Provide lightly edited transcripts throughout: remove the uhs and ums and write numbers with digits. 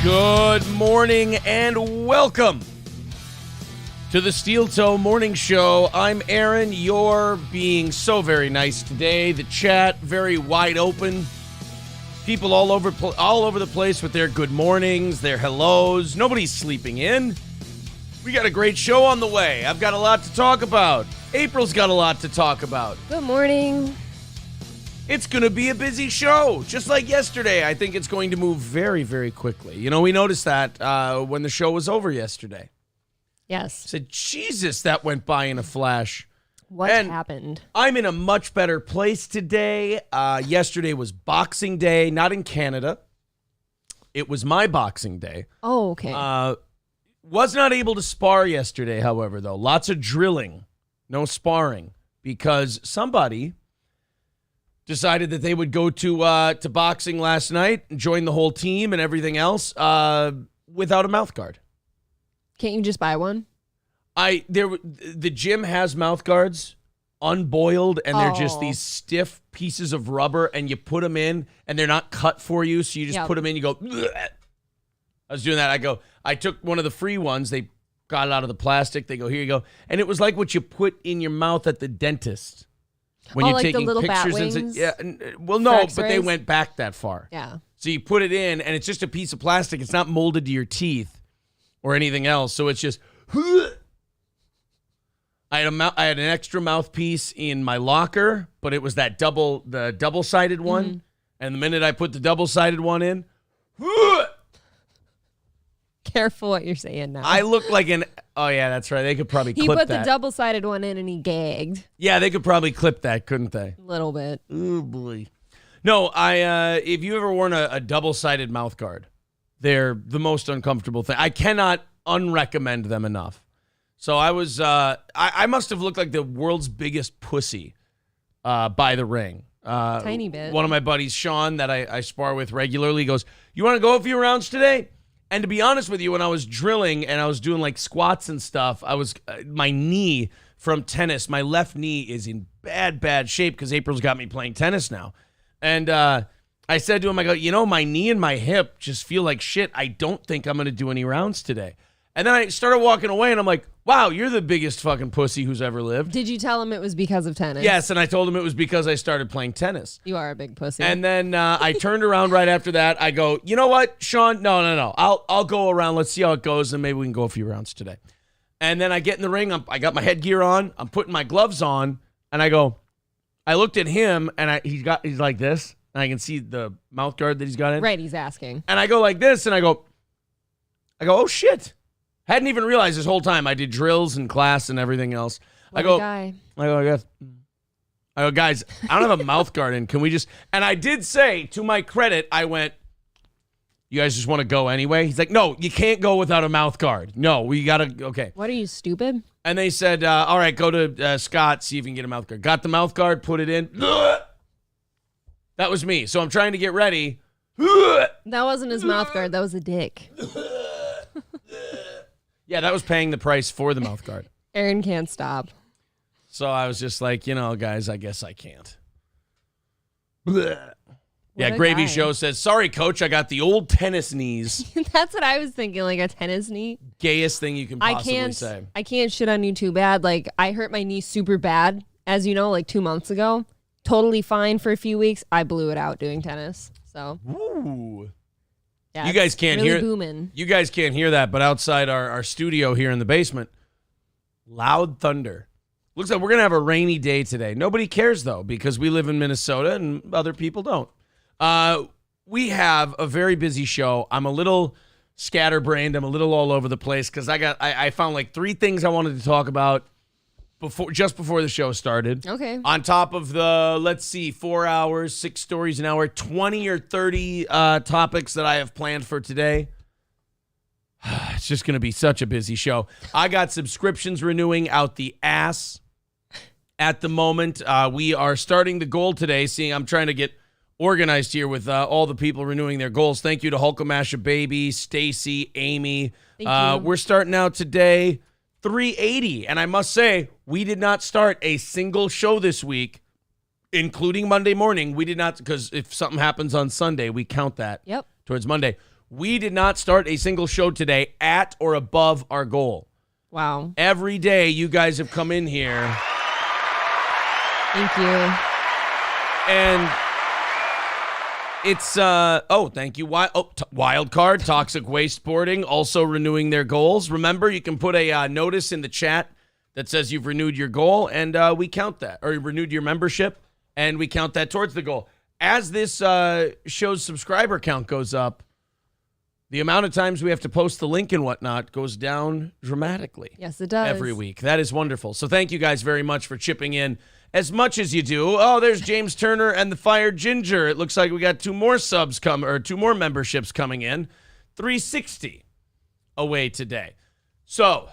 Good morning and welcome to the Steel Toe Morning Show. I'm Aaron. You're being so very nice today. The chat very wide open. People all over the place with their good mornings, their hellos. Nobody's sleeping in. We got a great show on the way. I've got a lot to talk about. April's got a lot to talk about. Good morning. It's going to be a busy show, just like yesterday. I think it's going to move very, very quickly. You know, we noticed that when the show was over yesterday. Yes. I said, Jesus, that went by in a flash. What happened? I'm in a much better place today. Yesterday was Boxing Day, not in Canada. It was my Boxing Day. Oh, okay. Was not able to spar yesterday, however, though. Lots of drilling, no sparring, because somebody decided that they would go to boxing last night and join the whole team and everything else without a mouth guard. Can't you just buy one? The gym has mouth guards, unboiled, and they're just these stiff pieces of rubber, and you put them in, and they're not cut for you, so you just put them in, you go, bleh. I was doing that. I took one of the free ones. They got it out of the plastic. They go, here you go. And it was like what you put in your mouth at the dentist. When you're like taking the little pictures bat and wings? yeah, well, no, but they went back that far. Yeah. So you put it in, and it's just a piece of plastic. It's not molded to your teeth or anything else. So it's just. I had an extra mouthpiece in my locker, but it was that double-sided one. Mm-hmm. And the minute I put the double-sided one in, careful what you're saying now. I look like an. Oh yeah, that's right. They could probably clip that. He put the double-sided one in and he gagged. Yeah, they could probably clip that, couldn't they? A little bit. Oh boy. No, if you ever worn a double-sided mouth guard, they're the most uncomfortable thing. I cannot unrecommend them enough. So I was, I must have looked like the world's biggest pussy by the ring. Tiny bit. One of my buddies, Sean, that I spar with regularly, goes, "You want to go a few rounds today?" And to be honest with you, when I was drilling and I was doing like squats and stuff, I was my knee from tennis, my left knee is in bad shape because April's got me playing tennis now. And I said to him, I go, my knee and my hip just feel like shit. I don't think I'm going to do any rounds today. And then I started walking away, and I'm like, wow, you're the biggest fucking pussy who's ever lived. Did you tell him it was because of tennis? Yes, and I told him it was because I started playing tennis. You are a big pussy. And then I turned around right after that. I go, you know what, Sean? No. I'll go around. Let's see how it goes, and maybe we can go a few rounds today. And then I get in the ring. I got my headgear on. I'm putting my gloves on. And I looked at him, and he's like this. And I can see the mouth guard that he's got in. Right, he's asking. And I go like this, and I go, oh, shit. Hadn't even realized this whole time. I did drills in class and everything else. I go, guys, I don't have a mouth guard in. Can we just... And I did say, to my credit, I went, you guys just want to go anyway? He's like, no, you can't go without a mouth guard. No, we got to... Okay. What, are you stupid? And they said, all right, go to Scott, see if you can get a mouth guard. Got the mouth guard, put it in. That was me. So I'm trying to get ready. That wasn't his mouth guard. That was a dick. Yeah, that was paying the price for the mouth guard. Aaron can't stop. So I was just like, guys, I guess I can't. Yeah, Gravy guy. Show says, sorry, coach, I got the old tennis knees. That's what I was thinking, like a tennis knee. Gayest thing you can possibly say. I can't shit on you too bad. Like, I hurt my knee super bad, as you know, like 2 months ago. Totally fine for a few weeks. I blew it out doing tennis. So, ooh. Yeah, You guys can't really hear booming. You guys can't hear that, but outside our studio here in the basement, loud thunder. Looks like we're going to have a rainy day today. Nobody cares, though, because we live in Minnesota and other people don't. We have a very busy show. I'm a little scatterbrained. I'm a little all over the place because I found like 3 things I wanted to talk about just before the show started. Okay. On top of the, 4 hours, 6 stories an hour, 20 or 30 topics that I have planned for today. It's just going to be such a busy show. I got subscriptions renewing out the ass at the moment. We are starting the goal today. I'm trying to get organized here with all the people renewing their goals. Thank you to Hulkamasha Baby, Stacy, Amy. Thank you. We're starting out today 380. And I must say, we did not start a single show this week, including Monday morning. We did not, because if something happens on Sunday, we count that towards Monday. We did not start a single show today at or above our goal. Wow. Every day you guys have come in here. Thank you. And it's, thank you. Wild Card, Toxic Waste Boarding, also renewing their goals. Remember, you can put a notice in the chat that says you've renewed your goal, and we count that. Or you renewed your membership, and we count that towards the goal. As this show's subscriber count goes up, the amount of times we have to post the link and whatnot goes down dramatically. Yes, it does. Every week. That is wonderful. So thank you guys very much for chipping in as much as you do. Oh, there's James Turner and the Fired Ginger. It looks like we got 2 more two more memberships coming in. 360 away today. So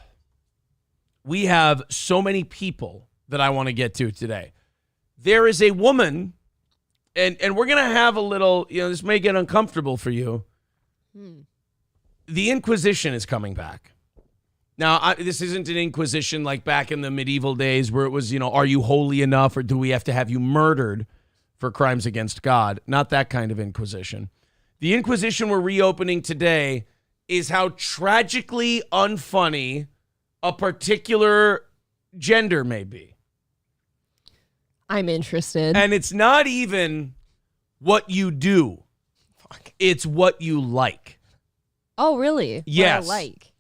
we have so many people that I want to get to today. There is a woman, and we're going to have a little, this may get uncomfortable for you. The Inquisition is coming back. Now, this isn't an Inquisition like back in the medieval days where it was, are you holy enough or do we have to have you murdered for crimes against God? Not that kind of Inquisition. The Inquisition we're reopening today is how tragically unfunny a particular gender may be. I'm interested. And it's not even what you do. It's what you like. Oh, really? Yes. What I like.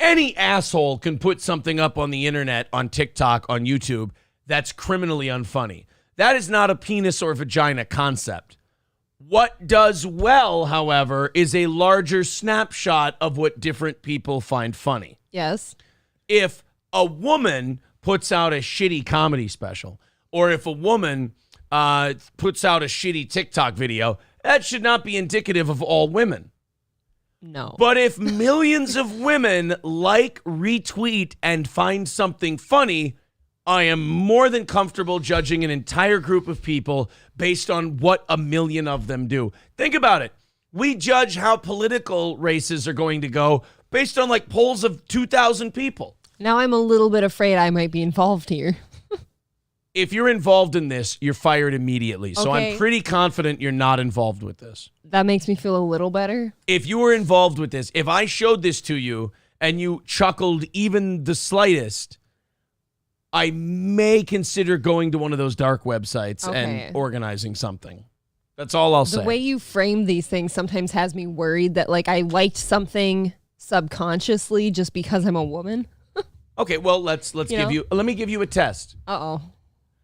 Any asshole can put something up on the internet, on TikTok, on YouTube, that's criminally unfunny. That is not a penis or vagina concept. What does well, however, is a larger snapshot of what different people find funny. Yes. If a woman puts out a shitty comedy special, or if a woman puts out a shitty TikTok video, that should not be indicative of all women. No. But if millions of women like, retweet, and find something funny, I am more than comfortable judging an entire group of people based on what a million of them do. Think about it. We judge how political races are going to go based on like polls of 2,000 people. Now I'm a little bit afraid I might be involved here. If you're involved in this, you're fired immediately. So Okay. I'm pretty confident you're not involved with this. That makes me feel a little better. If you were involved with this, if I showed this to you and you chuckled even the slightest, I may consider going to one of those dark websites and organizing something. That's all I'll say. The way you frame these things sometimes has me worried that like I liked something subconsciously just because I'm a woman. Okay, well, let me give you a test. Uh-oh.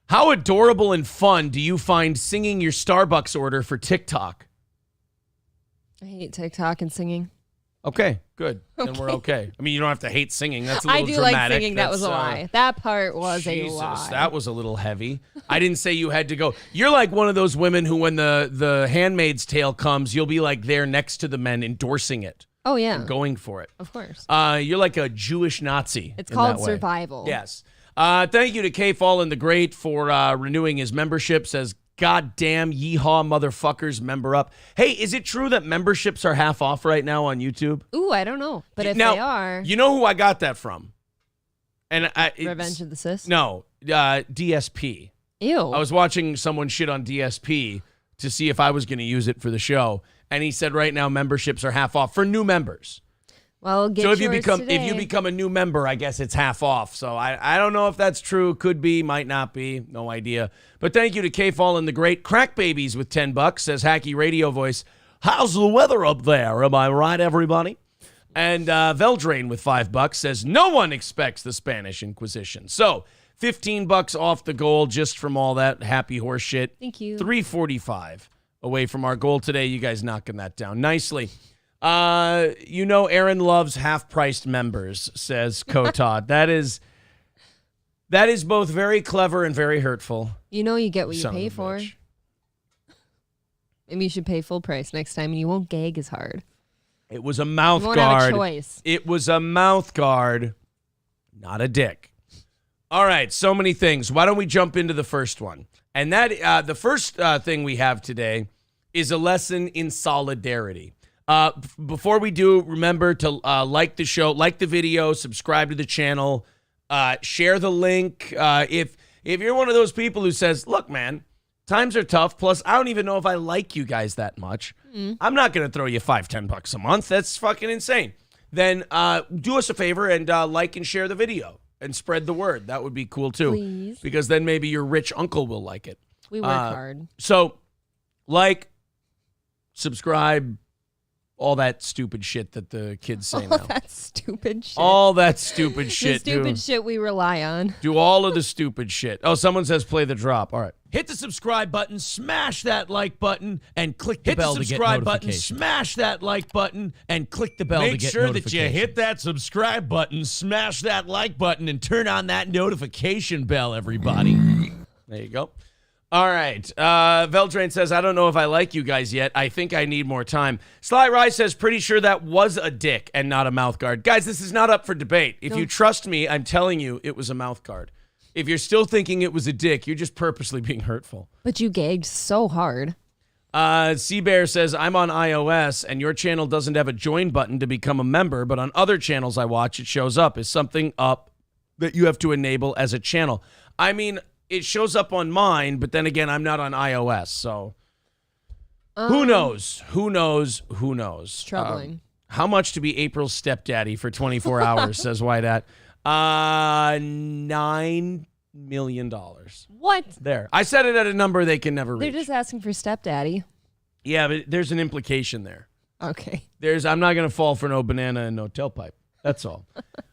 How adorable and fun do you find singing your Starbucks order for TikTok? I hate TikTok and singing. Okay, good. Then we're okay. I mean, you don't have to hate singing. That's a little I do dramatic. like singing. That was a lie. That part was Jesus, a lie. That was a little heavy. I didn't say you had to go. You're like one of those women who, when the Handmaid's Tale comes, you'll be like there next to the men endorsing it. Oh, yeah. And going for it. Of course. You're like a Jewish Nazi. It's called survival. Yes. Thank you to K. Fallen the Great for renewing his membership. Says, goddamn yeehaw motherfuckers, member up. Hey, is it true that memberships are half off right now on YouTube? Ooh, I don't know. But if now, they are. You know who I got that from? And Revenge of the Sis? No, DSP. Ew. I was watching someone shit on DSP to see if I was going to use it for the show. And he said right now memberships are half off for new members. Well, get so if yours you become a new member, I guess it's half off. So I don't know if that's true. Could be, might not be. No idea. But thank you to K. Fallen the Great. Crack Babies with $10 says hacky radio voice. How's the weather up there? Am I right, everybody? And Veldrain with $5 says no one expects the Spanish Inquisition. So $15 off the goal just from all that happy horse shit. Thank you. $345 away from our goal today. You guys knocking that down nicely. Aaron loves half-priced members, says Kotod. That is both very clever and very hurtful. You get what you pay for. Maybe you should pay full price next time and you won't gag as hard. It was a mouth you won't guard. Have a choice. It was a mouth guard, not a dick. All right, so many things. Why don't we jump into the first one? And that the first thing we have today is a lesson in solidarity. Before we do, remember to like the show, like the video, subscribe to the channel, share the link. If you're one of those people who says, look, man, times are tough. Plus, I don't even know if I like you guys that much. I'm not going to throw you $5-10 a month. That's fucking insane. Then do us a favor and like and share the video and spread the word. That would be cool too. Please. Because then maybe your rich uncle will like it. We work hard. So, like, subscribe, all that stupid shit that the kids say now. All that stupid shit. All that stupid shit. The stupid shit we rely on. Do all of the stupid shit. Oh, someone says play the drop. All right. Hit the subscribe button, smash that like button, and click the bell to get notifications. Hit the subscribe button, smash that like button, and click the bell to get notifications. Make sure that you hit that subscribe button, smash that like button, and turn on that notification bell, everybody. There you go. All right. Veldrain says, I don't know if I like you guys yet. I think I need more time. Sly Rye says, pretty sure that was a dick and not a mouth guard. Guys, this is not up for debate. If you trust me, I'm telling you it was a mouth guard. If you're still thinking it was a dick, you're just purposely being hurtful. But you gagged so hard. Seabear says, I'm on iOS, and your channel doesn't have a join button to become a member, but on other channels I watch, it shows up. Is something up that you have to enable as a channel? I mean, it shows up on mine, but then again, I'm not on iOS, so who knows? Who knows? Who knows? It's troubling. How much to be April's stepdaddy for 24 hours, says Whiteat. $9 million. What? There. I said it at a number they can never reach. They're just asking for stepdaddy. Yeah, but there's an implication there. Okay. I'm not going to fall for no banana and no tailpipe. That's all.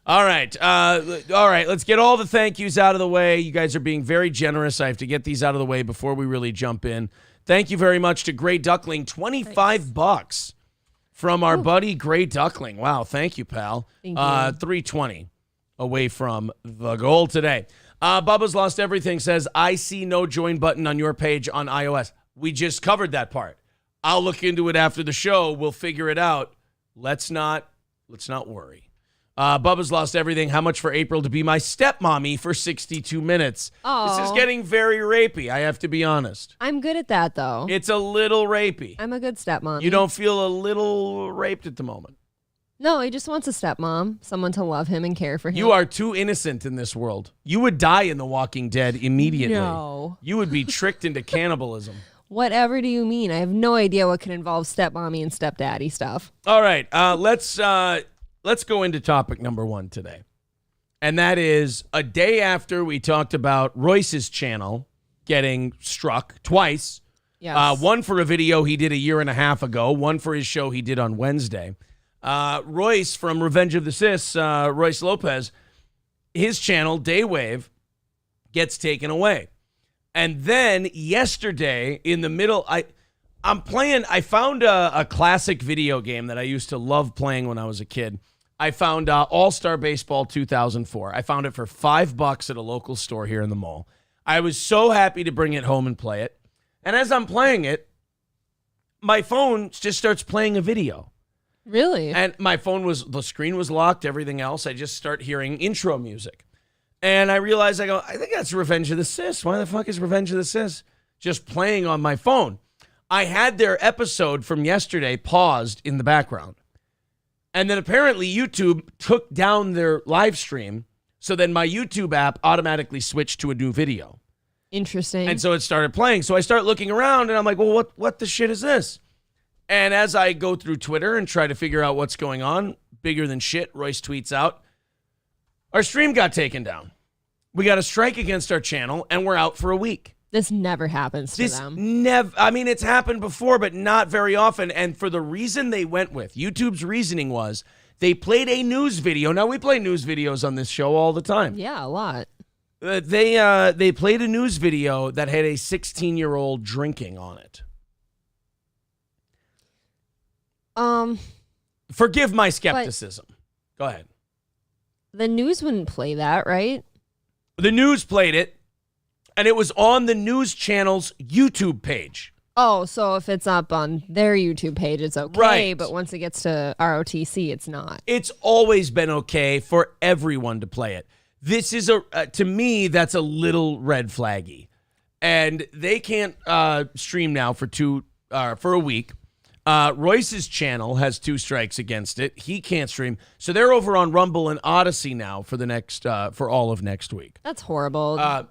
All right. Let's get all the thank yous out of the way. You guys are being very generous. I have to get these out of the way before we really jump in. Thank you very much to Gray Duckling. $25 from our buddy Gray Duckling. Wow. Thank you, pal. Thank you. $320 away from the goal today. Bubba's Lost Everything says, I see no join button on your page on iOS. We just covered that part. I'll look into it after the show. We'll figure it out. Let's not worry. Bubba's Lost Everything. How much for April to be my stepmommy for 62 minutes? Aww. This is getting very rapey, I have to be honest. I'm good at that, though. It's a little rapey. I'm a good stepmom. You don't feel a little raped at the moment? No, he just wants a stepmom, someone to love him and care for him. You are too innocent in this world. You would die in The Walking Dead immediately. No. You would be tricked into cannibalism. Whatever do you mean? I have no idea what can involve stepmommy and stepdaddy stuff. All right, let's go into topic number one today. And that is a day after we talked about Royce's channel getting struck twice. Yes. One for a video he did a year and a half ago, one for his show he did on Wednesday. Royce from Revenge of the Sis, Royce Lopez, his channel, Daywave, gets taken away. And then yesterday, in the middle, I found a classic video game that I used to love playing when I was a kid. I found All-Star Baseball 2004. I found it for $5 at a local store here in the mall. I was so happy to bring it home and play it. And as I'm playing it, my phone just starts playing a video. Really? And the screen was locked, everything else. I just start hearing intro music. And I realized, I think that's Revenge of the Sis. Why the fuck is Revenge of the Sis just playing on my phone? I had their episode from yesterday paused in the background. And then apparently YouTube took down their live stream. So then my YouTube app automatically switched to a new video. Interesting. And so it started playing. So I start looking around and I'm like, well, what the shit is this? And as I go through Twitter and try to figure out what's going on, bigger than shit, Royce tweets out, our stream got taken down. We got a strike against our channel and we're out for a week. This never happens to them. It's happened before, but not very often. And for the reason they went with, YouTube's reasoning was they played a news video. Now, we play news videos on this show all the time. Yeah, a lot. They played a news video that had a 16-year-old drinking on it. Forgive my skepticism. Go ahead. The news wouldn't play that, right? The news played it, and it was on the news channel's YouTube page. Oh, so if it's up on their YouTube page, it's okay. Right. But once it gets to ROTC, it's not. It's always been okay for everyone to play it. This is to me, that's a little red flaggy, and they can't stream now for a week. Royce's channel has 2 strikes against it. He can't stream, so they're over on Rumble and Odyssey now for the next for all of next week. That's horrible.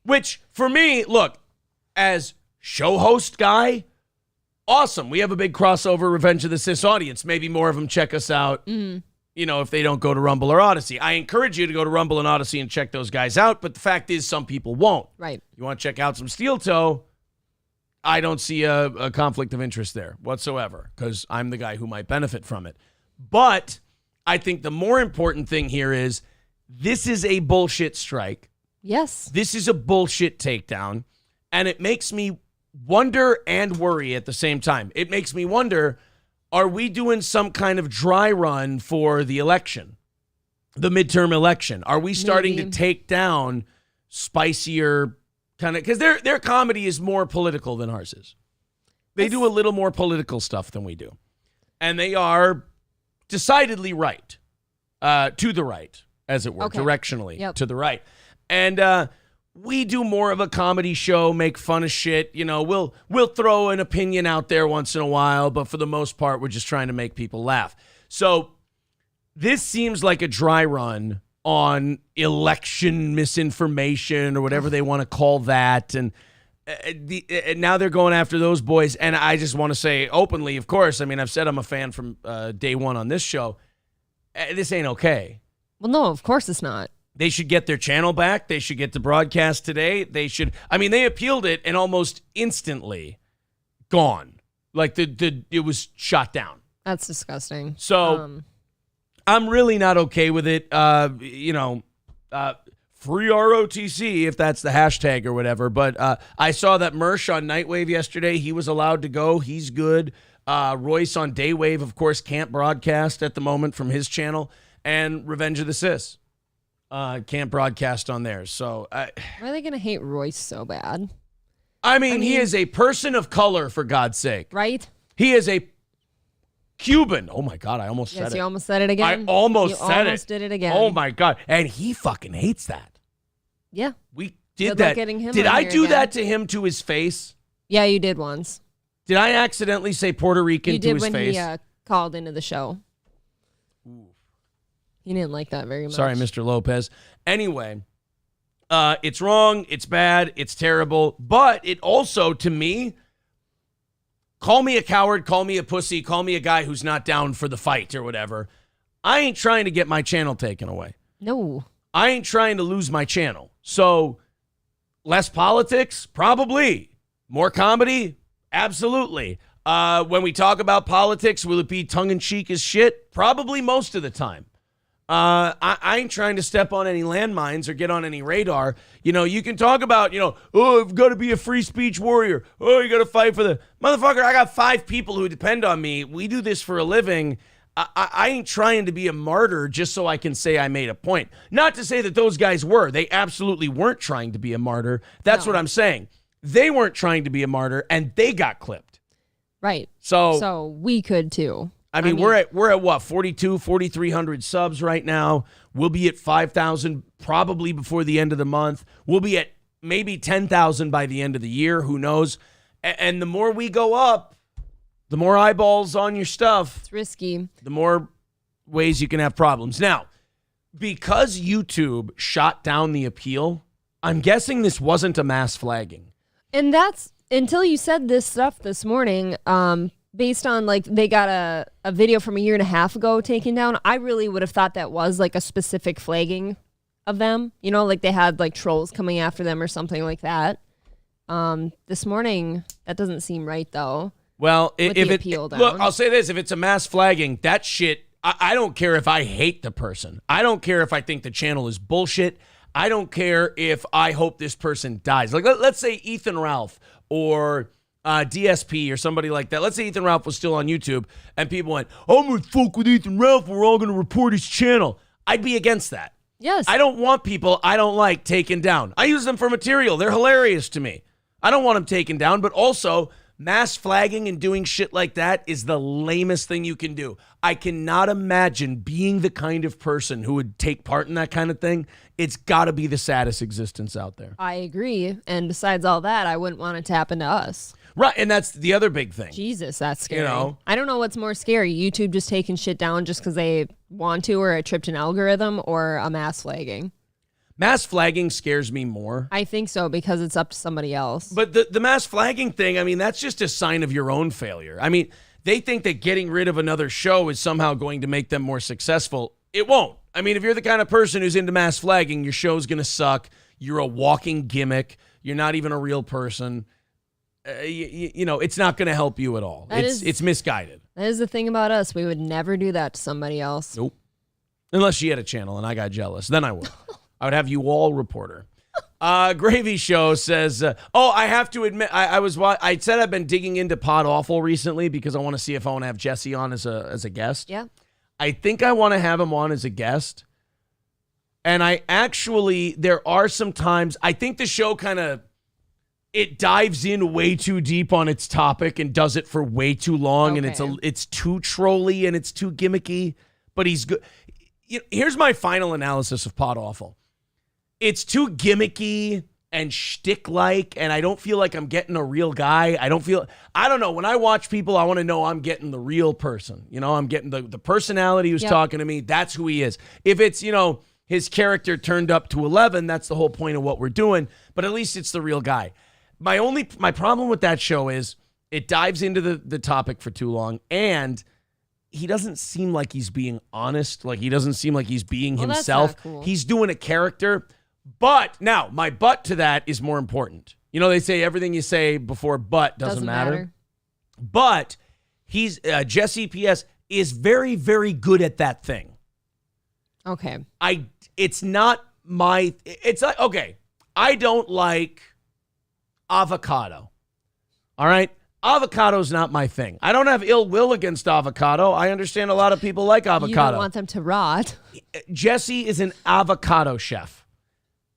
Which for me, look, as show host guy, awesome. We have a big crossover Revenge of the Sis audience. Maybe more of them check us out. Mm-hmm. You know, if they don't go to Rumble or Odyssey. I encourage you to go to Rumble and Odyssey and check those guys out, but the fact is some people won't. Right. You want to check out some Steel Toe, I don't see a conflict of interest there whatsoever because I'm the guy who might benefit from it. But I think the more important thing here is this is a bullshit strike. Yes. This is a bullshit takedown, and it makes me wonder and worry at the same time. It makes me wonder, are we doing some kind of dry run for the election, the midterm election? Are we starting to take down spicier kind of, because their comedy is more political than ours is. They do a little more political stuff than we do. And they are decidedly right, to the right, as it were, directionally to the right. And we do more of a comedy show, make fun of shit. You know, we'll throw an opinion out there once in a while, but for the most part, we're just trying to make people laugh. So this seems like a dry run on election misinformation or whatever they want to call that. And now they're going after those boys. And I just want to say openly, of course, I mean, I've said I'm a fan from day one on this show. This ain't okay. Well, no, of course it's not. They should get their channel back. They should get the broadcast today. They should. I mean, they appealed it and almost instantly gone. Like it was shot down. That's disgusting. So I'm really not okay with it. Free ROTC if that's the hashtag or whatever. But I saw that Mersh on Nightwave yesterday. He was allowed to go. He's good. Royce on Daywave, of course, can't broadcast at the moment from his channel. And Revenge of the Sis can't broadcast on theirs. So why are they going to hate Royce so bad? I mean, he is a person of color, for God's sake. Right? He is a Cuban. Oh, my God. I almost said it. Yes, you almost said it again. I almost said it. You almost did it again. Oh, my God. And he fucking hates that. Yeah. We did Good that. luck getting him did on I here do again. that to him to his face? Yeah, you did once. Did I accidentally say Puerto Rican to his face? You did when he called into the show. Ooh. He didn't like that very much. Sorry, Mr. Lopez. Anyway, it's wrong. It's bad. It's terrible. But it also, to me, call me a coward, call me a pussy, call me a guy who's not down for the fight or whatever. I ain't trying to get my channel taken away. No. I ain't trying to lose my channel. So, less politics? Probably. More comedy? Absolutely. When we talk about politics, will it be tongue-in-cheek as shit? Probably most of the time. I ain't trying to step on any landmines or get on any radar. You can talk about, oh, I've got to be a free speech warrior. Oh, you got to fight for the motherfucker. I got 5 people who depend on me. We do this for a living. I ain't trying to be a martyr just so I can say I made a point. Not to say that those guys were. They absolutely weren't trying to be a martyr. That's what I'm saying. They weren't trying to be a martyr, and they got clipped. Right. So we could too. I mean, we're at what, 4,300 subs right now. We'll be at 5,000 probably before the end of the month. We'll be at maybe 10,000 by the end of the year. Who knows? And the more we go up, the more eyeballs on your stuff. It's risky. The more ways you can have problems. Now, because YouTube shot down the appeal, I'm guessing this wasn't a mass flagging. And that's until you said this stuff this morning. Based on they got a video from a year and a half ago taken down, I really would have thought that was a specific flagging of them. They had trolls coming after them or something like that. This morning, that doesn't seem right though. Well, look, I'll say this: if it's a mass flagging, that shit, I don't care if I hate the person. I don't care if I think the channel is bullshit. I don't care if I hope this person dies. Let's say Ethan Ralph or DSP or somebody like that. Let's say Ethan Ralph was still on YouTube and people went, I'm going to fuck with Ethan Ralph. We're all going to report his channel. I'd be against that. Yes. I don't want people I don't like taken down. I use them for material. They're hilarious to me. I don't want them taken down, but also mass flagging and doing shit like that is the lamest thing you can do. I cannot imagine being the kind of person who would take part in that kind of thing. It's got to be the saddest existence out there. I agree. And besides all that, I wouldn't want it to happen to us. Right, and that's the other big thing. Jesus, that's scary. I don't know what's more scary, YouTube just taking shit down just because they want to, or it tripped an algorithm, or a mass flagging. Mass flagging scares me more. I think so, because it's up to somebody else. But the mass flagging thing, I mean, that's just a sign of your own failure. I mean, they think that getting rid of another show is somehow going to make them more successful. It won't. I mean, if you're the kind of person who's into mass flagging, your show's going to suck. You're a walking gimmick. You're not even a real person. It's not going to help you at all. It's misguided. That is the thing about us. We would never do that to somebody else. Nope. Unless she had a channel and I got jealous. Then I would. I would have you all report her. Gravy Show says, I have to admit, I said I've been digging into PodAwful recently because I want to see if I want to have Jesse on as a guest. Yeah. I think I want to have him on as a guest. And there are some times, I think the show it dives in way too deep on its topic and does it for way too long. Okay. And it's too trolly and it's too gimmicky, but he's good. Here's my final analysis of PodAwful. It's too gimmicky and shtick-like, and I don't feel like I'm getting a real guy. I don't know. When I watch people, I want to know I'm getting the real person. I'm getting the personality who's talking to me. That's who he is. If it's, his character turned up to 11, that's the whole point of what we're doing, but at least it's the real guy. My problem with that show is it dives into the topic for too long, and he doesn't seem like he's being honest. He doesn't seem like he's being himself. That's not cool. He's doing a character. But now, my but to that is more important. They say everything you say before but doesn't matter. But Jesse P.S. is very, very good at that thing. Okay. It's not okay. I don't like avocado. All right? Avocado's not my thing. I don't have ill will against avocado. I understand a lot of people like avocado. You don't want them to rot. Jesse is an avocado chef.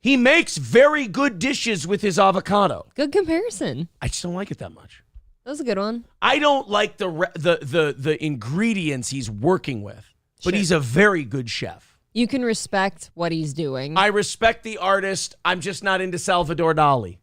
He makes very good dishes with his avocado. Good comparison. I just don't like it that much. That was a good one. I don't like the ingredients he's working with, but he's a very good chef. You can respect what he's doing. I respect the artist. I'm just not into Salvador Dali.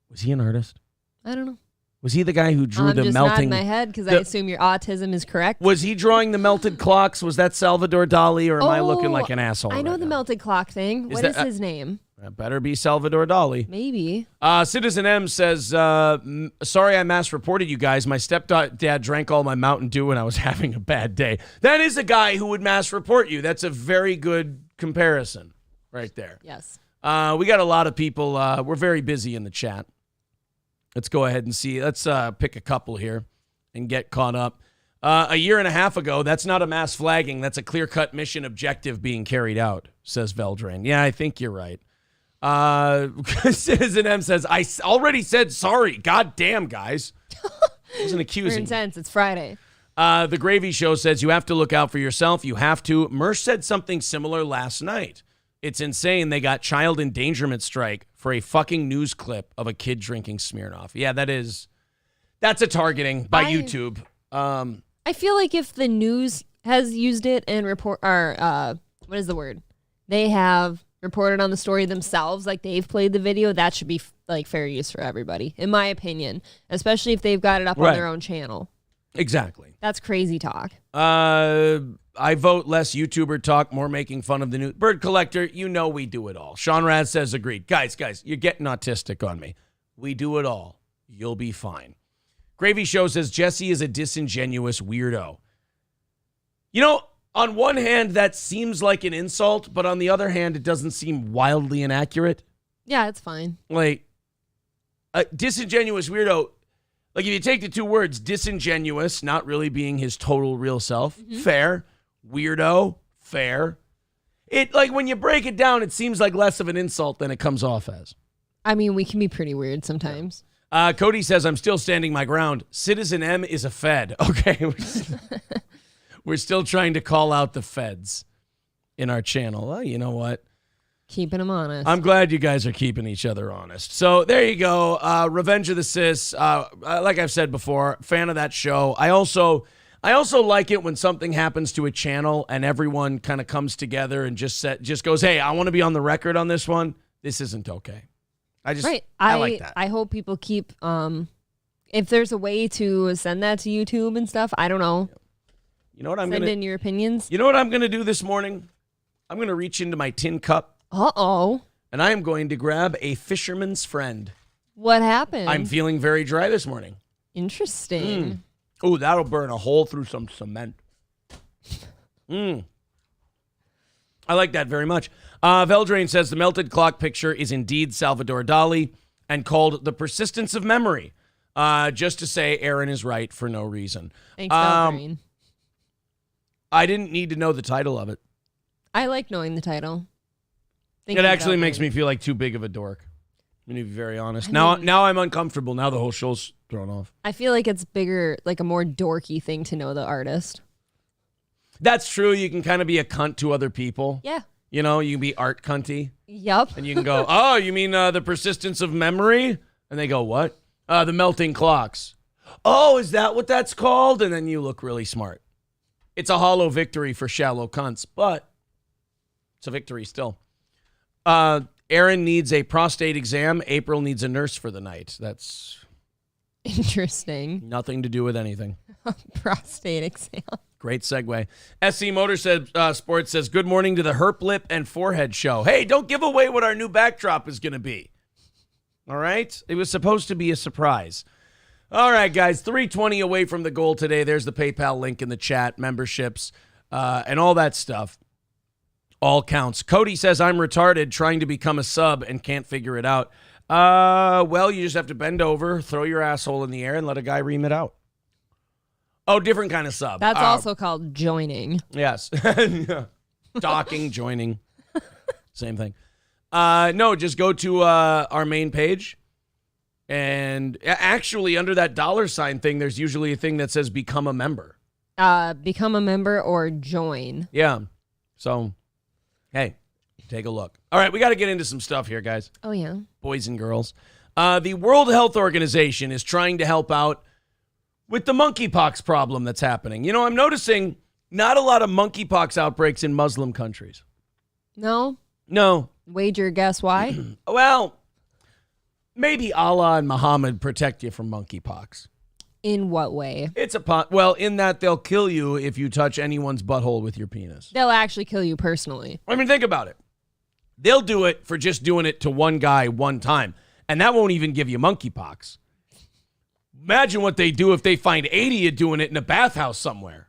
Was he an artist? I don't know. Was he the guy who drew the melting? I'm just nodding my head because I assume your autism is correct. Was he drawing the melted clocks? Was that Salvador Dali, or am I looking like an asshole? I know the melted clock thing. What is his name? That better be Salvador Dali. Maybe. Citizen M says, sorry I mass reported you guys. My stepdad drank all my Mountain Dew and I was having a bad day. That is a guy who would mass report you. That's a very good comparison right there. Yes. We got a lot of people. We're very busy in the chat. Let's go ahead and see. Let's pick a couple here and get caught up. A year and a half ago, that's not a mass flagging. That's a clear-cut mission objective being carried out, says Veldrain. Yeah, I think you're right. Citizen M says, I already said sorry. God damn, guys. I wasn't accusing. We're intense. It's Friday. The Gravy Show says, you have to look out for yourself. You have to. Mersh said something similar last night. It's insane they got child endangerment strike for a fucking news clip of a kid drinking Smirnoff. Yeah, that's a targeting by YouTube. I feel like if the news has used it and what is the word? They have reported on the story themselves, like they've played the video, that should be like fair use for everybody, in my opinion, especially if they've got it up on their own channel. Exactly. That's crazy talk. I vote less YouTuber talk, more making fun of the new Bird Collector. You know we do it all. Sean Raz says agreed. Guys, you're getting autistic on me. We do it all. You'll be fine. Gravy Show says Jesse is a disingenuous weirdo. You know, on one hand, that seems like an insult, but on the other hand, it doesn't seem wildly inaccurate. Yeah, it's fine. Like, a disingenuous weirdo, like if you take the two words, disingenuous, not really being his total real self, fair. Weirdo, fair. It, like, when you break it down, it seems like less of an insult than it comes off as. I mean, we can be pretty weird sometimes. Cody says, I'm still standing my ground. Citizen M is a Fed. Okay. We're still trying to call out the Feds in our channel. Well, you know what? Keeping them honest. I'm glad you guys are keeping each other honest. So there you go. Revenge of the Sis. Like I've said before, fan of that show. I also like it when something happens to a channel and everyone kind of comes together and just goes, hey, I want to be on the record on this one. This isn't okay. I like that. I hope people keep, if there's a way to send that to YouTube and stuff, I don't know. You know what Send in your opinions. You know what I'm going to do this morning? I'm going to reach into my tin cup. Uh-oh. And I am going to grab a fisherman's friend. What happened? I'm feeling very dry this morning. Interesting. Oh, that'll burn a hole through some cement. I like that very much. Veldrain says the melted clock picture is indeed Salvador Dali and called The Persistence of Memory. Just to say Aaron is right for no reason. Thanks, Veldrain. I didn't need to know the title of it. I like knowing the title. It actually makes me feel like too big of a dork. I'm going to be very honest. Now I'm uncomfortable. Now the whole show's thrown off. I feel like it's bigger, like a more dorky thing to know the artist. That's true. You can kind of be a cunt to other people. Yeah. You know, you can be art cunty. Yup. And you can go, oh, you mean the persistence of memory? And they go, what? The melting clocks. Oh, is that what that's called? And then you look really smart. It's a hollow victory for shallow cunts, but it's a victory still. Aaron needs a prostate exam. April needs a nurse for the night. That's interesting. Nothing to do with anything. Prostate exam. Great segue. SC Motor Sports says, good morning to the Herp Lip and Forehead Show. Hey, don't give away what our new backdrop is going to be. All right? It was supposed to be a surprise. All right, guys, 3:20 away from the goal today. There's the PayPal link in the chat, memberships, and all that stuff. All counts. Cody says, I'm retarded trying to become a sub and can't figure it out. Well, you just have to bend over, throw your asshole in the air, and let a guy ream it out. Oh, different kind of sub. That's also called joining. Yes. Docking, joining. Same thing. No, just go to our main page. And actually, under that $sign thing, there's usually a thing that says become a member. Become a member or join. Yeah. So, hey, take a look. All right, we got to get into some stuff here, guys. Oh, yeah. Boys and girls. The World Health Organization is trying to help out with the monkeypox problem that's happening. You know, I'm noticing not a lot of monkeypox outbreaks in Muslim countries. No? No. Wager guess why? Well, maybe Allah and Muhammad protect you from monkeypox. In what way? Well, in that they'll kill you if you touch anyone's butthole with your penis. They'll actually kill you personally. I mean, think about it. They'll do it for just doing it to one guy one time, and that won't even give you monkeypox. Imagine what they do if they find 80 of you doing it in a bathhouse somewhere.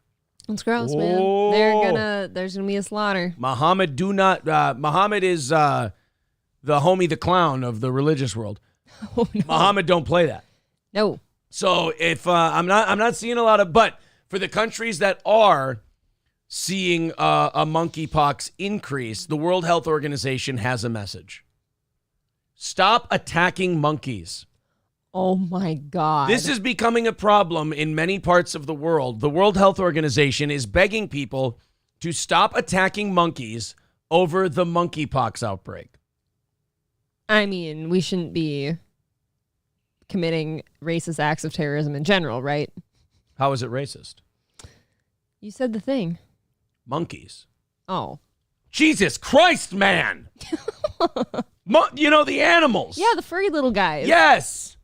It's gross, man. There's gonna be a slaughter. Muhammad is the homie the clown of the religious world. Oh, no. Muhammad don't play that. No. So if I'm not seeing a lot of, but For the countries that are seeing a monkeypox increase, the World Health Organization has a message. Stop attacking monkeys. Oh my God. This is becoming a problem in many parts of the world. The World Health Organization is begging people to stop attacking monkeys over the monkeypox outbreak. I mean, we shouldn't be committing racist acts of terrorism in general, right? How is it racist? You said the thing. Monkeys. Oh. Jesus Christ, man. The animals. Yeah, the furry little guys. Yes.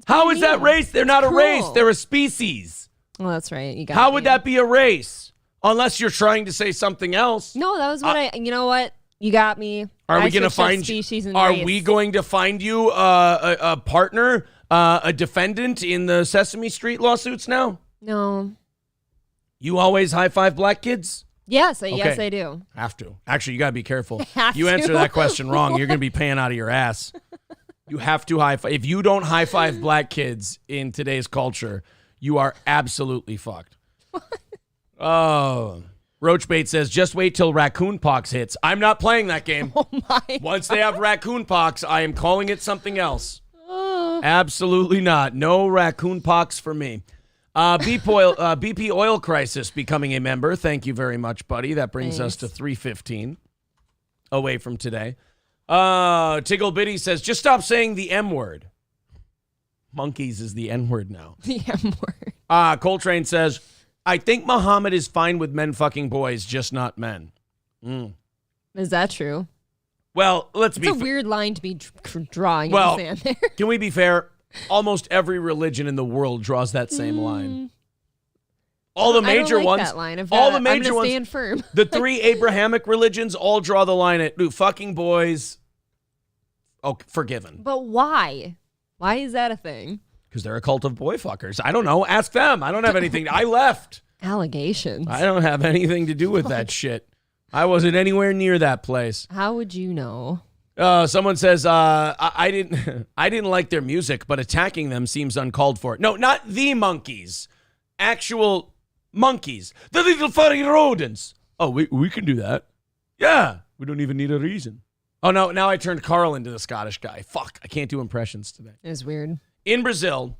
How is that race? They're not a race. They're a species. Well, that's right. You got How would that be a race? Unless you're trying to say something else. No, that was what you know what? You got me. Are we going to find you? Are we going to find you a partner, a defendant in the Sesame Street lawsuits now? No. You always high five black kids? Yes, yes, I do. Have to. Actually, you got to be careful. You answer that question wrong, you're going to be paying out of your ass. You have to high five. If you don't high five black kids in today's culture, you are absolutely fucked. Oh. Roachbait says, just wait till raccoon pox hits. I'm not playing that game. Oh my. Once they have raccoon pox, I am calling it something else. Absolutely not. No raccoon pox for me. BP oil crisis becoming a member. Thank you very much, buddy. That brings us to 3:15 away from today. Tiggle Bitty says, just stop saying the M word. Monkeys is the N word now. The M word. Coltrane says, I think Muhammad is fine with men fucking boys, just not men. Is that true? Well, let's be It's a weird line to be drawing well, in the sand there. Can we be fair? Almost every religion in the world draws that same line. All the major ones. That line of all the major I'm ones. Stand firm. The 3 Abrahamic religions all draw the line at fucking boys. Oh, forgiven. But why? Why is that a thing? Because they're a cult of boy fuckers. I don't know. Ask them. I don't have anything. I left. Allegations. I don't have anything to do with that shit. I wasn't anywhere near that place. How would you know? Someone says, I didn't like their music, but attacking them seems uncalled for. No, not the monkeys. Actual monkeys. The little furry rodents. Oh, we can do that. Yeah. We don't even need a reason. Oh, no. Now I turned Carl into the Scottish guy. Fuck. I can't do impressions today. It's weird. In Brazil,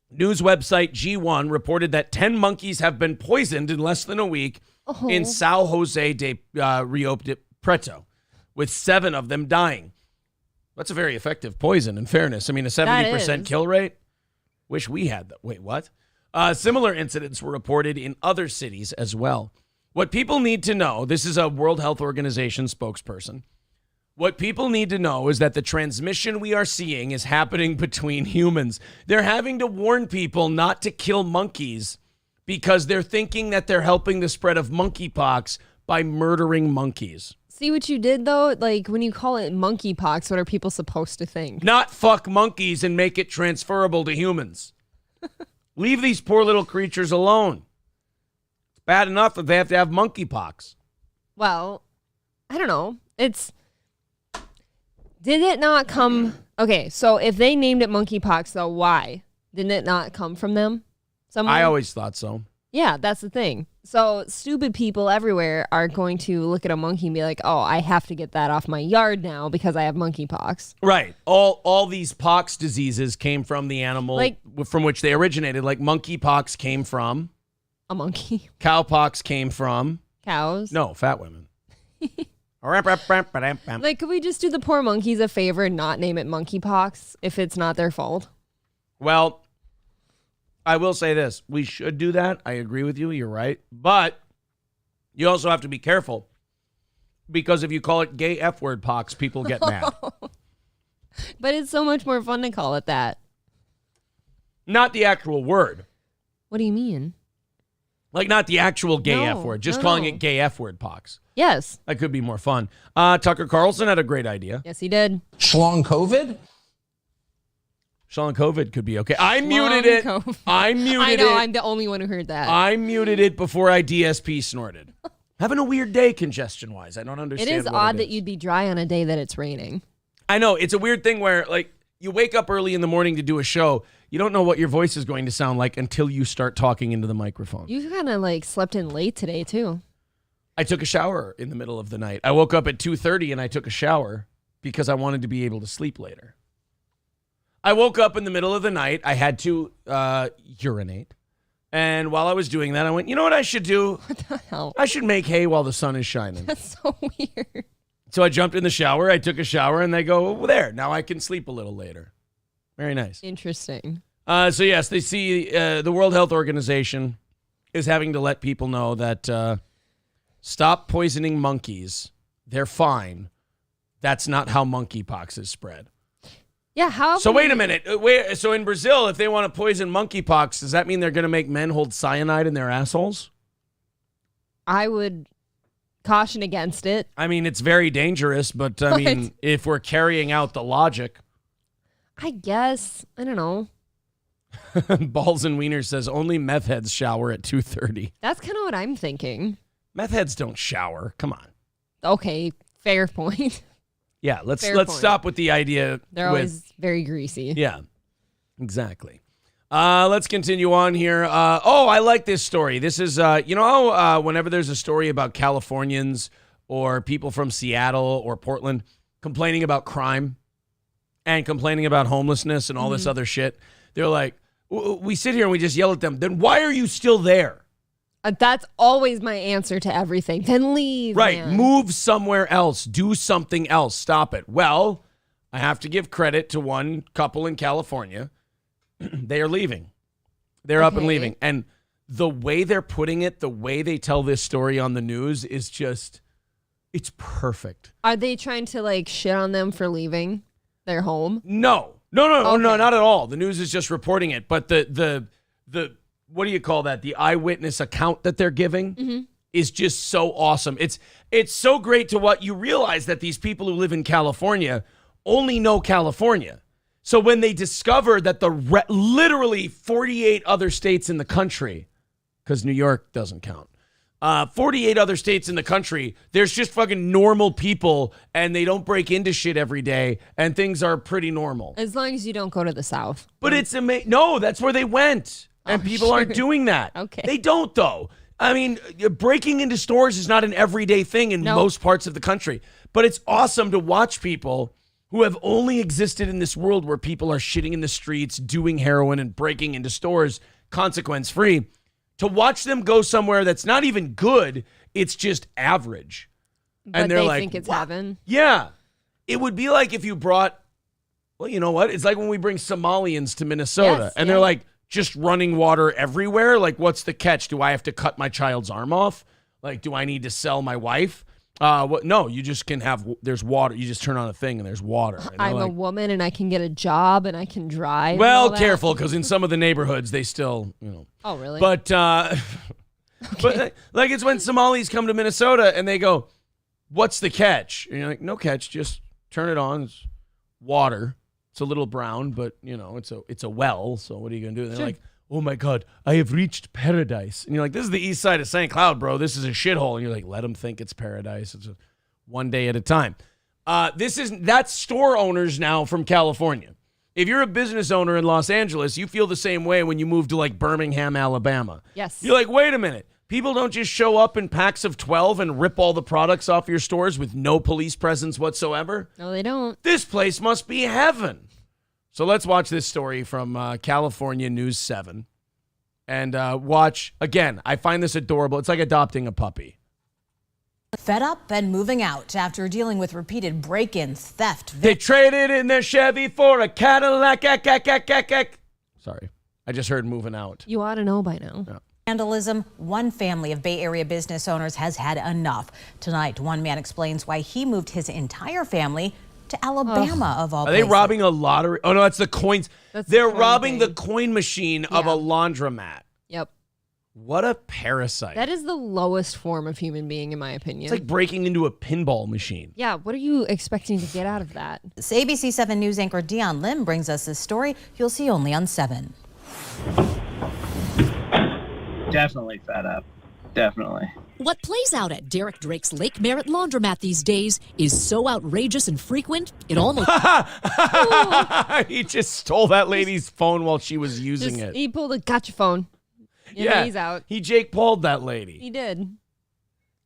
news website G1 reported that 10 monkeys have been poisoned in less than a week in São José de Rio Preto, with 7 of them dying. That's a very effective poison, in fairness. I mean, a 70% kill rate? Wish we had that. Wait, what? Similar incidents were reported in other cities as well. What people need to know, this is a World Health Organization spokesperson, what people need to know is that the transmission we are seeing is happening between humans. They're having to warn people not to kill monkeys because they're thinking that they're helping the spread of monkeypox by murdering monkeys. See what you did, though? Like, when you call it monkeypox, what are people supposed to think? Not fuck monkeys and make it transferable to humans. Leave these poor little creatures alone. It's bad enough that they have to have monkeypox. Well, I don't know. Did it not come... Okay, so if they named it monkeypox, though, why? Didn't it not come from them? I always thought so. Yeah, that's the thing. So stupid people everywhere are going to look at a monkey and be like, oh, I have to get that off my yard now because I have monkeypox. Right. All these pox diseases came from the animal from which they originated. Like monkeypox came from... A monkey. Cowpox came from... Cows. No, fat women. Like, could we just do the poor monkeys a favor and not name it monkeypox if it's not their fault? Well, I will say this. We should do that. I agree with you. You're right. But you also have to be careful because if you call it gay F-word pox, people get mad. But it's so much more fun to call it that. Not the actual word. What do you mean? Like not the actual gay F-word. Just calling it gay F-word pox. Yes. That could be more fun. Tucker Carlson had a great idea. Yes, he did. Schlong COVID? Schlong COVID could be okay. I muted it. I know, I'm the only one who heard that. I muted it before I DSP snorted. Having a weird day congestion-wise. I don't understand It is odd that you'd be dry on a day that it's raining. I know. It's a weird thing where, like, you wake up early in the morning to do a show. You don't know what your voice is going to sound like until you start talking into the microphone. You kind of like slept in late today too. I took a shower in the middle of the night. I woke up at 2:30 and I took a shower because I wanted to be able to sleep later. I woke up in the middle of the night. I had to urinate. And while I was doing that, I went, you know what I should do? What the hell? I should make hay while the sun is shining. That's so weird. So I jumped in the shower. I took a shower and they go, well, there. Now I can sleep a little later. Very nice. Interesting. So yes, they see the World Health Organization is having to let people know that stop poisoning monkeys. They're fine. That's not how monkeypox is spread. Yeah, how? So wait a minute. So in Brazil, if they want to poison monkeypox, does that mean they're going to make men hold cyanide in their assholes? I would caution against it. I mean, it's very dangerous, but I mean, if we're carrying out the logic. I guess. I don't know. Balls and Wiener says only meth heads shower at 2:30. That's kind of what I'm thinking. Meth heads don't shower. Come on. Okay, fair point. Yeah, let's point. stop with the idea. They're always very greasy. Yeah, exactly. Let's continue on here. I like this story. This is, you know how whenever there's a story about Californians or people from Seattle or Portland complaining about crime and complaining about homelessness and all this other shit, they're like, we sit here and we just yell at them. Then why are you still there? That's always my answer to everything. Then leave. Right. Man. Move somewhere else. Do something else. Stop it. Well, I have to give credit to one couple in California. They are leaving. They're up and leaving. And the way they're putting it, the way they tell this story on the news is just, it's perfect. Are they trying to like shit on them for leaving their home? No, not at all. The news is just reporting it. But the what do you call that? The eyewitness account that they're giving is just so awesome. It's so great to what you realize that these people who live in California only know California. So when they discover that literally 48 other states in the country, because New York doesn't count, 48 other states in the country, there's just fucking normal people and they don't break into shit every day and things are pretty normal. As long as you don't go to the South. But it's amazing. No, that's where they went. And people aren't doing that. Okay. They don't, though. I mean, breaking into stores is not an everyday thing in most parts of the country. But it's awesome to watch people who have only existed in this world where people are shitting in the streets, doing heroin, and breaking into stores consequence-free. To watch them go somewhere that's not even good, it's just average. But and they're they like, think it's wow. heaven. Yeah. It would be like if you brought, well, you know what? It's like when we bring Somalians to Minnesota. And they're like, just running water everywhere? Like, what's the catch? Do I have to cut my child's arm off? Like, do I need to sell my wife? No, you just can have, there's water. You just turn on a thing and there's water. And I'm a woman and I can get a job and I can drive. Well, careful, because in some of the neighborhoods, they still, you know. Oh, really? But, but like, it's when Somalis come to Minnesota and they go, what's the catch? And you're like, no catch, just turn it on. It's water. It's a little brown, but, you know, it's a well, so what are you going to do? And they're like, oh, my God, I have reached paradise. And you're like, this is the east side of St. Cloud, bro. This is a shithole. And you're like, let them think it's paradise. It's one day at a time. That's store owners now from California. If you're a business owner in Los Angeles, you feel the same way when you move to, like, Birmingham, Alabama. Yes. You're like, wait a minute. People don't just show up in packs of 12 and rip all the products off your stores with no police presence whatsoever. No, they don't. This place must be heaven. So let's watch this story from California News 7. And watch, again, I find this adorable. It's like adopting a puppy. Fed up and moving out after dealing with repeated break-ins, theft. They traded in their Chevy for a Cadillac. Sorry, I just heard moving out. You ought to know by now. Yeah. Vandalism. One family of Bay Area business owners has had enough. Tonight, one man explains why he moved his entire family to Alabama, of all places. Are they robbing a lottery? Oh, no, that's the coins. They're robbing the coin machine of a laundromat. Yep. What a parasite. That is the lowest form of human being, in my opinion. It's like breaking into a pinball machine. Yeah, what are you expecting to get out of that? This ABC 7 News anchor Dion Lim brings us this story you'll see only on 7. Definitely fed up. definitely. What plays out at Derek Drake's Lake Merritt laundromat these days is so outrageous and frequent, it almost... He just stole that lady's phone while she was using it. He pulled a gotcha phone. Yeah, he's out. He Jake Paul'd that lady. He did.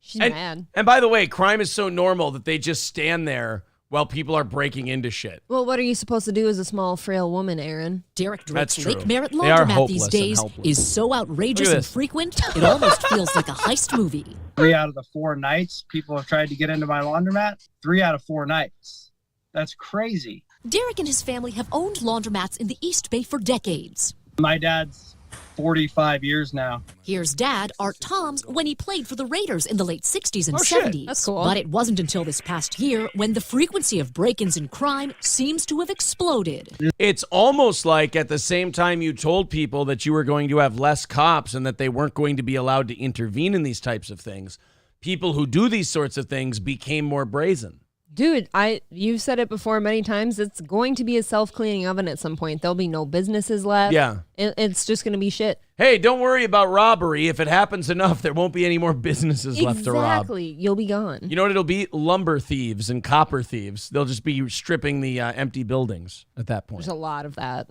She's mad. And by the way, crime is so normal that they just stand there while people are breaking into shit. Well, what are you supposed to do as a small, frail woman, Aaron? Derek Drake's That's true. Lake Merritt They are laundromat these hopeless and days helpless. is so outrageous Look at and this. frequent, it almost feels like a heist movie. 3 out of the 4 nights people have tried to get into my laundromat. 3 out of 4 nights. That's crazy. Derek and his family have owned laundromats in the East Bay for decades. My dad's 45 years now. Here's Dad, Art Toms, when he played for the Raiders in the late 60s and Oh, shit. 70s. That's cool. But it wasn't until this past year when the frequency of break-ins and crime seems to have exploded. It's almost like at the same time you told people that you were going to have less cops and that they weren't going to be allowed to intervene in these types of things, people who do these sorts of things became more brazen. Dude, you've said it before many times. It's going to be a self-cleaning oven at some point. There'll be no businesses left. Yeah. It's just going to be shit. Hey, don't worry about robbery. If it happens enough, there won't be any more businesses left to rob. Exactly. You'll be gone. You know what it'll be? Lumber thieves and copper thieves. They'll just be stripping the empty buildings at that point. There's a lot of that.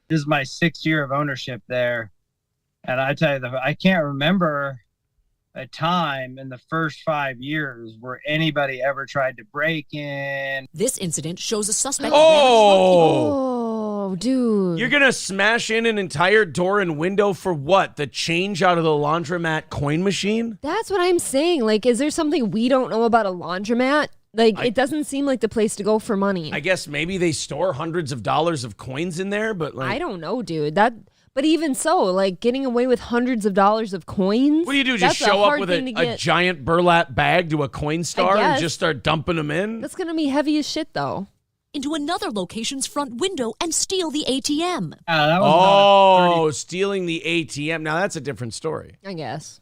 This is my 6th year of ownership there. And I tell you, I can't remember a time in the first 5 years where anybody ever tried to break in. This incident shows a suspect... Oh, dude. You're going to smash in an entire door and window for what? The change out of the laundromat coin machine? That's what I'm saying. Like, is there something we don't know about a laundromat? Like, it doesn't seem like the place to go for money. I guess maybe they store hundreds of dollars of coins in there, but like... I don't know, dude. But even so, like, getting away with hundreds of dollars of coins. What do you do? That's Just show a up hard with thing to a get. giant burlap bag to a coin star and guess. just start dumping them in? That's gonna be heavy as shit, though. into another location's front window and steal the ATM. That was about a 30 stealing the ATM. Now that's a different story. I guess.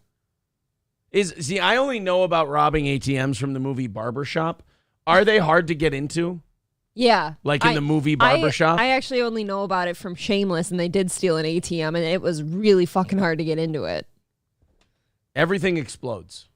See, I only know about robbing ATMs from the movie Barbershop. Are they hard to get into? Yeah. Like in the movie Barbershop? I actually only know about it from Shameless, and they did steal an ATM, and it was really fucking hard to get into it. Everything explodes.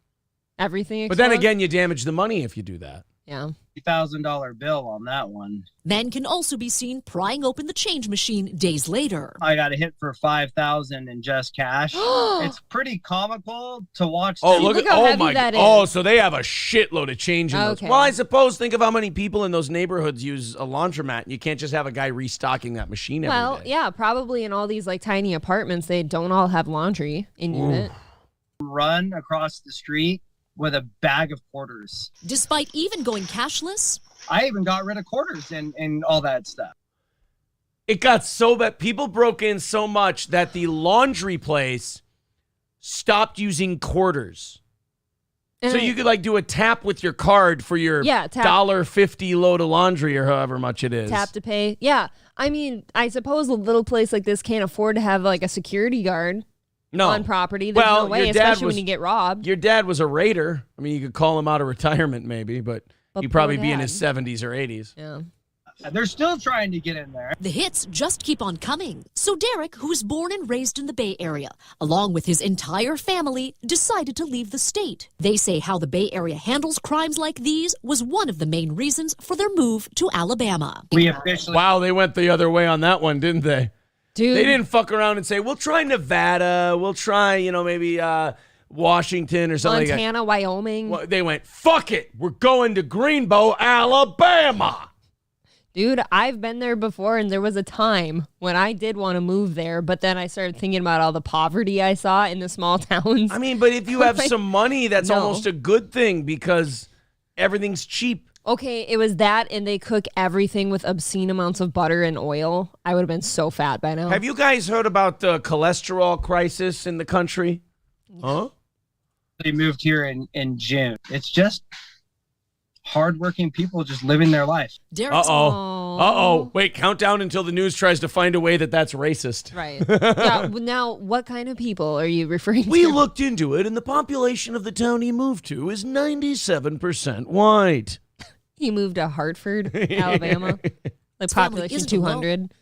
Everything But then explodes? again, you damage the money if you do that. Yeah. $1,000 bill on that one. Men can also be seen prying open the change machine days later. I got a hit for $5,000 in just cash. It's pretty comical to watch. Oh, them. look at how heavy that is. Oh, so they have a shitload of change in those. Okay. Well, I suppose think of how many people in those neighborhoods use a laundromat. You can't just have a guy restocking that machine every Well, day. yeah, probably in all these like tiny apartments, they don't all have laundry in unit. Run across the street with a bag of quarters. Despite even going cashless, I even got rid of quarters and all that stuff. It got so bad. People broke in so much that the laundry place stopped using quarters. And So you could like do a tap with your card for your Yeah, tap. $1.50 load of laundry or however much it is. tap to pay. Yeah. I mean, I suppose a little place like this can't afford to have like a security guard on property. There's no way, your dad especially was- when you get robbed. Your dad was a raider. I mean, you could call him out of retirement maybe, but But he'd probably poor be in dad. his 70s or 80s. Yeah. They're still trying to get in there. the hits just keep on coming. So Derek, who was born and raised in the Bay Area, along with his entire family, decided to leave the state. They say how the Bay Area handles crimes like these was one of the main reasons for their move to Alabama. We officially Wow, they went the other way on that one, didn't they? Dude. They didn't fuck around and say, we'll try Nevada, we'll try, maybe Washington or something like that. Montana, Wyoming. Well, they went, fuck it, we're going to Greenbow, Alabama. Dude, I've been there before, and there was a time when I did want to move there, but then I started thinking about all the poverty I saw in the small towns. I mean, but if you have Like, some money, that's no. almost a good thing because everything's cheap. Okay, it was that, and they cook everything with obscene amounts of butter and oil. I would have been so fat by now. Have you guys heard about the cholesterol crisis in the country? Huh? they moved here in June. It's just hardworking people just living their life. Derek's Wait, countdown until the news tries to find a way that that's racist. Right. Yeah. Now, what kind of people are you referring We to? looked into it, and the population of the town he moved to is 97% white. He moved to Hartford, Alabama. Like family population isn't 200.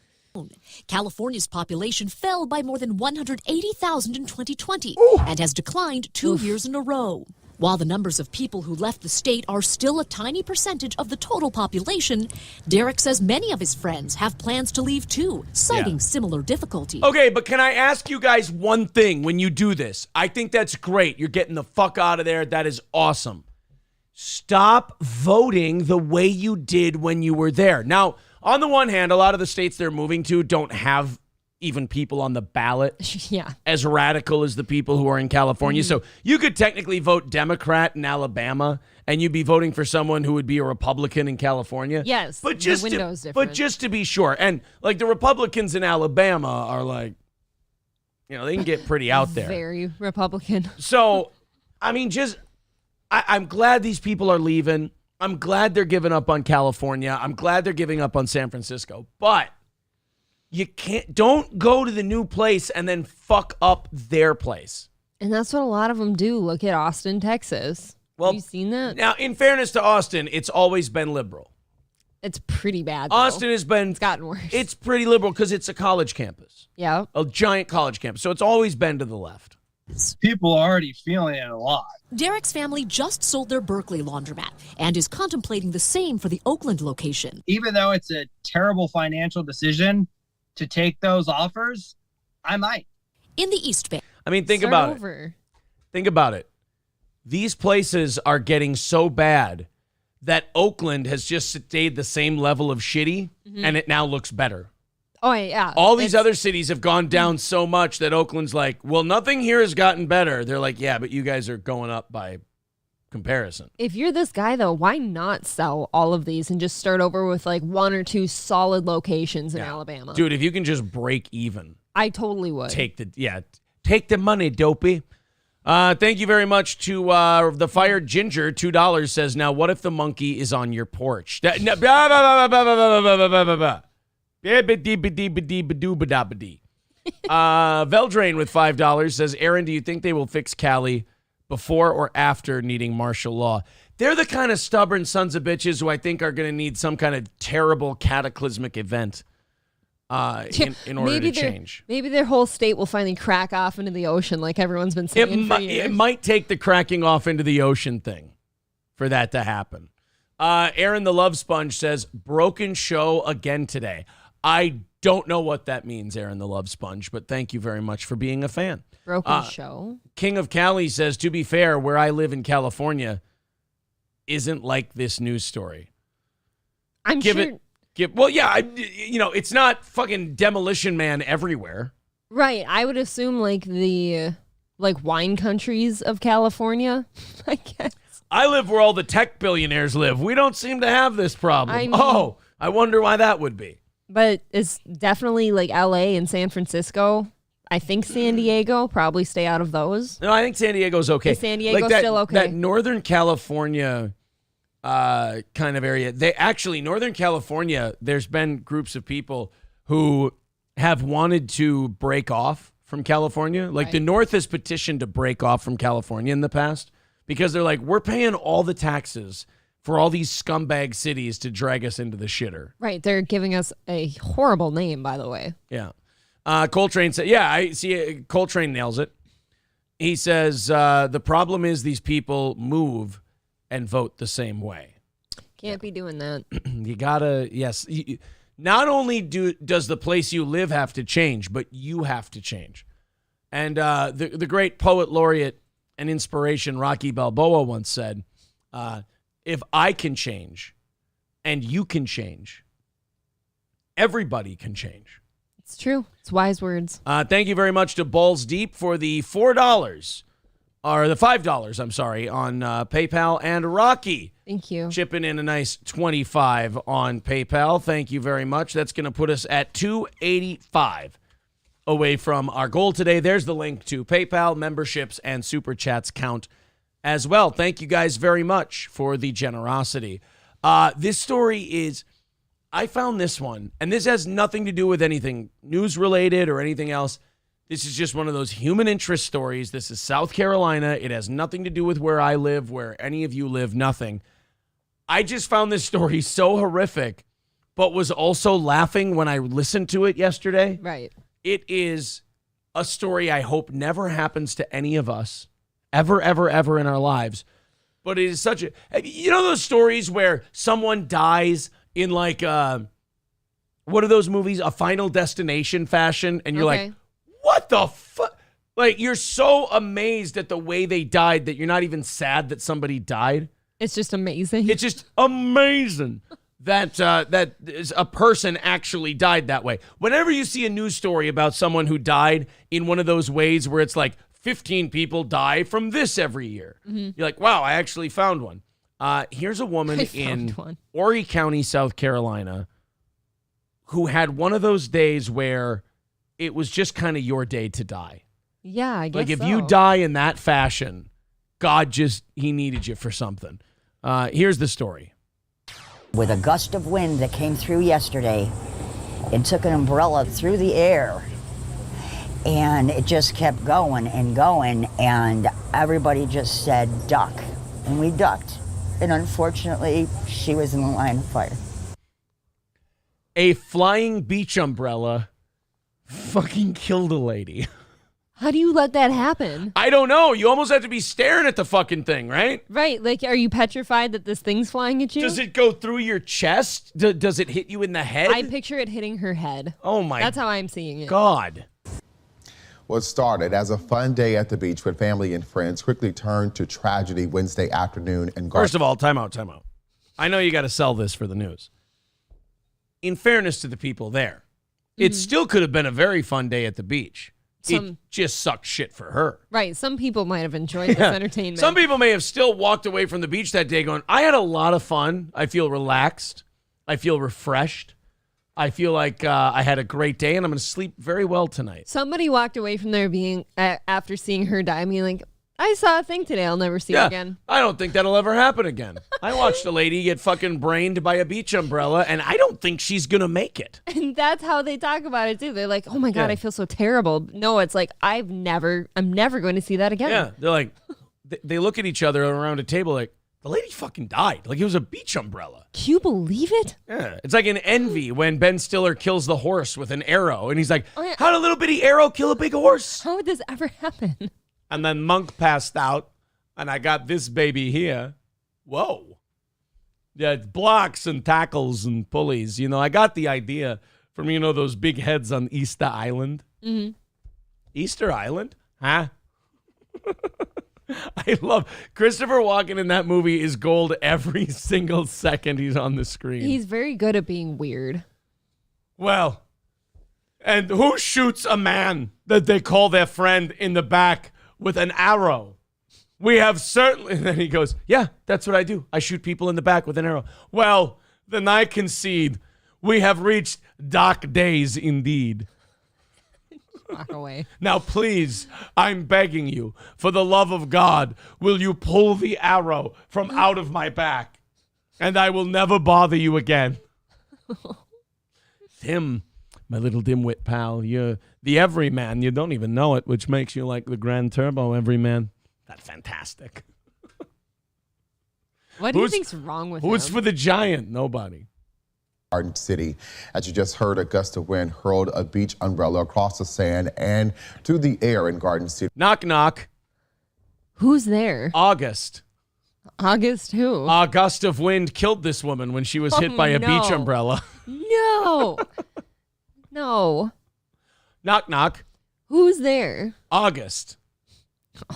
California's population fell by more than 180,000 in 2020 and has declined 2 years in a row. While the numbers of people who left the state are still a tiny percentage of the total population, Derek says many of his friends have plans to leave too, citing similar difficulties. Okay, but can I ask you guys one thing when you do this? I think that's great. You're getting the fuck out of there. That is awesome. Stop voting the way you did when you were there. Now, on the one hand, a lot of the states they're moving to don't have even people on the ballot as radical as the people who are in California. So you could technically vote Democrat in Alabama, and you'd be voting for someone who would be a Republican in California. Yes, but just the window's different. But just to be sure, and like the Republicans in Alabama are like, they can get pretty out there. Very Republican. So, I mean, I'm glad these people are leaving. I'm glad they're giving up on California. I'm glad they're giving up on San Francisco. But don't go to the new place and then fuck up their place. And that's what a lot of them do. Look at Austin, Texas. Well, have you seen that? Now, in fairness to Austin, it's always been liberal. It's pretty bad, though. Austin has been... It's gotten worse. It's pretty liberal because it's a college campus. Yeah. A giant college campus. So it's always been to the left. People are already feeling it a lot. Derek's family just sold their Berkeley laundromat and is contemplating the same for the Oakland location. Even though it's a terrible financial decision to take those offers, I might. In the East Bay. I mean, think Start about over. it. Think about it. These places are getting so bad that Oakland has just stayed the same level of shitty, and it now looks better. Oh, yeah. All these other cities have gone down so much that Oakland's like, well, nothing here has gotten better. They're like, yeah, but you guys are going up by comparison. If you're this guy, though, why not sell all of these and just start over with like 1 or 2 solid locations in Alabama? Dude, if you can just break even. I totally would. Take the money, dopey. Thank you very much to the Fired Ginger. $2 says, now what if the monkey is on your porch? Veldrain with $5 says, Aaron, do you think they will fix Cali before or after needing martial law? They're the kind of stubborn sons of bitches who I think are going to need some kind of terrible cataclysmic event in order to change. Maybe their whole state will finally crack off into the ocean like everyone's been saying for years. It might take the cracking off into the ocean thing for that to happen. Aaron the Love Sponge says, broken show again today. I don't know what that means, Aaron the Love Sponge, but thank you very much for being a fan. Broken show? King of Cali says, to be fair, where I live in California isn't like this news story. It's not fucking Demolition Man everywhere. Right. I would assume like the wine countries of California, I guess. I live where all the tech billionaires live. We don't seem to have this problem. I wonder why that would be. But it's definitely like LA and San Francisco. I think San Diego, probably stay out of those. No, I think San Diego's okay. Is San Diego still okay? That Northern California kind of area. Northern California, there's been groups of people who have wanted to break off from California. Like the North has petitioned to break off from California in the past because they're like, we're paying all the taxes for all these scumbag cities to drag us into the shitter. Right. They're giving us a horrible name, by the way. Yeah. Coltrane said, I see. Coltrane nails it. He says, the problem is these people move and vote the same way. Can't be doing that. You gotta, not only does the place you live have to change, but you have to change. And the great poet laureate and inspiration Rocky Balboa once said, if I can change and you can change, everybody can change. It's true. It's wise words. Thank you very much to Balls Deep for the $4 or the $5, I'm sorry, on PayPal, and Rocky. Thank you. Chipping in a nice 25 on PayPal. Thank you very much. That's going to put us at 285 away from our goal today. There's the link to PayPal, memberships, and super chats count as well. Thank you guys very much for the generosity. This story is, I found this one, and this has nothing to do with anything news related or anything else. This is just one of those human interest stories. This is South Carolina. It has nothing to do with where I live, where any of you live, nothing. I just found this story so horrific, but was also laughing when I listened to it yesterday. Right. It is a story I hope never happens to any of us ever, ever, ever in our lives. But it is such a, you know, those stories where someone dies in like, what are those movies? A Final Destination fashion. And you're like, what the fuck? Like, you're so amazed at the way they died that you're not even sad that somebody died. It's just amazing. It's just amazing that that a person actually died that way. Whenever you see a news story about someone who died in one of those ways where it's like 15 people die from this every year, you're like, wow, I actually found one. Here's a woman in Horry County, South Carolina, who had one of those days where it was just kind of your day to die. Yeah, I guess like if so. you die in that fashion, God he needed you for something. Here's the story. With a gust of wind that came through yesterday, it took an umbrella through the air, and it just kept going and going, and everybody just said, duck, and we ducked. And unfortunately, she was in the line of fire. A flying beach umbrella fucking killed a lady. How do you let that happen? I don't know. You almost have to be staring at the fucking thing, right? Right. Like, are you petrified that this thing's flying at you? Does it go through your chest? Does it hit you in the head? I picture it hitting her head. Oh, my That's how I'm seeing it. God. What started as a fun day at the beach with family and friends quickly turned to tragedy Wednesday afternoon. And First of all, time out. I know you got to sell this for the news. In fairness to the people there, it still could have been a very fun day at the beach. It just sucked shit for her. Right. Some people might have enjoyed this entertainment. Some people may have still walked away from the beach that day going, I had a lot of fun. I feel relaxed. I feel refreshed. I feel like I had a great day, and I'm going to sleep very well tonight. Somebody walked away from there being, after seeing her die, being like, I saw a thing today I'll never see again. I don't think that'll ever happen again. I watched a lady get fucking brained by a beach umbrella, and I don't think she's going to make it. And that's how they talk about it, too. They're like, oh, my God, I feel so terrible. No, it's like, I'm never going to see that again. Yeah, they're like, they look at each other around a table like, the lady fucking died. Like, it was a beach umbrella. Can you believe it? Yeah. It's like in Envy when Ben Stiller kills the horse with an arrow. And he's like, how'd a little bitty arrow kill a big horse? How would this ever happen? And then Monk passed out. And I got this baby here. Whoa. Yeah, it's blocks and tackles and pulleys. You know, I got the idea from, you know, those big heads on Easter Island. Mm-hmm. Easter Island? Huh? I love Christopher Walken in that movie is gold every single second he's on the screen. He's very good at being weird. Well, and who shoots a man that they call their friend in the back with an arrow? We have certainly, and then he goes, yeah, that's what I do. I shoot people in the back with an arrow. Well, then I concede we have reached dark days indeed. Walk away. Now, please, I'm begging you, for the love of God, will you pull the arrow from out of my back, and I will never bother you again. Tim, my little dimwit pal, you're the everyman. You don't even know it, which makes you like the Grand Turbo everyman. That's fantastic. What do you think's wrong with Who's him? for the giant? Nobody. Garden City. As you just heard, a gust of wind hurled a beach umbrella across the sand and through the air in Garden City. Knock, knock. Who's there? August. August who? A gust of wind killed this woman when she was hit by a beach umbrella. No. No. Knock, knock. Who's there? August.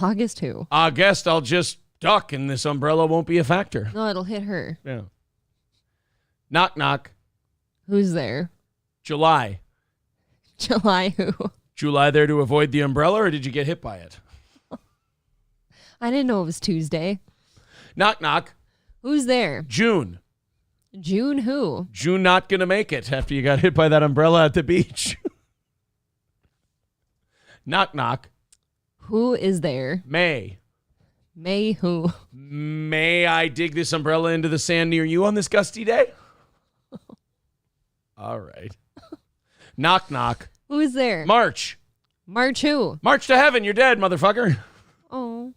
August who? August, I'll just duck and this umbrella won't be a factor. No, it'll hit her. Yeah. Knock, knock. Who's there? July. July who? July there to avoid the umbrella, or did you get hit by it? I didn't know it was Tuesday. Knock, knock. Who's there? June. June who? June not going to make it after you got hit by that umbrella at the beach. Knock, knock. Who is there? May. May who? May I dig this umbrella into the sand near you on this gusty day? All right. Knock, knock. Who is there? March. March who? March to heaven. You're dead, motherfucker. Oh.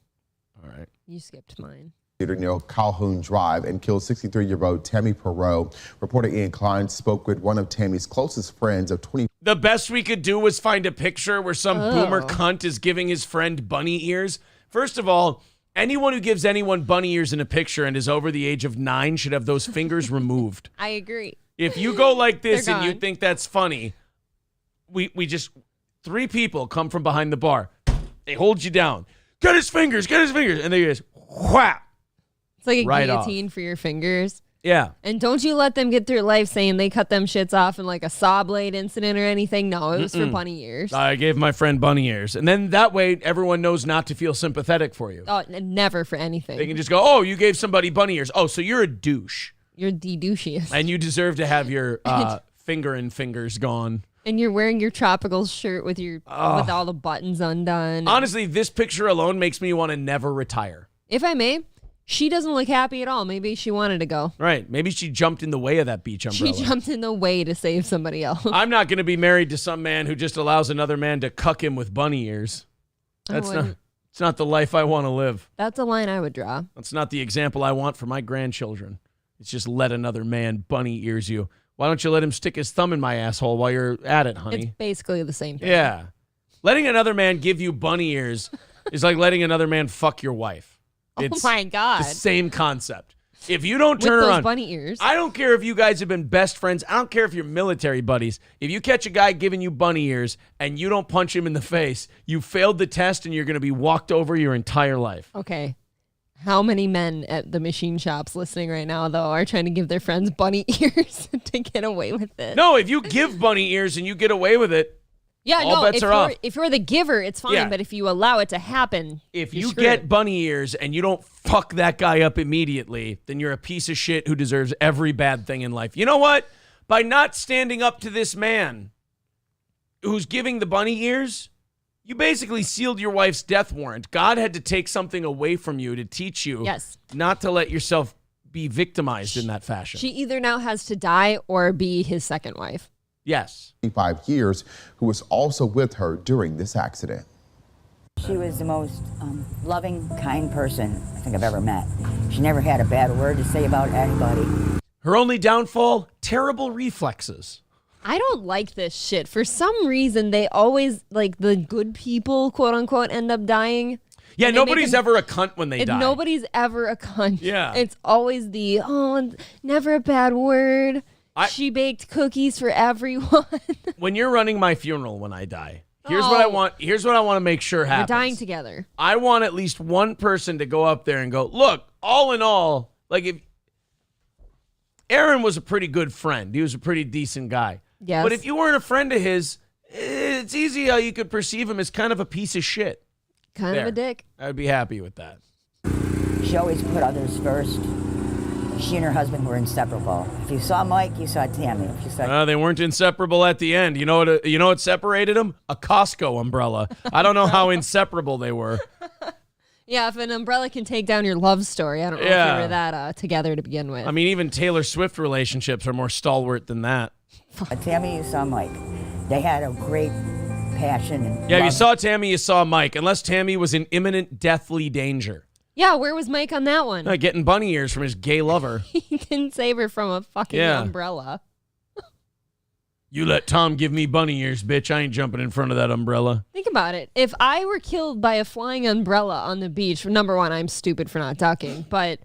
All right. You skipped mine. near Calhoun Drive and killed 63-year-old Tammy Perot. Reporter Ian Klein spoke with one of Tammy's closest friends of 20. The best we could do was find a picture where some boomer cunt is giving his friend bunny ears. First of all, anyone who gives anyone bunny ears in a picture and is over the age of 9 should have those fingers removed. I agree. If you go like this They're and you gone. think that's funny, we just 3 people come from behind the bar. They hold you down. Get his fingers, and they just whap. It's like a Right guillotine for your fingers. Yeah. And don't you let them get through life saying they cut them shits off in like a saw blade incident or anything. No, it was for bunny ears. I gave my friend bunny ears. And then that way everyone knows not to feel sympathetic for you. Oh, never for anything. They can just go, oh, you gave somebody bunny ears. Oh, so you're a douche. You're the douchiest. And you deserve to have your finger and fingers gone. And you're wearing your tropical shirt with your with all the buttons undone. Honestly, this picture alone makes me want to never retire. If I may, she doesn't look happy at all. Maybe she wanted to go. Right. Maybe she jumped in the way of that beach umbrella. She jumped in the way to save somebody else. I'm not going to be married to some man who just allows another man to cuck him with bunny ears. It's not the life I want to live. That's a line I would draw. That's not the example I want for my grandchildren. It's just let another man bunny ears you. Why don't you let him stick his thumb in my asshole while you're at it, honey? It's basically the same thing. Yeah. Letting another man give you bunny ears is like letting another man fuck your wife. It's oh my God. the same concept. If you don't With turn those around, bunny ears. I don't care if you guys have been best friends. I don't care if you're military buddies. If you catch a guy giving you bunny ears and you don't punch him in the face, you failed the test and you're going to be walked over your entire life. Okay. How many men at the machine shops listening right now, though, are trying to give their friends bunny ears to get away with it? No, if you give bunny ears and you get away with it, Yeah, all no. bets are off. If you're the giver, it's fine. Yeah. But if you allow it to happen, if you're you screwed. get bunny ears and you don't fuck that guy up immediately, then you're a piece of shit who deserves every bad thing in life. You know what? By not standing up to this man who's giving the bunny ears, you basically sealed your wife's death warrant. God had to take something away from you to teach you not to let yourself be victimized in that fashion. She either now has to die or be his second wife. Yes. 25 years, who was also with her during this accident. She was the most loving, kind person I think I've ever met. She never had a bad word to say about anybody. Her only downfall, terrible reflexes. I don't like this shit. For some reason, they always, like, the good people, quote unquote, end up dying. Yeah, nobody's ever a cunt when they die. Nobody's ever a cunt. Yeah. It's always the, never a bad word. She baked cookies for everyone. When you're running my funeral when I die, here's what I want. Here's what I want to make sure happens. We're dying together. I want at least one person to go up there and go, look, all in all, like if Aaron was a pretty good friend. He was a pretty decent guy. Yes. But if you weren't a friend of his, it's easy how you could perceive him as kind of a piece of shit. Kind of a dick. I'd be happy with that. She always put others first. She and her husband were inseparable. If you saw Mike, you saw Tammy. If you saw They weren't inseparable at the end. You know what separated them? A Costco umbrella. I don't know how inseparable they were. Yeah, if an umbrella can take down your love story, I don't know if you were that together to begin with. I mean, even Taylor Swift relationships are more stalwart than that. Tammy, you saw Mike. They had a great passion. And Yeah, if you love. saw Tammy, you saw Mike, unless Tammy was in imminent deathly danger. Yeah, where was Mike on that one? Getting bunny ears from his gay lover. He didn't save her from a fucking umbrella. You let Tom give me bunny ears, bitch. I ain't jumping in front of that umbrella. Think about it. If I were killed by a flying umbrella on the beach, number one, I'm stupid for not ducking, but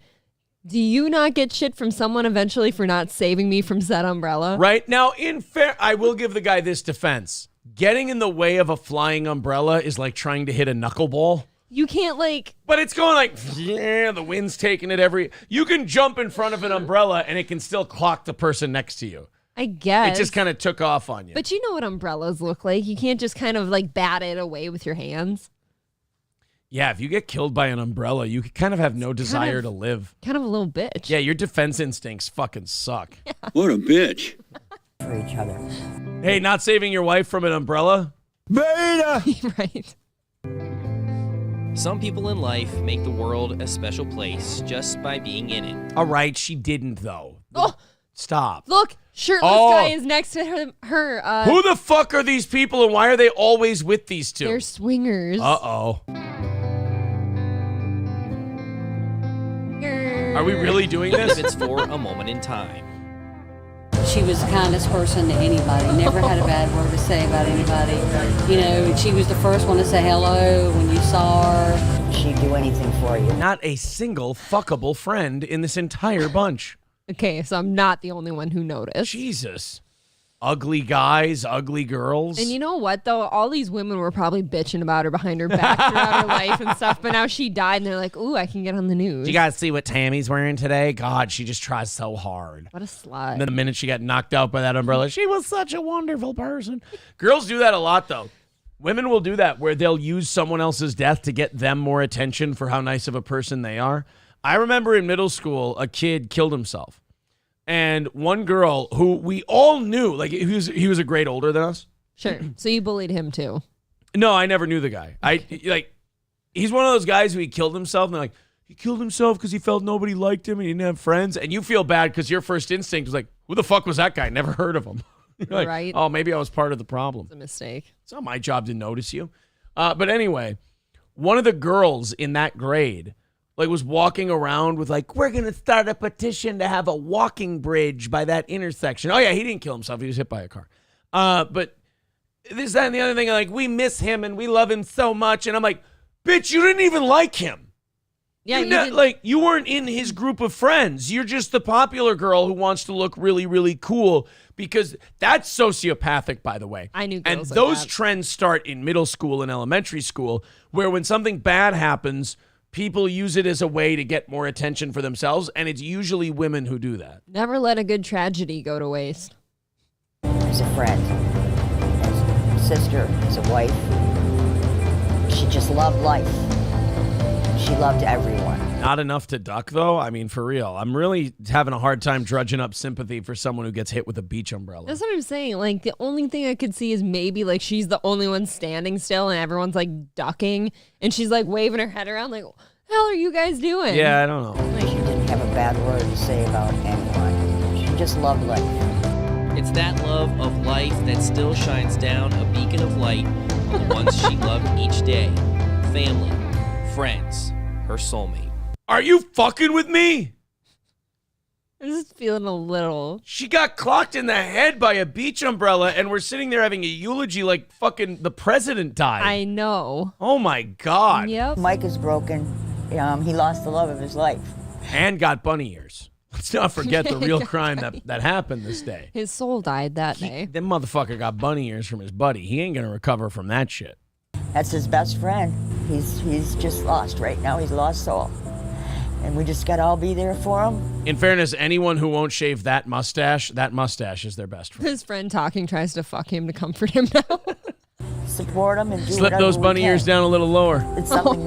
do you not get shit from someone eventually for not saving me from said umbrella? Right? Now, in fair, I will give the guy this defense. Getting in the way of a flying umbrella is like trying to hit a knuckleball. You can't But it's going like, the wind's taking it You can jump in front of an umbrella and it can still clock the person next to you. I guess. It just kind of took off on you. But you know what umbrellas look like. You can't just kind of bat it away with your hands. Yeah, if you get killed by an umbrella, you kind of have no desire to live. Kind of a little bitch. Yeah, your defense instincts fucking suck. Yeah. What a bitch. For each other. Hey, not saving your wife from an umbrella? Beta! Right. Some people in life make the world a special place just by being in it. All right, she didn't, though. Oh! Stop. Look, shirtless guy is next to her. Who the fuck are these people and why are they always with these two? They're swingers. Uh-oh. Are we really doing Even this? if it's for a moment in time. She was the kindest person to anybody. Never had a bad word to say about anybody. You know, she was the first one to say hello when you saw her. She'd do anything for you. Not a single fuckable friend in this entire bunch. Okay, so I'm not the only one who noticed. Jesus. Ugly guys, ugly girls. And you know what, though? All these women were probably bitching about her behind her back throughout her life and stuff, but now she died, and they're like, ooh, I can get on the news. You guys see what Tammy's wearing today? God, she just tries so hard. What a slut. And then the minute she got knocked out by that umbrella, she was such a wonderful person. Girls do that a lot, though. Women will do that where they'll use someone else's death to get them more attention for how nice of a person they are. I remember in middle school, a kid killed himself. And one girl who we all knew, like he was a grade older than us. Sure. So you bullied him too. No, I never knew the guy. He's one of those guys who he killed himself, and they're like, he killed himself because he felt nobody liked him and he didn't have friends. And you feel bad because your first instinct was like, who the fuck was that guy? Never heard of him. You're like, Right. Oh, maybe I was part of the problem. It's a mistake. It's not my job to notice you. But anyway, one of the girls in that grade was walking around with we're going to start a petition to have a walking bridge by that intersection. Oh, yeah, he didn't kill himself. He was hit by a car. But this, that, and the other thing, we miss him and we love him so much. And I'm like, bitch, you didn't even like him. Yeah, you weren't in his group of friends. You're just the popular girl who wants to look really, really cool because that's sociopathic, by the way. I knew girls And like those that. trends start in middle school and elementary school where when something bad happens, people use it as a way to get more attention for themselves, and it's usually women who do that. Never let a good tragedy go to waste. As a friend, as a sister, as a wife. She just loved life. She loved everyone. Not enough to duck, though? I mean, for real. I'm really having a hard time drudging up sympathy for someone who gets hit with a beach umbrella. That's what I'm saying. The only thing I could see is maybe she's the only one standing still and everyone's ducking and she's waving her head around what the hell are you guys doing? Yeah, I don't know. She didn't have a bad word to say about anyone. She just loved life. It's that love of life that still shines down a beacon of light on the ones she loved each day. Family, friends, her soulmate. Are you fucking with me? I'm just feeling a little. She got clocked in the head by a beach umbrella, and we're sitting there having a eulogy like fucking the president died. I know. Oh, my God. Yep. Mike is broken. He lost the love of his life. And got bunny ears. Let's not forget the real crime that happened this day. His soul died that day. That motherfucker got bunny ears from his buddy. He ain't going to recover from that shit. That's his best friend. He's just lost right now. He's lost soul. And we just got to all be there for him. In fairness, anyone who won't shave that mustache is their best friend. His friend talking tries to fuck him to comfort him now. Support him and do Slip whatever those we bunny can. ears down a little lower. It's something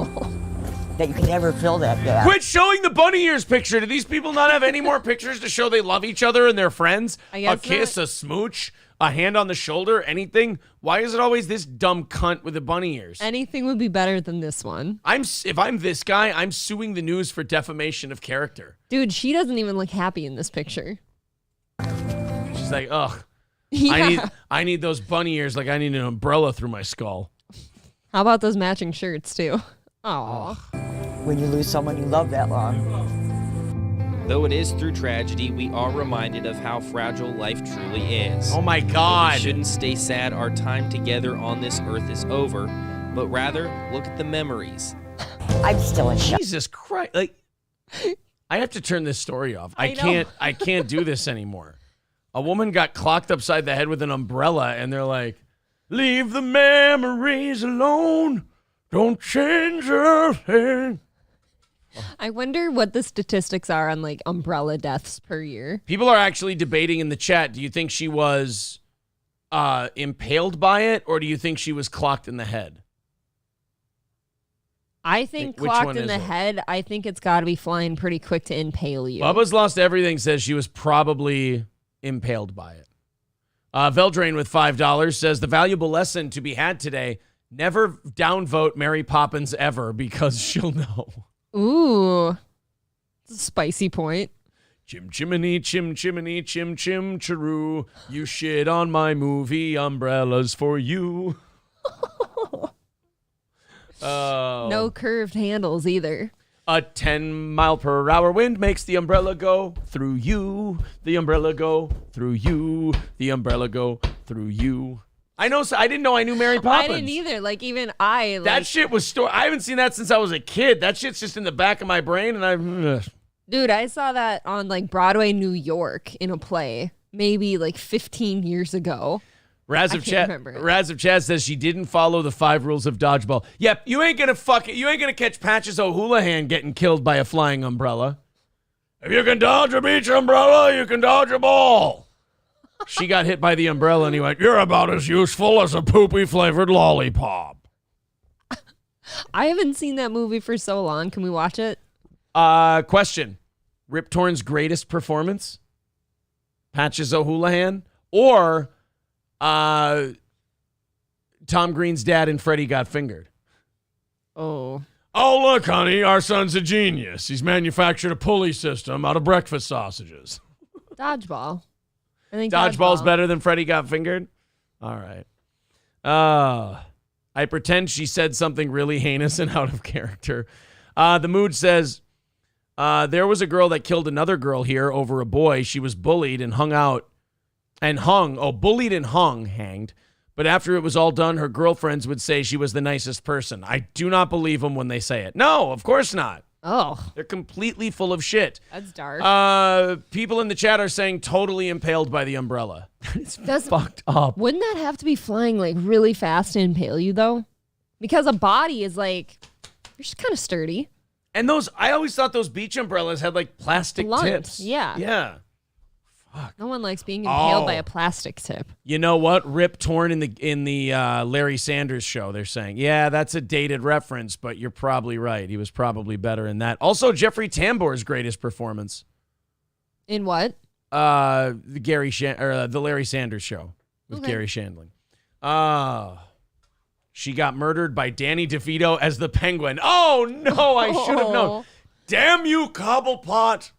that you can never fill that gap. Quit showing the bunny ears picture. Do these people not have any more pictures to show they love each other and their friends? I guess a kiss, a smooch, a hand on the shoulder, anything? Why is it always this dumb cunt with the bunny ears? Anything would be better than this one. If I'm this guy, I'm suing the news for defamation of character. Dude, she doesn't even look happy in this picture. She's like, ugh. Yeah. I need those bunny ears like I need an umbrella through my skull. How about those matching shirts too? Aw. When you lose someone you love that long. Though it is through tragedy, we are reminded of how fragile life truly is. Oh my God. We shouldn't stay sad our time together on this earth is over, but rather look at the memories. I'm still in shock. Jesus Christ. I have to turn this story off. I know. can't do this anymore. A woman got clocked upside the head with an umbrella, and they're like, leave the memories alone. Don't change a thing. I wonder what the statistics are on umbrella deaths per year. People are actually debating in the chat. Do you think she was impaled by it, or do you think she was clocked in the head? I think Which clocked one in is the it? head, I think it's got to be flying pretty quick to impale you. Bubba's Lost Everything says she was probably impaled by it. Veldrain with $5 says the valuable lesson to be had today: never downvote Mary Poppins ever because she'll know. Ooh. It's a spicy point. Chim chimney, chim chimney, chim chim chiroo. You shit on my movie, umbrellas for you. Oh. No curved handles either. A 10-mile-per-hour wind makes the umbrella go through you. The umbrella go through you. The umbrella go through you. I know. I didn't know I knew Mary Poppins. I didn't either. Like, even I. Like, that shit was I haven't seen that since I was a kid. That shit's just in the back of my brain, and Dude, I saw that on like Broadway, New York, in a play, maybe like 15 years ago. Raz of Chaz says she didn't follow the 5 rules of dodgeball. Yep, you ain't gonna catch Patches O'Houlihan getting killed by a flying umbrella. If you can dodge a beach umbrella, you can dodge a ball. She got hit by the umbrella and he went, "You're about as useful as a poopy flavored lollipop." I haven't seen that movie for so long. Can we watch it? Question. Rip Torn's greatest performance? Patches O'Houlihan? Or Tom Green's dad and Freddie Got Fingered? Oh, look, honey, our son's a genius. He's manufactured a pulley system out of breakfast sausages. Dodgeball. I think Dodgeball's better than Freddie Got Fingered? All right. I pretend she said something really heinous and out of character. The Mood says, there was a girl that killed another girl here over a boy. She was bullied and hanged. But after it was all done, her girlfriends would say she was the nicest person. I do not believe them when they say it. No, of course not. Oh. They're completely full of shit. That's dark. People in the chat are saying totally impaled by the umbrella. It's fucked up. Wouldn't that have to be flying like really fast to impale you though? Because a body is like, you're just kind of sturdy. And I always thought those beach umbrellas had like plastic tips. Yeah. Yeah. Fuck. No one likes being impaled by a plastic tip. You know what? Rip Torn in the Larry Sanders Show. They're saying, yeah, that's a dated reference, but you're probably right. He was probably better in that. Also, Jeffrey Tambor's greatest performance. In what? The Larry Sanders Show with Gary Shandling. She got murdered by Danny DeVito as the Penguin. Oh no, I should have known. Damn you, Cobblepot.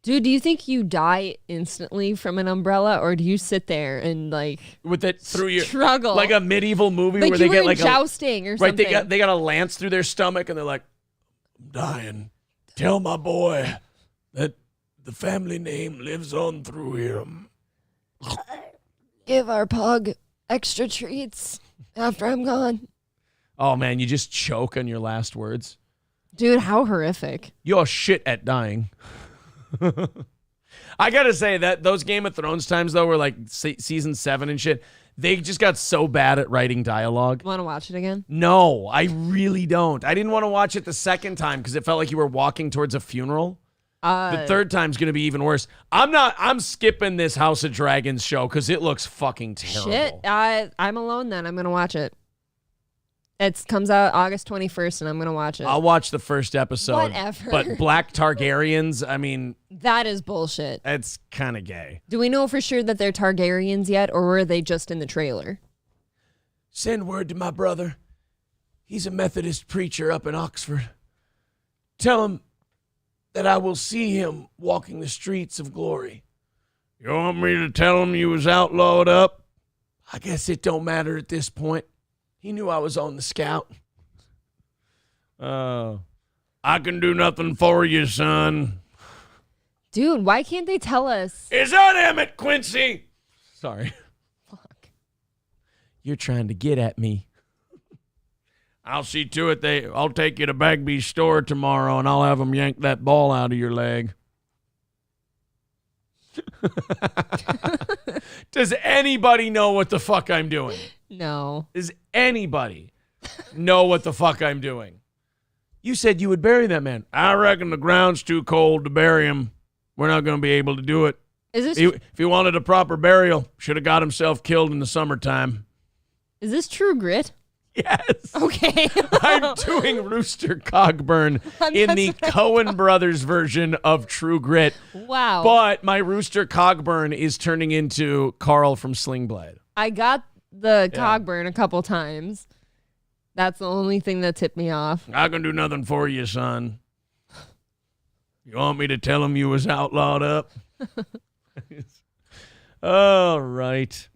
Dude, do you think you die instantly from an umbrella, or do you sit there and like with it through your struggle like a medieval movie like where they get like jousting or something? Right, they got a lance through their stomach and they're like, "I'm dying. Tell my boy that the family name lives on through him. Give our pug extra treats after I'm gone." Oh man, you just choke on your last words. Dude, how horrific. You're shit at dying. I gotta say that those Game of Thrones times though were like season 7 and shit. They just got so bad at writing dialogue. Want to watch it again? No, I really don't. I didn't want to watch it the second time because it felt like you were walking towards a funeral. The third time's gonna be even worse. I'm skipping this House of Dragons show because it looks fucking terrible. Shit, I'm alone then. I'm gonna watch it. It comes out August 21st, and I'm going to watch it. I'll watch the first episode. Whatever. But Black Targaryens, I mean... That is bullshit. It's kind of gay. Do we know for sure that they're Targaryens yet, or were they just in the trailer? Send word to my brother. He's a Methodist preacher up in Oxford. Tell him that I will see him walking the streets of glory. You want me to tell him you was outlawed up? I guess it don't matter at this point. He knew I was on the scout. I can do nothing for you, son. Dude, why can't they tell us? Is that Emmett Quincy? Sorry. Fuck. You're trying to get at me. I'll see to it. I'll take you to Bagby's store tomorrow, and I'll have them yank that ball out of your leg. Does anybody know what the fuck I'm doing? No. Does anybody know what the fuck I'm doing? You said you would bury that man. I reckon the ground's too cold to bury him. We're not going to be able to do it. If he wanted a proper burial, should have got himself killed in the summertime. Is this True Grit? Yes. Okay. I'm doing Rooster Cogburn in the Coen Brothers version of True Grit. Wow. But my Rooster Cogburn is turning into Carl from Sling Blade. I got the Cogburn a couple times. That's the only thing that tipped me off. I can do nothing for you, son. You want me to tell him you was outlawed up? All right.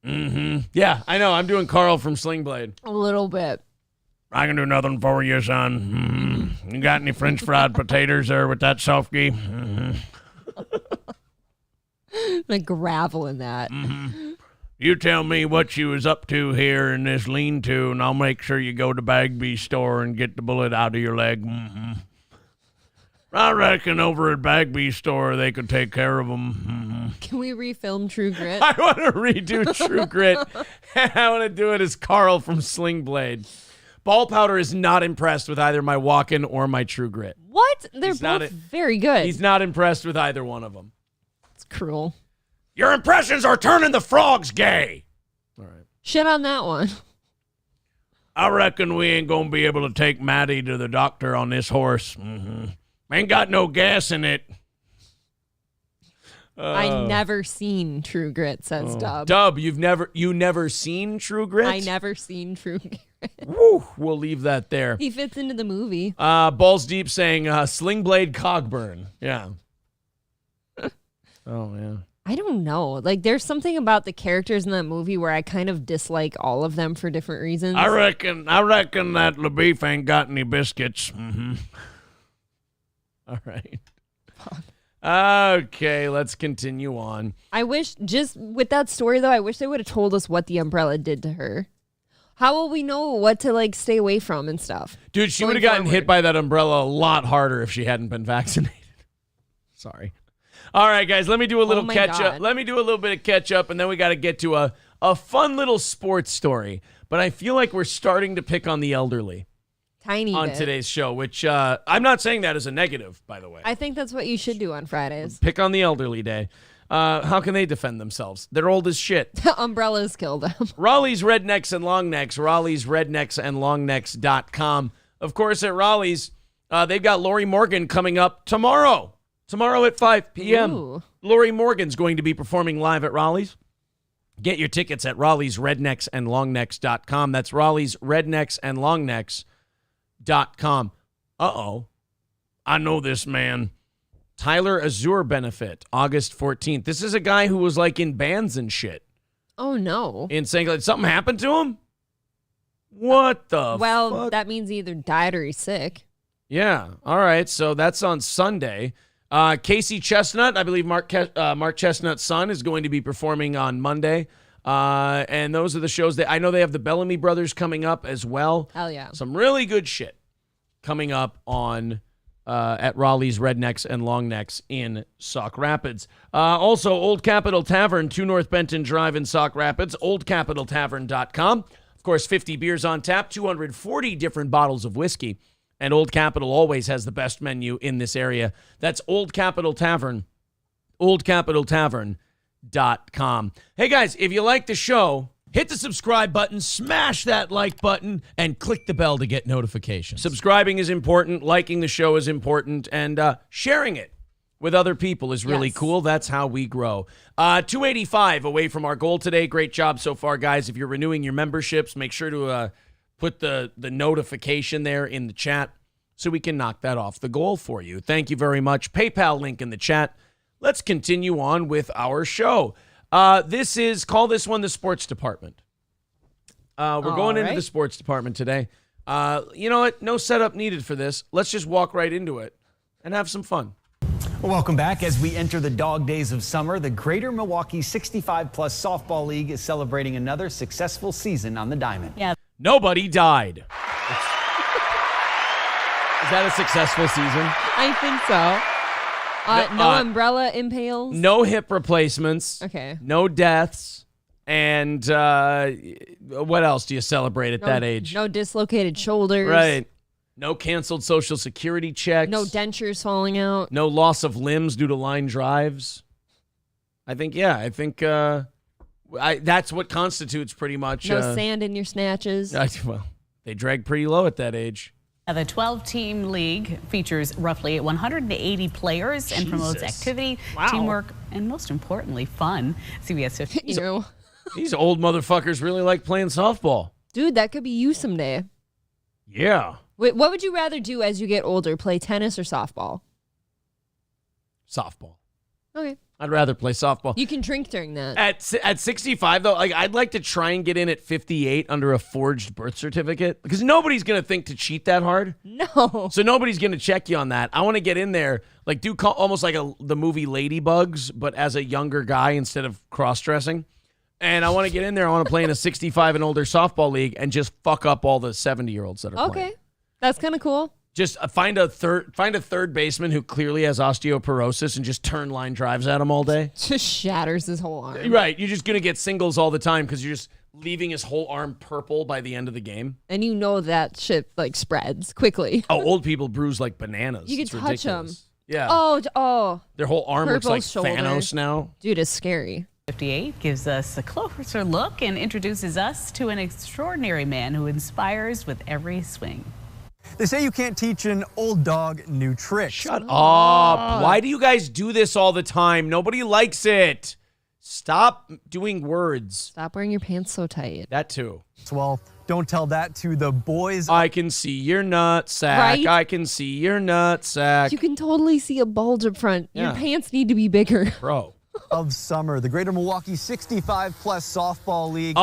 Mm-hmm. Yeah, I know. I'm doing Carl from Sling Blade. A little bit. I can do nothing for you, son. You got any French fried potatoes there with that softy? Like gravel in that. You tell me what you was up to here in this lean-to, and I'll make sure you go to Bagby's store and get the bullet out of your leg. I reckon over at Bagby's store they could take care of them. Can we refilm True Grit? I want to redo True Grit. I want to do it as Carl from Sling Blade. Ball Powder is not impressed with either my walk-in or my True Grit. What? They're both very good. He's not impressed with either one of them. It's cruel. Your impressions are turning the frogs gay. All right. Shit on that one. I reckon we ain't going to be able to take Maddie to the doctor on this horse. Ain't got no gas in it. I never seen True Grit, says Dub. Dub, you never seen True Grit? I never seen True Grit. Woo, we'll leave that there. He fits into the movie. Balls Deep saying Sling Blade Cogburn. Yeah. Oh, yeah. I don't know. Like, there's something about the characters in that movie where I kind of dislike all of them for different reasons. I reckon that LaBeef ain't got any biscuits. All right. Okay, let's continue on. I wish, just with that story, though, I wish they would have told us what the umbrella did to her. How will we know what to, like, stay away from and stuff? Dude, she would have gotten hit by that umbrella a lot harder if she hadn't been vaccinated. Sorry. All right, guys, let me do a little catch-up. Let me do a little bit of catch-up, and then we got to get to a fun little sports story. But I feel like we're starting to pick on the elderly. Tiny on bit. Today's show, which I'm not saying that as a negative, by the way. I think that's what you should do on Fridays. Pick on the elderly day. How can they defend themselves? They're old as shit. Umbrellas kill them. Raleigh's Rednecks and Longnecks, Raleigh's Rednecks and Longnecks.com. Of course, at Raleigh's, they've got Lori Morgan coming up tomorrow. Tomorrow at 5 p.m. Ooh. Lori Morgan's going to be performing live at Raleigh's. Get your tickets at Raleigh's Rednecks and Longnecks.com. That's Raleigh's Rednecks and Longnecks.com. Uh-oh. I know this man. Tyler Azure benefit, August 14th. This is a guy who was like in bands and shit. Oh, no. In St. Cloud. Something happened to him? What the fuck? That means he either died or he's sick. Yeah. All right. So that's on Sunday. Casey Chestnut, I believe Mark Chestnut's son, is going to be performing on Monday. And those are the shows that I know they have the Bellamy Brothers coming up as well. Hell yeah. Some really good shit coming up on at Raleigh's Rednecks and Longnecks in Sauk Rapids. Also, Old Capitol Tavern, 2 North Benton Drive in Sauk Rapids, oldcapitaltavern.com. Of course, 50 beers on tap, 240 different bottles of whiskey. And Old Capitol always has the best menu in this area. That's Old Capitol Tavern, oldcapitaltavern.com. Hey, guys, if you like the show, hit the subscribe button, smash that like button, and click the bell to get notifications. Subscribing is important, liking the show is important, and sharing it with other people is really cool. That's how we grow. 285 away from our goal today. Great job so far, guys. If you're renewing your memberships, make sure to put the notification there in the chat so we can knock that off the goal for you. Thank you very much. PayPal link in the chat. Let's continue on with our show. This is, call this one the sports department. We're going into the sports department today. You know what? No setup needed for this. Let's just walk right into it and have some fun. Well, welcome back. As we enter the dog days of summer, the Greater Milwaukee 65-plus Softball League is celebrating another successful season on the diamond. Yeah. Nobody died. Is that a successful season? I think so. No umbrella impales? No hip replacements. Okay. No deaths. And what else do you celebrate at that age? No dislocated shoulders. Right. No canceled Social Security checks. No dentures falling out. No loss of limbs due to line drives. I think that's what constitutes pretty much. No sand in your snatches. Well, they drag pretty low at that age. The 12-team league features roughly 180 players and promotes activity, teamwork, and most importantly, fun. CBS 15. These old motherfuckers really like playing softball. Dude, that could be you someday. Yeah. Wait, what would you rather do as you get older, play tennis or softball? Softball. Okay. I'd rather play softball. You can drink during that. At 65, though, like I'd like to try and get in at 58 under a forged birth certificate because nobody's going to think to cheat that hard. No. So nobody's going to check you on that. I want to get in there, like do almost like the movie Ladybugs, but as a younger guy instead of cross-dressing. And I want to get in there. I want to play in a 65 and older softball league and just fuck up all the 70-year-olds that are playing. Okay. That's kind of cool. Just find a third baseman who clearly has osteoporosis and just turn line drives at him all day. Just shatters his whole arm. Right. You're just going to get singles all the time because you're just leaving his whole arm purple by the end of the game. And you know that shit like spreads quickly. Oh, old people bruise like bananas. You can It's touch them. ridiculous. Yeah. Oh. Their whole arm looks Purple like shoulder. Thanos now. Dude, it's scary. 58 gives us a closer look and introduces us to an extraordinary man who inspires with every swing. They say you can't teach an old dog new tricks. Shut up. Why do you guys do this all the time? Nobody likes it. Stop doing words. Stop wearing your pants so tight. That too. Well, don't tell that to the boys. I can see your nutsack. Right? I can see your nutsack. You can totally see a bulge up front. Yeah. Your pants need to be bigger. Bro. Of summer, the Greater Milwaukee 65+ Softball League.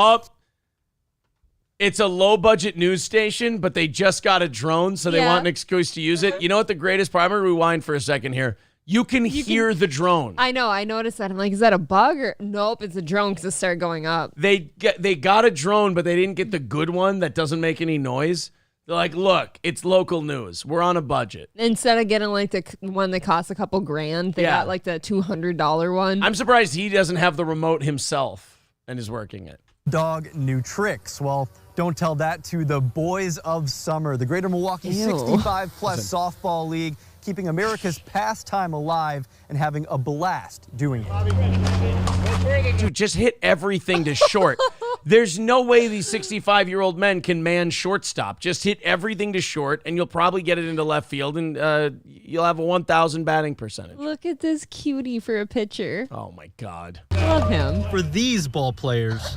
It's a low-budget news station, but they just got a drone, so they Yeah. want an excuse to use it. You know what the greatest part? I'm going to rewind for a second here. You can hear the drone. I know. I noticed that. I'm like, is that a bug or nope? It's a drone because it started going up. They got a drone, but they didn't get the good one that doesn't make any noise. They're like, look, it's local news. We're on a budget. Instead of getting like the one that costs a couple grand, they got like the $200 one. I'm surprised he doesn't have the remote himself and is working it. Dog new tricks. Well, don't tell that to the boys of summer. The Greater Milwaukee 65+ Softball League, keeping America's pastime alive and having a blast doing it. Dude, just hit everything to short. There's no way these 65-year-old men can man shortstop. Just hit everything to short, and you'll probably get it into left field, and you'll have a 1,000 batting percentage. Look at this cutie for a pitcher. Oh, my God. Love him. For these ball players.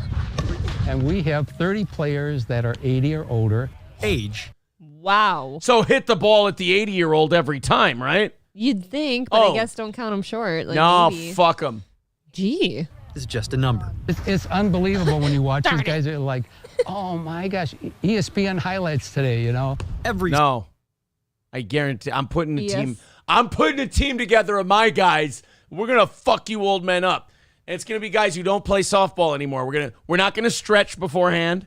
And we have 30 players that are 80 or older. Age. Wow. So hit the ball at the 80-year-old every time, right? You'd think, but I guess don't count them short. Like no, maybe. fuck them. Gee. Is just a number. It's unbelievable when you watch these guys are like, oh my gosh, ESPN highlights today, you know? No. I guarantee I'm putting a team. I'm putting a team together of my guys. We're gonna fuck you old men up. And it's gonna be guys who don't play softball anymore. We're not gonna stretch beforehand.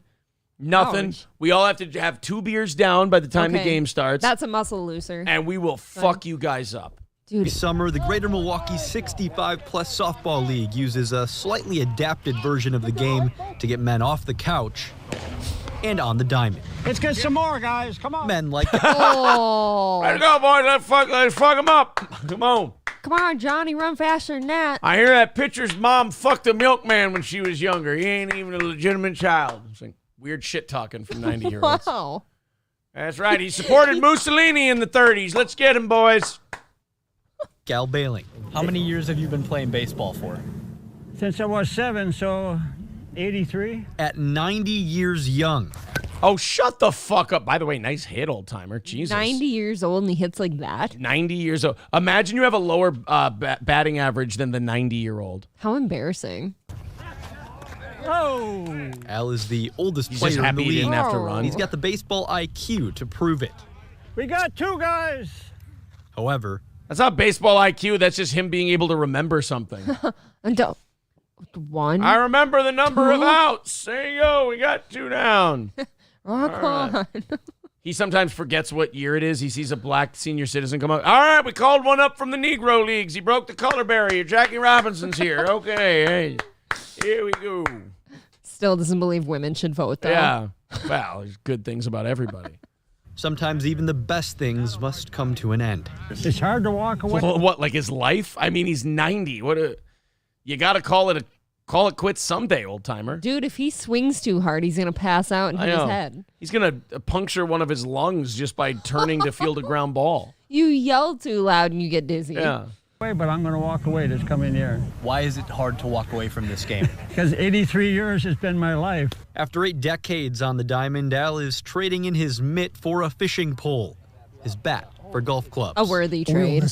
Nothing. Ouch. We all have to have 2 beers down by the time the Okay. game starts. That's a muscle looser. And we will fuck you guys up. Dude. Summer, the Greater Milwaukee 65+ Softball League uses a slightly adapted version of the game to get men off the couch and on the diamond. Let's get some more, guys. Come on. Men like Oh. Let's go, boys. Let's fuck them up. Come on. Come on, Johnny, run faster than that. I hear that pitcher's mom fucked a milkman when she was younger. He ain't even a legitimate child. It's like weird shit talking from 90-year-olds. Wow. That's right. He supported Mussolini in the 30s. Let's get him, boys. Gal Bailing. How many years have you been playing baseball for? Since I was 7, so 83. At 90 years young. Oh, shut the fuck up. By the way, nice hit, old timer. Jesus. 90 years old and he hits like that. 90 years old. Imagine you have a lower batting average than the 90-year-old. How embarrassing. Oh. Al is the oldest He's player just in the happy he league. didn't have to run. He's got the baseball IQ to prove it. We got 2 guys. However, that's not baseball IQ. That's just him being able to remember something. One. I remember the number of outs. There you go. We got 2 down. Rock on. He sometimes forgets what year it is. He sees a black senior citizen come up. All right, we called one up from the Negro Leagues. He broke the color barrier. Jackie Robinson's here. Okay, hey, here we go. Still doesn't believe women should vote, though. Yeah. Well, there's good things about everybody. sometimes even the best things must come to an end. It's hard to walk away. What, like his life? I mean, he's 90. You got to call it quits someday, old timer. Dude, if he swings too hard, he's gonna pass out and hit his head. He's gonna puncture one of his lungs just by turning to field a ground ball. You yell too loud and you get dizzy. Yeah. But I'm going to walk away this coming year. Why is it hard to walk away from this game? Because 83 years has been my life. After 8 decades on the diamond, Al is trading in his mitt for a fishing pole, his bat for golf clubs. A worthy trade.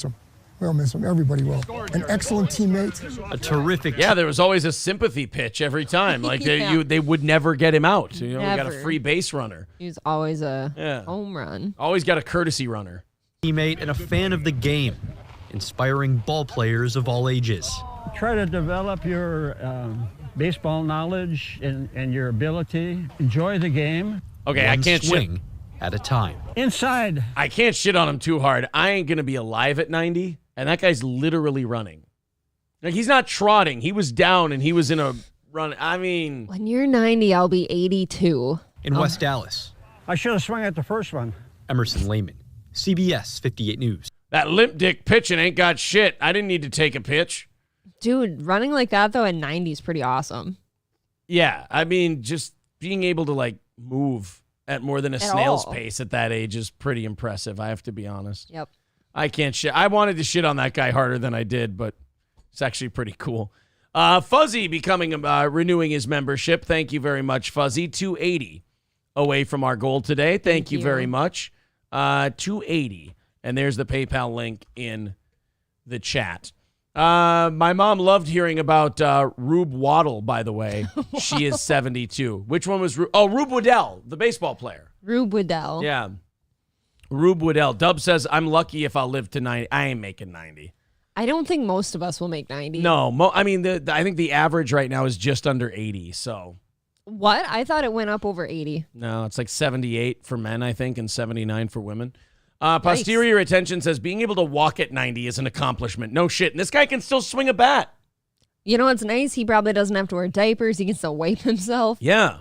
We'll miss him. Everybody will. An excellent teammate. A terrific. Yeah, there was always a sympathy pitch every time. Like they would never get him out. You know, we got a free base runner. He was always a home run. Always got a courtesy runner. Teammate and a fan of the game, inspiring ball players of all ages. Try to develop your baseball knowledge and your ability. Enjoy the game. Okay, One I can't swing at a time. Inside. I can't shit on him too hard. I ain't gonna be alive at 90, and that guy's literally running. Like, he's not trotting. He was down and he was in a run. I mean, when you're 90, I'll be 82. In West Dallas. I should have swung at the first one. Emerson Lehman, CBS 58 News. That limp dick pitching ain't got shit. I didn't need to take a pitch. Dude, running like that though at 90 is pretty awesome. Yeah, I mean, just being able to like move at more than a snail's pace at that age is pretty impressive. I have to be honest. Yep. I can't shit. I wanted to shit on that guy harder than I did, but it's actually pretty cool. Fuzzy renewing his membership. Thank you very much, Fuzzy. 280 away from our goal today. Thank you very much. 280. And there's the PayPal link in the chat. My mom loved hearing about Rube Waddle, by the way. She is 72. Which one was Rube? Oh, Rube Waddell, the baseball player. Rube Waddell. Yeah. Rube Waddell. Dub says, I'm lucky if I'll live to 90. I ain't making 90. I don't think most of us will make 90. No. I mean, I think the average right now is just under 80, so. What? I thought it went up over 80. No, it's like 78 for men, I think, and 79 for women. Posterior attention says being able to walk at 90 is an accomplishment. No shit. And this guy can still swing a bat. You know what's nice? He probably doesn't have to wear diapers. He can still wipe himself. Yeah.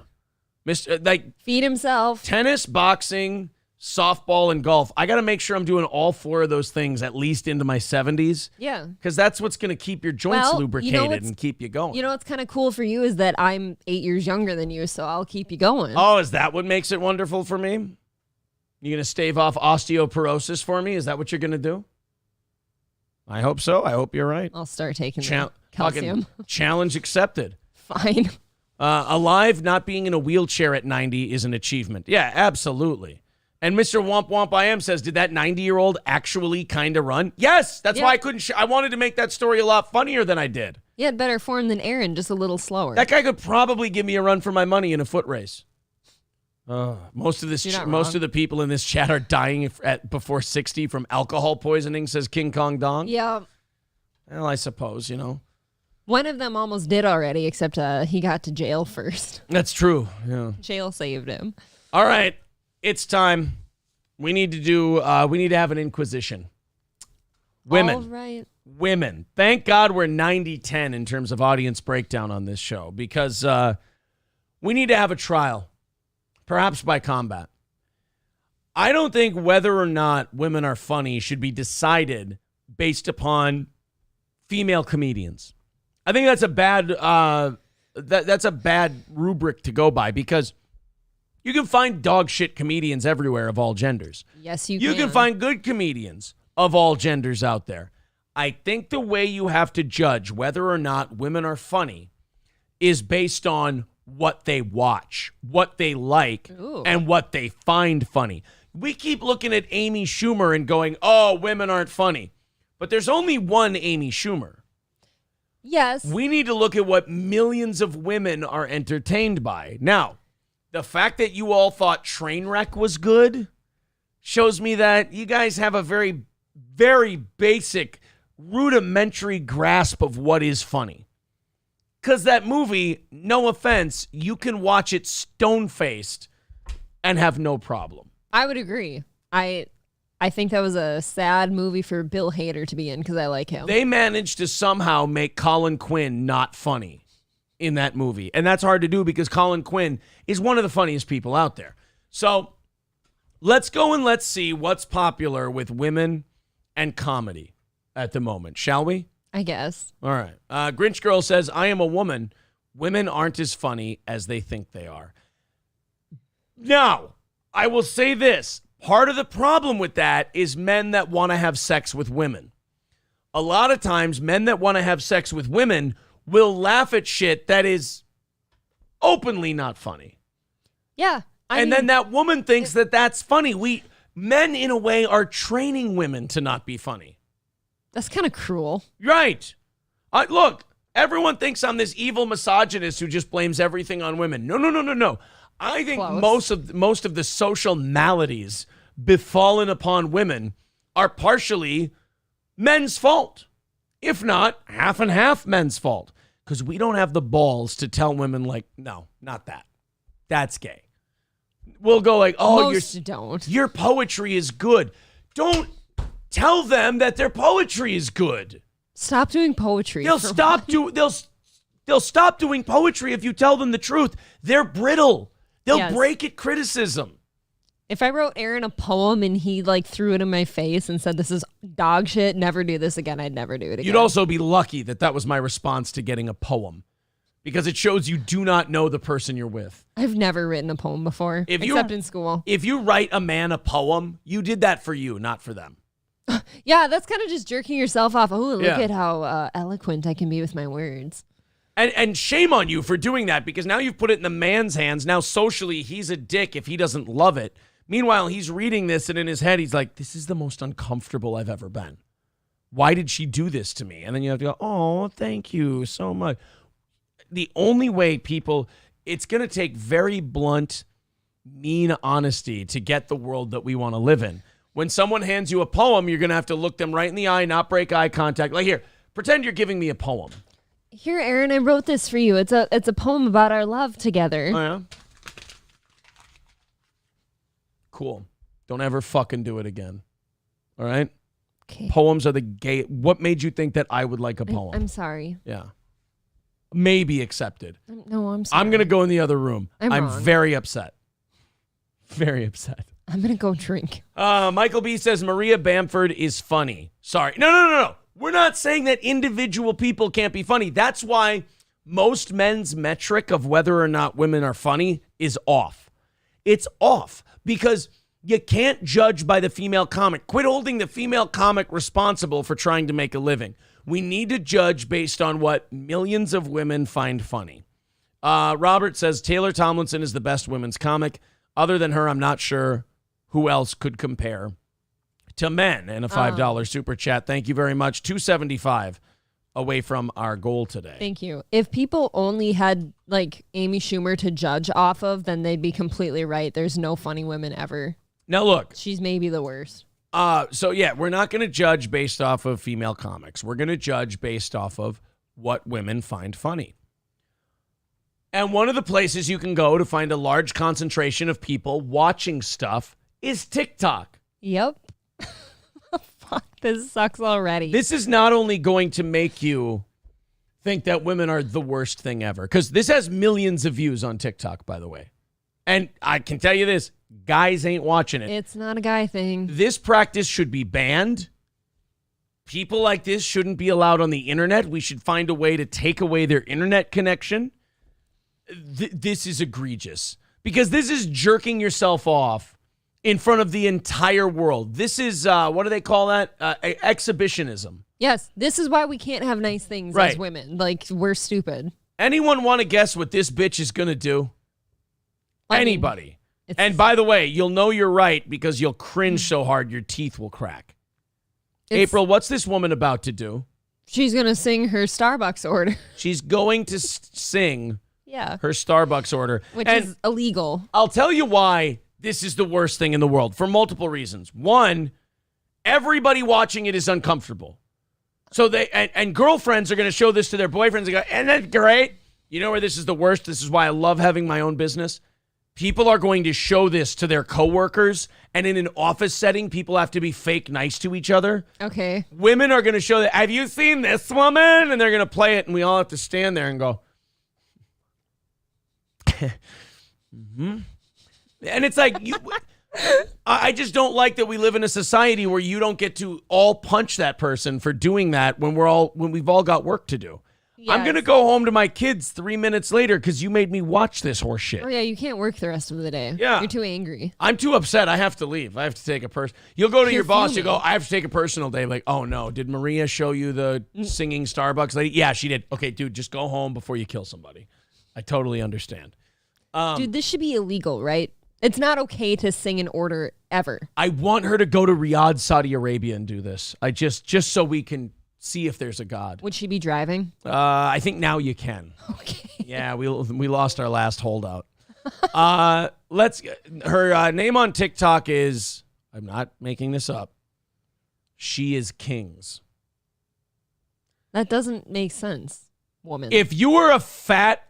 Feed himself. Tennis, boxing, softball, and golf. I got to make sure I'm doing all 4 of those things at least into my 70s. Yeah. Because that's what's going to keep your joints lubricated and keep you going. You know what's kind of cool for you is that I'm 8 years younger than you, so I'll keep you going. Oh, is that what makes it wonderful for me? You going to stave off osteoporosis for me? Is that what you're going to do? I hope so. I hope you're right. I'll start taking calcium. Challenge accepted. Fine. Alive, not being in a wheelchair at 90 is an achievement. Yeah, absolutely. And Mr. Womp Womp I Am says, did that 90-year-old actually kind of run? Yes. That's why I couldn't. I wanted to make that story a lot funnier than I did. He had better form than Aaron, just a little slower. That guy could probably give me a run for my money in a foot race. Most of the people in this chat are dying before 60 from alcohol poisoning, says King Kong Dong. Yeah. Well, I suppose, One of them almost did already, except he got to jail first. That's true. Yeah. Jail saved him. All right. It's time. We need to have an inquisition. Women. All right. Women. Thank God we're 90-10 in terms of audience breakdown on this show, because we need to have a trial. Perhaps by combat. I don't think whether or not women are funny should be decided based upon female comedians. I think that's a bad that's a bad rubric to go by, because you can find dog shit comedians everywhere of all genders. Yes, you can. You can find good comedians of all genders out there. I think the way you have to judge whether or not women are funny is based on what they watch, what they like, and what they find funny. We keep looking at Amy Schumer and going, oh, women aren't funny. But there's only one Amy Schumer. Yes. We need to look at what millions of women are entertained by. Now, the fact that you all thought Trainwreck was good shows me that you guys have a very, very basic, rudimentary grasp of what is funny. Because that movie, no offense, you can watch it stone-faced and have no problem. I would agree. I think that was a sad movie for Bill Hader to be in, because I like him. They managed to somehow make Colin Quinn not funny in that movie. And that's hard to do, because Colin Quinn is one of the funniest people out there. So let's go and let's see what's popular with women and comedy at the moment, shall we? I guess. All right. Grinch Girl says, I am a woman. Women aren't as funny as they think they are. Now, I will say this. Part of the problem with that is men that want to have sex with women. A lot of times, men that want to have sex with women will laugh at shit that is openly not funny. Yeah. And then that woman thinks that that's funny. Men, in a way, are training women to not be funny. That's kind of cruel. Right. Look, everyone thinks I'm this evil misogynist who just blames everything on women. No. I think most of the social maladies befallen upon women are partially men's fault. If not, half and half men's fault. Because we don't have the balls to tell women, like, no, not that. That's gay. We'll go like, oh, your poetry is good. Don't tell them that their poetry is good. Stop doing poetry. They'll stop doing poetry if you tell them the truth. They're brittle. They'll break at criticism. If I wrote Aaron a poem and he like threw it in my face and said, this is dog shit, never do this again, I'd never do it again. You'd also be lucky that was my response to getting a poem, because it shows you do not know the person you're with. I've never written a poem before, except in school. If you write a man a poem, you did that for you, not for them. Yeah, that's kind of just jerking yourself off. Oh, look at how eloquent I can be with my words. And shame on you for doing that, because now you've put it in the man's hands. Now socially, he's a dick if he doesn't love it. Meanwhile, he's reading this, and in his head, he's like, this is the most uncomfortable I've ever been. Why did she do this to me? And then you have to go, oh, thank you so much. The only way it's going to take very blunt, mean honesty to get the world that we want to live in. When someone hands you a poem, you're going to have to look them right in the eye, not break eye contact. Like, here, pretend you're giving me a poem. Here, Aaron, I wrote this for you. It's a poem about our love together. Oh, yeah? Cool. Don't ever fucking do it again. All right? Okay. Poems are the gay. What made you think that I would like a poem? I'm sorry. Yeah. Maybe accepted. No, I'm sorry. I'm going to go in the other room. I'm wrong. Very upset. Very upset. I'm going to go drink. Michael B says Maria Bamford is funny. Sorry. No. We're not saying that individual people can't be funny. That's why most men's metric of whether or not women are funny is off. It's off because you can't judge by the female comic. Quit holding the female comic responsible for trying to make a living. We need to judge based on what millions of women find funny. Robert says Taylor Tomlinson is the best women's comic. Other than her, I'm not sure who else could compare to men. And a $5 super chat. Thank you very much. $2.75 away from our goal today. Thank you. If people only had like Amy Schumer to judge off of, then they'd be completely right. There's no funny women ever. Now look. She's maybe the worst. So yeah, we're not going to judge based off of female comics. We're going to judge based off of what women find funny. And one of the places you can go to find a large concentration of people watching stuff is TikTok. Yep. Fuck, this sucks already. This is not only going to make you think that women are the worst thing ever, because this has millions of views on TikTok, by the way. And I can tell you this, guys ain't watching it. It's not a guy thing. This practice should be banned. People like this shouldn't be allowed on the internet. We should find a way to take away their internet connection. This is egregious, because this is jerking yourself off in front of the entire world. This is, what do they call that? Exhibitionism. Yes, this is why we can't have nice things as women. Like, we're stupid. Anyone want to guess what this bitch is going to do? Anybody. And by the way, you'll know you're right because you'll cringe so hard your teeth will crack. April, what's this woman about to do? She's going to sing her Starbucks order. She's going to sing her Starbucks order. Which is illegal. I'll tell you why this is the worst thing in the world for multiple reasons. One, everybody watching it is uncomfortable. So and girlfriends are going to show this to their boyfriends and go, isn't that great? You know where this is the worst? This is why I love having my own business. People are going to show this to their coworkers, and in an office setting, people have to be fake nice to each other. Okay. Women are going to show that, have you seen this woman? And they're going to play it, and we all have to stand there and go, mm-hmm. And it's like, I just don't like that we live in a society where you don't get to all punch that person for doing that when we've all got work to do. Yes. I'm going to go home to my kids 3 minutes later because you made me watch this horse shit. Oh, yeah, you can't work the rest of the day. Yeah. You're too angry. I'm too upset. I have to leave. I have to take a You'll go to your boss, you go, I have to take a personal day. Like, oh, no, did Maria show you the singing Starbucks lady? Yeah, she did. Okay, dude, just go home before you kill somebody. I totally understand. Dude, this should be illegal, right? It's not okay to sing in order ever. I want her to go to Riyadh, Saudi Arabia and do this. I just so we can see if there's a God. Would she be driving? I think now you can. Okay. Yeah, we lost our last holdout. Her name on TikTok is, I'm not making this up, She Is Kings. That doesn't make sense, woman. If you were a fat,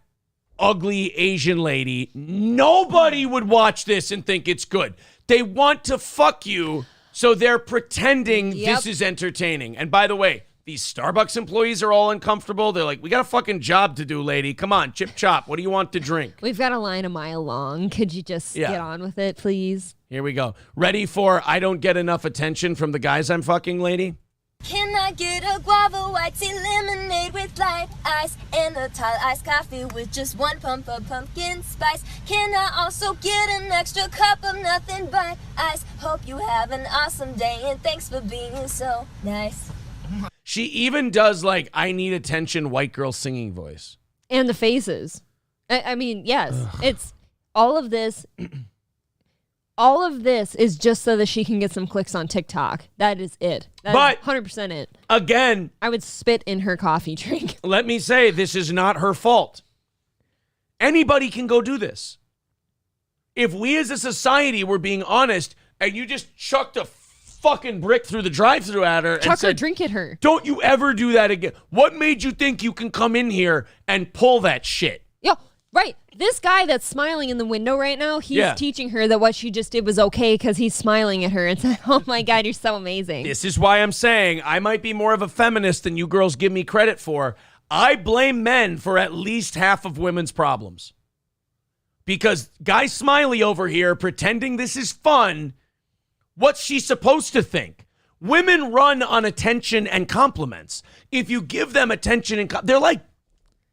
ugly Asian lady, nobody would watch this and think it's good. They want to fuck you, so they're pretending this is entertaining. And by the way, these Starbucks employees are all uncomfortable. They're like, we got a fucking job to do, lady. Come on, chip chop. What do you want to drink? We've got a line a mile long. Could you just get on with it, please? Here we go. Ready for I don't get enough attention from the guys I'm fucking, lady? Can I get a guava white tea lemonade with light ice and a tall iced coffee with just 1 pump of pumpkin spice? Can I also get an extra cup of nothing but ice? Hope you have an awesome day and thanks for being so nice. She even does like I need attention white girl singing voice. And the faces. I mean, yes, it's all of this. All of this is just so that she can get some clicks on TikTok. That is it. That is 100% it. Again, I would spit in her coffee drink. Let me say, this is not her fault. Anybody can go do this. If we as a society were being honest and you just chucked a fucking brick through the drive-thru at her and said, drink at her. Don't you ever do that again. What made you think you can come in here and pull that shit? Yo, right. This guy that's smiling in the window right now, he's teaching her that what she just did was okay because he's smiling at her and said, oh my God, you're so amazing. This is why I'm saying I might be more of a feminist than you girls give me credit for. I blame men for at least half of women's problems. Because Guy Smiley over here pretending this is fun, what's she supposed to think? Women run on attention and compliments. If you give them attention and they're like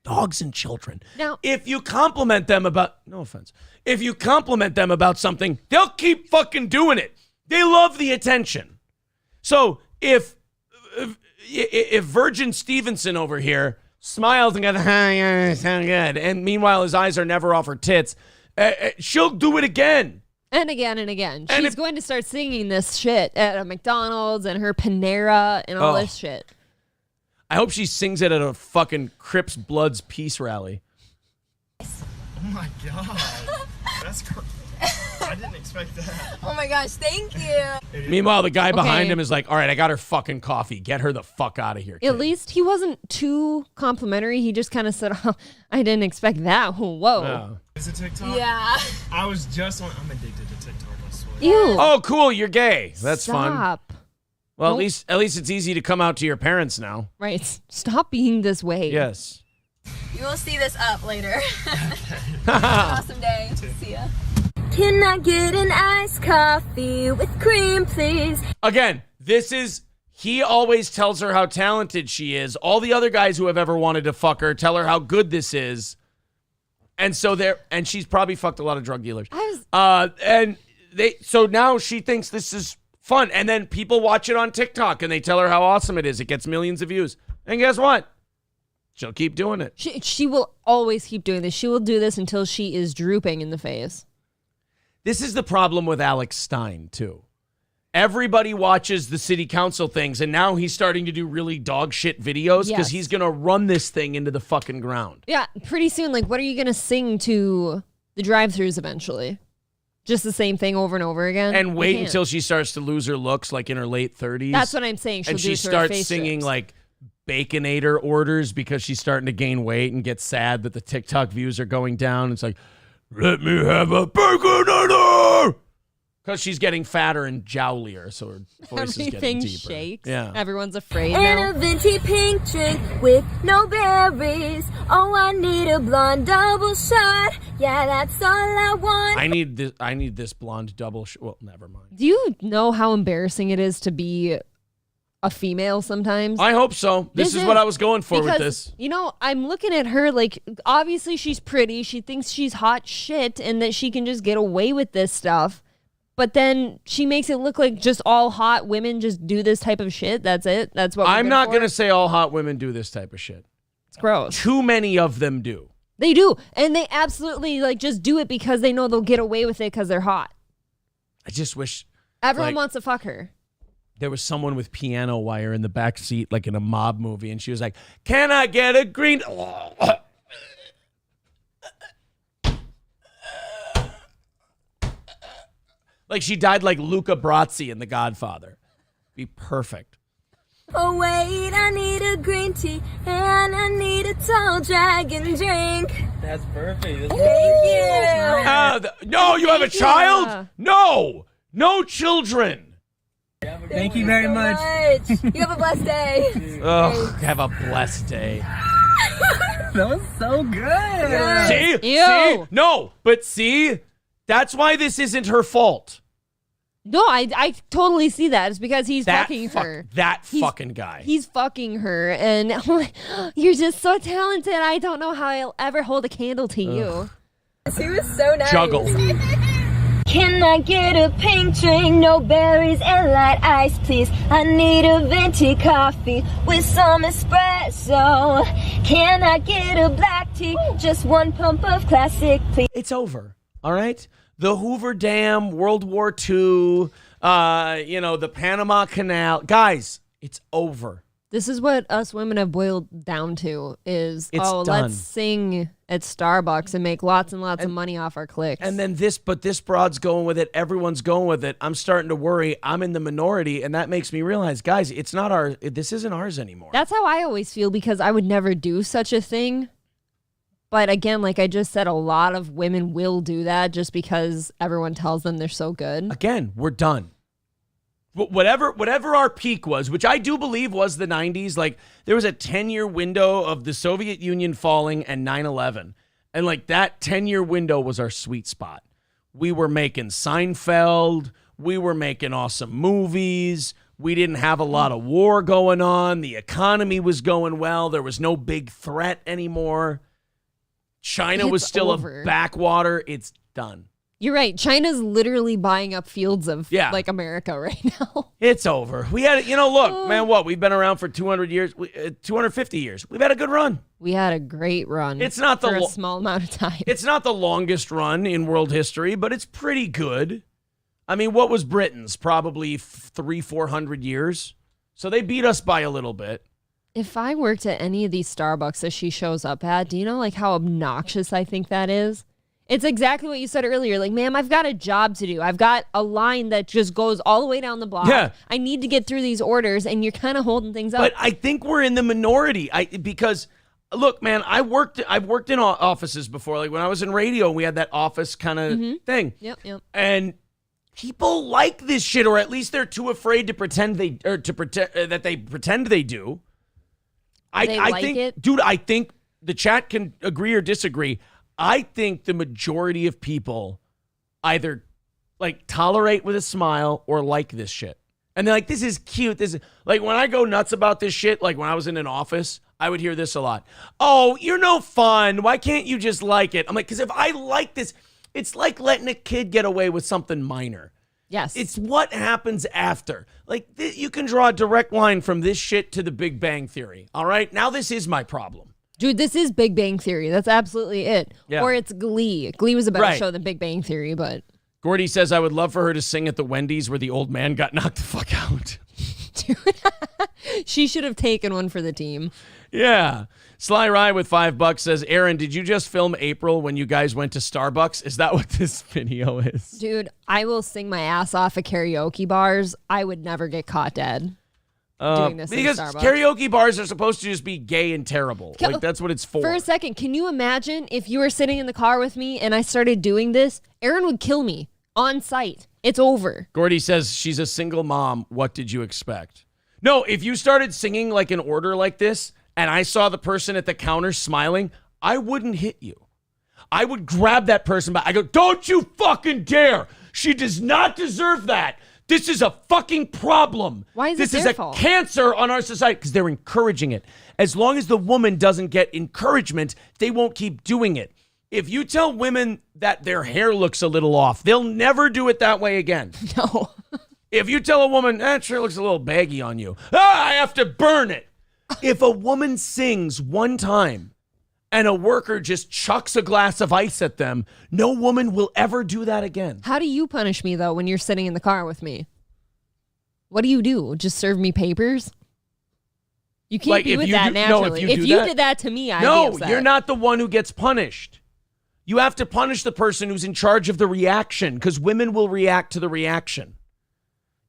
dogs and children. Now, if you compliment them about, no offense, if you compliment them about something, they'll keep fucking doing it. They love the attention. So if Virgin Stevenson over here smiles and goes, yeah, sound good, and meanwhile his eyes are never off her tits, she'll do it again. And again and again. She's going to start singing this shit at a McDonald's and her Panera and all this shit. I hope she sings it at a fucking Crips Bloods peace rally. Oh my God. That's I didn't expect that. Oh my gosh, thank you. Meanwhile, the guy behind him is like, all right, I got her fucking coffee. Get her the fuck out of here, kid. At least he wasn't too complimentary. He just kind of said, oh, I didn't expect that. Whoa. No. Is it TikTok? Yeah. I was just on, I'm addicted to TikTok, I swear. Ew. Oh, cool, you're gay. That's fun. Stop. Well, at least it's easy to come out to your parents now. Right. Stop being this way. Yes. You will see this up later. Awesome day. See ya. Can I get an iced coffee with cream, please? Again, he always tells her how talented she is. All the other guys who have ever wanted to fuck her tell her how good this is. And so she's probably fucked a lot of drug dealers. So now she thinks this is fun. And then people watch it on TikTok and they tell her how awesome it is. It gets millions of views. And guess what? She'll keep doing it. She will always keep doing this. She will do this until she is drooping in the face. This is the problem with Alex Stein, too. Everybody watches the city council things, and now he's starting to do really dog shit videos because he's going to run this thing into the fucking ground. Yeah, pretty soon, like, what are you going to sing to the drive-thrus eventually? Just the same thing over and over again? And wait until she starts to lose her looks, like in her late 30s. That's what I'm saying. And she starts singing, like, Baconator orders because she's starting to gain weight and get sad that the TikTok views are going down. It's like, let me have a Baconator! Because she's getting fatter and jowlier, so her voice is getting deeper. Shakes. Yeah. Everyone's afraid And now. a venti pink drink with no berries. Oh, I need a blonde double shot. Yeah, that's all I want. I need this blonde double shot. Well, never mind. Do you know how embarrassing it is to be a female sometimes? I hope so. This is what I was going for with this. You know, I'm looking at her like, obviously she's pretty. She thinks she's hot shit and that she can just get away with this stuff. But then she makes it look like just all hot women just do this type of shit. That's it. That's what I'm not going to say all hot women do this type of shit. It's gross. Too many of them do. They do. And they absolutely like just do it because they know they'll get away with it because they're hot. I just wish everyone wants to fuck her. There was someone with piano wire in the back seat, like in a mob movie, and she was like, "Can I get a green?" Like she died like Luca Brasi in The Godfather. Be perfect. Oh wait, I need a green tea and I need a tall dragon drink. That's perfect. Thank you. No, you have a child? No children. Thank you very much. You have a blessed day. Oh, have a blessed day. That was so good. See? Ew. See? No, but see? That's why this isn't her fault. No, I totally see that. It's because he's fucking her. He's fucking guy. He's fucking her. And I'm like, you're just so talented. I don't know how I'll ever hold a candle to you. He was so nice. Juggle. Can I get a pink drink, no berries and light ice, please? I need a venti coffee with some espresso. Can I get a black tea, just one pump of classic, please? It's over, all right? The Hoover Dam, World War II, the Panama Canal. Guys, it's over. This is what us women have boiled down to is, done. Let's sing at Starbucks and make lots and lots of money off our clicks. And then this broad's going with it. Everyone's going with it. I'm starting to worry. I'm in the minority, and that makes me realize, guys, it's not this isn't ours anymore. That's how I always feel because I would never do such a thing. But again, like I just said, a lot of women will do that just because everyone tells them they're so good. Again, we're done. Whatever our peak was, which I do believe was the 90s, like there was a 10-year window of the Soviet Union falling and 9/11. And like that 10-year window was our sweet spot. We were making Seinfeld. We were making awesome movies. We didn't have a lot of war going on. The economy was going well. There was no big threat anymore. China was still a backwater. It's done. You're right. China's literally buying up fields of like America right now. It's over. We had, look, man, we've been around for 200 years, 250 years. We've had a good run. We had a great run. It's not for a small amount of time. It's not the longest run in world history, but it's pretty good. I mean, what was Britain's? Probably 300-400 years. So they beat us by a little bit. If I worked at any of these Starbucks that she shows up at, do you know like how obnoxious I think that is? It's exactly what you said earlier. Like, ma'am, I've got a job to do. I've got a line that just goes all the way down the block. Yeah. I need to get through these orders, and you're kind of holding things up. But I think we're in the minority. Because, look, man, I've worked in offices before. Like when I was in radio, we had that office kind of thing. Yep. And people like this shit, or at least they're too afraid to pretend that they pretend they do. I think it? Dude, I think the chat can agree or disagree. I think the majority of people either like tolerate with a smile or like this shit. And they're like, this is cute. This is like when I go nuts about this shit, like when I was in an office, I would hear this a lot. Oh, you're no fun. Why can't you just like it? I'm like, because if I like this, it's like letting a kid get away with something minor. Yes. It's what happens after. Like you can draw a direct line from this shit to the Big Bang Theory. All right. Now this is my problem. Dude, this is Big Bang Theory. That's absolutely it. Yeah. Or it's Glee. Glee was a better show than Big Bang Theory, but... Gordy says, I would love for her to sing at the Wendy's where the old man got knocked the fuck out. Dude, she should have taken one for the team. Yeah. Sly Rye with $5 says, Aaron, did you just film April when you guys went to Starbucks? Is that what this video is? Dude, I will sing my ass off at karaoke bars. I would never get caught dead. Doing this because karaoke bars are supposed to just be gay and terrible. Like that's what it's for. For a second, can you imagine if you were sitting in the car with me and I started doing this? Aaron would kill me on sight. It's over. Gordy says she's a single mom. What did you expect? No, if you started singing like an order like this and I saw the person at the counter smiling, I wouldn't hit you. I would grab that person back. I go, don't you fucking dare. She does not deserve that. This is a fucking problem. Why is this it is their a fault? cancer on our society because they're encouraging it. As long as the woman doesn't get encouragement, they won't keep doing it. If you tell women that their hair looks a little off, they'll never do it that way again. No. If you tell a woman, that sure looks a little baggy on you. I have to burn it. If a woman sings one time and a worker just chucks a glass of ice at them, no woman will ever do that again. How do you punish me, though, when you're sitting in the car with me? What do you do? Just serve me papers? You can't be with that naturally. If you did that to me, I'd be upset. No, you're not the one who gets punished. You have to punish the person who's in charge of the reaction, because women will react to the reaction.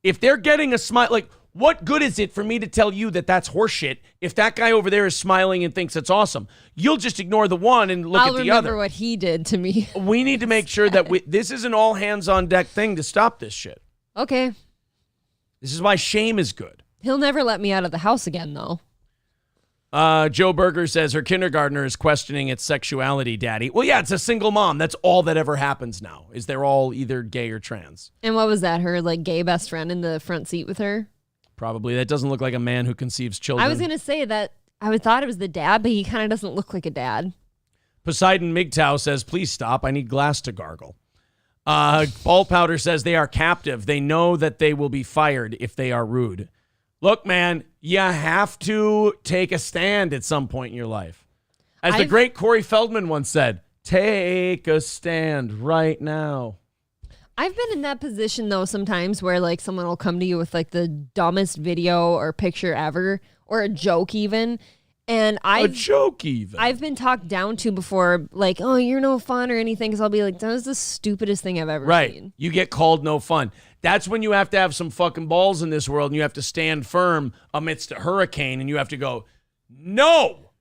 If they're getting a smile, like, what good is it for me to tell you that that's horseshit if that guy over there is smiling and thinks it's awesome? You'll just ignore the one and look at the other. I'll remember what he did to me. We need to make sure that this is an all hands on deck thing to stop this shit. Okay. This is why shame is good. He'll never let me out of the house again, though. Joe Berger says her kindergartner is questioning its sexuality, Daddy. Well, yeah, it's a single mom. That's all that ever happens now, is they're all either gay or trans. And what was that, her like gay best friend in the front seat with her? Probably. That doesn't look like a man who conceives children. I was going to say that I thought it was the dad, but he kind of doesn't look like a dad. Poseidon MGTOW says, please stop. I need glass to gargle. Ball Powder says they are captive. They know that they will be fired if they are rude. Look, man, you have to take a stand at some point in your life. As the great Corey Feldman once said, take a stand right now. I've been in that position, though, sometimes where, like, someone will come to you with, like, the dumbest video or picture ever, or a joke even, and I've been talked down to before, like, oh, you're no fun or anything, because I'll be like, that was the stupidest thing I've ever seen. You get called no fun. That's when you have to have some fucking balls in this world, and you have to stand firm amidst a hurricane, and you have to go, no!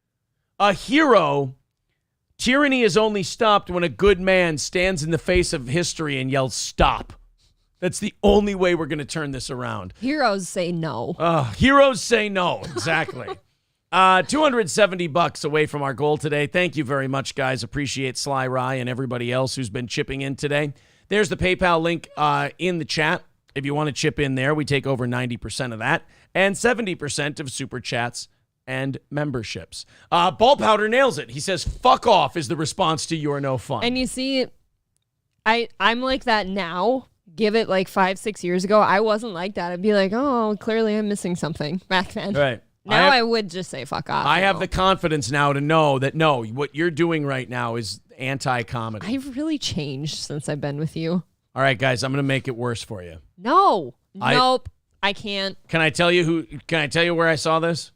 A hero... Tyranny is only stopped when a good man stands in the face of history and yells, stop. That's the only way we're going to turn this around. Heroes say no. Heroes say no. Exactly. $270 away from our goal today. Thank you very much, guys. Appreciate Sly Rye and everybody else who's been chipping in today. There's the PayPal link in the chat. If you want to chip in there, we take over 90% of that and 70% of super chats and memberships. Ball Powder nails it. He says, fuck off is the response to you're no fun. And you see, I'm like that now. Give it like 5-6 years ago. I wasn't like that. I'd be like, oh, clearly I'm missing something back then. Right. Now I would just say fuck off. I have the confidence now to know that, no, what you're doing right now is anti-comedy. I've really changed since I've been with you. All right, guys, I'm going to make it worse for you. No. Nope. I can't. Can I tell you where I saw this?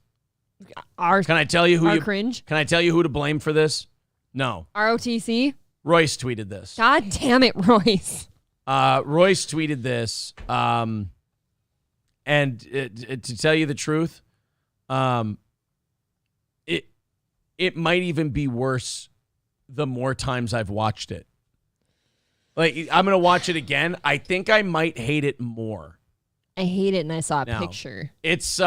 Can I tell you who cringe? Can I tell you who to blame for this? No. ROTC? Royce tweeted this. God damn it, Royce. Royce tweeted this. And to tell you the truth, it might even be worse the more times I've watched it. Like, I'm going to watch it again. I think I might hate it more. I hate it, and I saw a picture. It's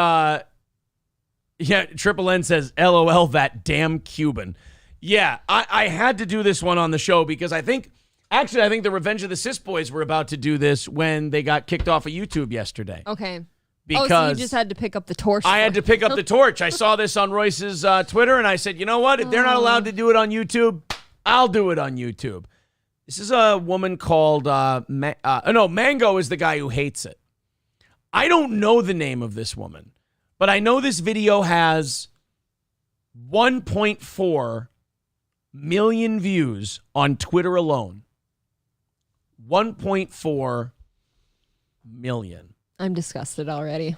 yeah, Triple N says, LOL, that damn Cuban. Yeah, I had to do this one on the show because I think the Revenge of the Cis Boys were about to do this when they got kicked off of YouTube yesterday. Okay. Because so you just had to pick up the torch. I had to pick up the torch. I saw this on Royce's Twitter, and I said, you know what? If they're not allowed to do it on YouTube, I'll do it on YouTube. This is a woman called, Mango is the guy who hates it. I don't know the name of this woman. But I know this video has 1.4 million views on Twitter alone. 1.4 million. I'm disgusted already.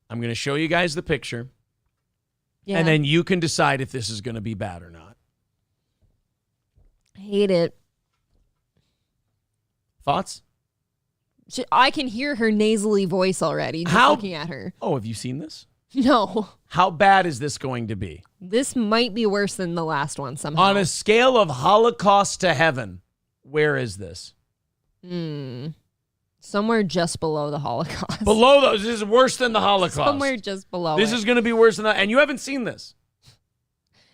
I'm going to show you guys the picture. Yeah. And then you can decide if this is going to be bad or not. I hate it. Thoughts? I can hear her nasally voice already just looking at her. Oh, have you seen this? No. How bad is this going to be? This might be worse than the last one somehow. On a scale of Holocaust to heaven, where is this? Somewhere just below the Holocaust. Below those. This is worse than the Holocaust. Somewhere just below This is going to be worse than that. And you haven't seen this.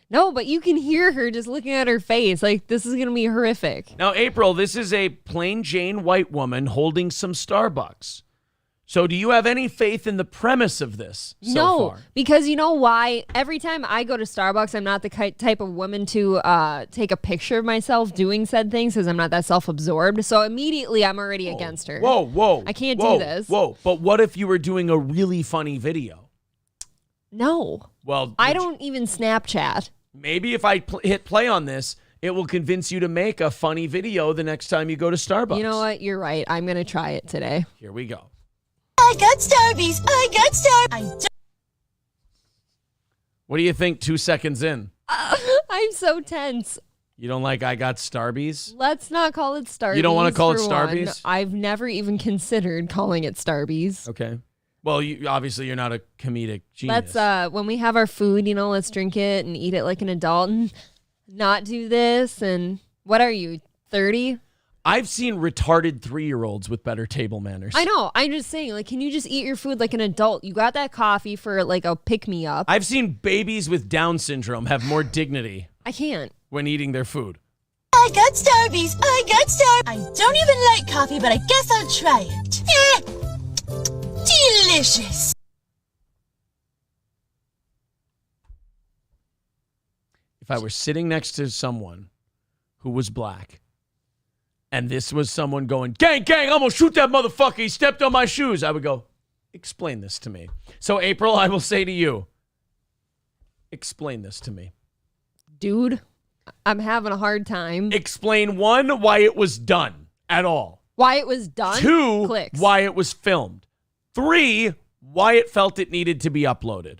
No, but you can hear her just looking at her face. Like, this is going to be horrific. Now, April, this is a plain Jane white woman holding some Starbucks. So do you have any faith in the premise of this so far? Because you know why? Every time I go to Starbucks, I'm not the type of woman to take a picture of myself doing said things because I'm not that self-absorbed. So immediately I'm already against her. Whoa. I can't do this. Whoa. But what if you were doing a really funny video? No. Well, I don't even Snapchat. maybe if I hit play on this, it will convince you to make a funny video the next time you go to Starbucks. You know what? You're right. I'm going to try it today. Here we go. I got Starbies. What do you think 2 seconds in? I'm so tense. You don't like I got Starbies? Let's not call it Starbies. You don't want to call it for Starbies? one. I've never even considered calling it Starbies. Okay. Well, obviously you're not a comedic genius. Let's, when we have our food, let's drink it and eat it like an adult and not do this. And what are you, 30? I've seen retarded 3-year-olds with better table manners. I know. I'm just saying, can you just eat your food like an adult? You got that coffee for a pick-me-up. I've seen babies with Down syndrome have more dignity. I can't. When eating their food. I got Starbies. I don't even like coffee, but I guess I'll try it. Delicious. If I were sitting next to someone who was black, and this was someone going, gang, I'm going to shoot that motherfucker. He stepped on my shoes. I would go, explain this to me. So, April, I will say to you, explain this to me. Dude, I'm having a hard time. Explain 1, why it was done at all. Why it was done? 2, clicks. Why it was filmed. 3, why it felt it needed to be uploaded.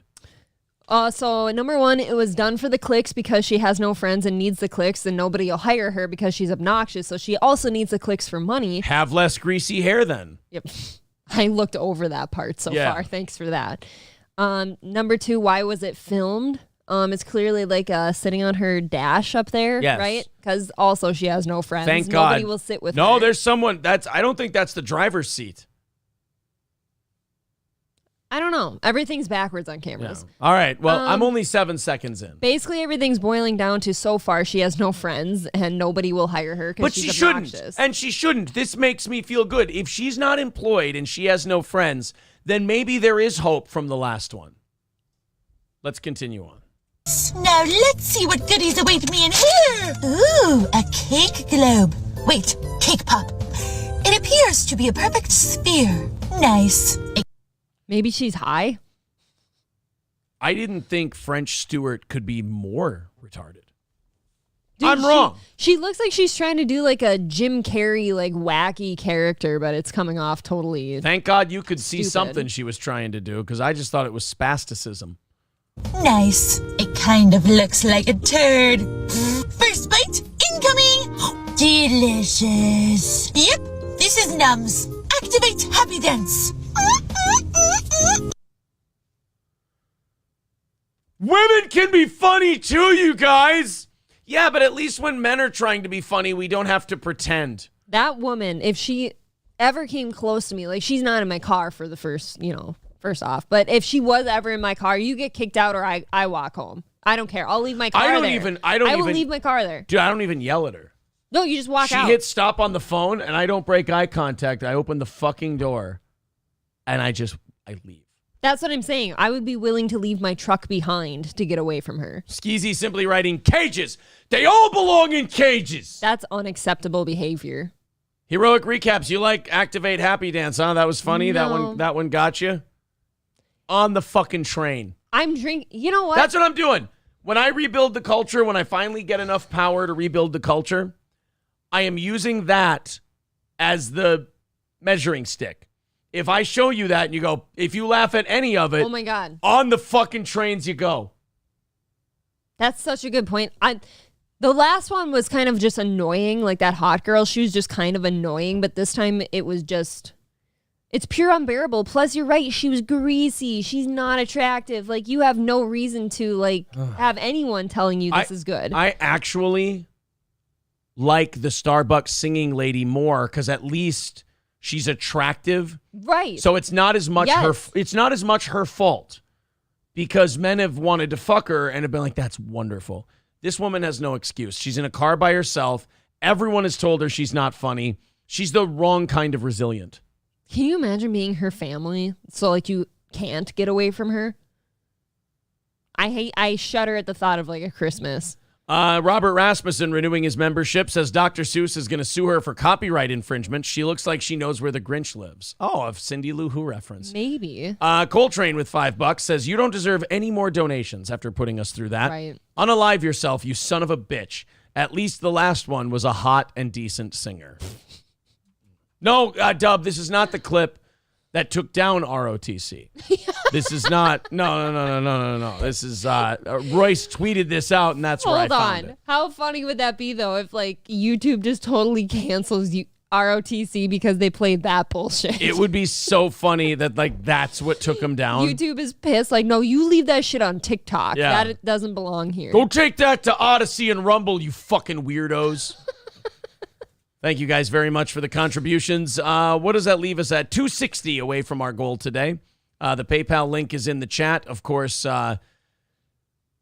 So number 1, it was done for the clicks because she has no friends and needs the clicks, and nobody will hire her because she's obnoxious. So she also needs the clicks for money. Have less greasy hair then. Yep. I looked over that part so far. Thanks for that. Number 2, why was it filmed? It's clearly sitting on her dash up there, yes. right? Because also she has no friends. Thank God. Nobody will sit with her. No, there's someone I don't think that's the driver's seat. I don't know. Everything's backwards on cameras. Yeah. All right. Well, I'm only 7 seconds in. Basically, everything's boiling down to so far she has no friends and nobody will hire her because she's obnoxious. Shouldn't. And she shouldn't. This makes me feel good. If she's not employed and she has no friends, then maybe there is hope from the last one. Let's continue on. Now let's see what goodies await me in here. Ooh, a cake globe. Wait, cake pop. It appears to be a perfect sphere. Nice. Maybe she's high. I didn't think French Stewart could be more retarded. Dude, I'm wrong. She looks like she's trying to do a Jim Carrey wacky character, but it's coming off totally. Thank God you could see stupid. something she was trying to do, because I just thought it was spasticism. Nice. It kind of looks like a turd. First bite incoming. Delicious. Yep, this is Nums. Activate Happy Dance. Women can be funny too, you guys. Yeah, but at least when men are trying to be funny, we don't have to pretend. That woman, if she ever came close to me, she's not in my car for the first off. But if she was ever in my car, you get kicked out or I walk home. I don't care. I'll leave my car there. I will leave my car there. Dude, I don't even yell at her. No, you just walk out. She hits stop on the phone and I don't break eye contact. I open the fucking door and I leave. That's what I'm saying. I would be willing to leave my truck behind to get away from her. Skeezy simply writing, cages. They all belong in cages. That's unacceptable behavior. Heroic recaps. You like Activate Happy Dance, huh? That was funny. No. That one got you. On the fucking train. I'm drinking. You know what? That's what I'm doing. When I rebuild the culture, when I finally get enough power to rebuild the culture, I am using that as the measuring stick. If I show you that and you go, if you laugh at any of it, oh my God, on the fucking trains you go. That's such a good point. The last one was kind of just annoying, like that hot girl. She was just kind of annoying, but this time it was just, it's pure unbearable. Plus, you're right. She was greasy. She's not attractive. You have no reason to have anyone telling you this is good. I actually like the Starbucks singing lady more because at least she's attractive. Right. So it's not as much her fault because men have wanted to fuck her and have been like, that's wonderful. This woman has no excuse. She's in a car by herself. Everyone has told her she's not funny. She's the wrong kind of resilient. Can you imagine being her family? So you can't get away from her? I shudder at the thought of a Christmas. Robert Rasmussen, renewing his membership, says Dr. Seuss is going to sue her for copyright infringement. She looks like she knows where the Grinch lives. Oh, a Cindy Lou Who reference. Maybe. Coltrane with $5 says, you don't deserve any more donations after putting us through that. Right. Unalive yourself, you son of a bitch. At least the last one was a hot and decent singer. No, Dub, this is not the clip that took down ROTC. This is not. No. This is Royce tweeted this out, and that's where I found it. How funny would that be, though, if like YouTube just totally cancels ROTC because they played that bullshit? It would be so funny that like that's what took him down. YouTube is pissed. Like, no, you leave that shit on TikTok. Yeah. That doesn't belong here. Go take that to Odyssey and Rumble, you fucking weirdos. Thank you guys very much for the contributions. What does that leave us at? 260 away from our goal today. The PayPal link is in the chat. Of course,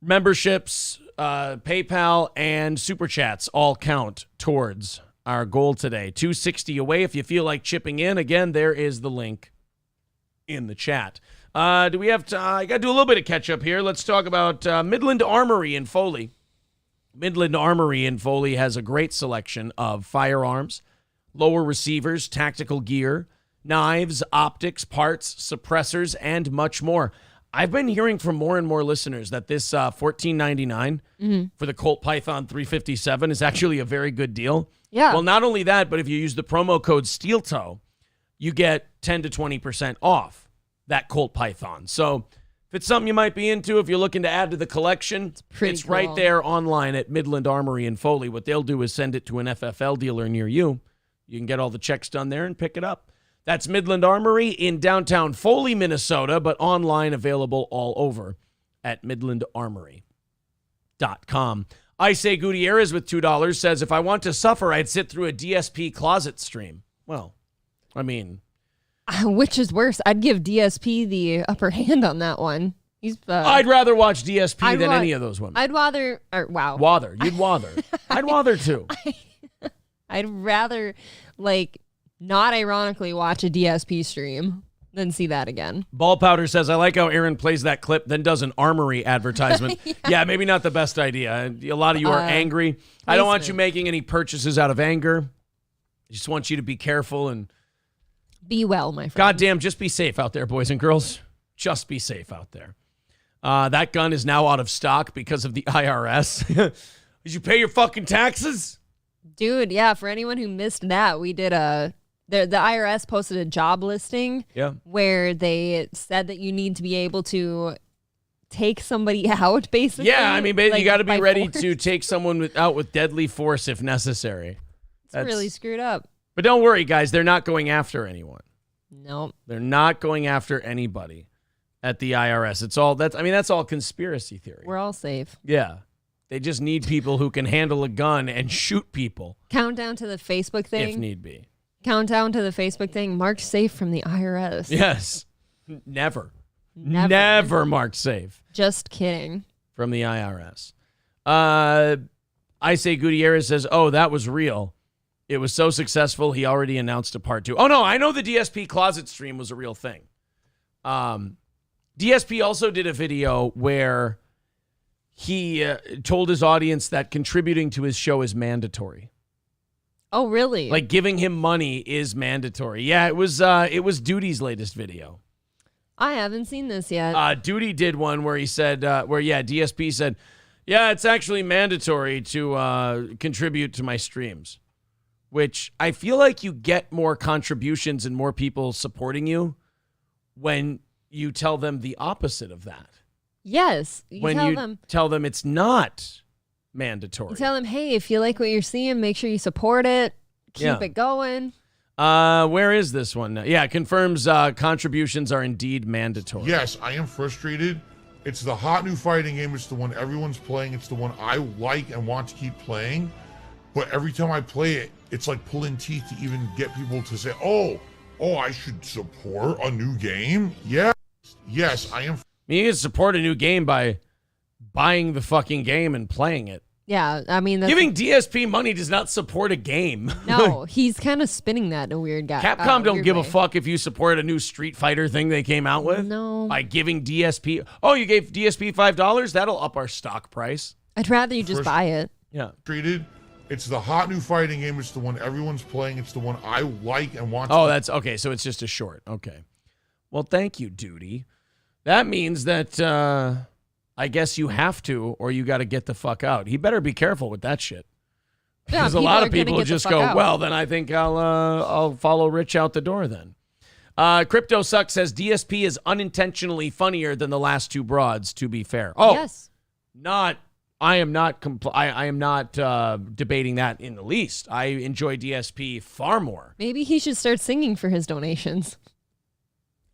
memberships, PayPal, and Super Chats all count towards our goal today. 260 away. If you feel like chipping in, again, there is the link in the chat. Do we have I got to do a little bit of catch up here. Let's talk about Midland Armory in Foley. Midland Armory in Foley has a great selection of firearms, lower receivers, tactical gear, knives, optics, parts, suppressors, and much more. I've been hearing from more and more listeners that this $14.99 for the Colt Python 357 is actually a very good deal. Yeah. Well, not only that, but if you use the promo code SteelToe, you get 10 to 20% off that Colt Python. So if it's something you might be into, if you're looking to add to the collection, it's right there online at Midland Armory in Foley. What they'll do is send it to an FFL dealer near you. You can get all the checks done there and pick it up. That's Midland Armory in downtown Foley, Minnesota, but online available all over at midlandarmory.com. I say Gutierrez with $2 says, if I want to suffer, I'd sit through a DSP closet stream. Well, I mean, which is worse? I'd give DSP the upper hand on that one. He's. I'd rather watch DSP than any of those women. I'd rather. Wow. Wather. You'd wather. I'd wather too. I'd rather, like, not ironically watch a DSP stream than see that again. Ball Powder says, I like how Aaron plays that clip, then does an Armory advertisement. Yeah, maybe not the best idea. A lot of you are angry. I don't want you making any purchases out of anger. I just want you to be careful and be well, my friend. Goddamn, just be safe out there, boys and girls. Just be safe out there. That gun is now out of stock because of the IRS. Did you pay your fucking taxes? Dude, yeah, for anyone who missed that, we did the IRS posted a job listing where they said that you need to be able to take somebody out, basically. Yeah, I mean, you got to be ready to take someone out with deadly force if necessary. That's really screwed up. But don't worry, guys. They're not going after anyone. Nope. They're not going after anybody at the IRS. It's all that's all conspiracy theory. We're all safe. Yeah. They just need people who can handle a gun and shoot people. Countdown to the Facebook thing. If need be. Countdown to the Facebook thing. Marked safe from the IRS. Yes. Never marked safe. Just kidding. From the IRS. I say Gutierrez says, oh, that was real. It was so successful, he already announced a part 2. Oh, no, I know the DSP closet stream was a real thing. DSP also did a video where he told his audience that contributing to his show is mandatory. Oh, really? Like giving him money is mandatory. Yeah, it was Duty's latest video. I haven't seen this yet. Duty did one where he said, DSP said, yeah, it's actually mandatory to contribute to my streams. Which I feel like you get more contributions and more people supporting you when you tell them the opposite of that. Yes. Tell them it's not mandatory. You tell them, hey, if you like what you're seeing, make sure you support it. Keep it going. Where is this one? Yeah, it confirms contributions are indeed mandatory. Yes, I am frustrated. It's the hot new fighting game. It's the one everyone's playing. It's the one I like and want to keep playing. But every time I play it, it's like pulling teeth to even get people to say, oh, I should support a new game? Yes, I am. You can support a new game by buying the fucking game and playing it. Yeah, I mean... Giving DSP money does not support a game. No, he's kind of spinning that in a weird guy. Capcom don't give a fuck if you support a new Street Fighter thing they came out with. No. By giving DSP... Oh, you gave DSP $5? That'll up our stock price. I'd rather you just buy it. Yeah. Treated. It's the hot new fighting game. It's the one everyone's playing. It's the one I like and want. Oh, that's okay. So it's just a short. Okay. Well, thank you, Duty. That means that I guess you have to, or you got to get the fuck out. He better be careful with that shit. Because a lot of people just go, well, then I think I'll follow Rich out the door then. Crypto Suck says DSP is unintentionally funnier than the last two broads, to be fair. Oh, yes. I am not debating that in the least. I enjoy DSP far more. Maybe he should start singing for his donations.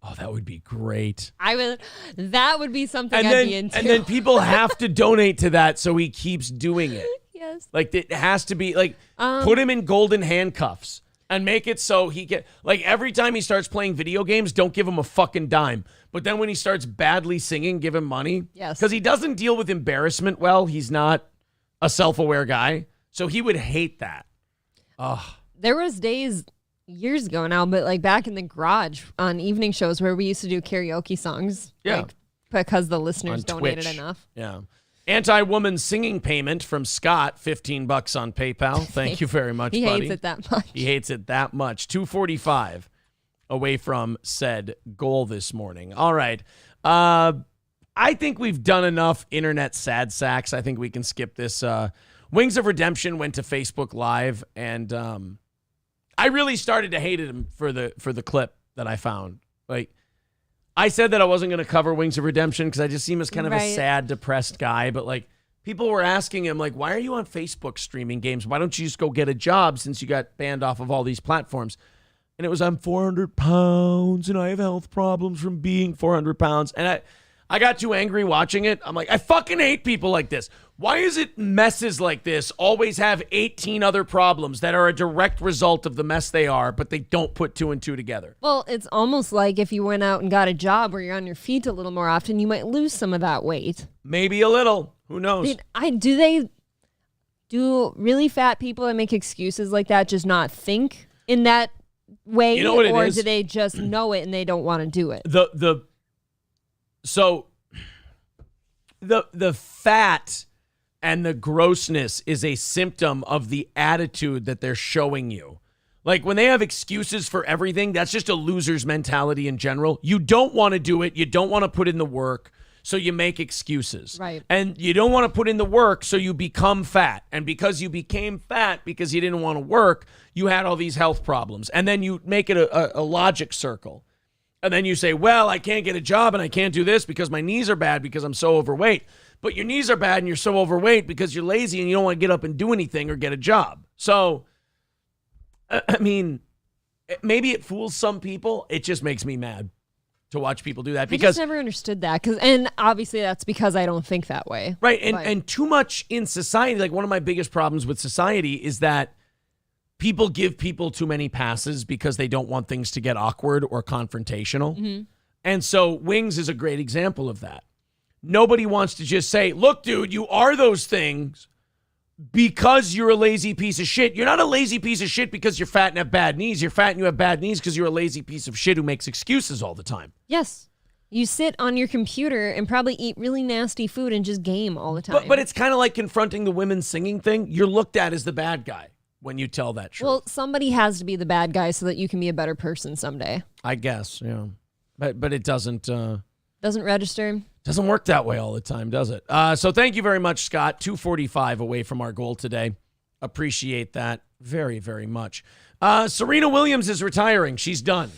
Oh, that would be great. That would be something I'd be into. And then people have to donate to that so he keeps doing it. Yes. Like it has to be like put him in golden handcuffs and make it so he get like every time he starts playing video games, don't give him a fucking dime. But then when he starts badly singing, give him money. Yes. Because he doesn't deal with embarrassment well. He's not a self-aware guy. So he would hate that. There was days years ago now, but like back in the garage on evening shows where we used to do karaoke songs. Yeah. Like, because the listeners On donated Twitch. enough. Yeah. Anti-woman singing payment from Scott, $15 on PayPal. Thank you very much, He buddy. hates it that much. He hates it that much. 2:45 away from said goal this morning. All right. I think we've done enough internet sad sacks. I think we can skip this. Wings of Redemption went to Facebook Live, and I really started to hate him for the clip that I found. Like, I said that I wasn't going to cover Wings of Redemption because I just see him as kind of a sad, depressed guy. But like, people were asking him, like, why are you on Facebook streaming games? Why don't you just go get a job since you got banned off of all these platforms? And it was, I'm 400 pounds and I have health problems from being 400 pounds. And I got too angry watching it. I'm like, I fucking hate people like this. Why is it messes like this always have 18 other problems that are a direct result of the mess they are, but they don't put two and two together? Well, it's almost like if you went out and got a job where you're on your feet a little more often, you might lose some of that weight. Maybe a little. Who knows? Do really fat people that make excuses like that just not think in that way? You know what it or is? do they just know it and they don't want to do it? So the fat and the grossness is a symptom of the attitude that they're showing you. Like when they have excuses for everything, that's just a loser's mentality in general. You don't want to do it. You don't want to put in the work. So you make excuses. Right. And you don't want to put in the work, so you become fat. And because you became fat because you didn't want to work, you had all these health problems. And then you make it a logic circle. And then you say, well, I can't get a job and I can't do this because my knees are bad because I'm so overweight. But your knees are bad and you're so overweight because you're lazy and you don't want to get up and do anything or get a job. So, I mean, maybe it fools some people. It just makes me mad to watch people do that. Because I just never understood that. And obviously that's because I don't think that way. Right. And too much in society. Like one of my biggest problems with society is that people give people too many passes because they don't want things to get awkward or confrontational. Mm-hmm. And so Wings is a great example of that. Nobody wants to just say, look, dude, you are those things because you're a lazy piece of shit. You're not a lazy piece of shit because you're fat and have bad knees. You're fat and you have bad knees because you're a lazy piece of shit who makes excuses all the time. Yes. You sit on your computer and probably eat really nasty food and just game all the time. But it's kind of like confronting the women singing thing. You're looked at as the bad guy when you tell that truth. Well, somebody has to be the bad guy so that you can be a better person someday. I guess, yeah. But it doesn't... Doesn't register. Doesn't work that way all the time, does it? So thank you very much, Scott. 2:45 away from our goal today. Appreciate that very, very much. Serena Williams is retiring. She's done.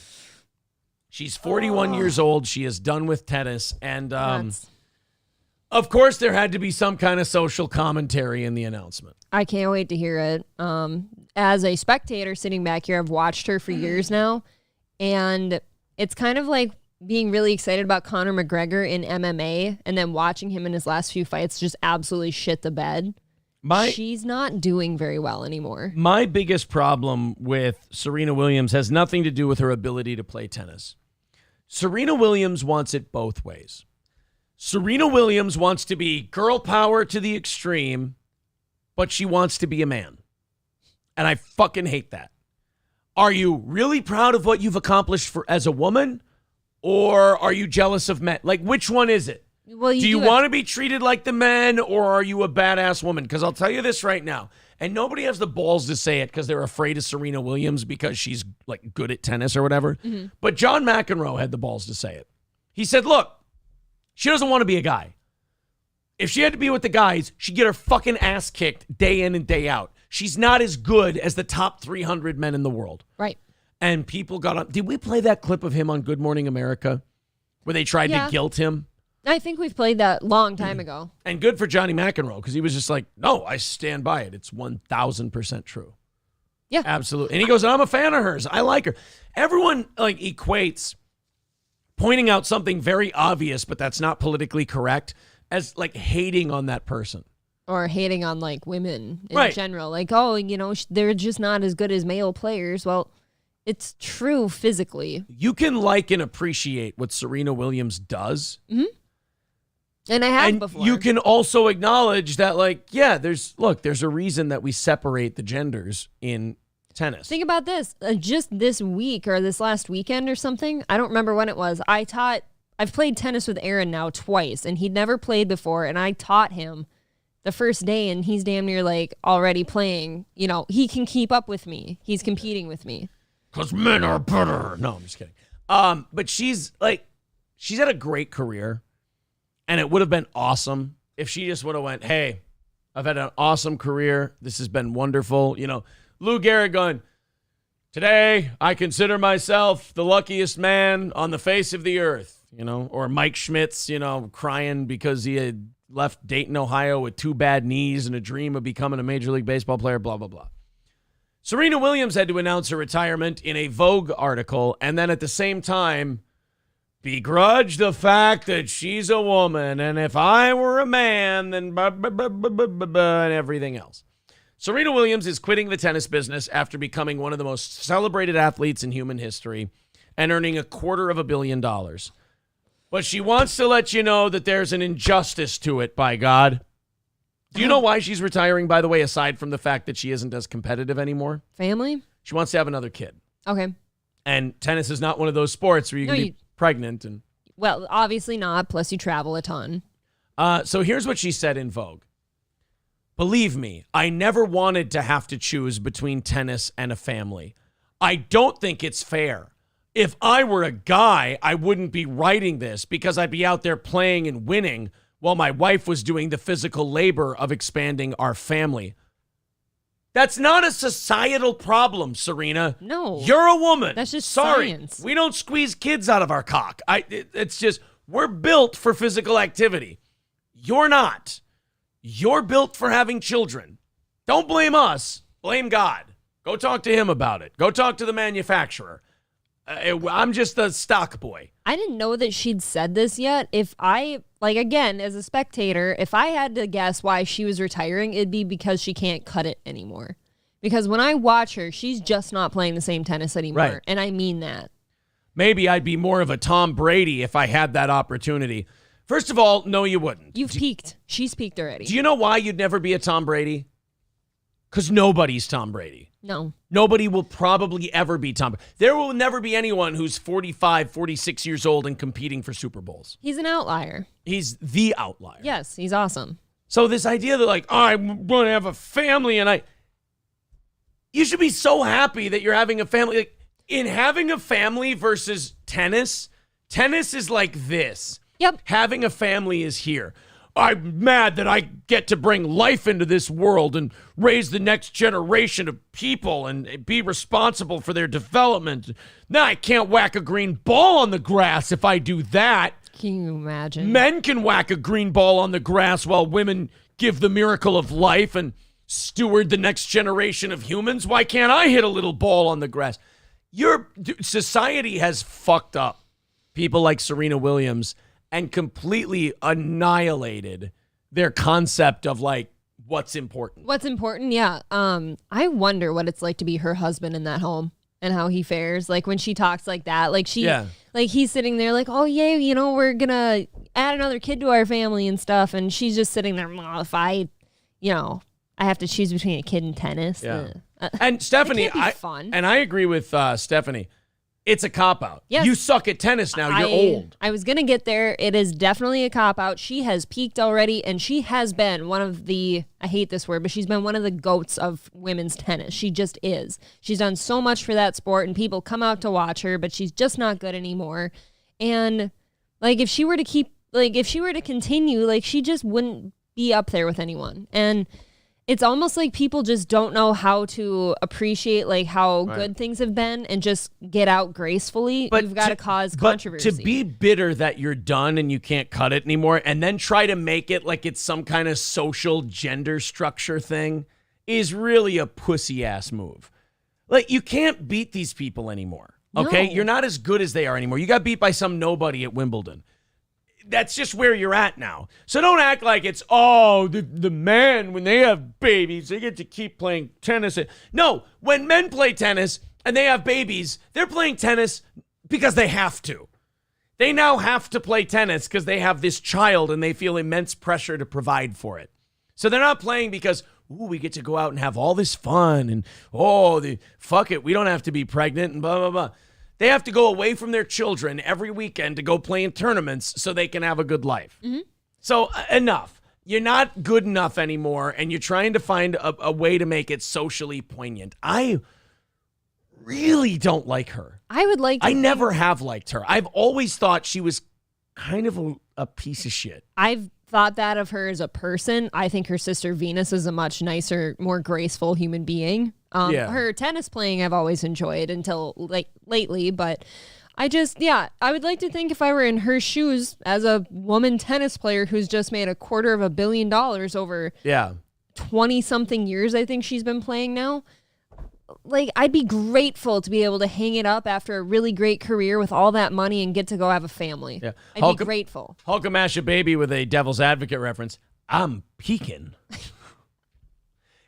She's 41 years old. She is done with tennis. And of course, there had to be some kind of social commentary in the announcement. I can't wait to hear it. As a spectator sitting back here, I've watched her for years now. And it's kind of like being really excited about Conor McGregor in MMA and then watching him in his last few fights just absolutely shit the bed. She's not doing very well anymore. My biggest problem with Serena Williams has nothing to do with her ability to play tennis. Serena Williams wants it both ways. Serena Williams wants to be girl power to the extreme, but she wants to be a man. And I fucking hate that. Are you really proud of what you've accomplished as a woman? Or are you jealous of men? Like, which one is it? Well, do you want to be treated like the men, or are you a badass woman? Because I'll tell you this right now, and nobody has the balls to say it because they're afraid of Serena Williams because she's like good at tennis or whatever. Mm-hmm. But John McEnroe had the balls to say it. He said, look, she doesn't want to be a guy. If she had to be with the guys, she'd get her fucking ass kicked day in and day out. She's not as good as the top 300 men in the world. Right. And people got on. Did we play that clip of him on Good Morning America where they tried to guilt him? I think we've played that long time ago. And good for Johnny McEnroe because he was just like, no, I stand by it. It's 1,000% true. Yeah. Absolutely. And he goes, I'm a fan of hers. I like her. Everyone like equates pointing out something very obvious, but that's not politically correct, as like hating on that person. Or hating on like women in general. Like, oh, they're just not as good as male players. Well, it's true physically. You can like and appreciate what Serena Williams does. Mm-hmm. And I have before. You can also acknowledge that, like, yeah, there's a reason that we separate the genders in tennis. Think about this. Just this week or this last weekend or something, I don't remember when it was, I've played tennis with Aaron now twice, and he'd never played before, and I taught him the first day, and he's damn near, like, already playing. He can keep up with me. He's competing with me. Because men are better. No, I'm just kidding. But she's had a great career. And it would have been awesome if she just would have went, hey, I've had an awesome career. This has been wonderful. Lou Gehrig going, today I consider myself the luckiest man on the face of the earth, or Mike Schmitz, crying because he had left Dayton, Ohio with 2 bad knees and a dream of becoming a Major League Baseball player, blah, blah, blah. Serena Williams had to announce her retirement in a Vogue article, and then at the same time, begrudge the fact that she's a woman, and if I were a man, then and everything else. Serena Williams is quitting the tennis business after becoming one of the most celebrated athletes in human history and earning $250 million. But she wants to let you know that there's an injustice to it, by God. Do you know why she's retiring, by the way, aside from the fact that she isn't as competitive anymore? Family? She wants to have another kid. Okay. And tennis is not one of those sports where you can be pregnant. Well, obviously not, plus you travel a ton. So here's what she said in Vogue. Believe me, I never wanted to have to choose between tennis and a family. I don't think it's fair. If I were a guy, I wouldn't be writing this because I'd be out there playing and winning while my wife was doing the physical labor of expanding our family. That's not a societal problem, Serena. No. You're a woman. That's just science. We don't squeeze kids out of our cock. It's just, we're built for physical activity. You're not. You're built for having children. Don't blame us. Blame God. Go talk to him about it. Go talk to the manufacturer. I'm just a stock boy. I didn't know that she'd said this yet. If I, again, as a spectator, if I had to guess why she was retiring, it'd be because she can't cut it anymore. Because when I watch her, she's just not playing the same tennis anymore. Right. And I mean that. Maybe I'd be more of a Tom Brady if I had that opportunity. First of all, no, you wouldn't. You've peaked. She's peaked already. Do you know why you'd never be a Tom Brady? Because nobody's Tom Brady. No. Nobody will probably ever be Tom Brady. There will never be anyone who's 45, 46 years old and competing for Super Bowls. He's an outlier. He's the outlier. Yes, he's awesome. So this idea that I'm going to have a family and you should be so happy that you're having a family. In having a family versus tennis is like this. Yep. Having a family is here. I'm mad that I get to bring life into this world and raise the next generation of people and be responsible for their development. Now I can't whack a green ball on the grass if I do that. Can you imagine? Men can whack a green ball on the grass while women give the miracle of life and steward the next generation of humans. Why can't I hit a little ball on the grass? Society has fucked up people like Serena Williams and completely annihilated their concept of what's important. What's important, yeah. I wonder what it's like to be her husband in that home and how he fares. Like when she talks like that, he's sitting there like, oh yeah, we're gonna add another kid to our family and stuff, and she's just sitting there. Well, if I have to choose between a kid and tennis. Yeah. And Stephanie, fun. And I agree with Stephanie. it's a cop-out. Yes. You suck at tennis now. You're old. I was going to get there. It is definitely a cop-out. She has peaked already, and she has been one of the, I hate this word, but she's been one of the goats of women's tennis. She just is. She's done so much for that sport, and people come out to watch her, but she's just not good anymore. And, like, if she were to continue, like, she just wouldn't be up there with anyone. And it's almost like people just don't know how to appreciate like how good things have been and just get out gracefully. But you've got to cause controversy. But to be bitter that you're done and you can't cut it anymore and then try to make it like it's some kind of social gender structure thing is really a pussy ass move. Like, you can't beat these people anymore. Okay? No. You're not as good as they are anymore. You got beat by some nobody at Wimbledon. That's just where you're at now. So don't act like it's, the men, when they have babies, they get to keep playing tennis. No, when men play tennis and they have babies, they're playing tennis because they have to. They now have to play tennis because they have this child and they feel immense pressure to provide for it. So they're not playing because, we get to go out and have all this fun and, fuck it, we don't have to be pregnant and blah, blah, blah. They have to go away from their children every weekend to go play in tournaments so they can have a good life. Mm-hmm. So enough. You're not good enough anymore, and you're trying to find a way to make it socially poignant. I really don't like her. I never have liked her. I've always thought she was kind of a piece of shit. I've thought that of her as a person. I think her sister Venus is a much nicer, more graceful human being. Her tennis playing I've always enjoyed until like lately, but I would like to think if I were in her shoes as a woman tennis player who's just made $250 million over 20 something years, I think she's been playing now. Like, I'd be grateful to be able to hang it up after a really great career with all that money and get to go have a family. Yeah. I'd be grateful. Hulkamash a baby with a Devil's Advocate reference. I'm peeking.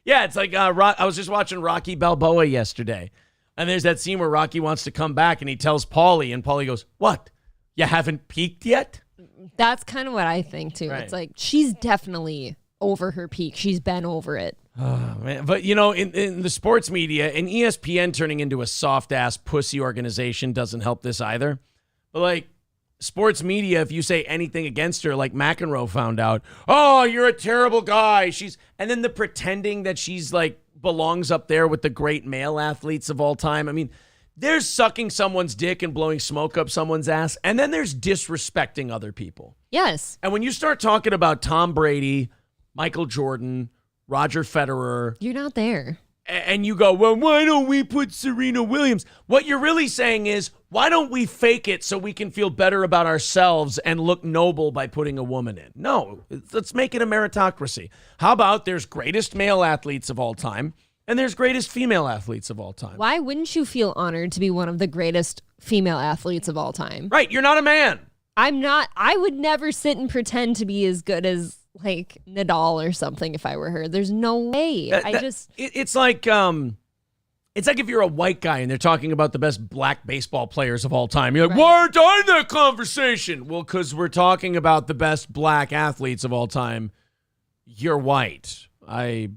Yeah, it's like I was just watching Rocky Balboa yesterday, and there's that scene where Rocky wants to come back, and he tells Paulie, and Paulie goes, "What? You haven't peaked yet?" That's kind of what I think, too. Right. It's like, she's definitely over her peak. She's been over it. Oh, man. But, in the sports media, and ESPN turning into a soft-ass pussy organization doesn't help this either. But, like, sports media, if you say anything against her, like McEnroe found out, you're a terrible guy. And then the pretending that she's, like, belongs up there with the great male athletes of all time. I mean, there's sucking someone's dick and blowing smoke up someone's ass, and then there's disrespecting other people. Yes. And when you start talking about Tom Brady, Michael Jordan, Roger Federer. You're not there. And you go, well, why don't we put Serena Williams? What you're really saying is, why don't we fake it so we can feel better about ourselves and look noble by putting a woman in? No, let's make it a meritocracy. How about there's greatest male athletes of all time and there's greatest female athletes of all time? Why wouldn't you feel honored to be one of the greatest female athletes of all time? Right, you're not a man. I'm not. I would never sit and pretend to be as good as like Nadal or something if I were her. There's no way. It's like if you're a white guy and they're talking about the best black baseball players of all time. You're like, why aren't I in that conversation? Well, because we're talking about the best black athletes of all time. You're white. I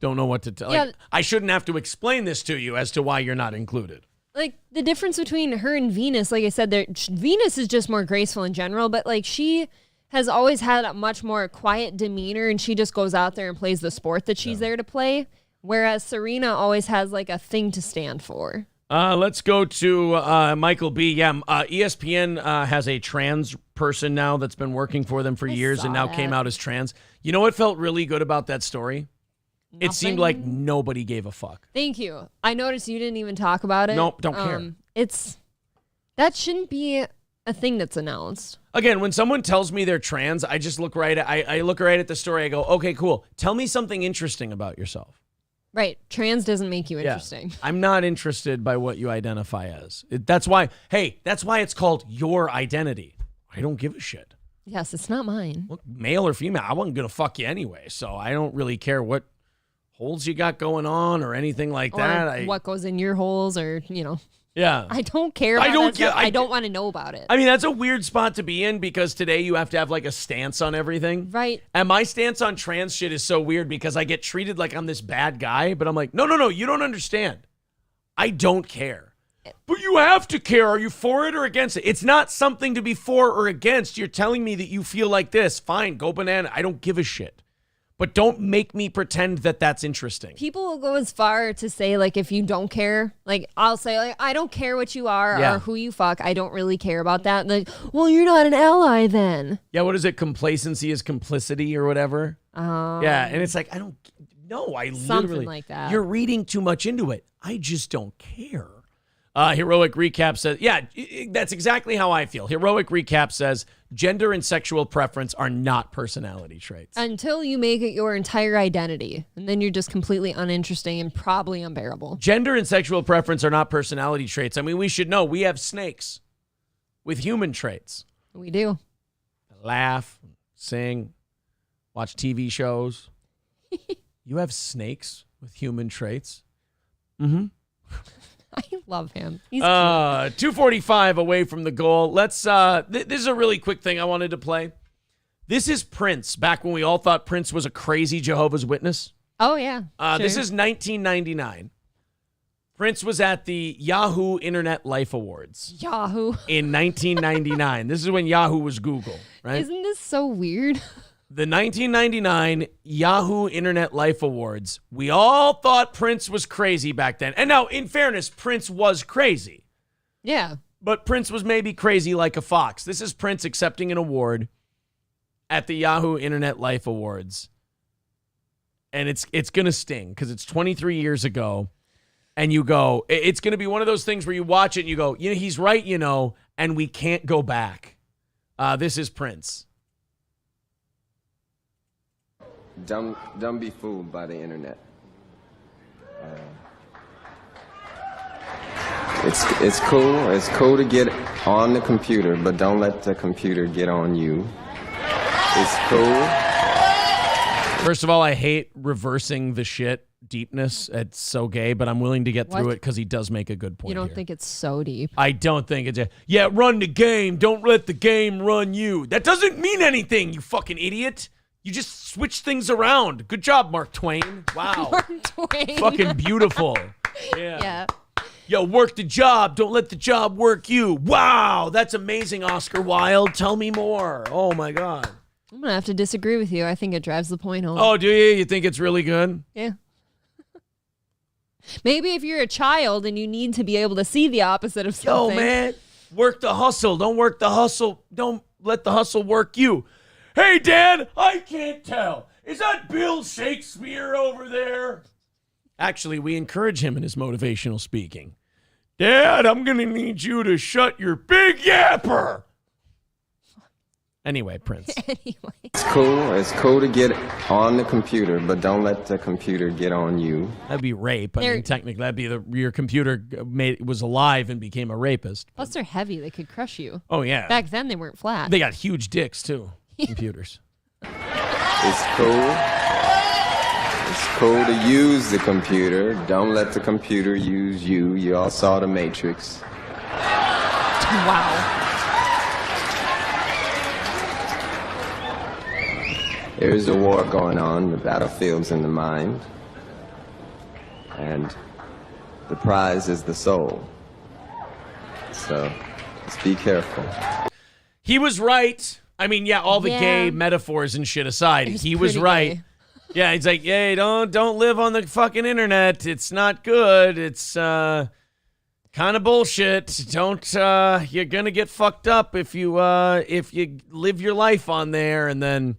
don't know what to tell. Yeah. Like, I shouldn't have to explain this to you as to why you're not included. Like, the difference between her and Venus, like I said, Venus is just more graceful in general, but like she has always had a much more quiet demeanor, and she just goes out there and plays the sport that she's there to play, whereas Serena always has like a thing to stand for. Let's go to Michael B. Yeah, ESPN has a trans person now that's been working for them for years and now came out as trans. You know what felt really good about that story? Nothing. It seemed like nobody gave a fuck. Thank you. I noticed you didn't even talk about it. Nope, don't care. That shouldn't be a thing that's announced. Again, when someone tells me they're trans, I just look right at I look right at the story. I go, okay, cool. Tell me something interesting about yourself. Right. Trans doesn't make you interesting. Yeah. I'm not interested by what you identify as. That's why it's called your identity. I don't give a shit. Yes, it's not mine. Look, male or female, I wasn't going to fuck you anyway, so I don't really care what holes you got going on or anything like that. What goes in your holes or, Yeah. I don't care about that stuff. I don't want to know about it. I mean, that's a weird spot to be in because today you have to have like a stance on everything. Right. And my stance on trans shit is so weird because I get treated like I'm this bad guy, but I'm like, no, you don't understand. I don't care. But you have to care. Are you for it or against it? It's not something to be for or against. You're telling me that you feel like this. Fine, go banana. I don't give a shit. But don't make me pretend that that's interesting. People will go as far to say, like, if you don't care, like, I'll say, like, I don't care what you are or who you fuck. I don't really care about that. Like, well, you're not an ally then. Yeah, what is it? Complacency is complicity or whatever? Yeah, and it's like, I don't know. Something like that. You're reading too much into it. I just don't care. Heroic Recap says, yeah, that's exactly how I feel. Heroic Recap says, gender and sexual preference are not personality traits. Until you make it your entire identity. And then you're just completely uninteresting and probably unbearable. Gender and sexual preference are not personality traits. I mean, we should know. We have snakes with human traits. We do. Laugh, sing, watch TV shows. You have snakes with human traits? Mm-hmm. I love him. He's 2:45 away from the goal. Let's this is a really quick thing I wanted to play. This is Prince, back when we all thought Prince was a crazy Jehovah's Witness. Oh, yeah. This is 1999. Prince was at the Yahoo Internet Life Awards. Yahoo. In 1999. This is when Yahoo was Google, right? Isn't this so weird? The 1999 Yahoo Internet Life Awards. We all thought Prince was crazy back then. And now, in fairness, Prince was crazy. Yeah. But Prince was maybe crazy like a fox. This is Prince accepting an award at the Yahoo Internet Life Awards. And it's going to sting because it's 23 years ago. And you go, it's going to be one of those things where you watch it and you go, you know, he's right, you know, and we can't go back. This is Prince. Don't be fooled by the internet. It's cool. It's cool to get on the computer, but don't let the computer get on you. It's cool. First of all, I hate reversing the shit deepness. It's so gay, but I'm willing to get through it because he does make a good point. You don't here. think it's so deep? I don't think it's yeah, run the game. Don't let the game run you. That doesn't mean anything, you fucking idiot. You just switch things around. Good job, Mark Twain. Wow. Mark Twain. Fucking beautiful. Yeah. Yo, work the job. Don't let the job work you. Wow. That's amazing, Oscar Wilde. Tell me more. Oh, my God. I'm going to have to disagree with you. I think it drives the point home. Oh, do you? You think it's really good? Yeah. Maybe if you're a child and you need to be able to see the opposite of something. Yo, man. Work the hustle. Don't work the hustle. Don't let the hustle work you. Hey, Dad, I can't tell. Is that Bill Shakespeare over there? Actually, we encourage him in his motivational speaking. Dad, I'm going to need you to shut your big yapper. Anyway, Prince. It's cool. It's cool to get on the computer, but don't let the computer get on you. That'd be rape. I mean, technically, that'd be your computer was alive and became a rapist. Plus, they're heavy. They could crush you. Oh, yeah. Back then, they weren't flat. They got huge dicks, too. Computers. It's cool. It's cool to use the computer. Don't let the computer use you. You all saw The Matrix. Wow. There's a war going on. The battlefield's in the mind. And the prize is the soul. So, just be careful. He was right. I mean, yeah, all the gay metaphors and shit aside, he was right. Gay. Yeah, he's like, hey, don't live on the fucking internet. It's not good. It's kind of bullshit. Don't you're gonna get fucked up if you live your life on there. And then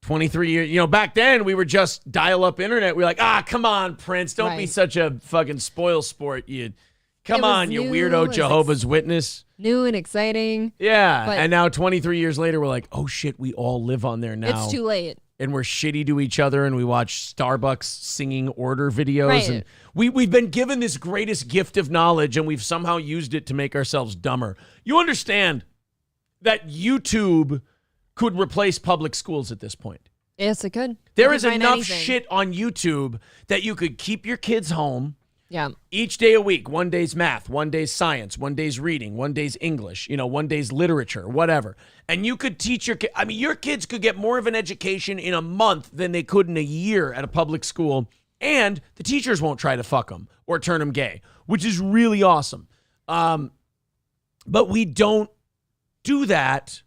23 years, back then we were just dial-up internet. We were like, come on, Prince, don't be such a fucking spoil sport. Come on, you weirdo Jehovah's Witness. New and exciting. Yeah, but and now 23 years later, we're like, oh shit, we all live on there now. It's too late. And we're shitty to each other, and we watch Starbucks singing order videos. Right. And we've been given this greatest gift of knowledge, and we've somehow used it to make ourselves dumber. You understand that YouTube could replace public schools at this point. Yes, it could. There is enough shit on YouTube that you could keep your kids home. Yeah. Each day a week, one day's math, one day's science, one day's reading, one day's English, one day's literature, whatever. And you could teach your kids, your kids could get more of an education in a month than they could in a year at a public school And the teachers won't try to fuck them or turn them gay, which is really awesome. But we don't do that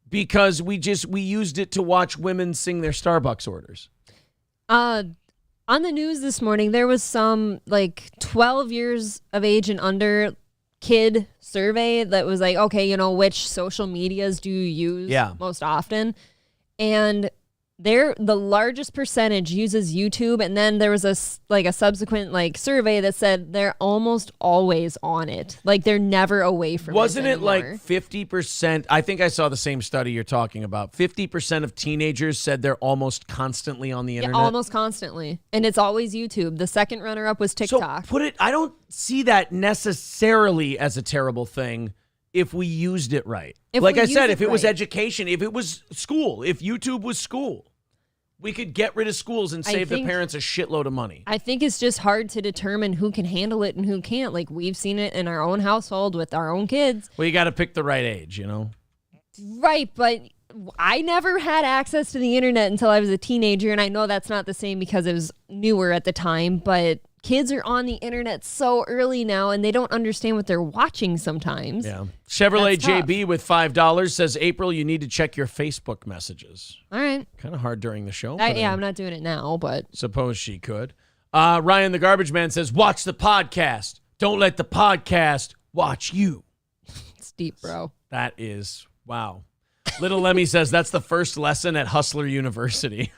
because we used it to watch women sing their Starbucks orders. On the news this morning, there was some 12 years of age and under kid survey that was like, okay, which social medias do you use most often? And the largest percentage uses YouTube, and then there was a subsequent survey that said they're almost always on it. They're never away from Wasn't it it like anymore. 50%? I think I saw the same study you're talking about. 50% of teenagers said they're almost constantly on the internet. Yeah, almost constantly. And it's always YouTube. The second runner-up was TikTok. So I don't see that necessarily as a terrible thing if we used it right. Like I said, if it was education, if it was school, if YouTube was school, we could get rid of schools and save the parents a shitload of money. I think it's just hard to determine who can handle it and who can't. We've seen it in our own household with our own kids. Well, you got to pick the right age, Right, but I never had access to the internet until I was a teenager, and I know that's not the same because it was newer at the time, but kids are on the internet so early now, and they don't understand what they're watching sometimes. Yeah. Chevrolet JB with $5 says, April, you need to check your Facebook messages. All right. Kind of hard during the show. I'm not doing it now, but suppose she could. Ryan the Garbage Man says, watch the podcast. Don't let the podcast watch you. It's deep, bro. That is, wow. Little Lemmy says, that's the first lesson at Hustler University.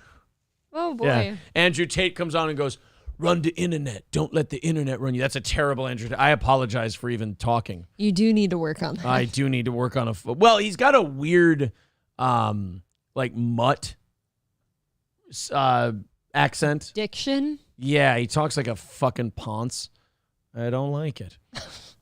Oh, boy. Yeah. Andrew Tate comes on and goes, run the internet. Don't let the internet run you. That's a terrible Andrew. I apologize for even talking. You do need to work on that. I do need to work on well, he's got a weird, mutt accent. Diction? Yeah, he talks like a fucking ponce. I don't like it.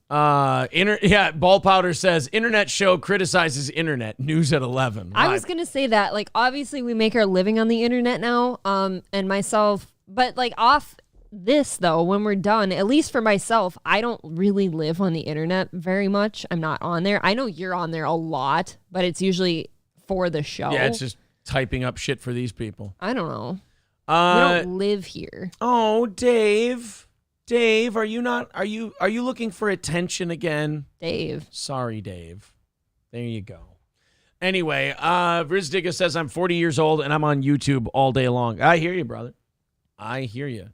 Ball Powder says, internet show criticizes internet. News at 11. I was going to say that. Obviously, we make our living on the internet now, and myself, but off this, though, when we're done, at least for myself, I don't really live on the internet very much. I'm not on there. I know you're on there a lot, but it's usually for the show. Yeah, it's just typing up shit for these people. I don't know. We don't live here. Oh, Dave. Dave, are you looking for attention again? Dave. Sorry, Dave. There you go. Anyway, Rizdigga says, I'm 40 years old and I'm on YouTube all day long. I hear you, brother. I hear you.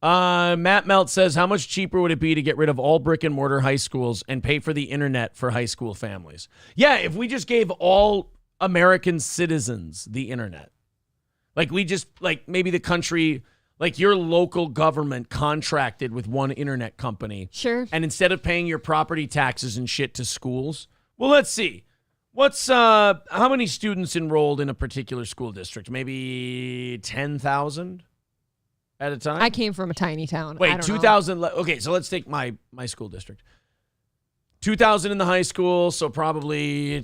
Matt Melt says, how much cheaper would it be to get rid of all brick and mortar high schools and pay for the internet for high school families? Yeah, if we just gave all American citizens the internet. Maybe the country, your local government contracted with one internet company. Sure. And instead of paying your property taxes and shit to schools, well, let's see. What's how many students enrolled in a particular school district? Maybe 10,000 at a time? I came from a tiny town. Wait, 2,000. Okay, so let's take my school district. 2,000 in the high school, so probably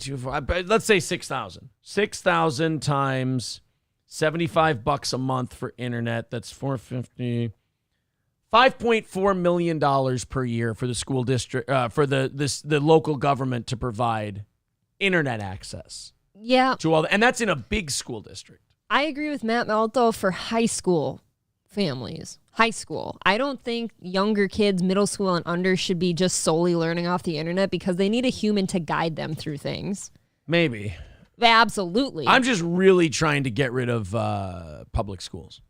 let's say 6,000. 6,000 times $75 a month for internet. That's $450. $5.4 million per year for the school district, for the local government to provide internet access. Yeah. To all, and that's in a big school district. I agree with Matt Malto for high school families. High school. I don't think younger kids, middle school and under, should be just solely learning off the internet because they need a human to guide them through things. Maybe. Absolutely. I'm just really trying to get rid of public schools.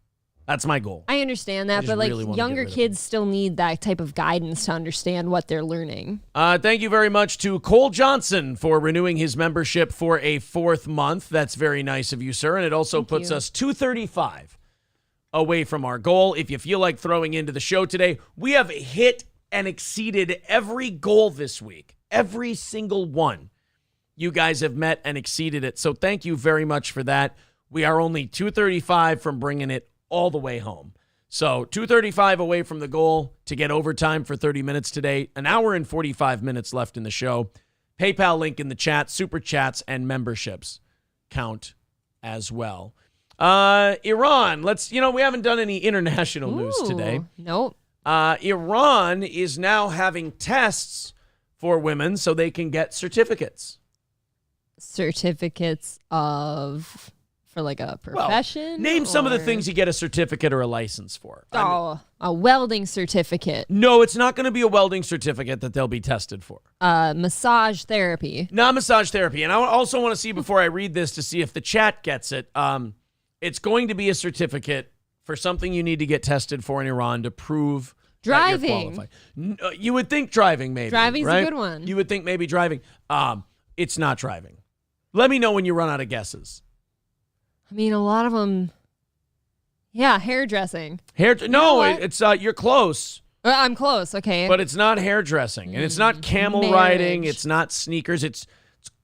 That's my goal. I understand that, but really younger kids still need that type of guidance to understand what they're learning. Thank you very much to Cole Johnson for renewing his membership for a 4th month. That's very nice of you, sir. And it also puts us 235 away from our goal. If you feel like throwing into the show today, we have hit and exceeded every goal this week. Every single one. You guys have met and exceeded it. So thank you very much for that. We are only 235 from bringing it all the way home. So 235 away from the goal to get overtime for 30 minutes today. An hour and 45 minutes left in the show. PayPal link in the chat. Super chats and memberships count as well. Iran. We haven't done any international news today. Nope. Iran is now having tests for women so they can get certificates. Certificates of For like a profession? Name some of the things you get a certificate or a license for. A welding certificate. No, it's not going to be a welding certificate that they'll be tested for. Massage therapy. Not massage therapy. And I also want to see before I read this to see if the chat gets it. It's going to be a certificate for something you need to get tested for in Iran to prove that you're qualified. You would think driving, maybe. Driving's right? a good one. You would think maybe driving. It's not driving. Let me know when you run out of guesses. I mean, a lot of them. Yeah, hairdressing. It's you're close. I'm close. Okay, but it's not hairdressing, and it's not camel riding. It's not sneakers.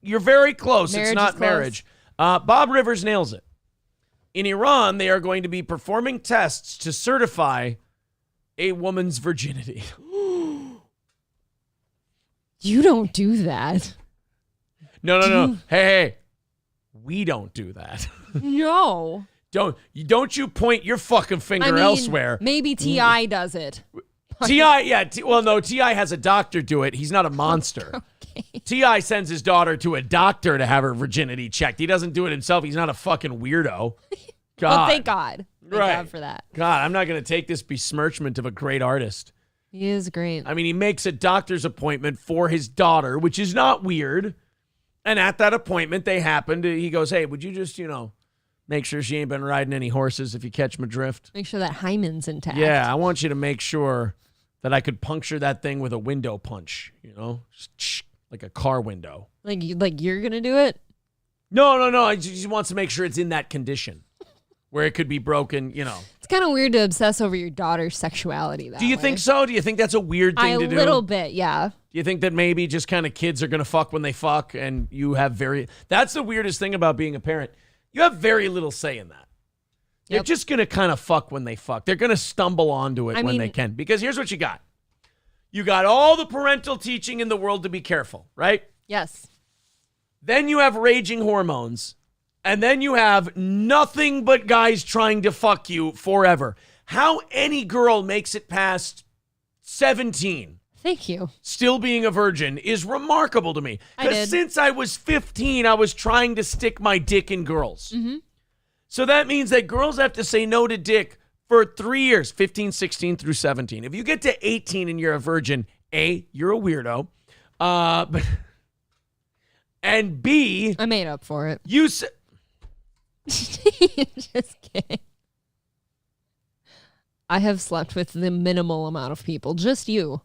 You're very close. Marriage it's not marriage. Bob Rivers nails it. In Iran, they are going to be performing tests to certify a woman's virginity. You don't do that. No. Hey. We don't do that. No. Don't you point your fucking finger elsewhere. Maybe T.I. does it. T.I., yeah. T.I. has a doctor do it. He's not a monster. Okay. T.I. sends his daughter to a doctor to have her virginity checked. He doesn't do it himself. He's not a fucking weirdo. God. Well, thank God. Thank God for that. God, I'm not going to take this besmirchment of a great artist. He is great. I mean, he makes a doctor's appointment for his daughter, which is not weird. And at that appointment, he goes, hey, would you just, make sure she ain't been riding any horses if you catch my drift? Make sure that hymen's intact. Yeah, I want you to make sure that I could puncture that thing with a window punch, just like a car window. Like you're going to do it? No. He just wants to make sure it's in that condition where it could be broken, It's kind of weird to obsess over your daughter's sexuality that Do you think so? Do you think that's a weird thing to do? A little bit, yeah. Do you think that maybe just kind of kids are going to fuck when they fuck and you have that's the weirdest thing about being a parent. You have very little say in that. They're just going to kind of fuck when they fuck. They're going to stumble onto it when they can. Because here's what you got. You got all the parental teaching in the world to be careful, right? Yes. Then you have raging hormones. And then you have nothing but guys trying to fuck you forever. How any girl makes it past 17. Thank you. Still being a virgin is remarkable to me. Because since I was 15, I was trying to stick my dick in girls. Mm-hmm. So that means that girls have to say no to dick for 3 years, 15, 16 through 17. If you get to 18 and you're a virgin, A, you're a weirdo. And B, I made up for it. You Just kidding. I have slept with the minimal amount of people. Just you.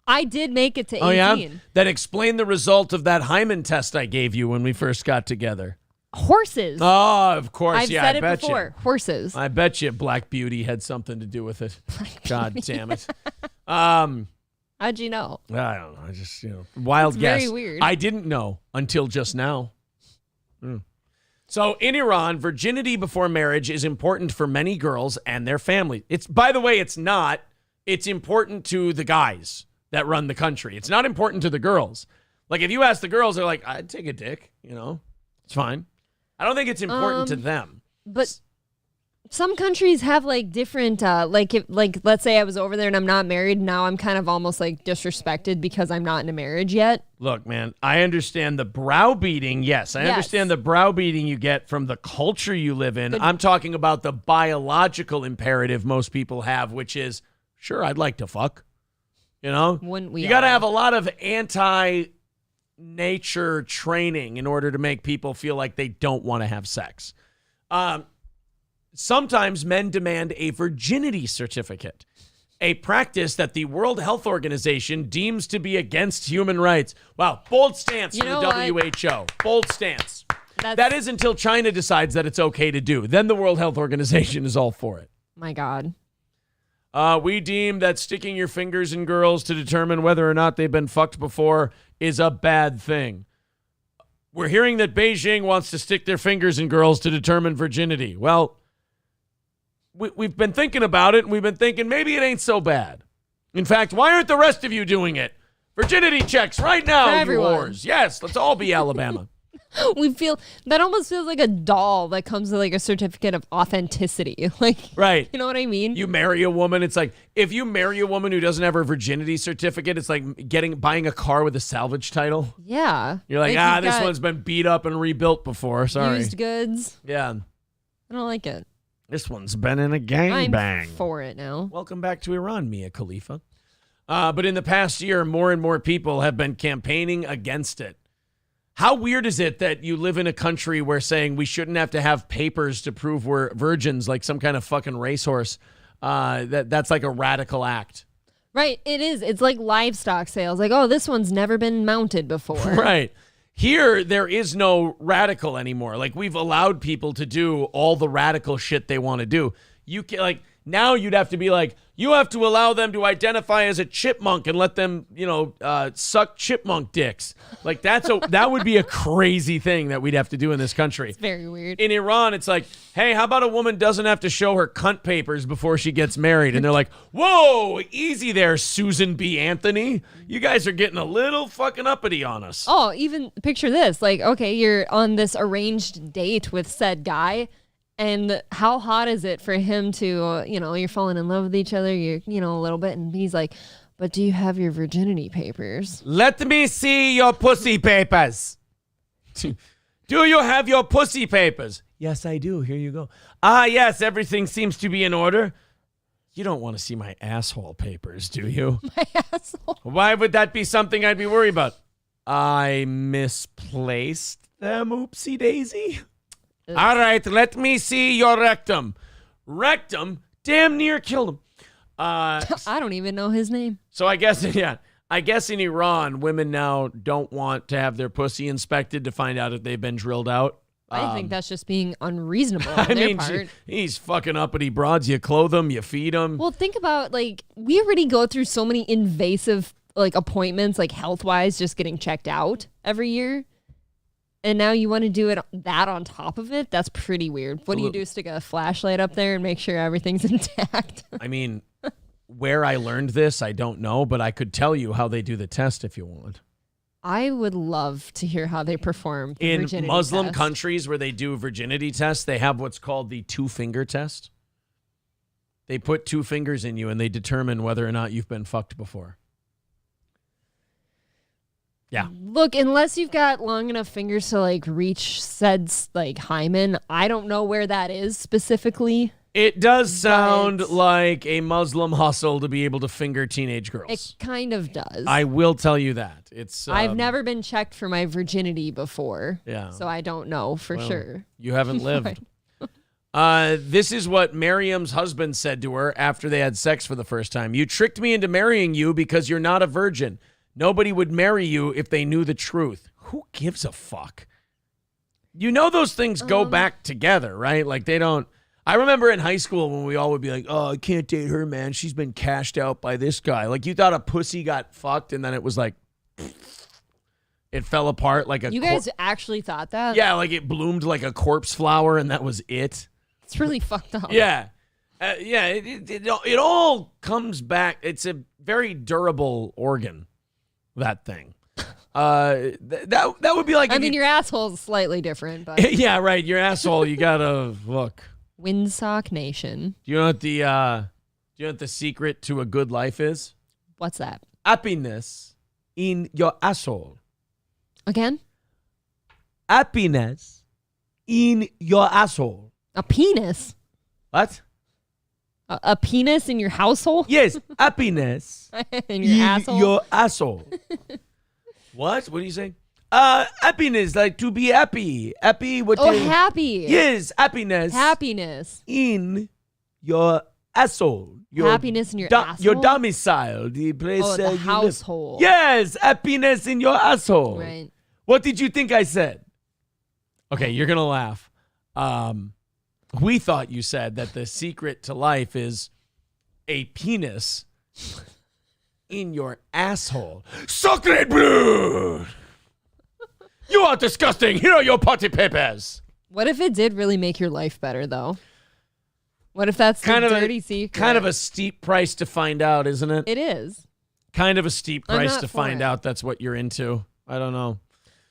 I did make it to 18. Oh, yeah? That explained the result of that hymen test I gave you when we first got together. Horses. Oh, of course. I've said it before. Horses. I bet you Black Beauty had something to do with it. God damn it. How'd you know? I don't know. I just, wild It's guess. very weird. I didn't know until just now. So in Iran, virginity before marriage is important for many girls and their family. By the way, it's not. It's important to the guys that run the country. It's not important to the girls. Like if you ask the girls, they're like, I'd take a dick, it's fine. I don't think it's important to them. But some countries have like different, let's say I was over there and I'm not married. Now I'm kind of almost like disrespected because I'm not in a marriage yet. Look, man, I understand the browbeating. Yes, I understand the browbeating you get from the culture you live in. I'm talking about the biological imperative most people have, which is, sure, I'd like to fuck. Wouldn't we? You got to have a lot of anti-nature training in order to make people feel like they don't want to have sex. Sometimes men demand a virginity certificate, a practice that the World Health Organization deems to be against human rights. Wow, bold stance from the WHO. Bold stance. That is until China decides that it's okay to do. Then the World Health Organization is all for it. My God. We deem that sticking your fingers in girls to determine whether or not they've been fucked before is a bad thing. We're hearing that Beijing wants to stick their fingers in girls to determine virginity. Well, we've been thinking about it, and we've been thinking maybe it ain't so bad. In fact, why aren't the rest of you doing it? Virginity checks right now, you whores. Yes, let's all be Alabama. That almost feels like a doll that comes with like a certificate of authenticity. Like, right. You know what I mean? You marry a woman, it's like, if you marry a woman who doesn't have her virginity certificate, it's like buying a car with a salvage title. Yeah. You're like, you've this got one's been beat up and rebuilt before. Sorry. used goods. Yeah. I don't like it. This one's been in a gangbang. I'm for it now. Welcome back to Iran, Mia Khalifa. But in the past year, more and more people have been campaigning against it. How weird is it that you live in a country where saying we shouldn't have to have papers to prove we're virgins, like some kind of fucking racehorse? That's like a radical act. Right, it is. It's like livestock sales. Like, oh, this one's never been mounted before. Right. Here, there is no radical anymore. Like, we've allowed people to do all the radical shit they want to do. You can, like, now you'd have to be like, you have to allow them to identify as a chipmunk and let them, suck chipmunk dicks. Like, that would be a crazy thing that we'd have to do in this country. It's very weird. In Iran, it's like, hey, how about a woman doesn't have to show her cunt papers before she gets married? And they're like, whoa, easy there, Susan B. Anthony. You guys are getting a little fucking uppity on us. Oh, even picture this. Like, okay, you're on this arranged date with said guy. And how hot is it for him to, you're falling in love with each other, you're, a little bit. And he's like, but do you have your virginity papers? Let me see your pussy papers. Do you have your pussy papers? Yes, I do. Here you go. Ah, yes, everything seems to be in order. You don't want to see my asshole papers, do you? My asshole. Why would that be something I'd be worried about? I misplaced them, oopsie daisy. All right, let me see your rectum. Rectum damn near killed him. I don't even know his name. So I guess in Iran, women now don't want to have their pussy inspected to find out if they've been drilled out. I think that's just being unreasonable on their part. He's fucking uppity broads. You clothe them, you feed them. Well, think about, like, we already go through so many invasive, like, appointments, like, health-wise, just getting checked out every year. And now you want to do that on top of it? That's pretty weird. What do you do? Stick a flashlight up there and make sure everything's intact? I mean, where I learned this, I don't know, but I could tell you how they do the test if you want. I would love to hear how they perform the In virginity Muslim test. countries where they do virginity tests, they have what's called the 2-finger test. They put 2 fingers in you and they determine whether or not you've been fucked before. Yeah. Look, unless you've got long enough fingers to like reach said like hymen, I don't know where that is specifically. It does sound like a Muslim hustle to be able to finger teenage girls. It kind of does. I will tell you that. I've never been checked for my virginity before. Yeah. So I don't know for sure. You haven't lived. This is what Miriam's husband said to her after they had sex for the first time. You tricked me into marrying you because you're not a virgin. Nobody would marry you if they knew the truth. Who gives a fuck? You know those things go back together, right? Like they don't. I remember in high school when we all would be like, oh, I can't date her, man. She's been cashed out by this guy. Like you thought a pussy got fucked and then it was like, it fell apart like a You guys actually thought that? Yeah, like it bloomed like a corpse flower and that was it. It's really fucked up. Yeah. It all comes back. It's a very durable organ. That thing. That would be like. I mean, your asshole's slightly different, but yeah, right. Your asshole. You gotta look. Windsock Nation. Do you know what the secret to a good life is? What's that? Happiness in your asshole. Again? Happiness in your asshole. A penis. What? A penis in your household? Yes, happiness in your asshole. Your asshole. What? What do you say? Happiness, like to be happy. Happy. What? Happy. Yes, happiness. Happiness in your asshole. Happiness in your asshole. Your domicile, the place. The household. Yes, happiness in your asshole. Right. What did you think I said? Okay, you're gonna laugh. We thought you said that the secret to life is a penis in your asshole. Sacred blood! You are disgusting. Here are your potty papers. What if it did really make your life better, though? What if that's kind of dirty secret? Kind of a steep price to find out, isn't it? It is. Kind of a steep price to find out that's what you're into. I don't know.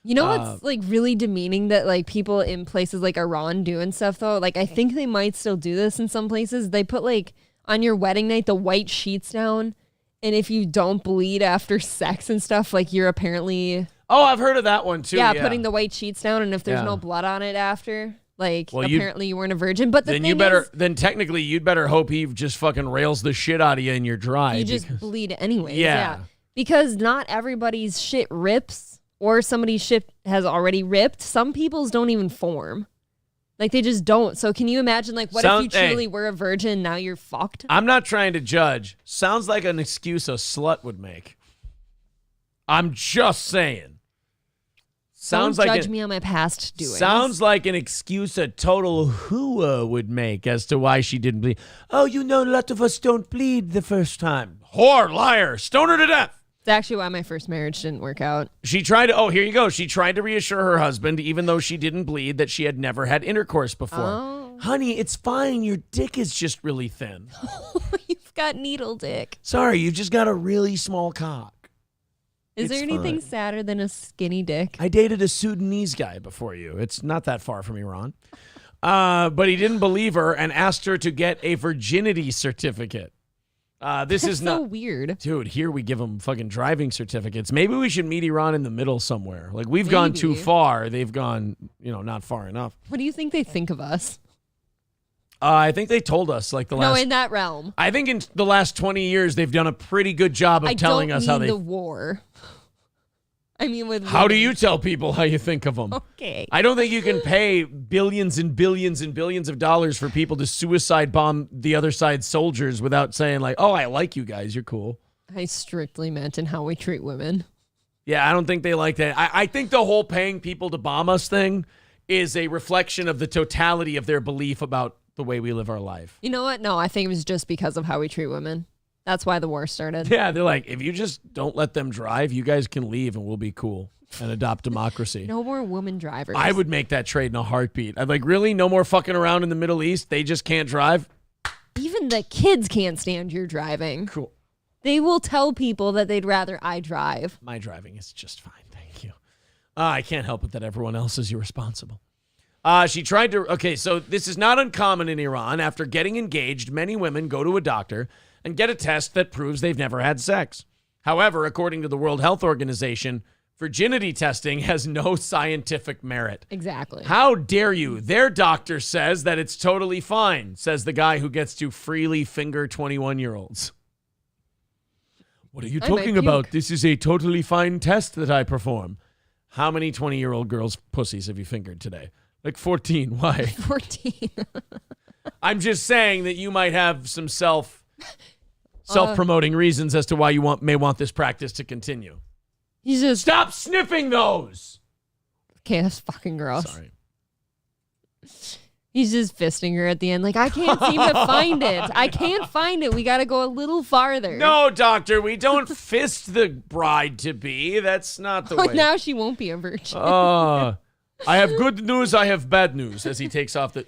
You know what's like really demeaning that like people in places like Iran do and stuff though? Like I think they might still do this in some places. They put like on your wedding night the white sheets down, and if you don't bleed after sex and stuff, like you're apparently I've heard of that one too. Yeah, putting the white sheets down, and if there's no blood on it after, like apparently you weren't a virgin. But then technically you'd better hope he just fucking rails the shit out of you and you're dry. You just bleed anyways. Yeah. Because not everybody's shit rips. Or somebody's shit has already ripped. Some people's don't even form. Like, they just don't. So can you imagine, like, what if you truly were a virgin and now you're fucked? I'm not trying to judge. Sounds like an excuse a slut would make. I'm just saying. Don't judge me on my past doings. Sounds like an excuse a total hooah would make as to why she didn't bleed. Oh, a lot of us don't bleed the first time. Whore, liar, stone her to death. It's actually why my first marriage didn't work out. She tried to, here you go. She tried to reassure her husband, even though she didn't bleed, that she had never had intercourse before. Oh. Honey, it's fine. Your dick is just really thin. You've got needle dick. Sorry, you've just got a really small cock. Is there anything sadder than a skinny dick? I dated a Sudanese guy before you. It's not that far from Iran. But he didn't believe her and asked her to get a virginity certificate. This is so weird. Dude, here we give them fucking driving certificates. Maybe we should meet Iran in the middle somewhere. Like, we've gone too far. They've gone, not far enough. What do you think they think of us? I think they told us, like, in that realm. I think in the last 20 years, they've done a pretty good job of telling us how they... the war. I mean, with how do you tell people how you think of them? Okay. I don't think you can pay billions and billions and billions of dollars for people to suicide bomb the other side's soldiers without saying like, oh, I like you guys. You're cool. I strictly meant in how we treat women. Yeah, I don't think they like that. I think the whole paying people to bomb us thing is a reflection of the totality of their belief about the way we live our life. You know what? No, I think it was just because of how we treat women. That's why the war started. Yeah, they're like, if you just don't let them drive, you guys can leave and we'll be cool and adopt democracy. No more woman drivers. I would make that trade in a heartbeat. I'd like, really? No more fucking around in the Middle East? They just can't drive? Even the kids can't stand your driving. Cool. They will tell people that they'd rather I drive. My driving is just fine, thank you. I can't help it that everyone else is irresponsible. She tried to... Okay, so this is not uncommon in Iran. After getting engaged, many women go to a doctor and get a test that proves they've never had sex. However, according to the World Health Organization, virginity testing has no scientific merit. Exactly. How dare you? Their doctor says that it's totally fine, says the guy who gets to freely finger 21-year-olds. What are you talking about? This is a totally fine test that I perform. How many 20-year-old girls' pussies have you fingered today? Like 14. Why? 14. I'm just saying that you might have some self-promoting reasons as to why you may want this practice to continue. He's just stop sniffing those. Okay, that's fucking gross. Sorry. He's just fisting her at the end. Like, I can't seem to find it. I can't find it. We got to go a little farther. No, doctor, we don't fist the bride-to-be. That's not the way. Now she won't be a virgin. I have good news. I have bad news. As he takes off the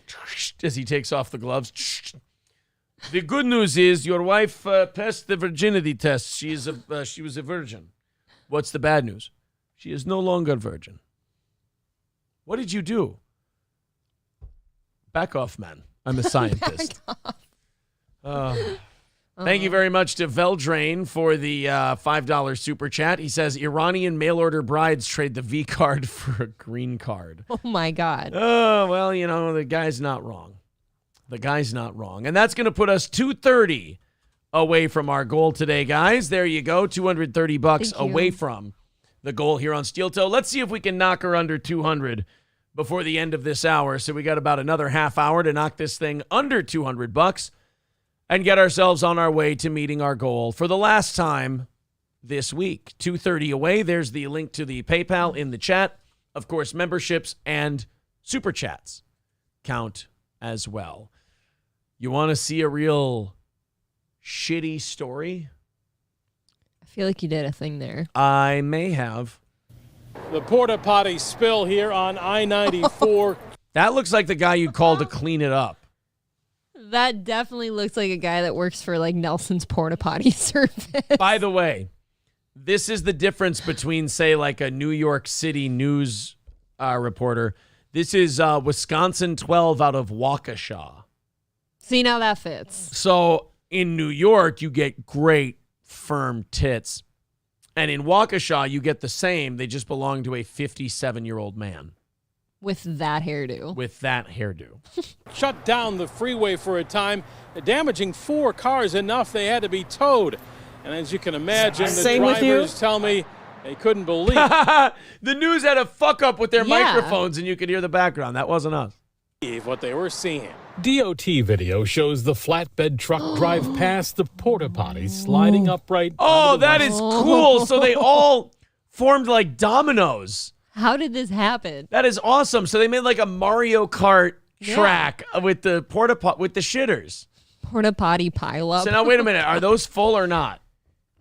gloves. The good news is your wife passed the virginity test. She was a virgin. What's the bad news? She is no longer a virgin. What did you do? Back off, man. I'm a scientist. Thank you very much to Veldrain for the $5 super chat. He says Iranian mail order brides trade the V card for a green card. Oh my God. Oh, well, the guy's not wrong. The guy's not wrong. And that's going to put us $230 away from our goal today, guys. There you go. $230 away from the goal here on Steel Toe. Let's see if we can knock her under 200 before the end of this hour. So we got about another half hour to knock this thing under $200 and get ourselves on our way to meeting our goal for the last time this week. $230 away. There's the link to the PayPal in the chat. Of course, memberships and super chats count as well. You want to see a real shitty story? I feel like you did a thing there. I may have. The Porta Potty spill here on I-94. That looks like the guy you called to clean it up. That definitely looks like a guy that works for like Nelson's Porta Potty service. By the way, This is the difference between, say, like a New York City news reporter. This is Wisconsin 12 out of Waukesha. See, now that fits. So in New York, you get great, firm tits. And in Waukesha, you get the same. They just belong to a 57-year-old man. With that hairdo. With that hairdo. Shut down the freeway for a time, damaging 4 cars enough they had to be towed. And as you can imagine, the drivers tell me they couldn't believe The news had a fuck up with their microphones, and you could hear the background. That wasn't us. what they were seeing. DOT video shows the flatbed truck drive past the porta potty, sliding upright. Oh, that is cool. So they all formed like dominoes. How did this happen? That is awesome. So they made like a Mario Kart track with the with the shitters. Porta potty pileup. So now wait a minute. Are those full or not?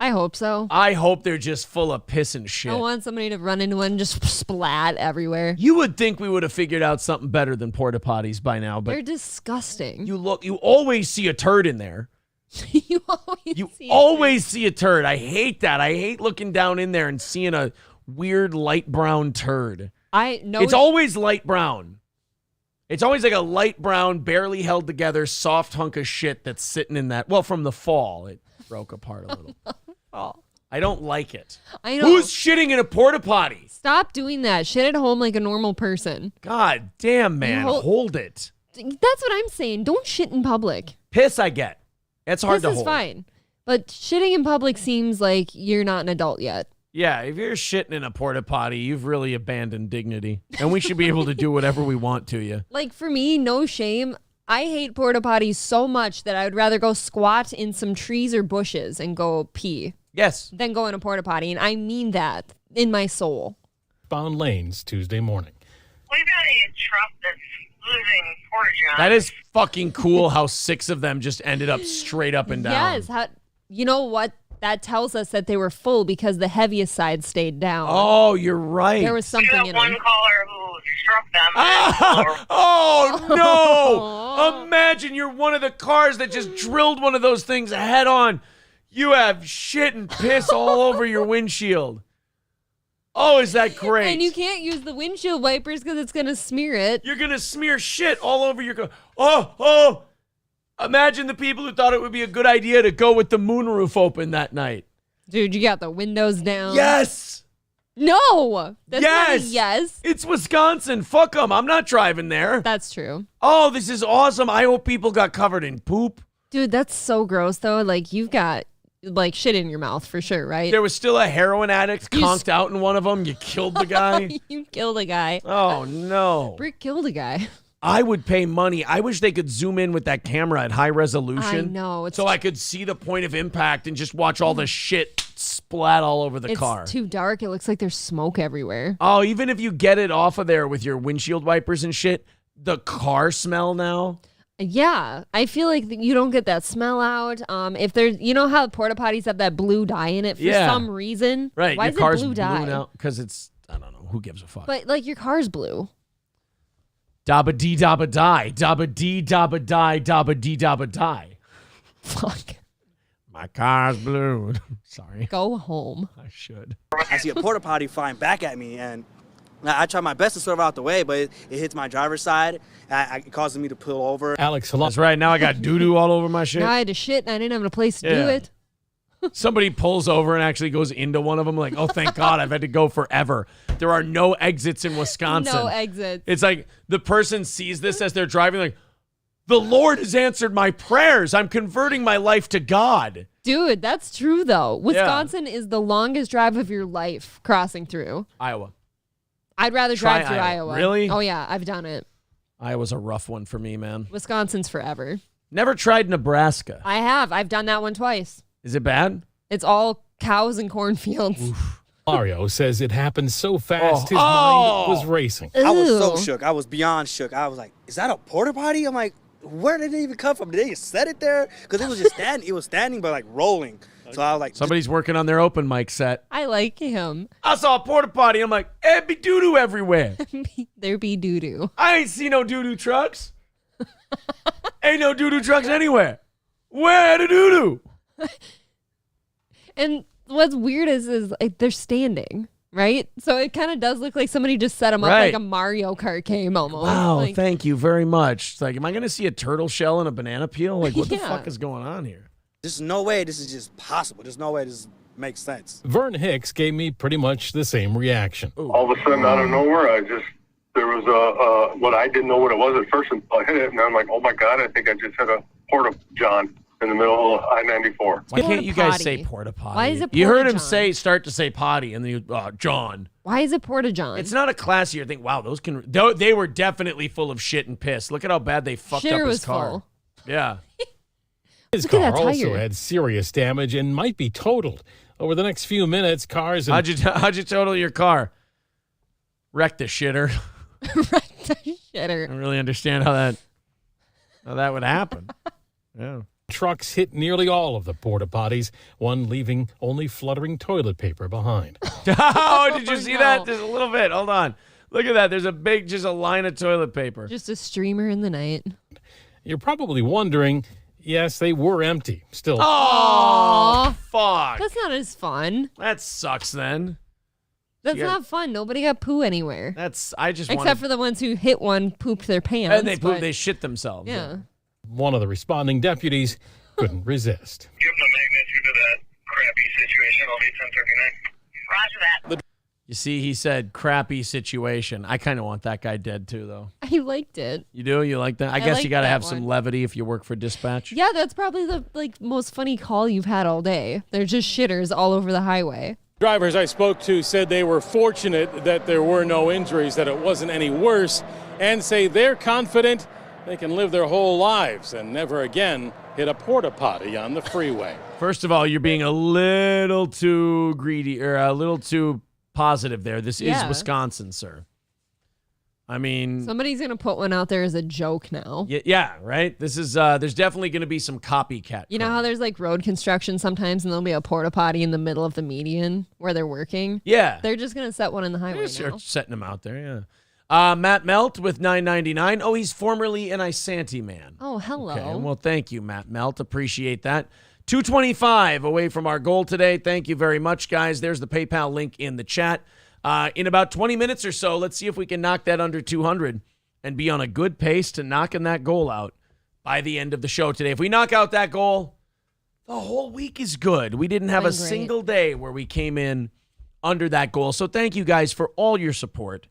I hope so. I hope they're just full of piss and shit. I want somebody to run into one and just splat everywhere. You would think we would have figured out something better than porta potties by now, but they're disgusting. You always see a turd in there. You always see a turd. I hate that. I hate looking down in there and seeing a weird light brown turd. It's always light brown. It's always like a light brown, barely held together, soft hunk of shit that's sitting in that. Well, from the fall, it broke apart a little. I don't like it. I know. Who's shitting in a porta potty? Stop doing that. Shit at home like a normal person. God damn, man. Hold it. That's what I'm saying. Don't shit in public. Piss, I get. It's hard to hold. Piss is fine. But shitting in public seems like you're not an adult yet. Yeah, if you're shitting in a porta potty, you've really abandoned dignity. And we should be able to do whatever we want to you. Like for me, no shame. I hate porta potties so much that I would rather go squat in some trees or bushes and go pee. Yes. Than go in a porta potty. And I mean that in my soul. Bound lanes Tuesday morning. We've got a truck that's losing porta johns. That is fucking cool how 6 of them just ended up straight up and down. Yes. You know what? That tells us that they were full because the heaviest side stayed down. Oh, you're right. There was something in one them. caller who struck them. Oh, no. Imagine you're one of the cars that just drilled one of those things head on. You have shit and piss all over your windshield. Oh, is that great? And you can't use the windshield wipers because it's going to smear it. You're going to smear shit all over your car. Oh. Imagine the people who thought it would be a good idea to go with the moonroof open that night. Dude, you got the windows down. Yes. No. That's not a yes. It's Wisconsin. Fuck them. I'm not driving there. That's true. Oh, this is awesome. I hope people got covered in poop. Dude, that's so gross, though. Like, you've got, like, shit in your mouth for sure, right? There was still a heroin addict conked out in one of them. You killed the guy. You killed a guy. Oh, no. Brick killed a guy. I would pay money. I wish they could zoom in with that camera at high resolution. I know. So I could see the point of impact and just watch all the shit splat all over the car. It's too dark. It looks like there's smoke everywhere. Oh, even if you get it off of there with your windshield wipers and shit, the car smell now. Yeah, I feel like you don't get that smell out. If there's, you know how porta potties have that blue dye in it for some reason? Right. Why your is car's it blue dye? now because it's, I don't know, who gives a fuck? But like your car's blue. Dabba dee dabba die. Dabba dee dabba die. Dabba dee dabba die. Fuck. My car's blue. Sorry. Go home. I should. I see a porta potty flying back at me, and I try my best to swerve out the way, but it hits my driver's side. It causes me to pull over. Alex, That's right. Now I got doo-doo all over my shit. Now I had to shit and I didn't have a place to do it. Somebody pulls over and actually goes into one of them like, oh, thank God, I've had to go forever. There are no exits in Wisconsin. No exits. It's like the person sees this as they're driving like, the Lord has answered my prayers. I'm converting my life to God. Dude, that's true, though. Wisconsin is the longest drive of your life crossing through. Iowa. I'd rather drive through Iowa. Really? Oh, yeah. I've done it. Iowa's a rough one for me, man. Wisconsin's forever. Never tried Nebraska. I have. I've done that one twice. Is it bad? It's all cows and cornfields. Mario says it happened so fast his mind was racing. I was so shook. I was beyond shook. I was like, is that a porta potty? I'm like, where did it even come from? Did they just set it there? Because it was just standing. It was standing, but like rolling. So I was like, somebody's working on their open mic set. I like him. I saw a porta potty. I'm like, it'd be doo-doo everywhere. There be doo-doo. I ain't see no doo-doo trucks. Ain't no doo-doo trucks anywhere. Where the doo-doo? And what's weird is like they're standing, right? So it kind of does look like somebody just set them up Right. like a Mario Kart game almost. Wow, Like, thank you very much. It's like, am I going to see a turtle shell and a banana peel? Like, what the Yeah. fuck is going on here? There's no way this is just possible. There's no way this makes sense. Vern Hicks gave me pretty much the same reaction. All of a sudden, out of nowhere, there was what I didn't know what it was at first until I hit it, and I'm like, oh my God, I think I just hit a Porta John in the middle of I-94. Why can't you guys say Porta Potty? Why is it You heard Porta him John? start to say potty, and then you, John. Why is it Porta John? It's not a classier thing. Wow, they were definitely full of shit and piss. Look at how bad they fucked Shitter up his was car. full. Yeah. His Look at car that also tire. had serious damage and might be totaled. Over the next few minutes, cars and How'd you total your car? Wrecked the shitter. I Shitter. don't really understand how that would happen. Yeah. trucks hit nearly all of the porta potties, one leaving only fluttering toilet paper behind. Oh, did you see that? There's a little bit. Hold on. Look at that. There's just a line of toilet paper. Just a streamer in the night. You're probably wondering, yes, they were empty. Still. Oh, fuck. That's not as fun. That sucks then. That's You got- not fun. Nobody got poo anywhere. Except for the ones who hit one, pooped their pants. And they but- they shit themselves. Yeah. One of the responding deputies couldn't resist. Give them a magnitude to that crappy situation on 81039. Roger that. You see, he said crappy situation. I kind of want that guy dead too, though. I liked it. You do? You like that? I I guess like you got to that have some one. levity if you work for dispatch. Yeah, that's probably the most funny call you've had all day. They're just shitters all over the highway. Drivers I spoke to said they were fortunate that there were no injuries, that it wasn't any worse, and say they're confident they can live their whole lives and never again hit a porta potty on the freeway. First of all, you're being a little too greedy or a little too positive there. This is Yeah. Wisconsin, sir. I mean, Somebody's going to put one out there as a joke now. yeah, right? This is, there's definitely going to be some copycat. You know how there's like road construction sometimes and there'll be a porta potty in the middle of the median where they're working? Yeah. They're just going to set one in the highway Just now. start setting them out there, yeah. Matt Melt with $9.99. Oh, he's formerly an Isanti man. Oh, hello. Okay, well, thank you, Matt Melt. Appreciate that. 225 away from our goal today. Thank you very much, guys. There's the PayPal link in the chat. In about 20 minutes or so, let's see if we can knock that under 200 and be on a good pace to knocking that goal out by the end of the show today. If we knock out that goal, the whole week is good. We didn't have a Been great. single day where we came in under that goal. So thank you guys for all your support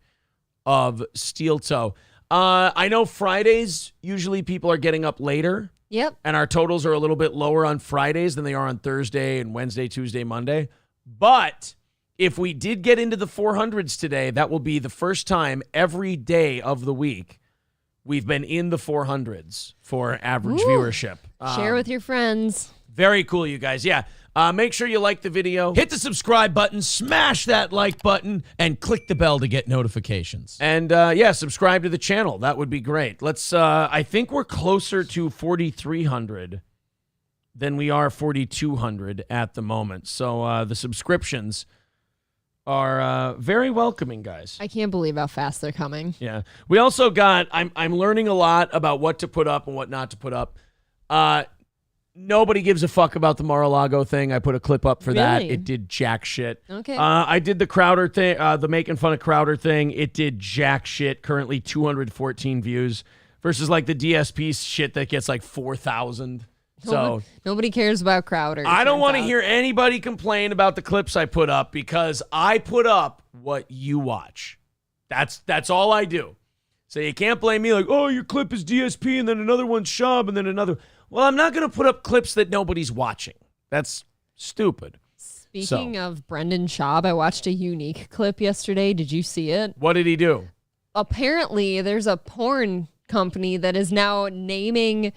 of Steel Toe. I know Fridays, usually people are getting up later. Yep. And our totals are a little bit lower on Fridays than they are on Thursday and Wednesday, Tuesday, Monday. But if we did get into the 400s today, that will be the first time every day of the week we've been in the 400s for average Ooh. viewership. Share with your friends. Very cool, you guys. Yeah. Make sure you like the video. Hit the subscribe button, smash that like button, and click the bell to get notifications. And subscribe to the channel. That would be great. Let's, I think we're closer to 4,300 than we are 4,200 at the moment. So the subscriptions are very welcoming, guys. I can't believe how fast they're coming. Yeah. We also got, I'm learning a lot about what to put up and what not to put up. Nobody gives a fuck about the Mar-a-Lago thing. I put a clip up for that. Really? It did jack shit. Okay. I did the Crowder thing, the making fun of Crowder thing. It did jack shit. Currently 214 views versus like the DSP shit that gets like 4,000. So Nobody cares about Crowder. I don't turns want to out. hear anybody complain about the clips I put up because I put up what you watch. That's all I do. So you can't blame me like, oh, your clip is DSP and then another one's Schaub and then another. Well, I'm not going to put up clips that nobody's watching. That's stupid. Speaking of Brendan Schaub, I watched a unique clip yesterday. Did you see it? What did he do? Apparently, there's a porn company that is now naming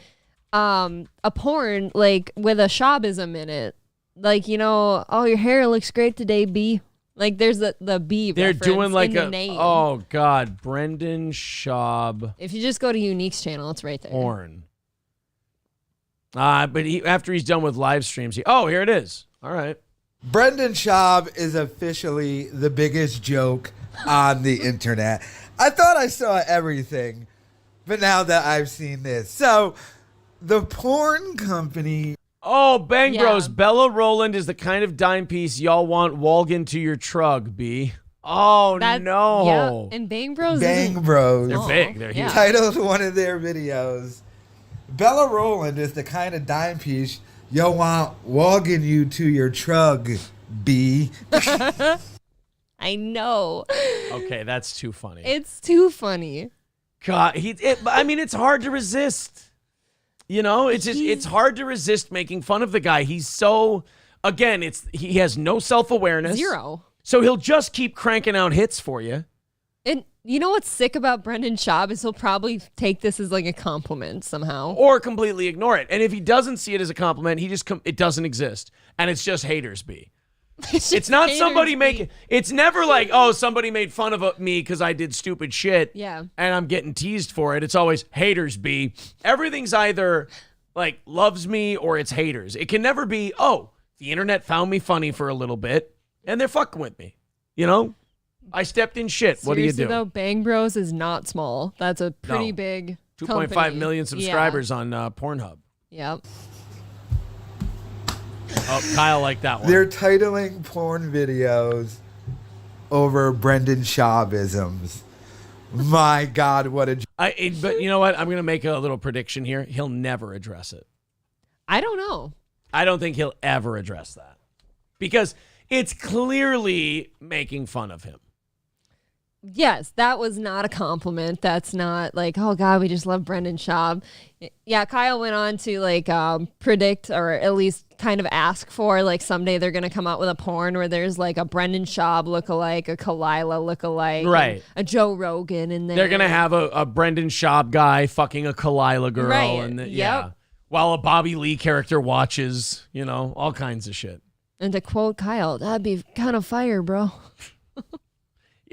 a porn like with a Schaubism in it. Like, you know, oh, your hair looks great today, B. Like, there's the B They're reference doing like in the name. oh, God, Brendan Schaub If you just go to Unique's channel, it's right there. porn. But after he's done with live streams, here it is. All right. Brendan Schaub is officially the biggest joke on the internet. I thought I saw everything, but now that I've seen this. So, the porn company Oh, Bang Yeah. Bros. Bella Rowland is the kind of dime piece y'all want walking to your trug, B. Oh, no. Yeah. And Bang Bros. Bang isn't- Bros. They're big. They're huge. Titled one of their videos. Bella Rowland is the kind of dime piece you want walking you to your trug, B. I know. Okay, that's too funny. It's too funny. God, I mean, it's hard to resist. You know, it's hard to resist making fun of the guy. He's so, again, he has no self-awareness. Zero. So he'll just keep cranking out hits for you. And you know what's sick about Brendan Schaub is he'll probably take this as like a compliment somehow. Or completely ignore it. And if he doesn't see it as a compliment, it doesn't exist. And it's just haters be. It's not somebody making, it's never like, oh, somebody made fun of me because I did stupid shit. Yeah. And I'm getting teased for it. It's always haters be. Everything's either like loves me or it's haters. It can never be, oh, the internet found me funny for a little bit and they're fucking with me. You know? I stepped in shit. What do you Seriously, do? though, Bang Bros is not small. That's a pretty No. big 2.5 company. million subscribers on Pornhub. Yeah. Yep. Oh, Kyle liked that one. They're titling porn videos over Brendan Schaubisms. My God, what a... But you know what? I'm going to make a little prediction here. He'll never address it. I don't know. I don't think he'll ever address that. Because it's clearly making fun of him. Yes, that was not a compliment. That's not like, oh God, we just love Brendan Schaub. Yeah, Kyle went on to like predict or at least kind of ask for like someday they're going to come out with a porn where there's like a Brendan Schaub lookalike, a Kalila lookalike, Right. a Joe Rogan in there. They're going to have a Brendan Schaub guy fucking a Kalila girl. Right. And Yep. yeah. While a Bobby Lee character watches, you know, all kinds of shit. And to quote Kyle, that'd be kind of fire, bro.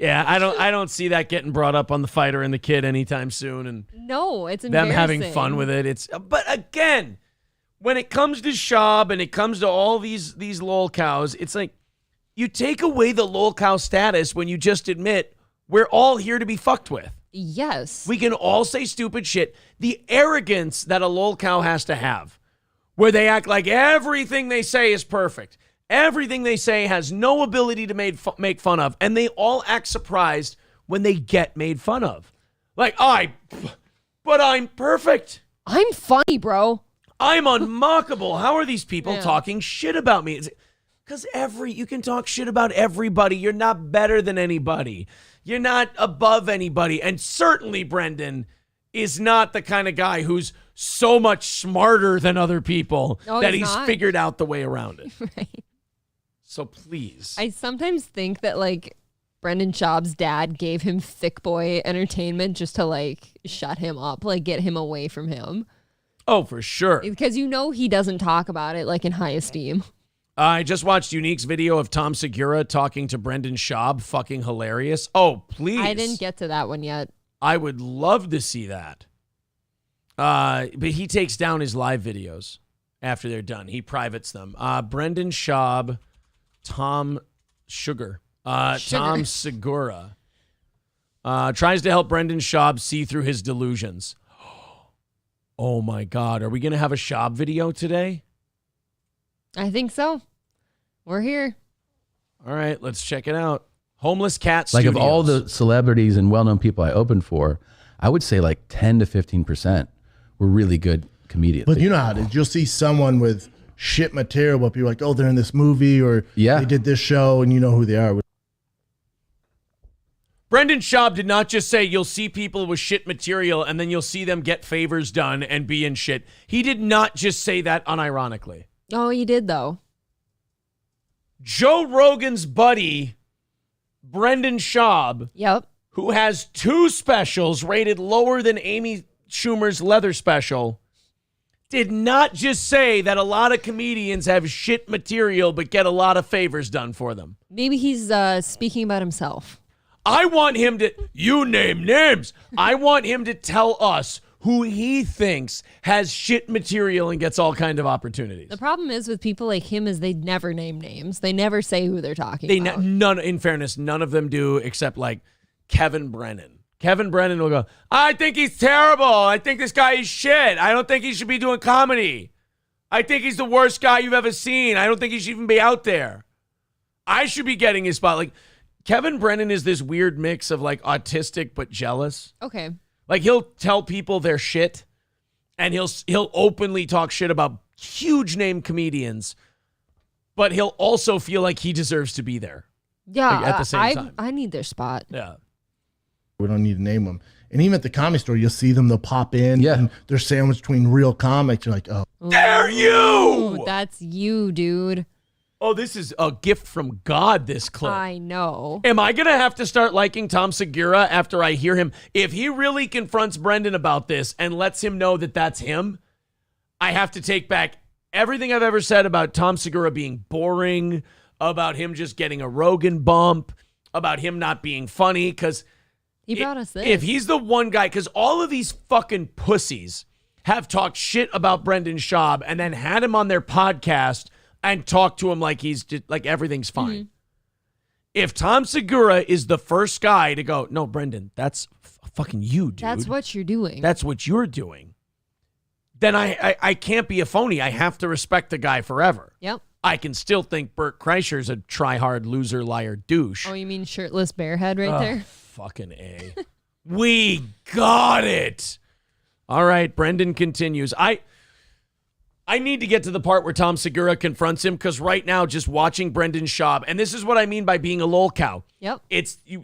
Yeah, I don't see that getting brought up on The Fighter and the Kid anytime soon. And No, it's them embarrassing. having fun with it. But again, when it comes to Schaub and it comes to all these lol cows, it's like you take away the lol cow status when you just admit we're all here to be fucked with. Yes. We can all say stupid shit. The arrogance that a lol cow has to have, where they act like everything they say is perfect. Everything they say has no ability to make fun of, and they all act surprised when they get made fun of. Like, but I'm perfect. I'm funny, bro. I'm unmockable. How are these people Yeah. talking shit about me? Because you can talk shit about everybody. You're not better than anybody. You're not above anybody. And certainly Brendan is not the kind of guy who's so much smarter than other people that he's not. figured out the way around it. Right. So please. I sometimes think that like Brendan Schaub's dad gave him thick boy entertainment just to like shut him up, like get him away from him. Oh, for sure. Because you know he doesn't talk about it like in high esteem. I just watched Unique's video of Tom Segura talking to Brendan Schaub. Fucking hilarious. Oh, please. I didn't get to that one yet. I would love to see that. But he takes down his live videos after they're done. He privates them. Brendan Schaub, Tom Segura tries to help Brendan Schaub see through his delusions. Oh my God. Are we going to have a Schaub video today? I think so. We're here. All right, let's check it out. Homeless Cat Like Studios. of all the celebrities and well-known people I opened for, I would say like 10 to 15% were really good comedians. But you know how it is. You'll see someone with shit material, but people are like, oh, they're in this movie or they did this show, and you know who they are. Brendan Schaub did not just say you'll see people with shit material and then you'll see them get favors done and be in shit. He did not just say that unironically. Oh, he did though. Joe Rogan's buddy, Brendan Schaub, who has 2 specials rated lower than Amy Schumer's leather special, did not just say that a lot of comedians have shit material but get a lot of favors done for them. Maybe he's speaking about himself. I want him to, you name names. I want him to tell us who he thinks has shit material and gets all kind of opportunities. The problem is with people like him is they never name names. They never say who they're talking about. In fairness, none of them do except like Kevin Brennan. Kevin Brennan will go, I think he's terrible. I think this guy is shit. I don't think he should be doing comedy. I think he's the worst guy you've ever seen. I don't think he should even be out there. I should be getting his spot. Like, Kevin Brennan is this weird mix of like autistic but jealous. Okay. Like, he'll tell people their shit, and he'll openly talk shit about huge name comedians, but he'll also feel like he deserves to be there. Yeah, like, at the same time. I need their spot. Yeah. We don't need to name them. And even at the Comedy Store, you'll see them. They'll pop in. Yeah. And they're sandwiched between real comics. You're like, oh. Dare you! Ooh, that's you, dude. Oh, this is a gift from God, this clip. I know. Am I going to have to start liking Tom Segura after I hear him? If he really confronts Brendan about this and lets him know that that's him, I have to take back everything I've ever said about Tom Segura being boring, about him just getting a Rogan bump, about him not being funny, because he brought us this. If he's the one guy, because all of these fucking pussies have talked shit about Brendan Schaub and then had him on their podcast and talked to him like he's just, like everything's fine. Mm-hmm. If Tom Segura is the first guy to go, no, Brendan, that's fucking you, dude. That's what you're doing. That's what you're doing. Then I can't be a phony. I have to respect the guy forever. Yep. I can still think Bert Kreischer's a try-hard loser, liar, douche. Oh, you mean shirtless bearhead right there? Fucking A. We got it. All right, Brendan continues. I need to get to the part where Tom Segura confronts him, because right now, just watching Brendan Schaub, and this is what I mean by being a lol cow. Yep.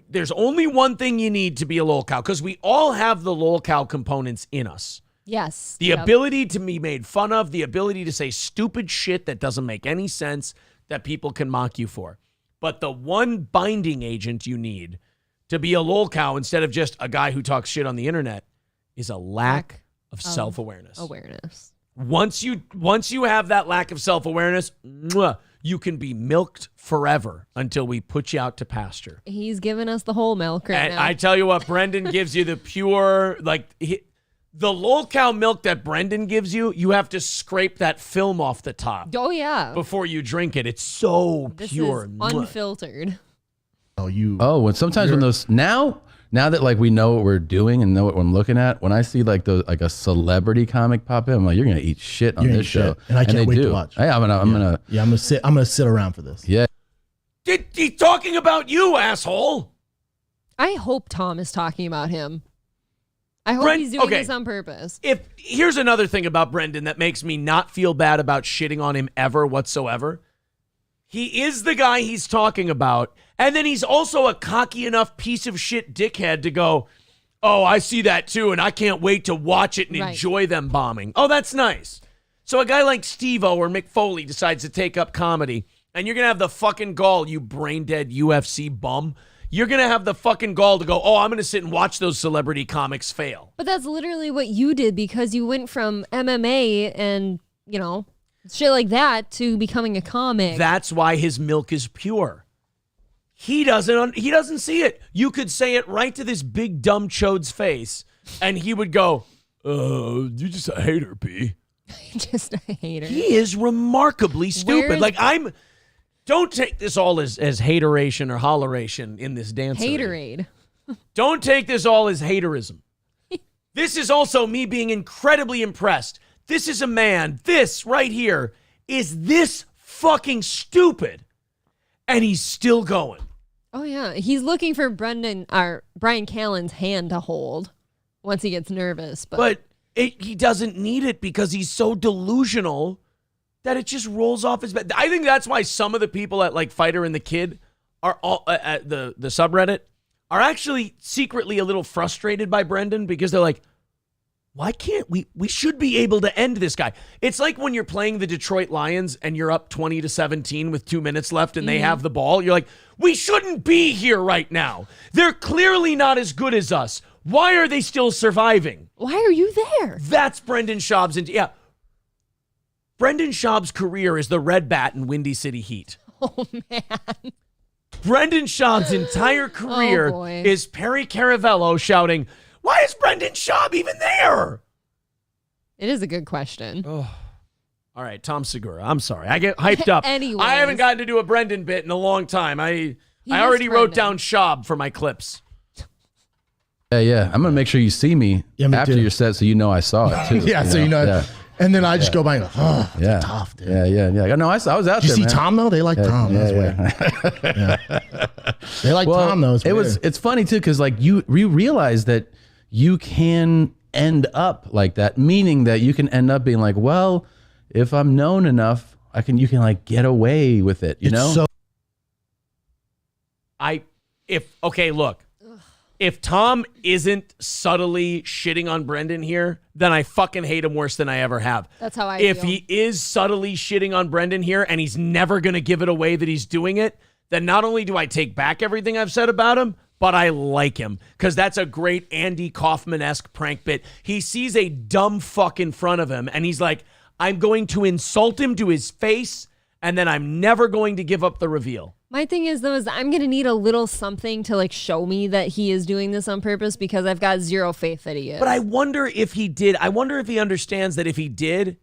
There's only one thing you need to be a lol cow, because we all have the lol cow components in us. Yes. The ability to be made fun of, the ability to say stupid shit that doesn't make any sense that people can mock you for. But the one binding agent you need to be a lol cow instead of just a guy who talks shit on the internet is a lack of self-awareness. Once you have that lack of self-awareness, you can be milked forever until we put you out to pasture. He's giving us the whole milk right now. I tell you what, Brendan gives you the pure, the lol cow milk that Brendan gives you, you have to scrape that film off the top. Oh, yeah. Before you drink it. It's so this pure. Is unfiltered. When sometimes when those now that like we know what we're doing and know what I'm looking at, when I see like a celebrity comic pop in, I'm like, you're gonna eat shit on this show, and I can't wait to watch. Hey, I'm gonna sit around for this. Yeah. He's talking about you, asshole. I hope Tom is talking about him. I hope he's doing this on purpose. Here's another thing about Brendan that makes me not feel bad about shitting on him ever whatsoever. He is the guy he's talking about, and then he's also a cocky enough piece of shit dickhead to go, oh, I see that too, and I can't wait to watch it and enjoy them bombing. Oh, that's nice. So a guy like Steve-O or Mick Foley decides to take up comedy, and you're going to have the fucking gall, you brain-dead UFC bum. You're going to have the fucking gall to go, oh, I'm going to sit and watch those celebrity comics fail. But that's literally what you did, because you went from MMA and, shit like that to becoming a comic. That's why his milk is pure. He doesn't see it. You could say it right to this big dumb chode's face, and he would go, you're just a hater, B. Just a hater. He is remarkably stupid. Don't take this all as hateration or holleration in this dance. Haterade. Don't take this all as haterism. This is also me being incredibly impressed. This is a man, this right here, is this fucking stupid. And he's still going. Oh, yeah. He's looking for Brian Callen's hand to hold once he gets nervous. But he doesn't need it because he's so delusional that it just rolls off his back. I think that's why some of the people at like Fighter and the Kid are all at the subreddit are actually secretly a little frustrated by Brendan, because they're like, why can't we should be able to end this guy. It's like when you're playing the Detroit Lions and you're up 20-17 with 2 minutes left and they have the ball. You're like, we shouldn't be here right now. They're clearly not as good as us. Why are they still surviving? Why are you there? That's Brendan Schaub's. Brendan Schaub's career is the Red Bat in Windy City Heat. Oh, man. Brendan Schaub's entire career is Perry Caravello shouting, why is Brendan Schaub even there? It is a good question. Oh. All right, Tom Segura. I'm sorry. I get hyped up. Anyways. I haven't gotten to do a Brendan bit in a long time. I already wrote down Schaub for my clips. Yeah. I'm going to make sure you see me after too. your set so you know I saw it too. So you know. And then I just go by and go, oh, Yeah. tough, dude. Yeah. No, I was out Did you there, see man. Tom, though? They like Tom. That's weird. Yeah. They like Tom, though. It's funny, too, because like you realize that you can end up like that, meaning that you can end up being like, well, if I'm known enough, you can like get away with it, you know? Look, if Tom isn't subtly shitting on Brendan here, then I fucking hate him worse than I ever have. That's how I If feel. he is subtly shitting on Brendan here and he's never going to give it away that he's doing it, then not only do I take back everything I've said about him, but I like him because that's a great Andy Kaufman-esque prank bit. He sees a dumb fuck in front of him and he's like, I'm going to insult him to his face and then I'm never going to give up the reveal. My thing is, though, is I'm going to need a little something to like show me that he is doing this on purpose because I've got zero faith that he is. But I wonder if he did. I wonder if he understands that if he did,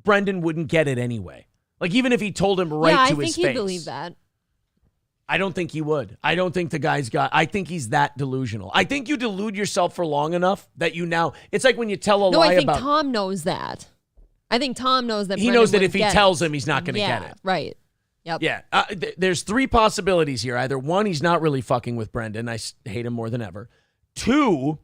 Brendan wouldn't get it anyway. Like even if he told him right to his face. I think he'd believe that. I don't think he would. I don't think the guy's I think he's that delusional. I think you delude yourself for long enough that you now, it's like when you tell a lie I think about. Tom knows that. I think Tom knows that He Brendan knows that wouldn't if he get tells it. him, he's not going to get it. Right. Yep. Yeah. There's three possibilities here. Either one, he's not really fucking with Brendan. I hate him more than ever. Two,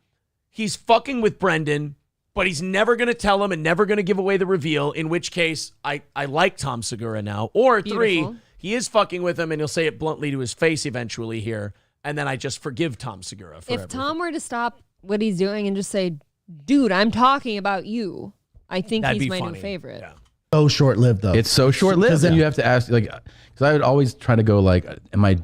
he's fucking with Brendan, but he's never going to tell him and never going to give away the reveal, in which case I like Tom Segura now. Or three, Beautiful. he is fucking with him and he'll say it bluntly to his face eventually here. And then I just forgive Tom Segura for If everything. Tom were to stop what he's doing and just say, dude, I'm talking about you, I think That'd he's be my funny. new favorite. Yeah. So short-lived, though. It's so short-lived. Because then you have to ask, like, because I would always try to go, like, am I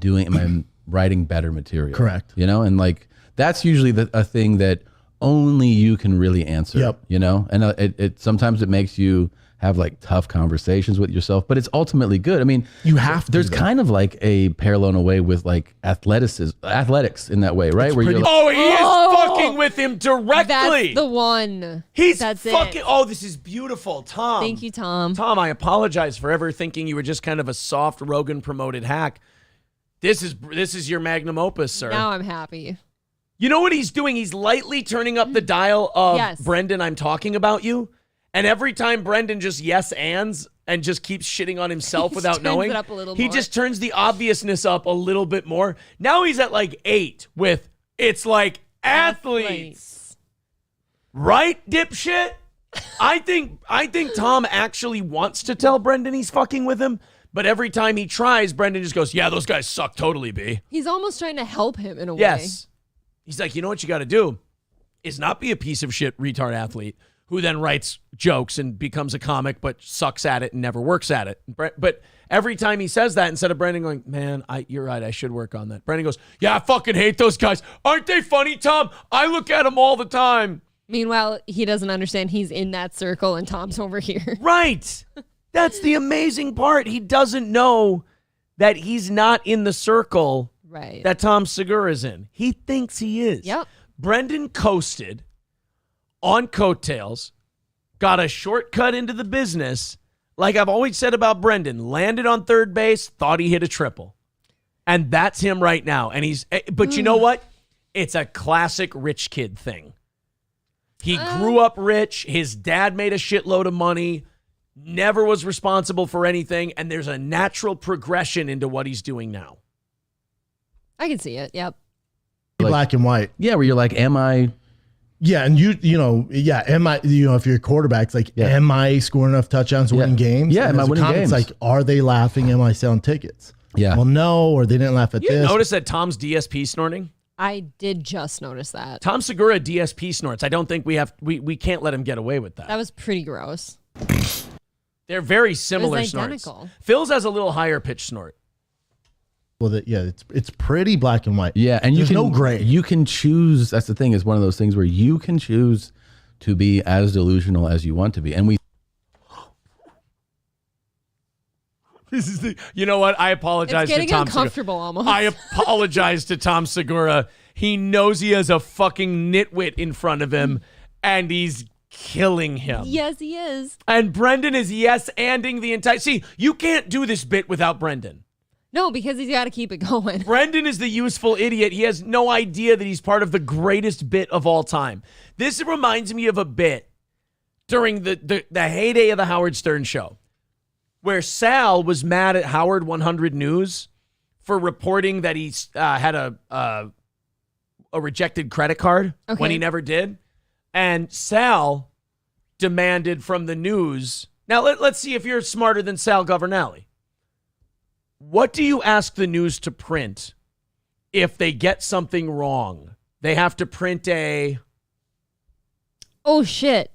writing better material? Correct. You know, and like that's usually a thing that only you can really answer. Yep. You know, and it sometimes it makes you have like tough conversations with yourself, but it's ultimately good. I mean, you have to. There's kind of like a parallel in a way with like athletics in that way, right? Where you're like, he is fucking with him directly. That's the one. That's it. fucking. Oh, this is beautiful, Tom. Thank you, Tom. Tom, I apologize for ever thinking you were just kind of a soft Rogan promoted hack. This is your magnum opus, sir. Now I'm happy. You know what he's doing? He's lightly turning up the dial of Yes. Brendan, I'm talking about you. And every time Brendan just yes-ands and just keeps shitting on himself without turns knowing, it up a little he more. just turns the obviousness up a little bit more. Now he's at like 8 with, it's like athletes. Right, dipshit? I think Tom actually wants to tell Brendan he's fucking with him, but every time he tries, Brendan just goes, yeah, those guys suck totally, B. He's almost trying to help him in a way. Yes. He's like, you know what you got to do is not be a piece of shit retard athlete who then writes jokes and becomes a comic but sucks at it and never works at it. But every time he says that, instead of Brendan going, man, you're right, I should work on that, Brendan goes, yeah, I fucking hate those guys. Aren't they funny, Tom? I look at them all the time. Meanwhile, he doesn't understand he's in that circle and Tom's over here. Right. That's the amazing part. He doesn't know that he's not in the circle Right. that Tom Segura's in. He thinks he is. Yep. Brendan coasted on coattails, got a shortcut into the business. Like I've always said about Brendan, landed on third base, thought he hit a triple. And that's him right now. And but you know what? It's a classic rich kid thing. He grew up rich. His dad made a shitload of money, never was responsible for anything. And there's a natural progression into what he's doing now. I can see it. Yep. Black and white. Yeah, where you're like, am I? Yeah, and am I? If you're a quarterback, it's like, am I scoring enough touchdowns, winning games? Yeah, and am I as a winning comic, games? It's like, are they laughing? Am I selling tickets? Yeah. Well, no, or they didn't laugh at You this. notice that Tom's DSP snorting? I did just notice that. Tom Segura DSP snorts. I don't think we can't let him get away with that. That was pretty gross. They're very similar snorts. identical. Phil's has a little higher pitch snort. Well, it's pretty black and white. Yeah, and There's no gray. You can choose. That's the thing. It's one of those things where you can choose to be as delusional as you want to be, and we. This is you know what? I apologize It's to getting Tom uncomfortable Segura. almost. I apologize to Tom Segura. He knows he has a fucking nitwit in front of him, and he's killing him. Yes, he is. And Brendan is yes-anding the entire... See, you can't do this bit without Brendan. No, because he's got to keep it going. Brendan is the useful idiot. He has no idea that he's part of the greatest bit of all time. This reminds me of a bit during the heyday of the Howard Stern show, where Sal was mad at Howard 100 News for reporting that he had a rejected credit card when he never did. And Sal demanded from the news. Now, let's see if you're smarter than Sal Governale. What do you ask the news to print if they get something wrong? They have to print a... Oh, shit.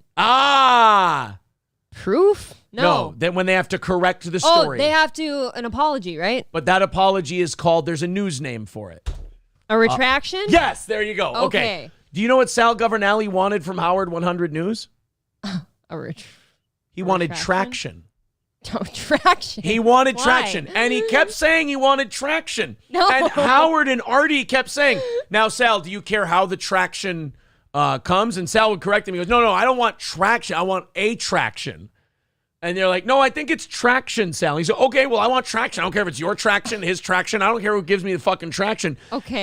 Proof? No. Then when they have to correct the story. Oh, they have to, an apology, right? But that apology is called, there's a news name for it. A retraction? Yes, there you go. Okay. Do you know what Sal Governale wanted from Howard 100 News? He wanted traction. Oh, traction. He wanted Why? traction. And he kept saying he wanted traction. No. And Howard and Artie kept saying, now, Sal, do you care how the traction comes? And Sal would correct him. He goes, no, I don't want traction. I want a traction. And they're like, no, I think it's traction, Sal. He's like, okay, well, I want traction. I don't care if it's your traction, his traction. I don't care who gives me the fucking traction. Okay.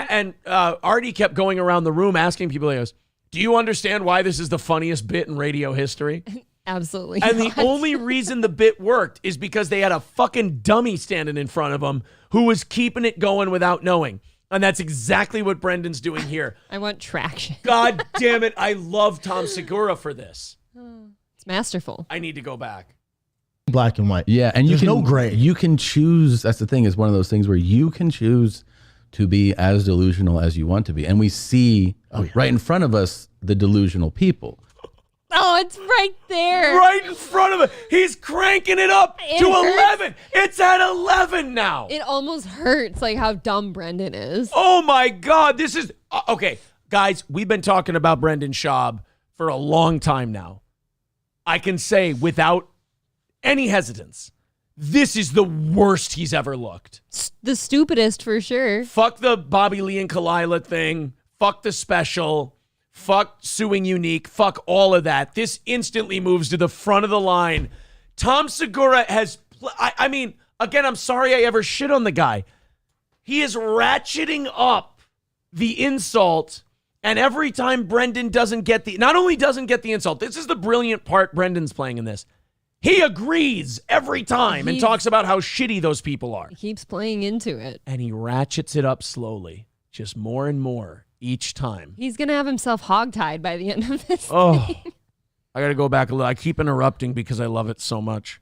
And Artie kept going around the room asking people, he goes, do you understand why this is the funniest bit in radio history? Absolutely And not. the only reason the bit worked is because they had a fucking dummy standing in front of them who was keeping it going without knowing. And that's exactly what Brendan's doing here. I want traction. God damn it. I love Tom Segura for this. It's masterful. I need to go back. Black and white. Yeah, and There's no gray. You can choose. That's the thing. Is one of those things where you can choose to be as delusional as you want to be, and we see right in front of us the delusional people. Oh, it's right there. Right in front of it. He's cranking it up to 11. It's at 11 now. It almost hurts, like how dumb Brendan is. Oh my God. This is okay, guys. We've been talking about Brendan Schaub for a long time now. I can say without any hesitance, this is the worst he's ever looked. The stupidest for sure. Fuck the Bobby Lee and Kalila thing. Fuck the special. Fuck suing Unique. Fuck all of that. This instantly moves to the front of the line. Tom Segura has, I mean, again, I'm sorry I ever shit on the guy. He is ratcheting up the insult. And every time Brendan not only doesn't get the insult, this is the brilliant part Brendan's playing in this. He agrees every time and talks about how shitty those people are. He keeps playing into it. And he ratchets it up slowly, just more and more each time. He's going to have himself hogtied by the end of this thing. I got to go back a little. I keep interrupting because I love it so much.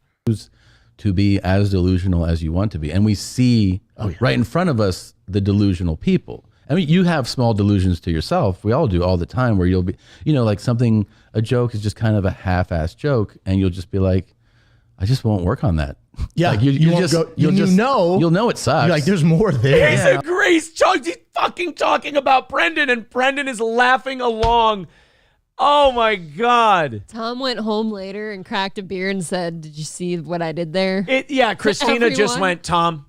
To be as delusional as you want to be. And we see right in front of us the delusional people. I mean, you have small delusions to yourself. We all do all the time where you'll be, like a joke is just kind of a half-assed joke. And you'll just be like, I just won't work on that. Yeah. Like you'll know it sucks. You're like, there's more there. He's fucking talking about Brendan and Brendan is laughing along. Oh my God. Tom went home later and cracked a beer and said, did you see what I did there? Christina just went, Tom,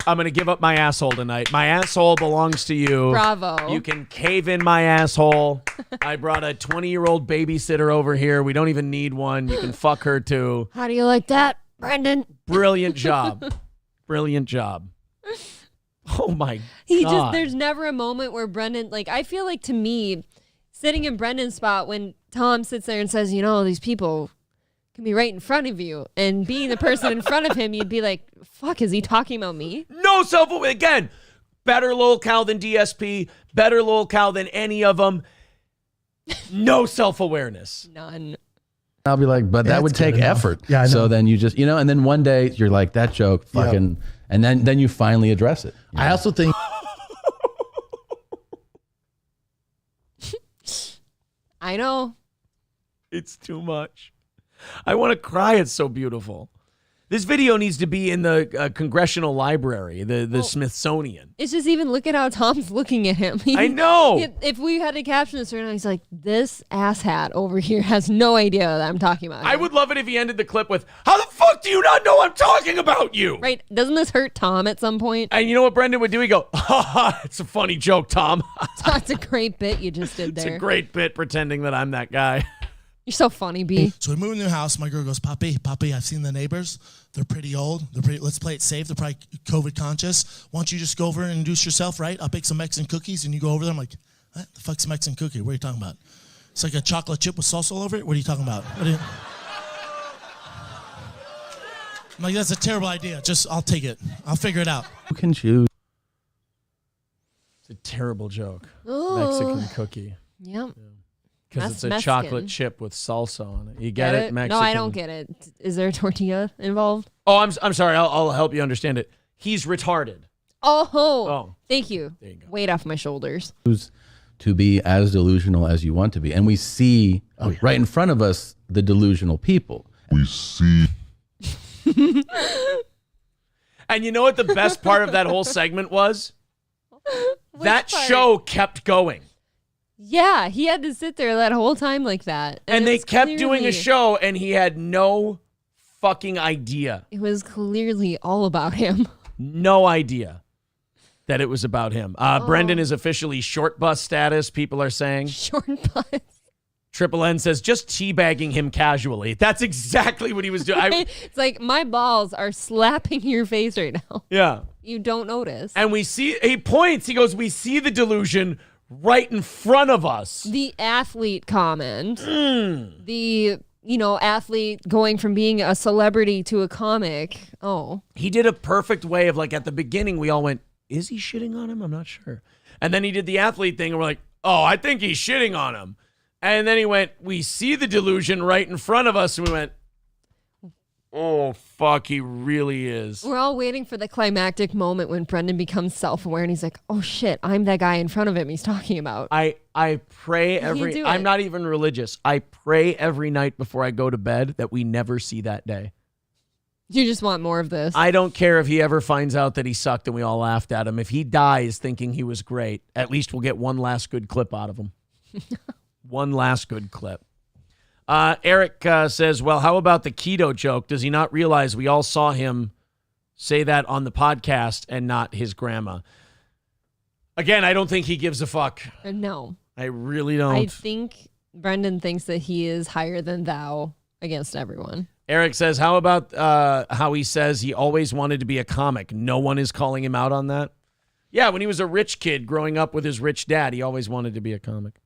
I'm going to give up my asshole tonight. My asshole belongs to you. Bravo. You can cave in my asshole. I brought a 20-year-old babysitter over here. We don't even need one. You can fuck her too. How do you like that, Brendan? Brilliant job. Brilliant job. Oh my God. There's never a moment where Brendan, I feel like to me, sitting in Brendan's spot when Tom sits there and says, these people can be right in front of you, and being the person in front of him, you'd be like, fuck, is he talking about me? No self-awareness. Again, better lolcow than DSP, better lolcow than any of them. No self-awareness. None. I'll be like, but that would take effort. Yeah, I know. So then you just, and then one day you're like, that joke fucking, and then you finally address it. I also think I know. It's too much. I want to cry. It's so beautiful. This video needs to be in the Congressional Library, the Smithsonian. It's just even look at how Tom's looking at him. I know. If we had to caption this right now, he's like, this asshat over here has no idea that I'm talking about him. I would love it if he ended the clip with, how the fuck do you not know I'm talking about you? Right. Doesn't this hurt Tom at some point? And you know what Brendan would do? He'd go, it's a funny joke, Tom. That's a great bit you just did there. It's a great bit pretending that I'm that guy. You're so funny, B. So we move in the house. My girl goes, Poppy, I've seen the neighbors. They're pretty old. Let's play it safe. They're probably COVID conscious. Why don't you just go over and introduce yourself, right? I'll bake some Mexican cookies and you go over there. I'm like, what the fuck's a Mexican cookie? What are you talking about? It's like a chocolate chip with salsa all over it? What are you talking about? I'm like, that's a terrible idea. I'll take it. I'll figure it out. You can choose. It's a terrible joke. Ooh. Mexican cookie. Yep. Because it's a Mexican. chocolate chip with salsa on it. You get it? Mexican. No, I don't get it. Is there a tortilla involved? Oh, I'm sorry. I'll help you understand it. He's retarded. Oh. Thank you. There you go. Weight off my shoulders. To be as delusional as you want to be. And we see right in front of us the delusional people. We see. And you know what the best part of that whole segment was? That part? show kept going. Yeah, he had to sit there that whole time like that. And they it's kept doing a clearly- show, and he had no fucking idea. It was clearly all about him. No idea that it was about him. Brendan is officially short bus status, people are saying. Short bus. Triple N says, just teabagging him casually. That's exactly what he was doing. It's like, my balls are slapping your face right now. Yeah. You don't notice. And he points, he goes, we see the delusion right in front of us. The athlete comment. The, athlete going from being a celebrity to a comic. Oh. He did a perfect way of, like, at the beginning, we all went, is he shitting on him? I'm not sure. And then he did the athlete thing, and we're like, oh, I think he's shitting on him. And then he went, we see the delusion right in front of us, and we went, oh, fuck, he really is. We're all waiting for the climactic moment when Brendan becomes self-aware, and he's like, oh, shit, I'm that guy in front of him he's talking about. I pray do I'm it. not even religious. I pray every night before I go to bed that we never see that day. You just want more of this. I don't care if he ever finds out that he sucked and we all laughed at him. If he dies thinking he was great, at least we'll get one last good clip out of him. One last good clip. Eric says, well, how about the keto joke? Does he not realize we all saw him say that on the podcast and not his grandma? Again, I don't think he gives a fuck. No. I really don't. I think Brendan thinks that he is higher than thou against everyone. Eric says, how about how he says he always wanted to be a comic? No one is calling him out on that? Yeah, when he was a rich kid growing up with his rich dad, he always wanted to be a comic.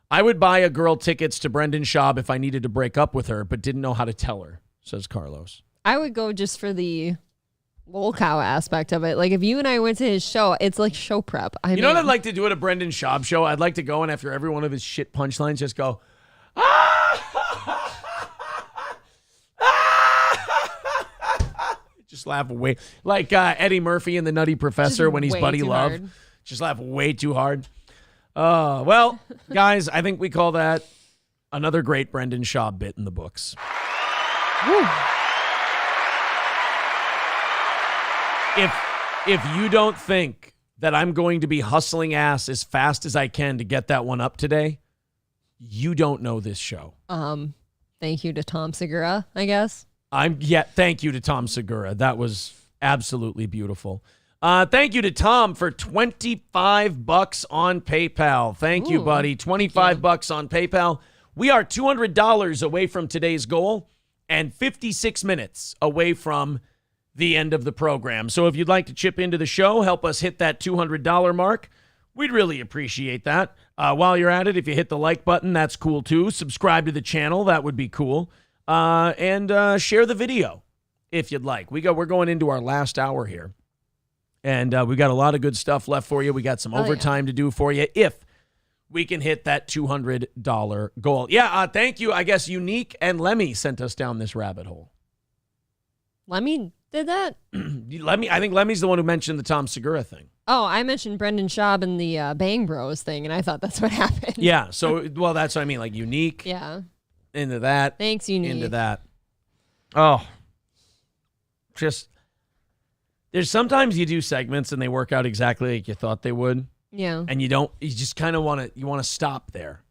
I would buy a girl tickets to Brendan Schaub if I needed to break up with her, but didn't know how to tell her, says Carlos. I would go just for the lol cow aspect of it. Like, if you and I went to his show, it's like show prep. You know what I'd like to do at a Brendan Schaub show? I'd like to go and after every one of his shit punchlines, just go, just laugh away. Like Eddie Murphy in The Nutty Professor Just when he's way Buddy too Love. hard. Just laugh way too hard. Well, guys, I think we call that another great Brendan Schaub bit in the books. If you don't think that I'm going to be hustling ass as fast as I can to get that one up today, you don't know this show. Thank you to Tom Segura, I guess. Thank you to Tom Segura. That was absolutely beautiful. Thank you to Tom for $25 on PayPal. Thank you, buddy. $25 on PayPal. We are $200 away from today's goal and 56 minutes away from the end of the program. So if you'd like to chip into the show, help us hit that $200 mark, we'd really appreciate that. While you're at it, if you hit the like button, that's cool too. Subscribe to the channel, that would be cool. And share the video if you'd like. We're going into our last hour here. And we got a lot of good stuff left for you. We got some overtime to do for you if we can hit that $200 goal. Yeah, thank you. I guess Unique and Lemmy sent us down this rabbit hole. Lemmy did that? I think Lemmy's the one who mentioned the Tom Segura thing. Oh, I mentioned Brendan Schaub and the Bang Bros thing, and I thought that's what happened. Yeah, so, well, that's what I mean. Like, Unique. Yeah. Into that. Thanks, Unique. Into that. Oh. Just, there's sometimes you do segments and they work out exactly like you thought they would. Yeah. And you just kind of want to stop there.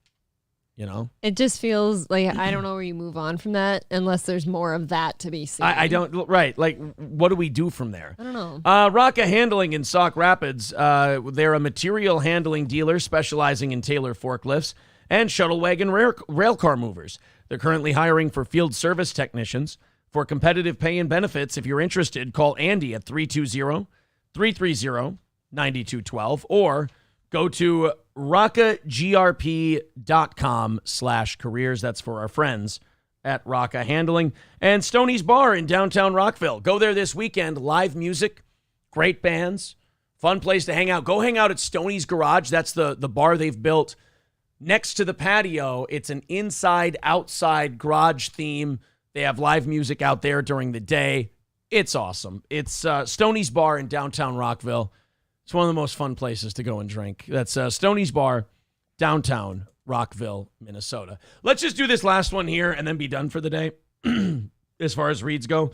You know? It just feels like I don't know where you move on from that unless there's more of that to be seen. I don't, right. Like, what do we do from there? I don't know. Rocka Handling in Sauk Rapids. They're a material handling dealer specializing in Taylor forklifts and shuttle wagon rail car movers. They're currently hiring for field service technicians. For competitive pay and benefits, if you're interested, call Andy at 320-330-9212 or go to RockaGRP.com/careers. That's for our friends at Rocka Handling. And Stoney's Bar in downtown Rockville. Go there this weekend. Live music, great bands, fun place to hang out. Go hang out at Stoney's Garage. That's the bar they've built next to the patio. It's an inside-outside garage theme. They have live music out there during the day. It's awesome. It's Stoney's Bar in downtown Rockville. It's one of the most fun places to go and drink. That's Stoney's Bar, downtown Rockville, Minnesota. Let's just do this last one here and then be done for the day as far as reads go.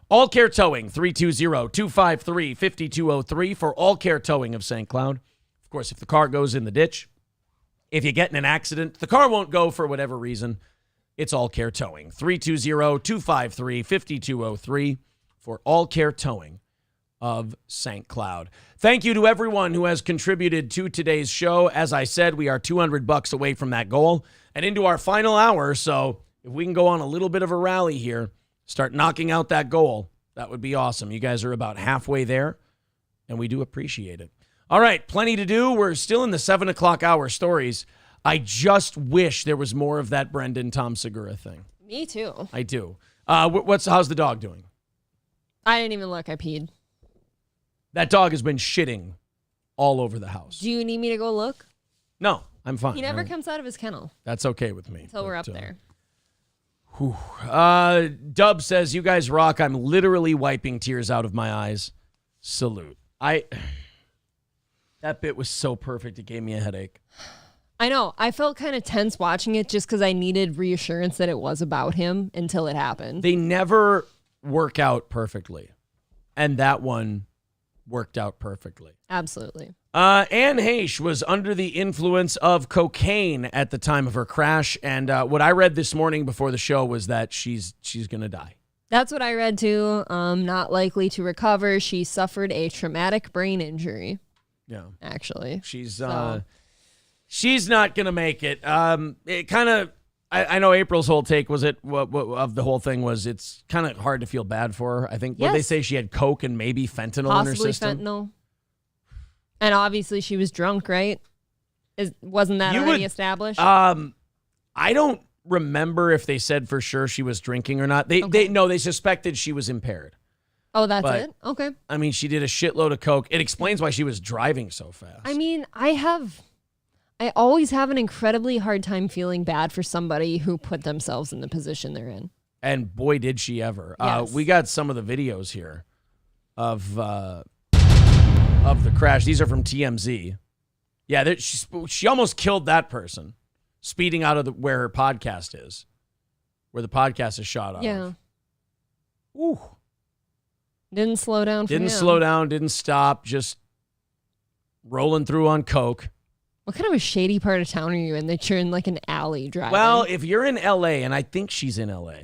All Care Towing, 320-253-5203 for All Care Towing of St. Cloud. Of course, if the car goes in the ditch, if you get in an accident, the car won't go for whatever reason, it's All Care Towing. 320-253-5203 for All Care Towing of St. Cloud. Thank you to everyone who has contributed to today's show. As I said, we are $200 away from that goal and into our final hour. So if we can go on a little bit of a rally here, start knocking out that goal, that would be awesome. You guys are about halfway there, and we do appreciate it. All right, plenty to do. We're still in the 7 o'clock hour stories. I just wish there was more of that Brendan Tom Segura thing. Me too. I do. How's the dog doing? I didn't even look. I peed. That dog has been shitting all over the house. Do you need me to go look? No, I'm fine. He never comes out of his kennel. That's okay with me. Until we're up there. Dub says, you guys rock. I'm literally wiping tears out of my eyes. Salute. That bit was so perfect. It gave me a headache. I know. I felt kind of tense watching it just because I needed reassurance that it was about him until it happened. They never work out perfectly. And that one worked out perfectly. Absolutely. Ann Heche was under the influence of cocaine at the time of her crash. And what I read this morning before the show was that she's going to die. That's what I read too. Not likely to recover. She suffered a traumatic brain injury. Yeah. Actually. She's not going to make it. It kind of, I know April's whole take was of the whole thing was it's kind of hard to feel bad for her. I think what they say she had coke and maybe fentanyl in her system. Fentanyl. And obviously she was drunk, right? Wasn't that already established? I don't remember if they said for sure she was drinking or not. They suspected she was impaired. Oh, that's it? Okay. I mean, she did a shitload of coke. It explains why she was driving so fast. I mean, I always have an incredibly hard time feeling bad for somebody who put themselves in the position they're in. And boy, did she ever. Yes. We got some of the videos here of the crash. These are from TMZ. Yeah, she almost killed that person speeding out of where her podcast is, where the podcast is shot out of. Ooh. Didn't slow down for him. Didn't slow down, didn't stop, just rolling through on coke. What kind of a shady part of town are you in that you're in like an alley driving? Well, if you're in LA, and I think she's in LA,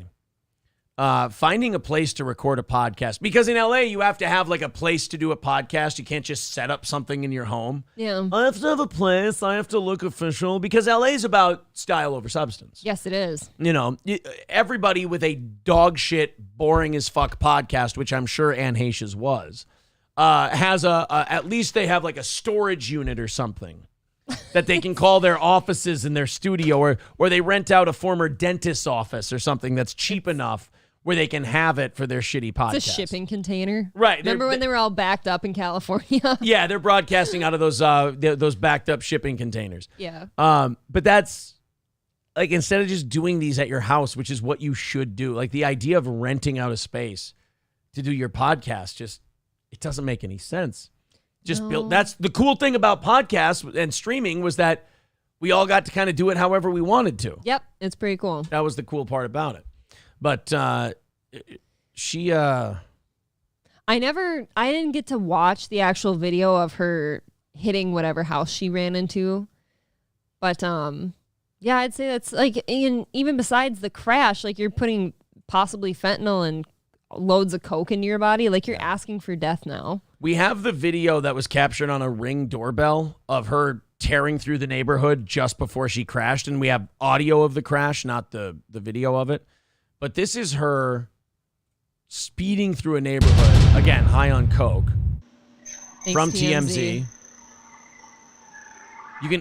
finding a place to record a podcast, because in LA you have to have like a place to do a podcast. You can't just set up something in your home. Yeah. I have to have a place. I have to look official, because LA is about style over substance. Yes, it is. You know, everybody with a dog shit, boring as fuck podcast, which I'm sure Ann Heche's was, has at least they have like a storage unit or something that they can call their offices in their studio, or they rent out a former dentist's office or something that's cheap enough where they can have it for their shitty podcast. It's a shipping container. Right. Remember when they were all backed up in California? Yeah, they're broadcasting out of those backed up shipping containers. Yeah. But that's like, instead of just doing these at your house, which is what you should do, like the idea of renting out a space to do your podcast, it doesn't make any sense. That's the cool thing about podcasts and streaming, was that we all got to kind of do it however we wanted to. Yep. It's pretty cool. That was the cool part about it. But I didn't get to watch the actual video of her hitting whatever house she ran into. But yeah, I'd say that's like, even besides the crash, like you're putting possibly fentanyl and loads of coke into your body, like you're asking for death now. We have the video that was captured on a Ring doorbell of her tearing through the neighborhood just before she crashed, and we have audio of the crash, not the video of it. But this is her speeding through a neighborhood, again, high on coke. Thanks, from TMZ.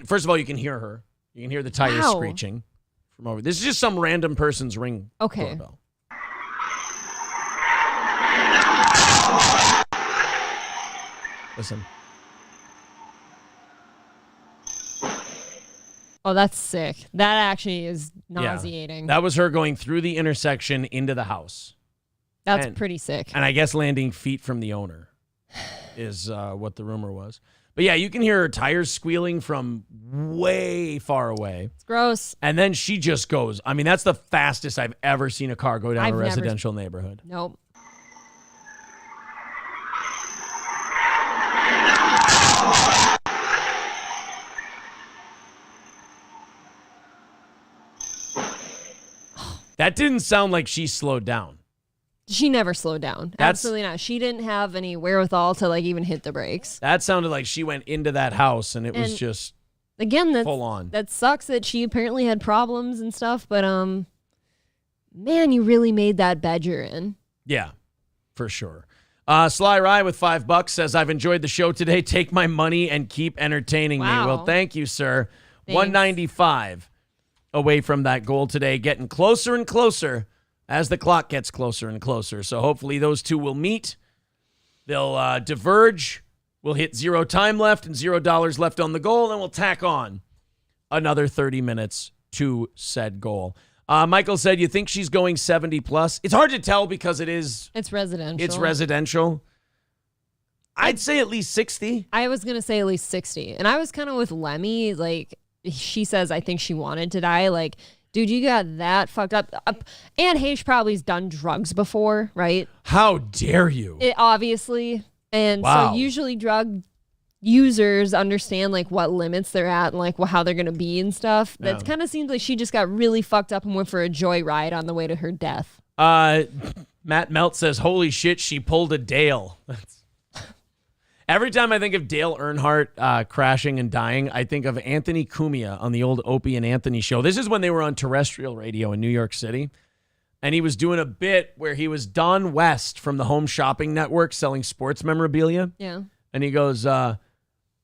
First of all, you can hear her. You can hear the tires screeching from over. This is just some random person's ring doorbell. Listen. Oh, that's sick. That actually is nauseating. Yeah. That was her going through the intersection into the house. That's pretty sick. And I guess landing feet from the owner is what the rumor was. But yeah, you can hear her tires squealing from way far away. It's gross. And then she just goes. I mean, that's the fastest I've ever seen a car go down a residential neighborhood. Nope. That didn't sound like she slowed down. She never slowed down. Absolutely not. She didn't have any wherewithal to like even hit the brakes. That sounded like she went into that house and it was just full on. That sucks that she apparently had problems and stuff, but man, you really made that bed you're in. Yeah, for sure. Sly Rye with $5 says, I've enjoyed the show today. Take my money and keep entertaining me. Well, thank you, sir. Thanks. 195 away from that goal today, getting closer and closer as the clock gets closer and closer. So hopefully those two will meet. They'll diverge. We'll hit 0 time left and $0 left on the goal, and we'll tack on another 30 minutes to said goal. Michael said, you think she's going 70 plus? It's hard to tell because it's residential. It's residential. I'd say at least 60. I was going to say at least 60. And I was kind of with Lemmy. Like, she says, I think she wanted to die. Like, dude, you got that fucked up. Ann Heche probably's done drugs before, right? How dare you? Obviously. And so usually drug users understand like what limits they're at and like how they're going to be and stuff. That kind of seems like she just got really fucked up and went for a joyride on the way to her death. Matt Melt says, holy shit, she pulled a Dale. Every time I think of Dale Earnhardt crashing and dying, I think of Anthony Cumia on the old Opie and Anthony show. This is when they were on terrestrial radio in New York City. And he was doing a bit where he was Don West from the Home Shopping Network selling sports memorabilia. Yeah. And he goes, Dale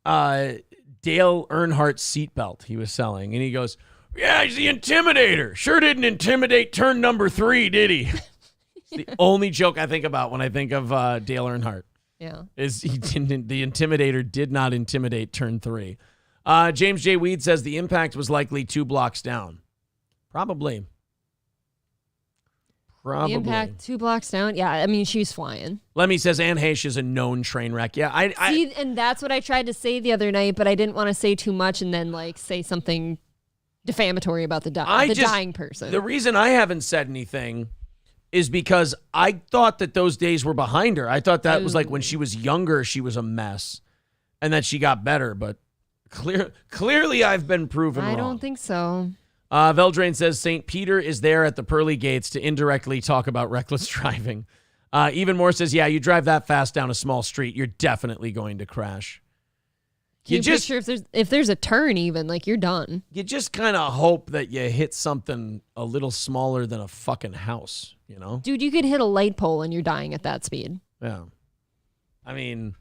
Earnhardt seatbelt he was selling. And he goes, yeah, he's the Intimidator. Sure didn't intimidate turn number 3, did he? It's the only joke I think about when I think of Dale Earnhardt. Yeah. Is he didn't, the Intimidator did not intimidate turn 3. James J. Weed says the impact was likely 2 blocks down. Probably. The impact 2 blocks down. Yeah, I mean, she's flying. Lemmy says Ann Heche is a known train wreck. Yeah, See, and that's what I tried to say the other night, but I didn't want to say too much and then like say something defamatory about the dying person. The reason I haven't said anything is because I thought that those days were behind her. I thought that was like when she was younger, she was a mess, and that she got better. But clearly, I've been proven wrong. I don't think so. Veldrain says St. Peter is there at the pearly gates to indirectly talk about reckless driving. Even more says, yeah, you drive that fast down a small street, you're definitely going to crash. You just picture if there's a turn even, like you're done. You just kind of hope that you hit something a little smaller than a fucking house, you know? Dude, you could hit a light pole and you're dying at that speed. Yeah. I mean,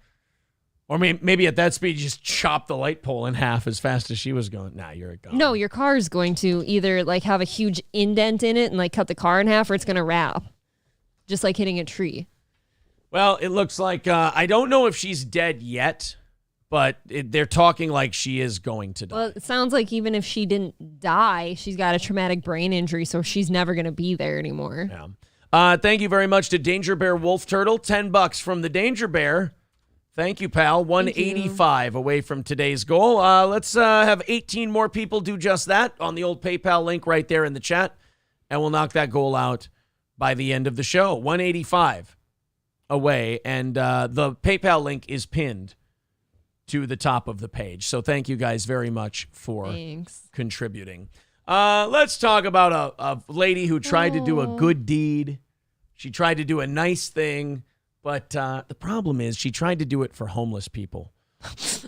or maybe at that speed, you just chop the light pole in half as fast as she was going. Nah, you're gone. No, your car is going to either like have a huge indent in it and like cut the car in half, or it's going to wrap. Just like hitting a tree. Well, it looks like, I don't know if she's dead yet, but they're talking like she is going to die. Well, it sounds like even if she didn't die, she's got a traumatic brain injury, so she's never going to be there anymore. Yeah. Thank you very much to Danger Bear Wolf Turtle. $10 from the Danger Bear. Thank you, pal. 185 away from today's goal. Let's have 18 more people do just that on the old PayPal link right there in the chat, and we'll knock that goal out by the end of the show. 185 away, and the PayPal link is pinned to the top of the page. So thank you guys very much for contributing. Let's talk about a lady who tried to do a good deed. She tried to do a nice thing. But the problem is she tried to do it for homeless people.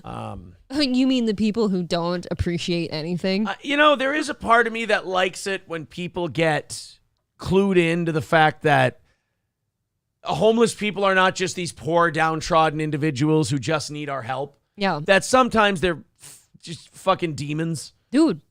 You mean the people who don't appreciate anything? There is a part of me that likes it when people get clued into the fact that homeless people are not just these poor, downtrodden individuals who just need our help. Yeah. That sometimes they're just fucking demons. Dude,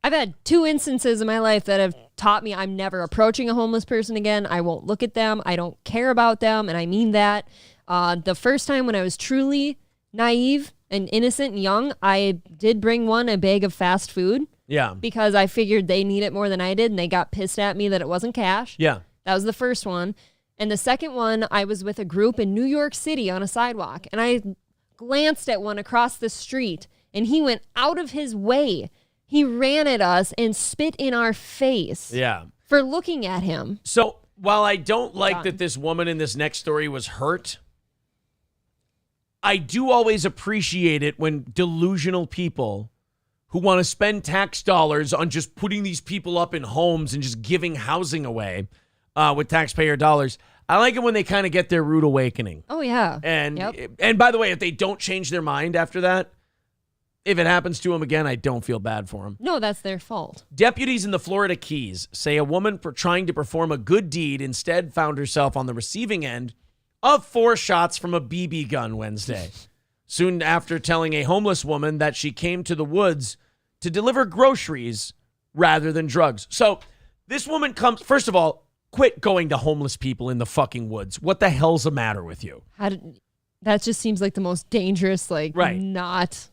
I've had 2 instances in my life that have taught me I'm never approaching a homeless person again. I won't look at them. I don't care about them. And I mean that. The first time when I was truly naive and innocent and young, I did bring one a bag of fast food. Yeah. Because I figured they need it more than I did, and they got pissed at me that it wasn't cash. Yeah. That was the first one. And the second one, I was with a group in New York City on a sidewalk, and I glanced at one across the street, and he went out of his way. He ran at us and spit in our face. Yeah. For looking at him. So while I don't like that this woman in this next story was hurt, I do always appreciate it when delusional people who want to spend tax dollars on just putting these people up in homes and just giving housing away with taxpayer dollars. I like it when they kind of get their rude awakening. Oh, yeah. And by the way, if they don't change their mind after that, if it happens to them again, I don't feel bad for them. No, that's their fault. Deputies in the Florida Keys say a woman trying to perform a good deed instead found herself on the receiving end of 4 shots from a BB gun Wednesday. Soon after telling a homeless woman that she came to the woods to deliver groceries rather than drugs. So this woman comes, first of all, quit going to homeless people in the fucking woods. What the hell's the matter with you? That just seems like the most dangerous, not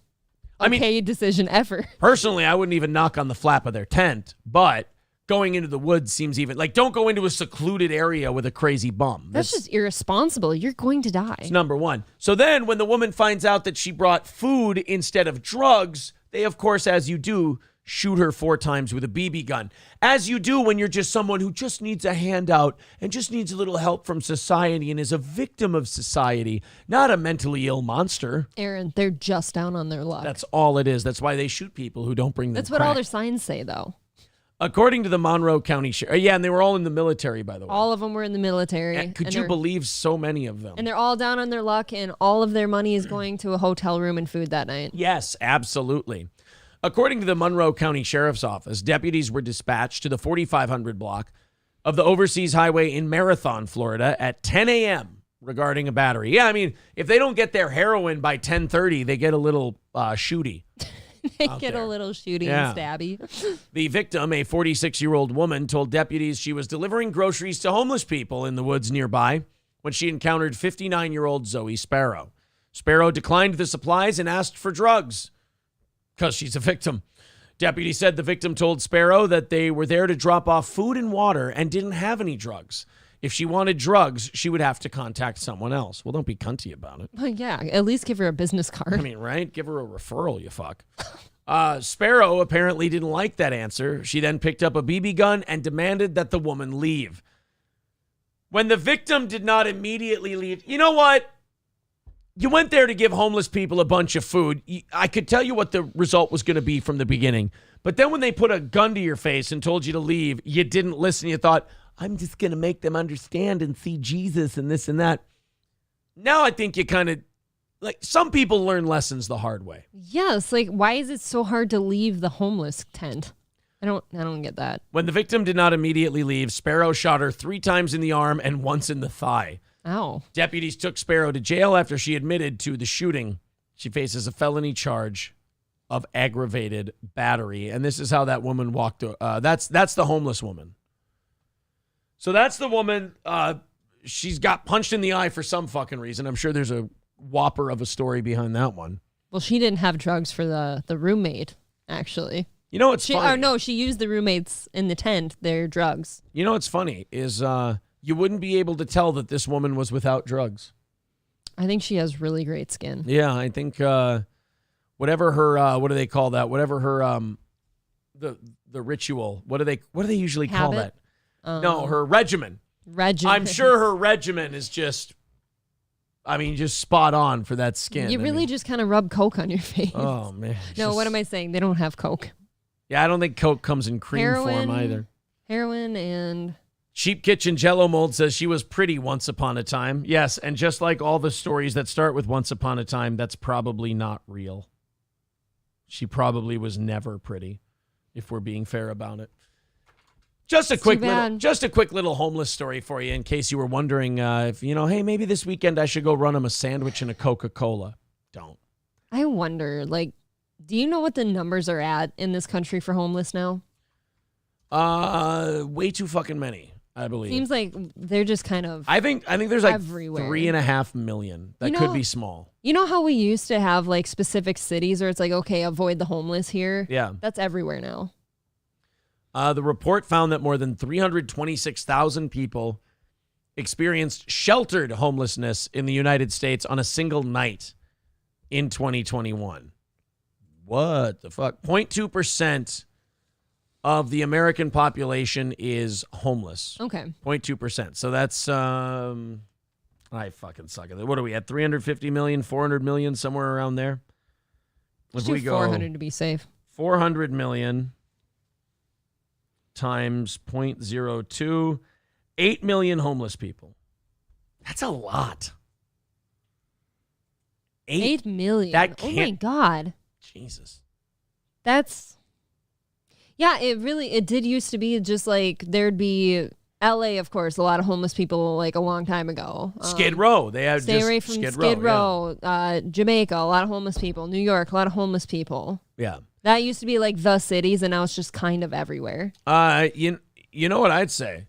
okay decision ever. Personally, I wouldn't even knock on the flap of their tent, but going into the woods seems even, don't go into a secluded area with a crazy bum. That's just irresponsible. You're going to die. It's number one. So then when the woman finds out that she brought food instead of drugs, they, of course, as you do, shoot her 4 times with a BB gun. As you do when you're just someone who just needs a handout and just needs a little help from society and is a victim of society, not a mentally ill monster. Aaron, they're just down on their luck. That's all it is. That's why they shoot people who don't bring them That's what all their signs say, though. According to the Monroe County Sheriff, and they were all in the military, by the way. All of them were in the military. And could you believe so many of them? And they're all down on their luck, and all of their money is going to a hotel room and food that night. Yes, absolutely. According to the Monroe County Sheriff's Office, deputies were dispatched to the 4500 block of the Overseas Highway in Marathon, Florida at 10 a.m. regarding a battery. Yeah, I mean, if they don't get their heroin by 10:30, they get a little shooty. They get a little shooty and stabby. The victim, a 46-year-old woman, told deputies she was delivering groceries to homeless people in the woods nearby when she encountered 59-year-old Zoe Sparrow. Sparrow declined the supplies and asked for drugs because she's a victim. Deputy said the victim told Sparrow that they were there to drop off food and water and didn't have any drugs. If she wanted drugs, she would have to contact someone else. Well, don't be cunty about it. Well, yeah, at least give her a business card. I mean, right? Give her a referral, you fuck. Sparrow apparently didn't like that answer. She then picked up a BB gun and demanded that the woman leave. When the victim did not immediately leave, you know what? You went there to give homeless people a bunch of food. I could tell you what the result was going to be from the beginning. But then when they put a gun to your face and told you to leave, you didn't listen. You thought, I'm just going to make them understand and see Jesus and this and that. Now I think you kind of, some people learn lessons the hard way. Yes, why is it so hard to leave the homeless tent? I don't get that. When the victim did not immediately leave, Sparrow shot her 3 times in the arm and once in the thigh. Ow. Deputies took Sparrow to jail after she admitted to the shooting. She faces a felony charge of aggravated battery. And this is how that woman walked. That's the homeless woman. So that's the woman. She's got punched in the eye for some fucking reason. I'm sure there's a whopper of a story behind that one. Well, she didn't have drugs for the roommate, actually. You know what's funny? Oh, no, she used the roommates in the tent, their drugs. You know what's funny is you wouldn't be able to tell that this woman was without drugs. I think she has really great skin. Yeah, I think whatever her, what do they call that? Whatever her, the ritual. What do they usually call that? No, her regimen. I'm sure her regimen is just spot on for that skin. You really just kind of rub Coke on your face. Oh, man. No, what am I saying? They don't have Coke. Yeah, I don't think Coke comes in cream form either. Heroin and... Cheap Kitchen Jello Mold says she was pretty once upon a time. Yes, and just like all the stories that start with once upon a time, that's probably not real. She probably was never pretty, if we're being fair about it. Just a quick little homeless story for you in case you were wondering if, hey, maybe this weekend I should go run him a sandwich and a Coca-Cola. Don't. I wonder, Do you know what the numbers are at in this country for homeless now? Way too fucking many, I believe. Seems like they're just kind of I think there's like everywhere. 3.5 million. That could be small. You know how we used to have like specific cities where it's like, okay, avoid the homeless here? Yeah. That's everywhere now. The report found that more than 326,000 people experienced sheltered homelessness in the United States on a single night in 2021. What the fuck? 0.2% of the American population is homeless. Okay. 0.2%. So that's, I fucking suck at it. What are we at? 350 million, 400 million, somewhere around there? Let's do 400 to be safe. 400 million times 0.02, 8 million homeless people. That's a lot. 8 million. That oh my can't- God. Jesus. That's, yeah, it did used to be just like there'd be LA, of course, a lot of homeless people like a long time ago. Skid Row. They have Stay just away from Skid Skid Row. Row. Jamaica, a lot of homeless people. New York, a lot of homeless people. Yeah. That used to be like the cities, and now it's just kind of everywhere. You know what I'd say?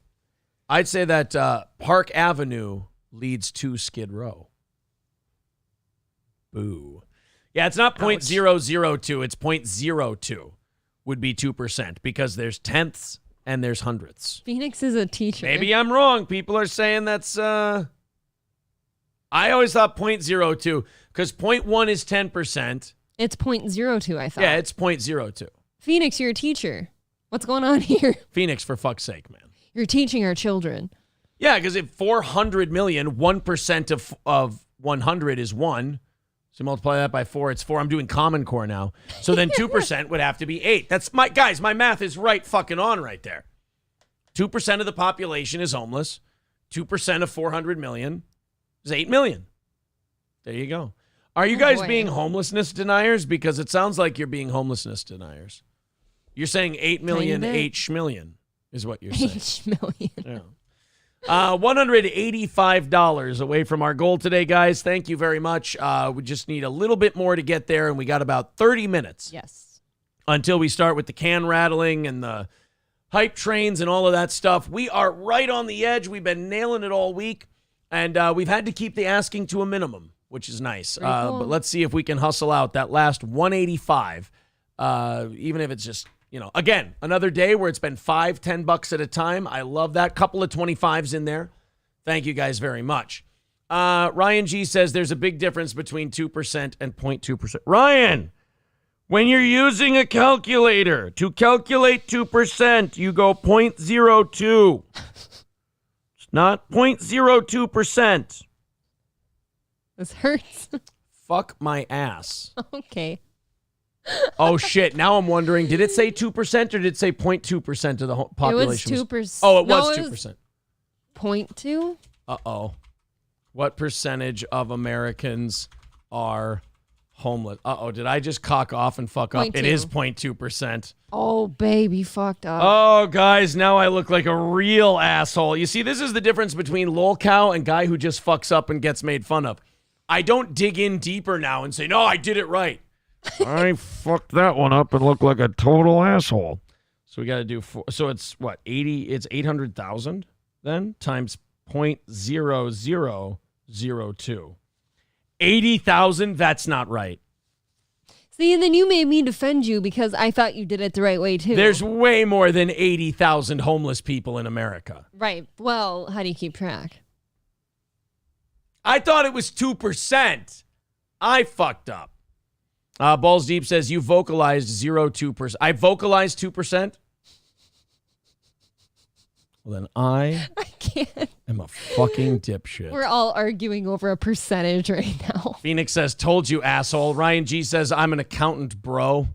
I'd say that Park Avenue leads to Skid Row. Boo. Yeah, it's not 0.002. It's 0.02 would be 2% because there's tenths and there's hundredths. Phoenix is a teacher. Maybe I'm wrong. People are saying that's... I always thought 0.02 because 0.1 is 10%. It's 0.02, I thought. Yeah, it's 0.02. Phoenix, you're a teacher. What's going on here? Phoenix, for fuck's sake, man. You're teaching our children. Yeah, because if 400 million, 1% of 100 is 1. So multiply that by 4, it's 4. I'm doing Common Core now. So then 2% would have to be 8. That's my math is right fucking on right there. 2% of the population is homeless. 2% of 400 million is 8 million. There you go. Are you guys being homelessness deniers? Because it sounds like you're being homelessness deniers. You're saying 8 million, 8 schmillion is what you're saying. 8 schmillion. Yeah. $185 away from our goal today, guys. Thank you very much. We just need a little bit more to get there, and we got about 30 minutes. Yes. Until we start with the can rattling and the hype trains and all of that stuff. We are right on the edge. We've been nailing it all week, and we've had to keep the asking to a minimum, which is nice. Cool. But let's see if we can hustle out that last 185, even if it's just... again, another day where it's been $5-10 at a time. I love that. Couple of 25s in there. Thank you guys very much. Ryan G says there's a big difference between 2% and 0.2%. Ryan, when you're using a calculator to calculate 2%, you go 0.02. It's not 0.02%. This hurts. Fuck my ass. Okay. Oh, shit. Now I'm wondering, did it say 2% or did it say 0.2% of the population? It was 2%. Oh, it was 2%. 0.2? Uh-oh. What percentage of Americans are homeless? Uh-oh, did I just cock off and fuck up? 0.2. It is 0.2%. Oh, baby, fucked up. Oh, guys, now I look like a real asshole. You see, this is the difference between lol cow and guy who just fucks up and gets made fun of. I don't dig in deeper now and say, no, I did it right. I fucked that one up and look like a total asshole. So we got to do so it's what, 80? It's 800,000 then times 0.0002. 80,000? That's not right. See, and then you made me defend you because I thought you did it the right way too. There's way more than 80,000 homeless people in America. Right. Well, how do you keep track? I thought it was 2%. I fucked up. Balls Deep says you vocalized 0.2%. I vocalized 2%. Well, then I can't. am a fucking dipshit. We're all arguing over a percentage right now. Phoenix says, told you, asshole. Ryan G says, I'm an accountant, bro.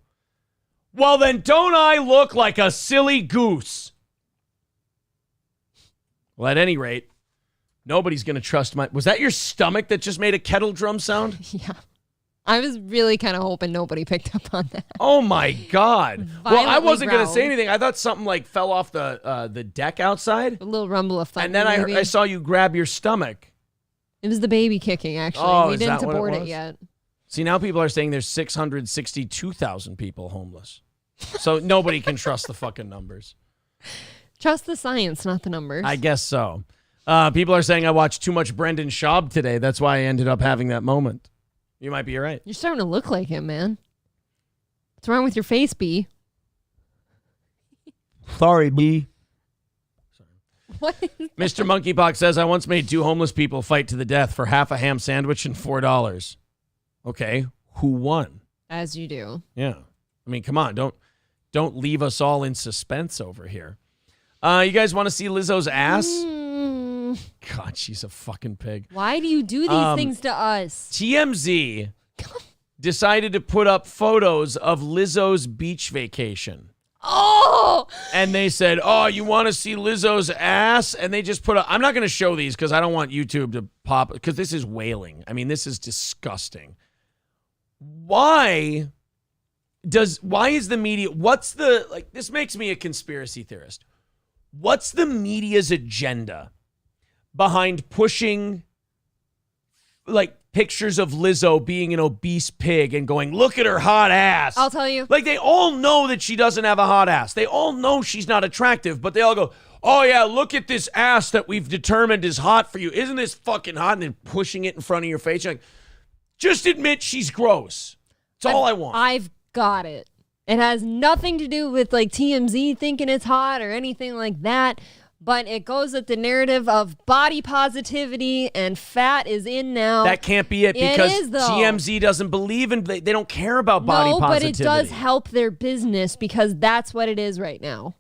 Well, then don't I look like a silly goose? Well, at any rate, nobody's going to trust my... Was that your stomach that just made a kettle drum sound? Yeah. I was really kind of hoping nobody picked up on that. Oh, my God. Well, I wasn't going to say growled. anything. I thought something like fell off the deck outside. A little rumble of thunder. And then I saw you grab your stomach. It was the baby kicking, actually. Oh, We is didn't that what it abort it was? yet. See, now people are saying there's 662,000 people homeless. So nobody can trust the fucking numbers. Trust the science, not the numbers. I guess so. People are saying I watched too much Brendan Schaub today. That's why I ended up having that moment. You might be right. You're starting to look like him, man. What's wrong with your face, B? Sorry, B. What? Mr. MonkeyPox says, I once made 2 homeless people fight to the death for half a ham sandwich and $4. Okay, who won? As you do. Yeah. I mean, come on, don't leave us all in suspense over here. You guys want to see Lizzo's ass? God, she's a fucking pig. Why do you do these things to us? TMZ decided to put up photos of Lizzo's beach vacation. Oh! And they said, oh, you want to see Lizzo's ass? And they just put up, I'm not going to show these because I don't want YouTube to pop, because this is wailing. I mean, this is disgusting. Why is the media, this makes me a conspiracy theorist. What's the media's agenda behind pushing pictures of Lizzo being an obese pig and going, look at her hot ass? I'll tell you. They all know that she doesn't have a hot ass. They all know she's not attractive, but they all go, oh yeah, look at this ass that we've determined is hot for you. Isn't this fucking hot? And then pushing it in front of your face. You're like, just admit she's gross. That's all I want. I've got it. It has nothing to do with TMZ thinking it's hot or anything like that. But it goes with the narrative of body positivity and fat is in now. That can't be it because it is, though. TMZ doesn't believe in, they don't care about body positivity. No, but it does help their business because that's what it is right now.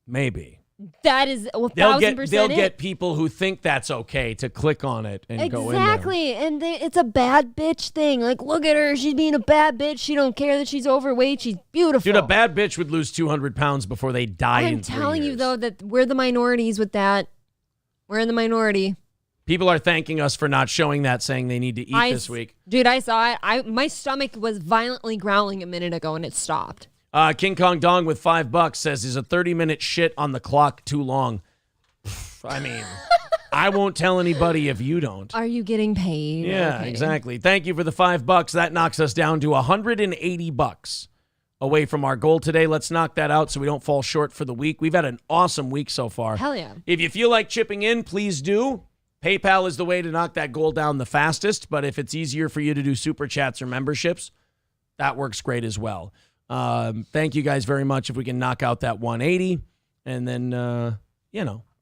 Maybe. That is 1,000% They'll get people who think that's okay to click on it and go in there. Exactly. And it's a bad bitch thing. Look at her. She's being a bad bitch. She don't care that she's overweight. She's beautiful. Dude, a bad bitch would lose 200 pounds before they die in 3 years. I'm telling you, though, that we're the minorities with that. We're in the minority. People are thanking us for not showing that, saying they need to eat this week. Dude, I saw it. My stomach was violently growling a minute ago, and it stopped. King Kong Dong with $5 says, is a 30-minute shit on the clock too long? I mean, I won't tell anybody if you don't. Are you getting paid? Yeah, Okay. exactly. Thank you for the $5. That knocks us down to $180 away from our goal today. Let's knock that out so we don't fall short for the week. We've had an awesome week so far. Hell yeah. If you feel like chipping in, please do. PayPal is the way to knock that goal down the fastest, but if it's easier for you to do super chats or memberships, that works great as well. Thank you guys very much if we can knock out that 180 and then,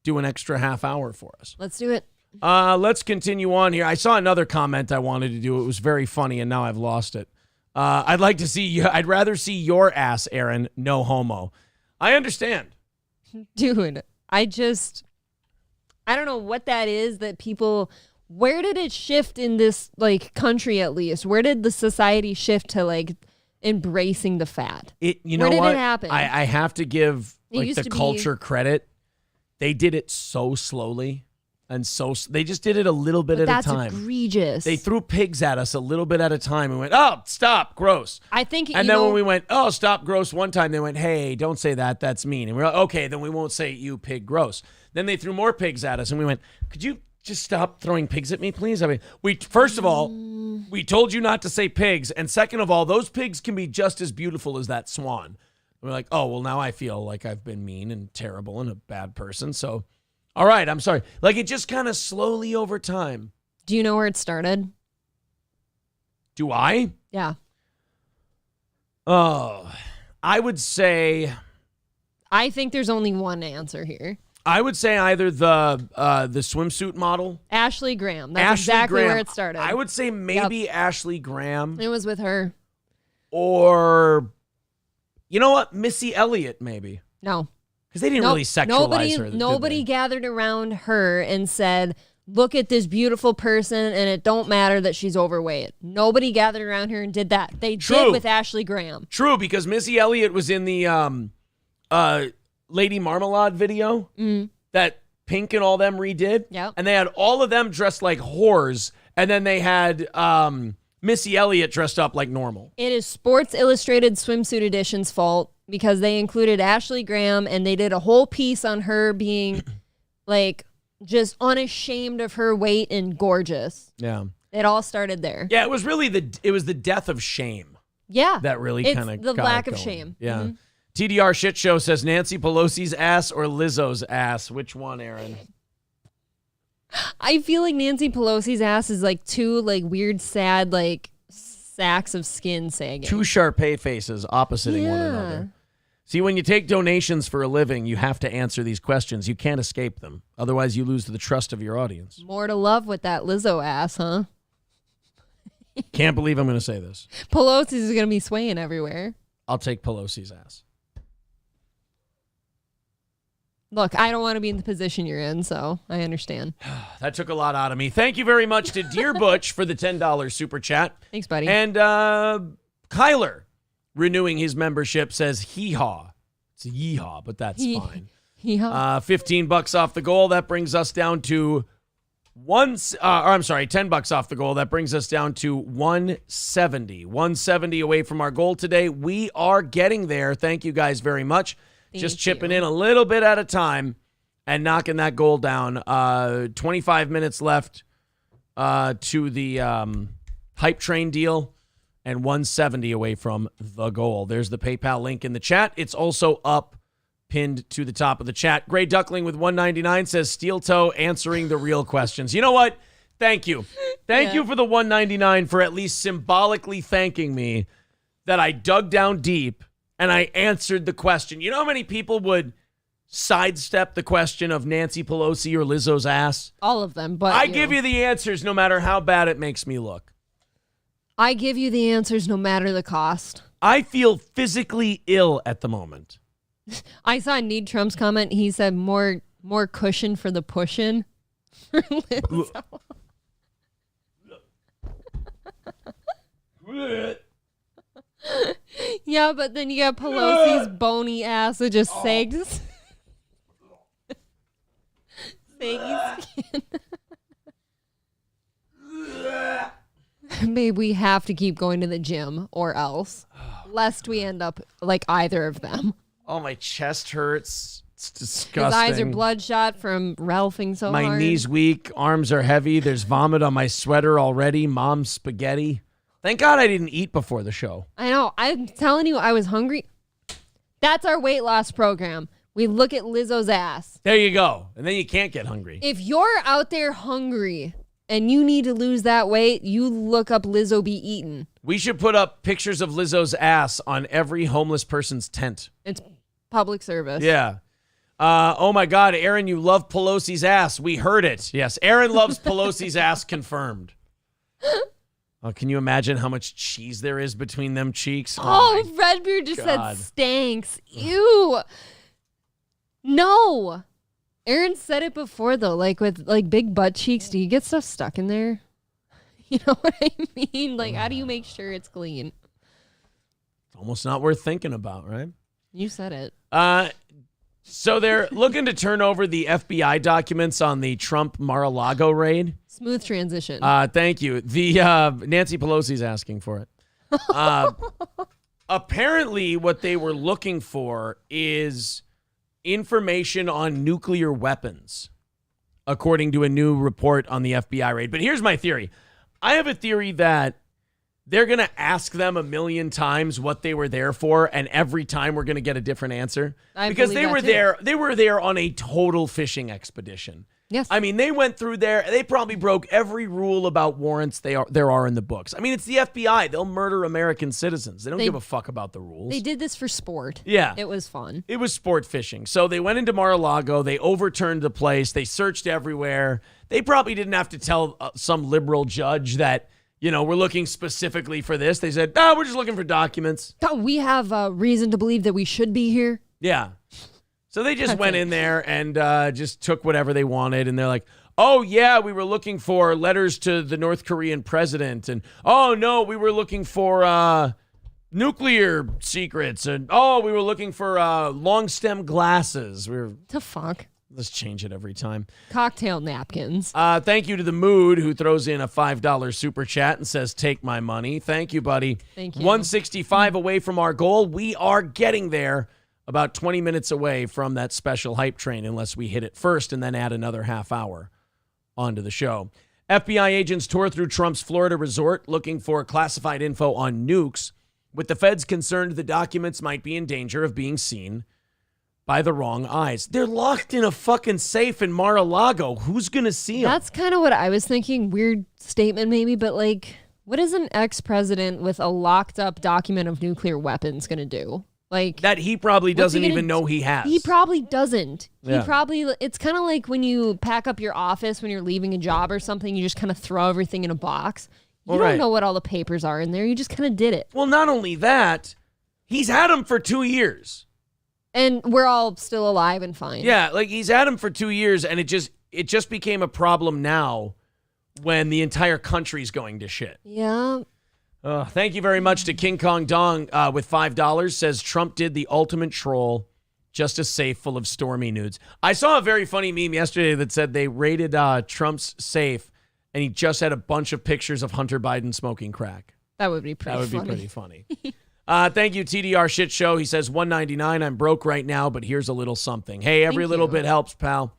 do an extra half hour for us. Let's do it. Let's continue on here. I saw another comment I wanted to do. It was very funny, and now I've lost it. I'd rather see your ass, Aaron. No homo. I understand. Dude, I don't know what that is that people, where did it shift in this country at least? Where did the society shift to embracing the fat? Where did it happen? I have to give the culture credit. They did it so slowly and they just did it a little bit at a time. That's egregious. They threw pigs at us a little bit at a time and went, oh, stop, gross. I think, and then when we went, oh, stop, gross one time, they went, hey, don't say that. That's mean. And we're like, okay, then we won't say you pig, gross. Then they threw more pigs at us and we went, could you just stop throwing pigs at me, please? I mean, first of all, we told you not to say pigs. And second of all, those pigs can be just as beautiful as that swan. And we're like, oh, well, now I feel like I've been mean and terrible and a bad person. So, all right, I'm sorry. It just kind of slowly over time. Do you know where it started? Do I? Yeah. Oh, I would say. I think there's only one answer here. I would say either the swimsuit model. Ashley Graham. That's exactly where it started. I would say maybe Ashley Graham. It was with her. Or, you know what? Missy Elliott, maybe. No. Because they didn't really sexualize her. Nobody gathered around her and said, look at this beautiful person and it don't matter that she's overweight. Nobody gathered around her and did that. They did with Ashley Graham. True, because Missy Elliott was in the Lady Marmalade video that Pink and all them redid. Yep. And they had all of them dressed like whores. And then they had Missy Elliott dressed up like normal. It is Sports Illustrated Swimsuit Edition's fault because they included Ashley Graham and they did a whole piece on her being just unashamed of her weight and gorgeous. Yeah. It all started there. Yeah, it was really the death of shame. Yeah. That really It's kind of the lack of shame. Yeah. Mhm. TDR Shit Show says Nancy Pelosi's ass or Lizzo's ass. Which one, Aaron? I feel like Nancy Pelosi's ass is like two like weird, sad like sacks of skin sagging. Two Sharpay faces oppositing one another. See, when you take donations for a living, you have to answer these questions. You can't escape them. Otherwise, you lose the trust of your audience. More to love with that Lizzo ass, huh? Can't believe I'm going to say this. Pelosi's is going to be swaying everywhere. I'll take Pelosi's ass. Look, I don't want to be in the position you're in, so I understand. That took a lot out of me. Thank you very much to Dear Butch for the $10 super chat. Thanks, buddy. And Kyler, renewing his membership, says hee-haw. It's a yee-haw, but that's fine. Hee-haw. $15 off the goal. That brings us down to $10 off the goal. That brings us down to 170. 170 away from our goal today. We are getting there. Thank you guys very much. Just chipping in a little bit at a time and knocking that goal down. 25 minutes left to the hype train deal and 170 away from the goal. There's the PayPal link in the chat. It's also up, pinned to the top of the chat. Gray Duckling with 199 says Steel Toe answering the real questions. You know what? Thank you. Thank you for the 199 for at least symbolically thanking me that I dug down deep and I answered the question. You know how many people would sidestep the question of Nancy Pelosi or Lizzo's ass? All of them, but I give you the answers no matter how bad it makes me look. I give you the answers no matter the cost. I feel physically ill at the moment. I saw Need Trump's comment. He said more cushion for the pushin'. For Lizzo. Yeah, but then you got Pelosi's bony ass that just sags. Saggy skin. Babe, we have to keep going to the gym or else. Lest we end up like either of them. Oh, my chest hurts. It's disgusting. His eyes are bloodshot from ralphing so my hard. My knees weak. Arms are heavy. There's vomit on my sweater already. Mom's spaghetti. Thank God I didn't eat before the show. I know. I'm telling you, I was hungry. That's our weight loss program. We look at Lizzo's ass. There you go. And then you can't get hungry. If you're out there hungry and you need to lose that weight, you look up Lizzo be eaten. We should put up pictures of Lizzo's ass on every homeless person's tent. It's public service. Yeah. Oh, my God. Aaron, you love Pelosi's ass. We heard it. Yes. Aaron loves Pelosi's ass confirmed. Oh, can you imagine how much cheese there is between them cheeks? Oh, Redbeard just said stanks. Ew. No. Aaron said it before, though. Like, with like big butt cheeks, do you get stuff stuck in there? You know what I mean? Like, how do you make sure it's clean? It's almost not worth thinking about, right? You said it. So they're looking to turn over the FBI documents on the Trump Mar-a-Lago raid. Smooth transition. Thank you. The Nancy Pelosi's asking for it. Apparently, what they were looking for is information on nuclear weapons, according to a new report on the FBI raid. But here's my theory. I have a theory that they're going to ask them 1,000,000 times what they were there for, and every time we're going to get a different answer. Because they were there. They were there on a total fishing expedition. Yes. I mean, they went through there. They probably broke every rule about warrants there are in the books. I mean, it's the FBI. They'll murder American citizens. They don't give a fuck about the rules. They did this for sport. Yeah. It was fun. It was sport fishing. So they went into Mar-a-Lago. They overturned the place. They searched everywhere. They probably didn't have to tell some liberal judge that, you know, we're looking specifically for this. They said, we're just looking for documents. We have reason to believe that we should be here. Yeah. So they just went in there and just took whatever they wanted. And they're like, oh, yeah, we were looking for letters to the North Korean president. And, oh, no, we were looking for nuclear secrets. And, oh, we were looking for long stem glasses. The fuck? Let's change it every time. Cocktail napkins. Thank you to the Mood, who throws in a $5 super chat and says, take my money. Thank you, buddy. Thank you. 165 away from our goal. We are getting there. About 20 minutes away from that special hype train, unless we hit it first and then add another half hour onto the show. FBI agents tore through Trump's Florida resort looking for classified info on nukes, with the feds concerned the documents might be in danger of being seen by the wrong eyes. They're locked in a fucking safe in Mar-a-Lago. Who's going to see them? That's kind of what I was thinking. Weird statement maybe, but like, what is an ex-president with a locked up document of nuclear weapons going to do? Like that he probably doesn't even know he has. He probably doesn't. Yeah. It's kind of like when you pack up your office when you're leaving a job or something, you just kind of throw everything in a box. You don't know what all the papers are in there. You just kind of did it. Well, not only that, he's had them for 2 years. And we're all still alive and fine. Yeah, like he's had them for 2 years, and it just became a problem now when the entire country's going to shit. Yeah. Thank you very much to King Kong Dong with $5. Says Trump did the ultimate troll, just a safe full of stormy nudes. I saw a very funny meme yesterday that said they raided Trump's safe, and he just had a bunch of pictures of Hunter Biden smoking crack. That would be pretty funny. That would be pretty funny. Thank you, TDR Shit Show. He says $1.99. I'm broke right now, but here's a little something. Hey, every little bit helps, pal.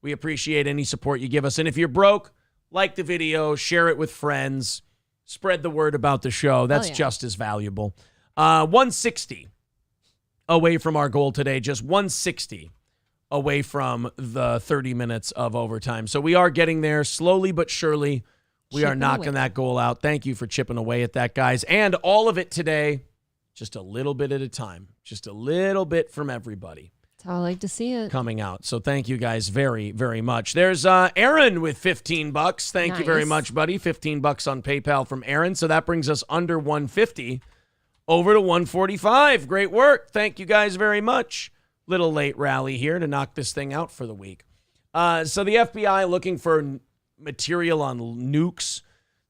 We appreciate any support you give us. And if you're broke, like the video, share it with friends. Spread the word about the show. That's just as valuable. 160 away from our goal today. Just 160 away from the 30 minutes of overtime. So we are getting there slowly but surely. We are knocking that goal out. Thank you for chipping away at that, guys. And all of it today, just a little bit at a time. Just a little bit from everybody. That's how I like to see it. Coming out. So thank you guys very, very much. There's Aaron with $15. Thank you very much, buddy. $15 on PayPal from Aaron. So that brings us under 150 over to 145. Great work. Thank you guys very much. Little late rally here to knock this thing out for the week. So the FBI looking for material on nukes.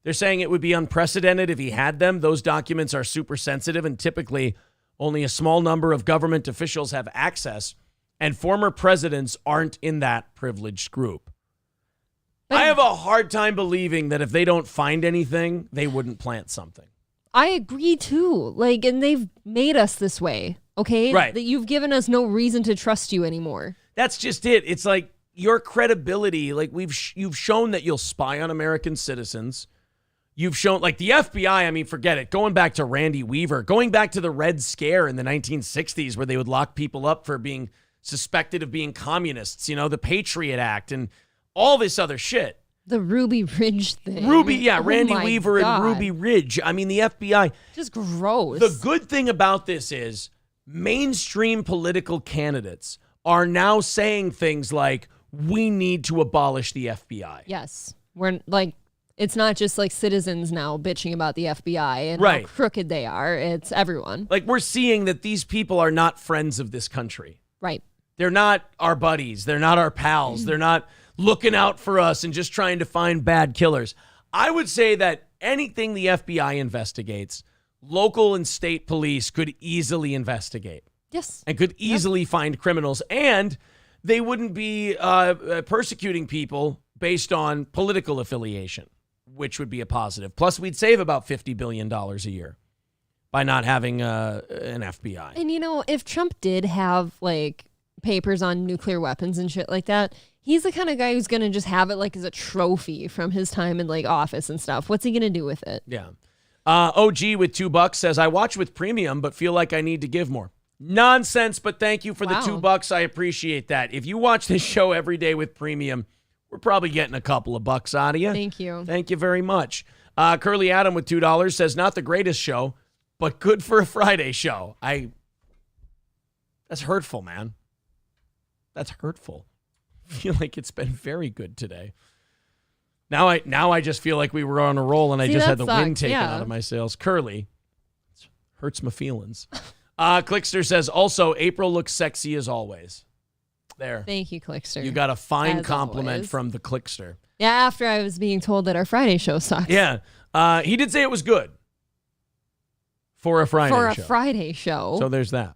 They're saying it would be unprecedented if he had them. Those documents are super sensitive, and typically only a small number of government officials have access, and former presidents aren't in that privileged group. I have a hard time believing that if they don't find anything, they wouldn't plant something. I agree too. Like, and they've made us this way, okay? Right. That you've given us no reason to trust you anymore. That's just it. It's like your credibility, like you've shown that you'll spy on American citizens. You've shown, like the FBI, I mean, forget it. Going back to Randy Weaver, going back to the Red Scare in the 1960s where they would lock people up for being suspected of being communists, you know, the Patriot Act and all this other shit. The Ruby Ridge thing. Randy Weaver and Ruby Ridge. I mean, the FBI. Just gross. The good thing about this is mainstream political candidates are now saying things like, we need to abolish the FBI. Yes. We're like, it's not just like citizens now bitching about the FBI and how crooked they are. It's everyone. Like, we're seeing that these people are not friends of this country. Right. They're not our buddies. They're not our pals. They're not looking out for us and just trying to find bad killers. I would say that anything the FBI investigates, local and state police could easily investigate. Yes. And could easily find criminals. And they wouldn't be persecuting people based on political affiliation, which would be a positive. Plus, we'd save about $50 billion a year by not having an FBI. And, you know, if Trump did have, like, papers on nuclear weapons and shit like that, he's the kind of guy who's going to just have it, like, as a trophy from his time in, like, office and stuff. What's he going to do with it? Yeah. OG with $2 says, I watch with premium, but feel like I need to give more. Nonsense, but thank you for the $2. I appreciate that. If you watch this show every day with premium, we're probably getting a couple of bucks out of you. Thank you. Thank you very much. Curly Adam with $2 says, not the greatest show, but good for a Friday show. That's hurtful, man. That's hurtful. I feel like it's been very good today. Now I just feel like we were on a roll and I just had the wind taken out of my sails. Curly, it hurts my feelings. Clickster says, also, April looks sexy as always. There. Thank you, Clickster. You got a fine As compliment always. from the Clickster. Yeah, after I was being told that our Friday show sucks. Yeah. He did say it was good for a Friday show. For a Friday show. So there's that.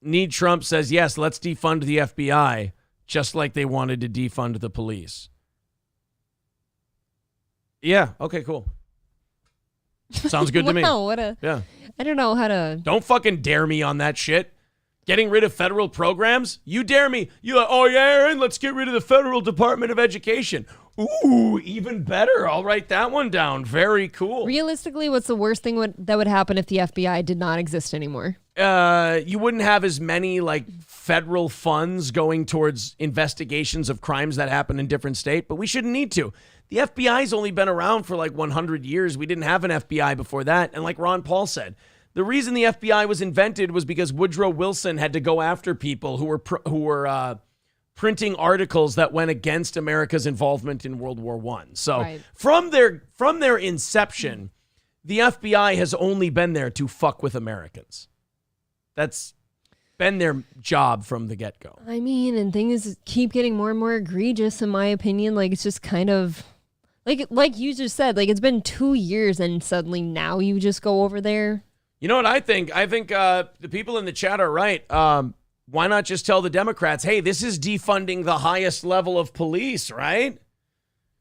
Need Trump says, yes, let's defund the FBI, just like they wanted to defund the police. Yeah. Okay, cool. Sounds good to me. Wow, I don't know how to. Don't fucking dare me on that shit. Getting rid of federal programs? You dare me. You're like, oh yeah, Aaron, let's get rid of the Federal Department of Education. Ooh, even better. I'll write that one down. Very cool. Realistically, what's the worst thing that would happen if the FBI did not exist anymore? You wouldn't have as many like federal funds going towards investigations of crimes that happen in different states, but we shouldn't need to. The FBI's only been around for like 100 years. We didn't have an FBI before that. And like Ron Paul said, the reason the FBI was invented was because Woodrow Wilson had to go after people who were printing articles that went against America's involvement in World War I. So Right. from their inception, the FBI has only been there to fuck with Americans. That's been their job from the get-go. I mean, and things keep getting more and more egregious, in my opinion. Like, it's just kind of like you just said, like, it's been 2 years and suddenly now you just go over there. You know what I think? I think the people in the chat are right. Why not just tell the Democrats, hey, this is defunding the highest level of police, right?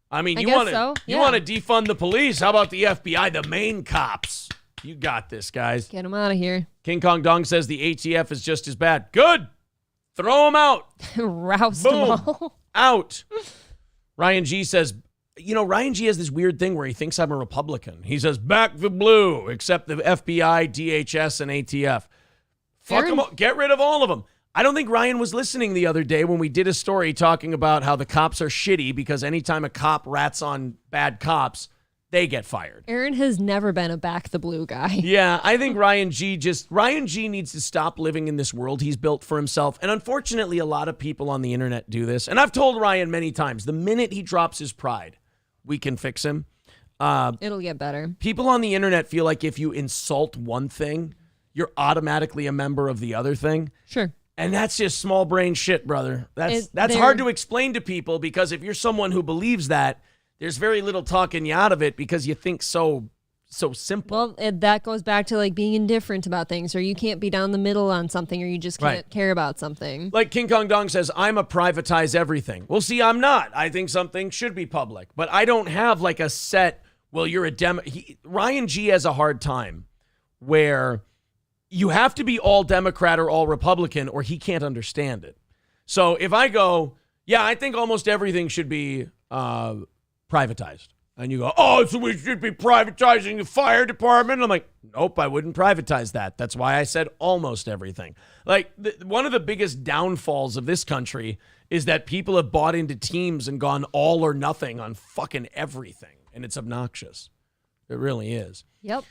I mean, you want to defund the police. How about the FBI, the main cops? You got this, guys. Get them out of here. King Kong Dong says the ATF is just as bad. Good. Throw them out. Roust them Boom. all. Out. Ryan G says, Ryan G has this weird thing where he thinks I'm a Republican. He says, back the blue, except the FBI, DHS, and ATF. Fuck them all. Get rid of all of them. I don't think Ryan was listening the other day when we did a story talking about how the cops are shitty because anytime a cop rats on bad cops, they get fired. Aaron has never been a back the blue guy. Yeah, I think Ryan G needs to stop living in this world he's built for himself. And unfortunately, a lot of people on the internet do this. And I've told Ryan many times, the minute he drops his pride, we can fix him. It'll get better. People on the internet feel like if you insult one thing, you're automatically a member of the other thing. Sure. And that's just small brain shit, brother. That's hard to explain to people because if you're someone who believes that, there's very little talking you out of it because you think so simple. Well, that goes back to like being indifferent about things, or you can't be down the middle on something, or you just can't care about something. Like King Kong Dong says, I'm a privatize everything. Well, see, I'm not. I think something should be public, but I don't have like a set, well, you're a Ryan G has a hard time where you have to be all Democrat or all Republican or he can't understand it. So if I go, yeah, I think almost everything should be privatized. And you go, oh, so we should be privatizing the fire department? I'm like, nope, I wouldn't privatize that. That's why I said almost everything. Like, one of the biggest downfalls of this country is that people have bought into teams and gone all or nothing on fucking everything. And it's obnoxious. It really is. Yep.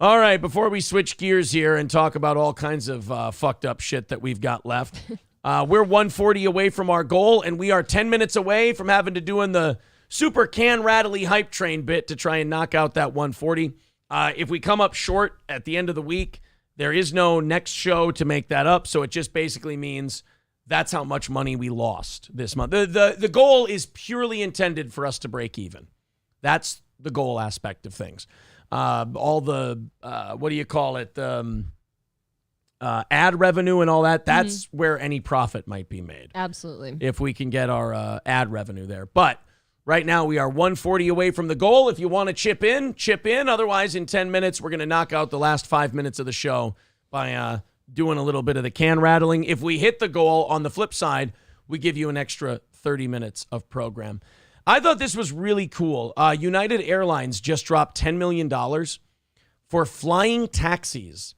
All right, before we switch gears here and talk about all kinds of fucked up shit that we've got left, we're 140 away from our goal, and we are 10 minutes away from having to doing the super can rattly hype train bit to try and knock out that 140. If we come up short at the end of the week, there is no next show to make that up, so it just basically means that's how much money we lost this month. The goal is purely intended for us to break even. That's the goal aspect of things. All the, what do you call it? Ad revenue and all that. That's where any profit might be made. Absolutely. If we can get our ad revenue there. But right now we are 140 away from the goal. If you want to chip in, chip in. Otherwise, in 10 minutes, we're going to knock out the last 5 minutes of the show by doing a little bit of the can rattling. If we hit the goal, on the flip side, we give you an extra 30 minutes of program. I thought this was really cool. United Airlines just dropped $10 million for flying taxis,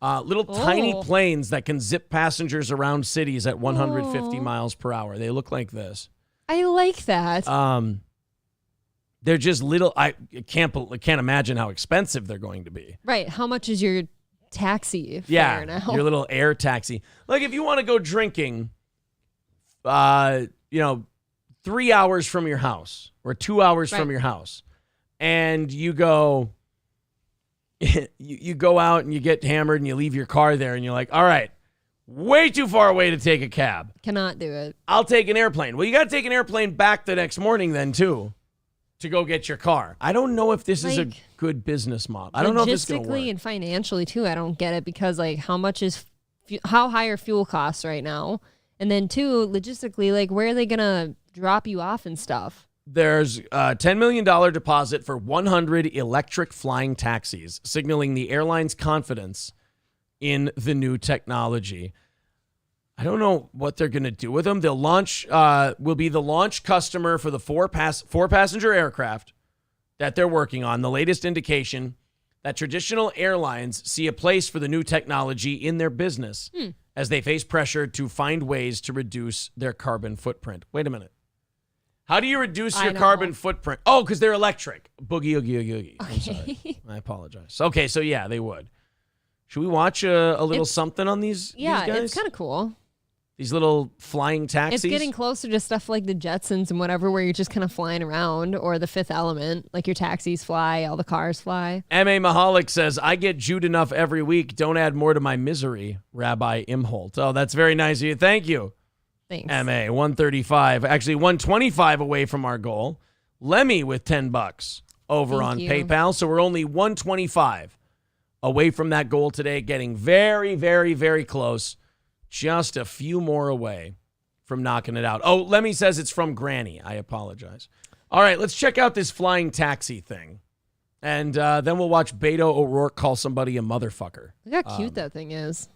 little tiny planes that can zip passengers around cities at 150 miles per hour. They look like this. I like that. They're just little. I can't imagine how expensive they're going to be. Right. How much is your taxi fare now? Your little air taxi. Like if you want to go drinking, 3 hours from your house or 2 hours from your house, and you go, you go out and you get hammered and you leave your car there and you're like, all right, way too far away to take a cab. Cannot do it. I'll take an airplane. Well, you got to take an airplane back the next morning then too to go get your car. I don't know if this is a good business model. I don't know if it's going to work. Logistically and financially too, I don't get it because like how high are fuel costs right now? And then two, logistically, like where are they going to drop you off and stuff? There's a $10 million deposit for 100 electric flying taxis, signaling the airline's confidence in the new technology. I don't know what they're going to do with them. They'll launch, will be the launch customer for the four passenger aircraft that they're working on. The latest indication that traditional airlines see a place for the new technology in their business as they face pressure to find ways to reduce their carbon footprint. Wait a minute. How do you reduce your carbon footprint? Oh, because they're electric. Boogie, oogie, oogie, oogie. I'm sorry. I apologize. Okay, so yeah, they would. Should we watch a little something on these Yeah, these guys? it's kind of cool. These little flying taxis? It's getting closer to stuff like the Jetsons and whatever, where you're just kind of flying around, or the Fifth Element, like your taxis fly, all the cars fly. M.A. Mahalik says, I get Jewed enough every week. Don't add more to my misery, Rabbi Imholt. Oh, that's very nice of you. Thank you. Thanks. M.A. 135. Actually, 125 away from our goal. Lemmy with $10 over Thank on you. PayPal. So we're only 125 away from that goal today. Getting very, very, very close. Just a few more away from knocking it out. Oh, Lemmy says it's from Granny. I apologize. All right, let's check out this flying taxi thing. And then we'll watch Beto O'Rourke call somebody a motherfucker. Look how cute that thing is.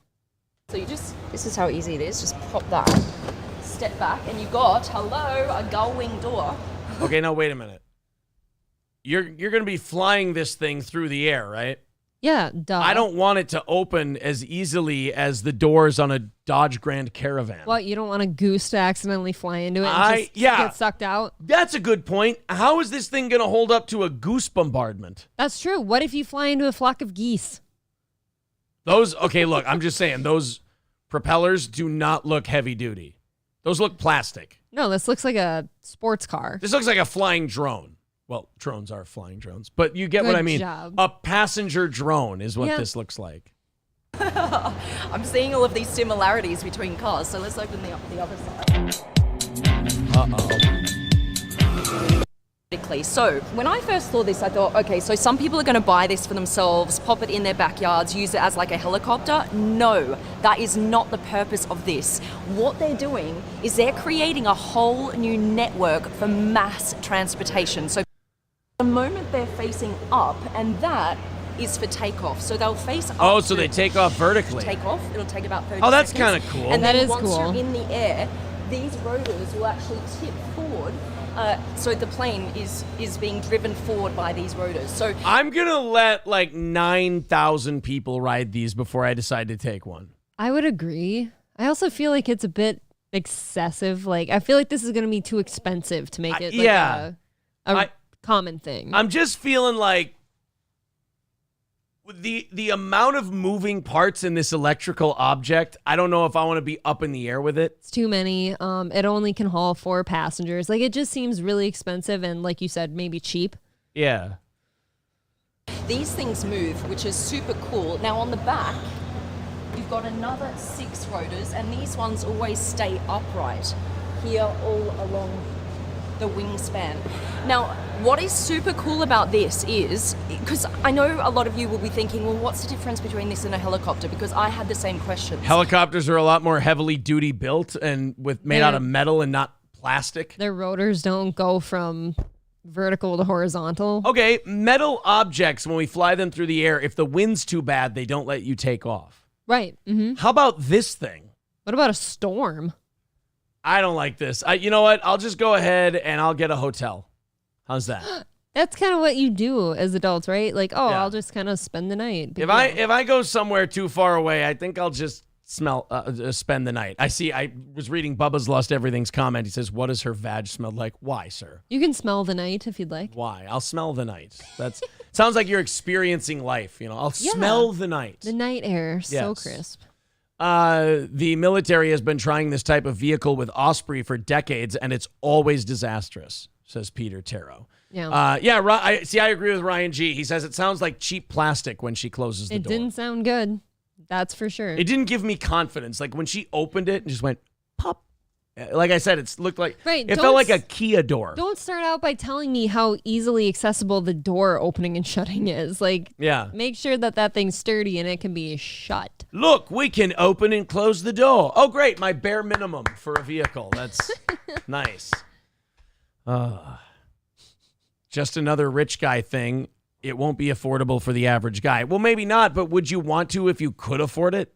So this is how easy it is. Just pop that, step back, and you got, a gull-wing door. Okay, now wait a minute. You're going to be flying this thing through the air, right? Yeah, duh. I don't want it to open as easily as the doors on a Dodge Grand Caravan. What, you don't want a goose to accidentally fly into it and just get sucked out? That's a good point. How is this thing going to hold up to a goose bombardment? That's true. What if you fly into a flock of geese? Okay, look, I'm just saying, those propellers do not look heavy duty. Those look plastic. No, this looks like a sports car. This looks like a flying drone. Well, drones are flying drones, but you get what Good I mean. job. A passenger drone is what Yeah. this looks like. I'm seeing all of these similarities between cars, so let's open the other side. So when I first saw this, I thought, okay, so some people are going to buy this for themselves, pop it in their backyards, use it as like a helicopter. No, that is not the purpose of this. What they're doing is they're creating a whole new network for mass transportation. So the moment they're facing up, and that is for takeoff. So they'll face up. Oh, so they take off vertically. Take off. It'll take about 30 Oh, that's seconds. kinda cool. And That then is once cool. you're in the air, these rotors will actually tip forward. So the plane is being driven forward by these rotors. So I'm going to let like 9,000 people ride these before I decide to take one. I would agree. I also feel like it's a bit excessive. Like, I feel like this is going to be too expensive to make it like a common thing. I'm just feeling like the amount of moving parts in this electrical object, I don't know if I want to be up in the air with it. It's too many. It only can haul 4 passengers. Like, it just seems really expensive and, like you said, maybe cheap. Yeah. these things move, which is super cool. Now on the back, you've got another 6 rotors, and these ones always stay upright here all along the wingspan. Now, what is super cool about this is, because I know a lot of you will be thinking, well, what's the difference between this and a helicopter? Because I had the same questions. Helicopters are a lot more heavily duty built and made out of metal and not plastic. Their rotors don't go from vertical to horizontal. Okay, metal objects, when we fly them through the air, if the wind's too bad, they don't let you take off. Right. Mm-hmm. How about this thing? What about a storm? I don't like this. You know what? I'll just go ahead and I'll get a hotel. How's that? That's kind of what you do as adults, right? Like, oh, I'll just kind of spend the night. If I go somewhere too far away, I think I'll just spend the night. I was reading Bubba's Lost Everything's comment. He says, "What does her vag smell like?" Why, sir? You can smell the night if you'd like. Why? I'll smell the night. That's sounds like you're experiencing life. You know, I'll smell the night. The night air, so Yes. crisp. The military has been trying this type of vehicle with Osprey for decades, and it's always disastrous, says Peter Taro. Yeah. I agree with Ryan G. He says it sounds like cheap plastic when she closes the It door. didn't sound good. That's for sure. It didn't give me confidence. Like when she opened it and just went pop. Like I said, it looked like Right, it don't felt like a Kia door. Don't start out by telling me how easily accessible the door opening and shutting is. Like, Yeah. make sure that thing's sturdy and it can be shut. Look, we can open and close the door. Oh, great. My bare minimum for a vehicle. That's nice. Just another rich guy thing. It won't be affordable for the average guy. Well, maybe not, but would you want to if you could afford it?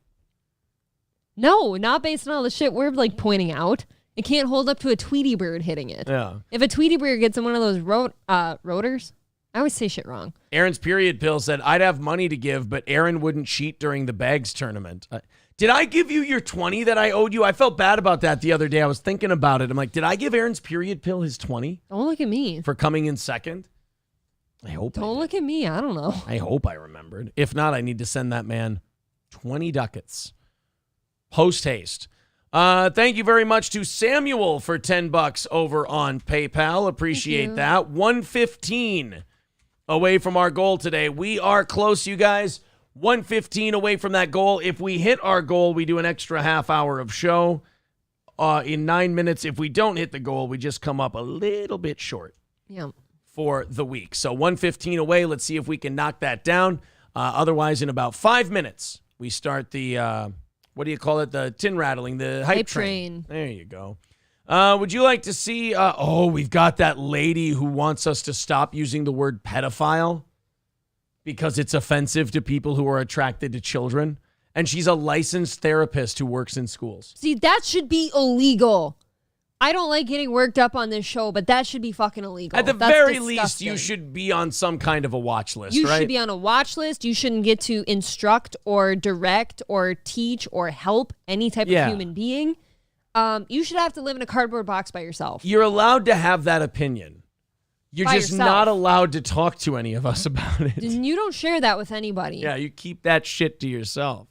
No, not based on all the shit we're like pointing out. It can't hold up to a Tweety bird hitting it. Yeah. If a Tweety bird gets in one of those rotors, I always say shit wrong. Aaron's period pill said, I'd have money to give, but Aaron wouldn't cheat during the bags tournament. Did I give you your 20 that I owed you? I felt bad about that the other day. I was thinking about it. I'm like, did I give Aaron's period pill his 20? Don't look at me. For coming in second? I hope. Don't look at me. I don't know. I hope I remembered. If not, I need to send that man 20 ducats. Post haste. Thank you very much to Samuel for $10 over on PayPal. Appreciate that. 115 away from our goal today. We are close, you guys. 115 away from that goal. If we hit our goal, we do an extra half hour of show in 9 minutes. If we don't hit the goal, we just come up a little bit short for the week. So 115 away. Let's see if we can knock that down. Otherwise, in about 5 minutes, we start the... what do you call it? The tin rattling, the hype train. There you go. Would you like to see... we've got that lady who wants us to stop using the word pedophile because it's offensive to people who are attracted to children. And she's a licensed therapist who works in schools. See, that should be illegal. I don't like getting worked up on this show, but that should be fucking illegal. At the very least, you should be on some kind of a watch list, You right? should be on a watch list. You shouldn't get to instruct or direct or teach or help any type of human being. You should have to live in a cardboard box by yourself. You're allowed to have that opinion. You're By just yourself. not allowed to talk to any of us about it. And you don't share that with anybody. Yeah, you keep that shit to yourself.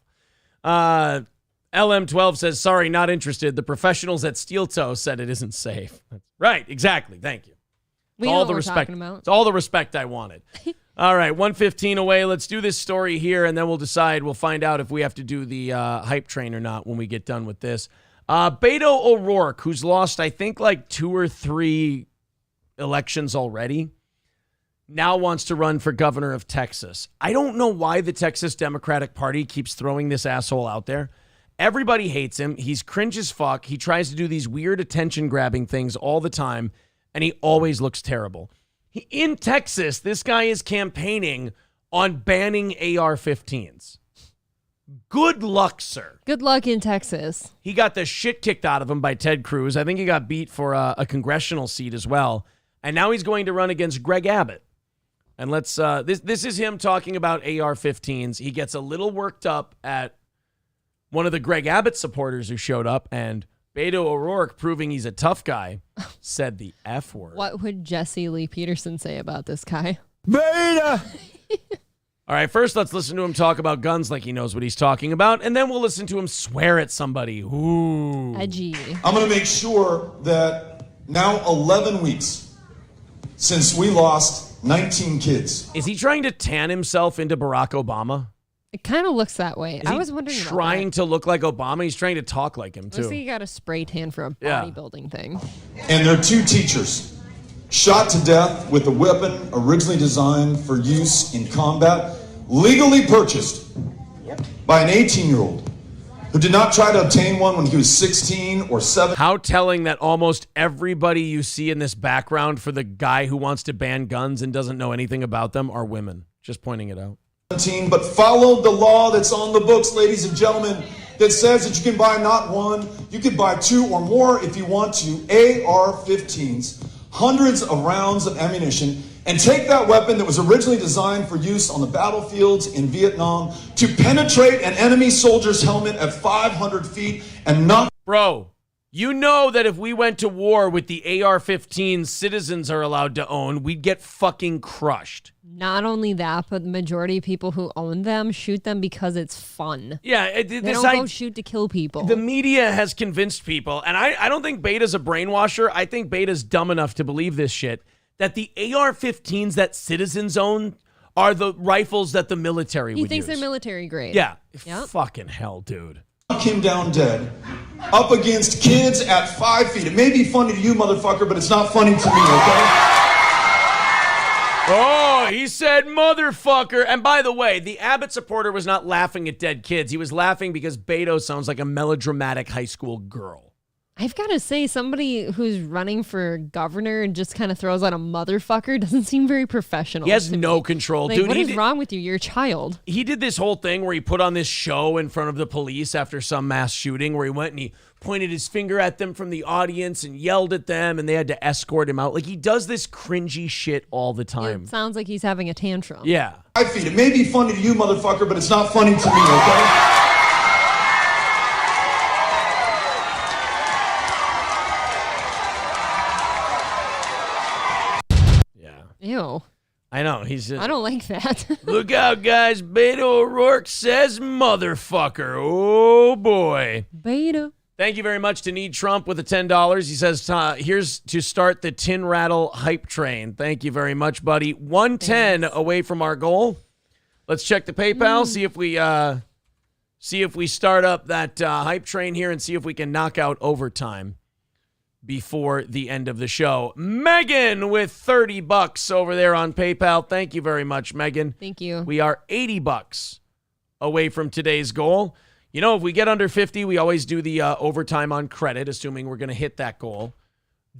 LM12 says, sorry, not interested. The professionals at Steel Toe said it isn't safe. Right, exactly. Thank you. We It's know all what the we're respect. talking about. It's all the respect I wanted. All right, 115 away. Let's do this story here, and then we'll decide. We'll find out if we have to do the hype train or not when we get done with this. Beto O'Rourke, who's lost, I think, like 2 or 3 elections already, now wants to run for governor of Texas. I don't know why the Texas Democratic Party keeps throwing this asshole out there. Everybody hates him. He's cringe as fuck. He tries to do these weird attention-grabbing things all the time, and he always looks terrible. In Texas, this guy is campaigning on banning AR-15s. Good luck, sir. Good luck in Texas. He got the shit kicked out of him by Ted Cruz. I think he got beat for a congressional seat as well. And now he's going to run against Greg Abbott. And let's this is him talking about AR-15s. He gets a little worked up at one of the Greg Abbott supporters who showed up, and Beto O'Rourke, proving he's a tough guy, said the F word. What would Jesse Lee Peterson say about this guy? Beta! All right, first let's listen to him talk about guns like he knows what he's talking about, and then we'll listen to him swear at somebody. Ooh. Edgy. I'm going to make sure that now 11 weeks since we lost 19 kids. Is he trying to tan himself into Barack Obama? It kind of looks that way. Is I he was wondering about trying to look like Obama? He's trying to talk like him, that. Looks too. like he got a spray tan for a Yeah. bodybuilding thing. And their 2 teachers shot to death with a weapon originally designed for use in combat, legally purchased by an 18-year-old who did not try to obtain one when he was 16 or 17. How telling that almost everybody you see in this background for the guy who wants to ban guns and doesn't know anything about them are women. Just pointing it out. But followed the law that's on the books, ladies and gentlemen, that says that you can buy not one, you can buy 2 or more if you want to, AR-15s, hundreds of rounds of ammunition, and take that weapon that was originally designed for use on the battlefields in Vietnam to penetrate an enemy soldier's helmet at 500 feet and knock... Bro, you know that if we went to war with the AR-15s citizens are allowed to own, we'd get fucking crushed. Not only that, but the majority of people who own them shoot them because it's fun. Yeah, They don't go shoot to kill people. The media has convinced people, and I don't think Beta's a brainwasher. I think Beta's dumb enough to believe this shit, that the AR-15s that citizens own are the rifles that the military would use. He thinks they're military grade. Yeah. Yep. Fucking hell, dude. Knock him down dead up against kids at 5 feet. It may be funny to you, motherfucker, but it's not funny to me, okay? Oh, he said motherfucker. And by the way, the Abbott supporter was not laughing at dead kids. He was laughing because Beto sounds like a melodramatic high school girl. I've got to say, somebody who's running for governor and just kind of throws out a motherfucker doesn't seem very professional. He has no control. Like, Dude, what is wrong with you? You're a child. He did this whole thing where he put on this show in front of the police after some mass shooting where he went and he pointed his finger at them from the audience and yelled at them and they had to escort him out. Like, he does this cringy shit all the time. It sounds like he's having a tantrum. Yeah. I feed. It may be funny to you, motherfucker, but it's not funny to me, okay? Ew. I know. He's. I don't like that. Look out, guys. Beto O'Rourke says motherfucker. Oh, boy. Beto. Thank you very much to Need Trump with the $10. He says, here's to start the Tin Rattle hype train. Thank you very much, buddy. 110 away from our goal. Let's check the PayPal, see if we start up that hype train here and see if we can knock out overtime before the end of the show. Megan with $30 over there on PayPal. Thank you very much, Megan. Thank you. We are $80 away from today's goal. You know, if we get under 50, we always do the overtime on credit, assuming we're going to hit that goal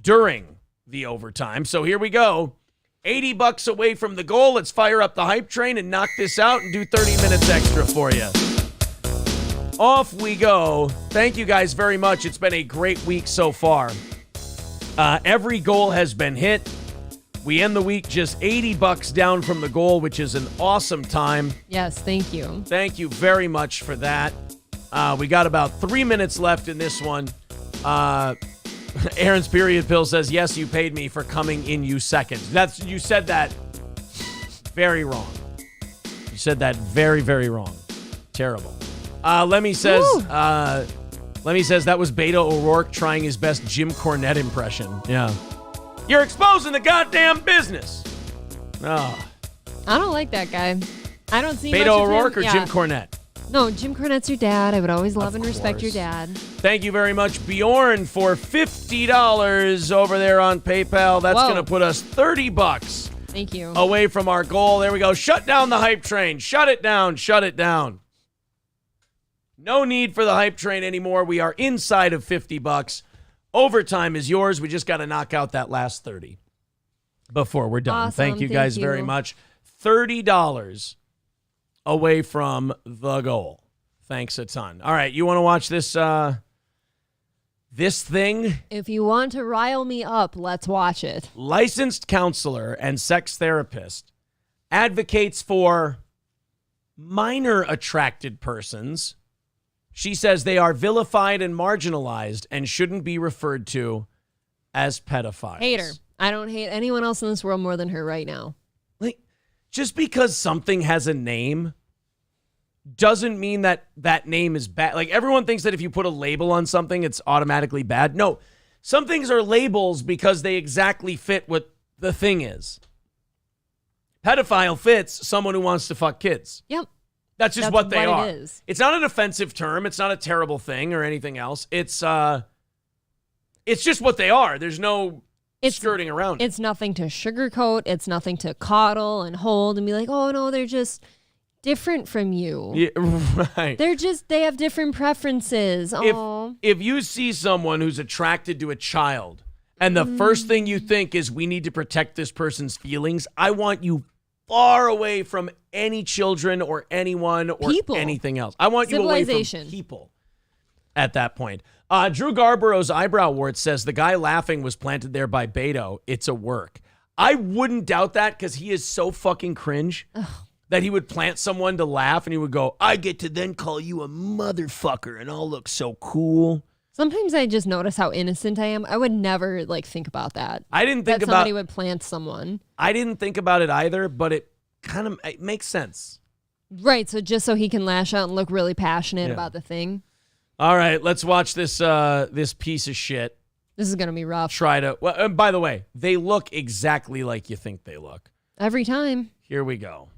during the overtime. So here we go. $80 away from the goal. Let's fire up the hype train and knock this out and do 30 minutes extra for you. Off we go. Thank you guys very much. It's been a great week so far. Every goal has been hit. We end the week just $80 down from the goal, which is an awesome time. Yes, thank you. Thank you very much for that. We got about 3 minutes left in this one. Aaron's period pill says, yes, you paid me for coming in you second. You said that very wrong. You said that very, very wrong. Terrible. Lemmy says that was Beto O'Rourke trying his best Jim Cornette impression. Yeah. You're exposing the goddamn business. Oh. I don't like that guy. I don't see Beto O'Rourke or Jim Cornette? No, Jim Cornette's your dad. I would always love and respect your dad. Thank you very much, Bjorn, for $50 over there on PayPal. That's going to put us $30. Thank you. Away from our goal. There we go. Shut down the hype train. Shut it down. Shut it down. No need for the hype train anymore. We are inside of $50. Overtime is yours. We just got to knock out that last 30 before we're done. Awesome. Thank you guys very much. $30 away from the goal. Thanks a ton. All right, you want to watch this this thing? If you want to rile me up, let's watch it. Licensed counselor and sex therapist advocates for minor attracted persons. She says they are vilified and marginalized and shouldn't be referred to as pedophiles. Hate her. I don't hate anyone else in this world more than her right now. Like, just because something has a name doesn't mean that that name is bad. Like, everyone thinks that if you put a label on something, it's automatically bad. No, some things are labels because they exactly fit what the thing is. Pedophile fits someone who wants to fuck kids. Yep. That's just what they are. It is. It's not an offensive term. It's not a terrible thing or anything else. It's just what they are. There's no skirting around it. It's nothing to sugarcoat. It's nothing to coddle and hold and be like, oh, no, they're just different from you. Yeah, right. They have different preferences. If you see someone who's attracted to a child and the first thing you think is we need to protect this person's feelings, I want you far away from any children or anyone or anything else. I want you away from people at that point. Drew Garborough's eyebrow wart says the guy laughing was planted there by Beto. It's a work. I wouldn't doubt that because he is so fucking cringe that he would plant someone to laugh and he would go, I get to then call you a motherfucker and I'll look so cool. Sometimes I just notice how innocent I am. I would never think about that. I didn't think that somebody would plant someone. I didn't think about it either, but it makes sense. Right, so he can lash out and look really passionate about the thing. All right, let's watch this this piece of shit. This is going to be rough. And by the way, they look exactly like you think they look. Every time. Here we go.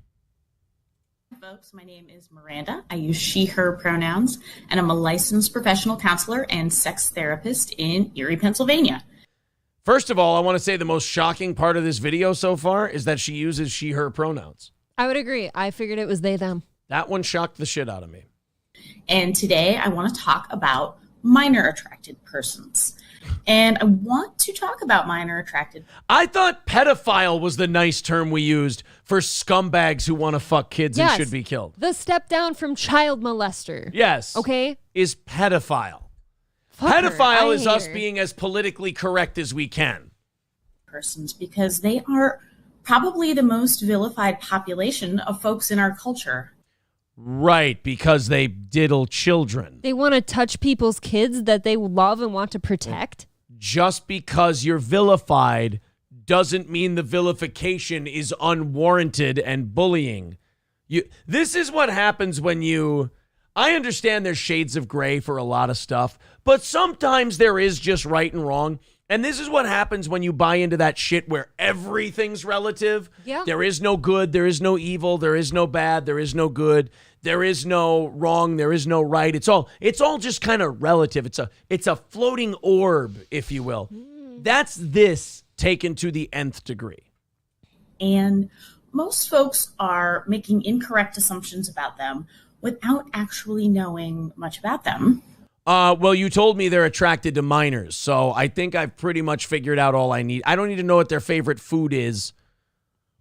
Folks, my name is Miranda. I use she, her pronouns, and I'm a licensed professional counselor and sex therapist in Erie, Pennsylvania. First of all, I want to say the most shocking part of this video so far is that she uses she, her pronouns. I would agree. I figured it was they, them. That one shocked the shit out of me. And today I want to talk about minor attracted persons. And I want to talk about minor attracted. I thought pedophile was the nice term we used for scumbags who want to fuck kids and should be killed. The step down from child molester. Yes. Okay. Is pedophile. Pedophile is us being as politically correct as we can. Persons, because they are probably the most vilified population of folks in our culture. Right, because they diddle children. They want to touch people's kids that they love and want to protect. Just because you're vilified doesn't mean the vilification is unwarranted and bullying. This is what happens when you... I understand there's shades of gray for a lot of stuff, but sometimes there is just right and wrong. And this is what happens when you buy into that shit where everything's relative. Yeah. There is no good, there is no evil, there is no bad, there is no good, there is no wrong, there is no right. It's all just kind of relative. It's a floating orb, if you will. That's this taken to the nth degree. And most folks are making incorrect assumptions about them without actually knowing much about them. Well, you told me they're attracted to minors, so I think I've pretty much figured out all I need. I don't need to know what their favorite food is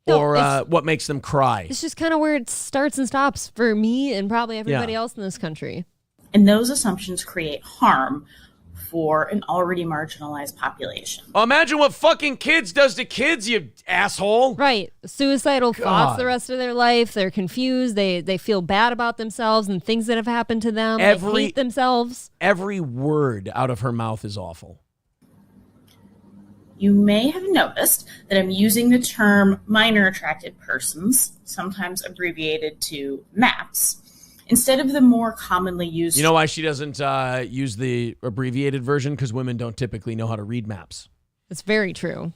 or what makes them cry. It's just kind of where it starts and stops for me and probably everybody else in this country. And those assumptions create harm for an already marginalized population. Imagine what fucking kids does to kids, you asshole. Right. Suicidal thoughts the rest of their life. They're confused. They feel bad about themselves and things that have happened to them. They hate themselves. Every word out of her mouth is awful. You may have noticed that I'm using the term minor attracted persons, sometimes abbreviated to MAPS, instead of the more commonly used... You know why she doesn't use the abbreviated version? Because women don't typically know how to read maps. It's very true.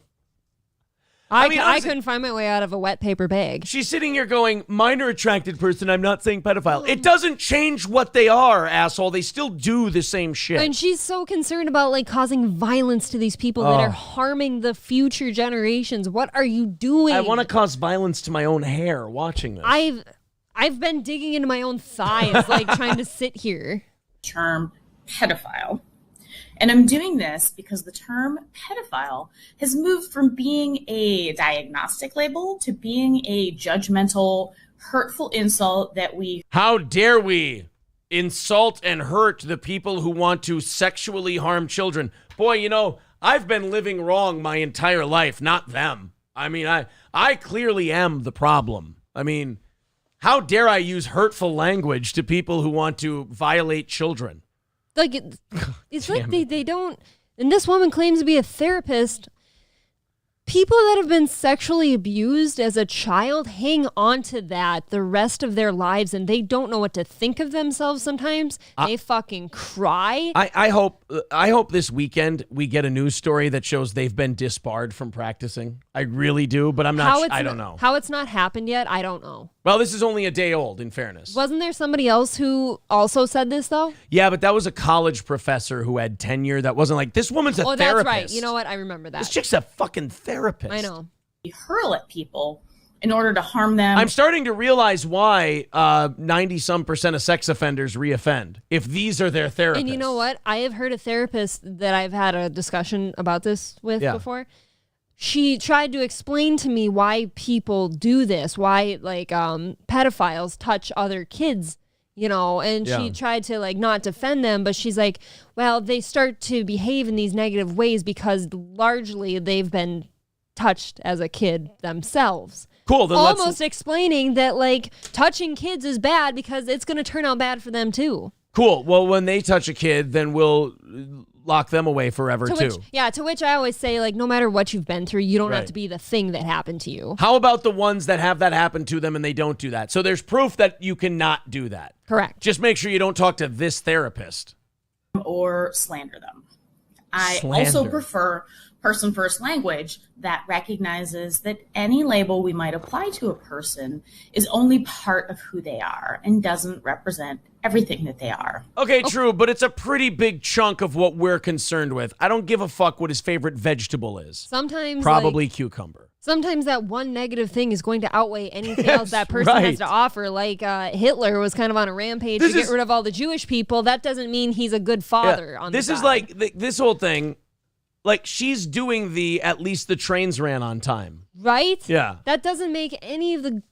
I couldn't find my way out of a wet paper bag. She's sitting here going, minor attracted person, I'm not saying pedophile. It doesn't change what they are, asshole. They still do the same shit. And she's so concerned about causing violence to these people that are harming the future generations. What are you doing? I want to cause violence to my own hair watching this. I've been digging into my own thighs, trying to sit here. Term pedophile. And I'm doing this because the term pedophile has moved from being a diagnostic label to being a judgmental, hurtful insult that we... How dare we insult and hurt the people who want to sexually harm children? Boy, I've been living wrong my entire life, not them. I mean, I clearly am the problem. I mean... How dare I use hurtful language to people who want to violate children? It's like they don't... And this woman claims to be a therapist. People that have been sexually abused as a child hang on to that the rest of their lives, and they don't know what to think of themselves sometimes. They fucking cry. I hope this weekend we get a news story that shows they've been disbarred from practicing. I really do, but I don't know. How it's not happened yet, I don't know. Well, this is only a day old, in fairness. Wasn't there somebody else who also said this, though? Yeah, but that was a college professor who had tenure. That wasn't like, this woman's a therapist. Oh, that's right. You know what? I remember that. This chick's a fucking therapist. I know. We hurl at people in order to harm them. I'm starting to realize why 90-some% of sex offenders reoffend, if these are their therapists. And you know what? I have heard a therapist that I've had a discussion about this with before. She tried to explain to me why people do this, why pedophiles touch other kids, and she tried to not defend them, but she's like, well, they start to behave in these negative ways because largely they've been touched as a kid themselves. Cool. Then almost explaining that touching kids is bad because it's going to turn out bad for them too. Cool. Well, when they touch a kid, then we'll lock them away forever too. To which I always say, no matter what you've been through, you don't have to be the thing that happened to you. How about the ones that have that happen to them and they don't do that? So there's proof that you cannot do that. Correct. Just make sure you don't talk to this therapist. Or slander them. I also prefer person-first language that recognizes that any label we might apply to a person is only part of who they are and doesn't represent everything that they are. Okay, true, but it's a pretty big chunk of what we're concerned with. I don't give a fuck what his favorite vegetable is. Sometimes probably cucumber. Sometimes that one negative thing is going to outweigh anything else that person has to offer. Like Hitler was kind of on a rampage to get rid of all the Jewish people. That doesn't mean he's a good father. On this the is side. like this whole thing. Like she's doing at least the trains ran on time. Right? Yeah. That doesn't make any of the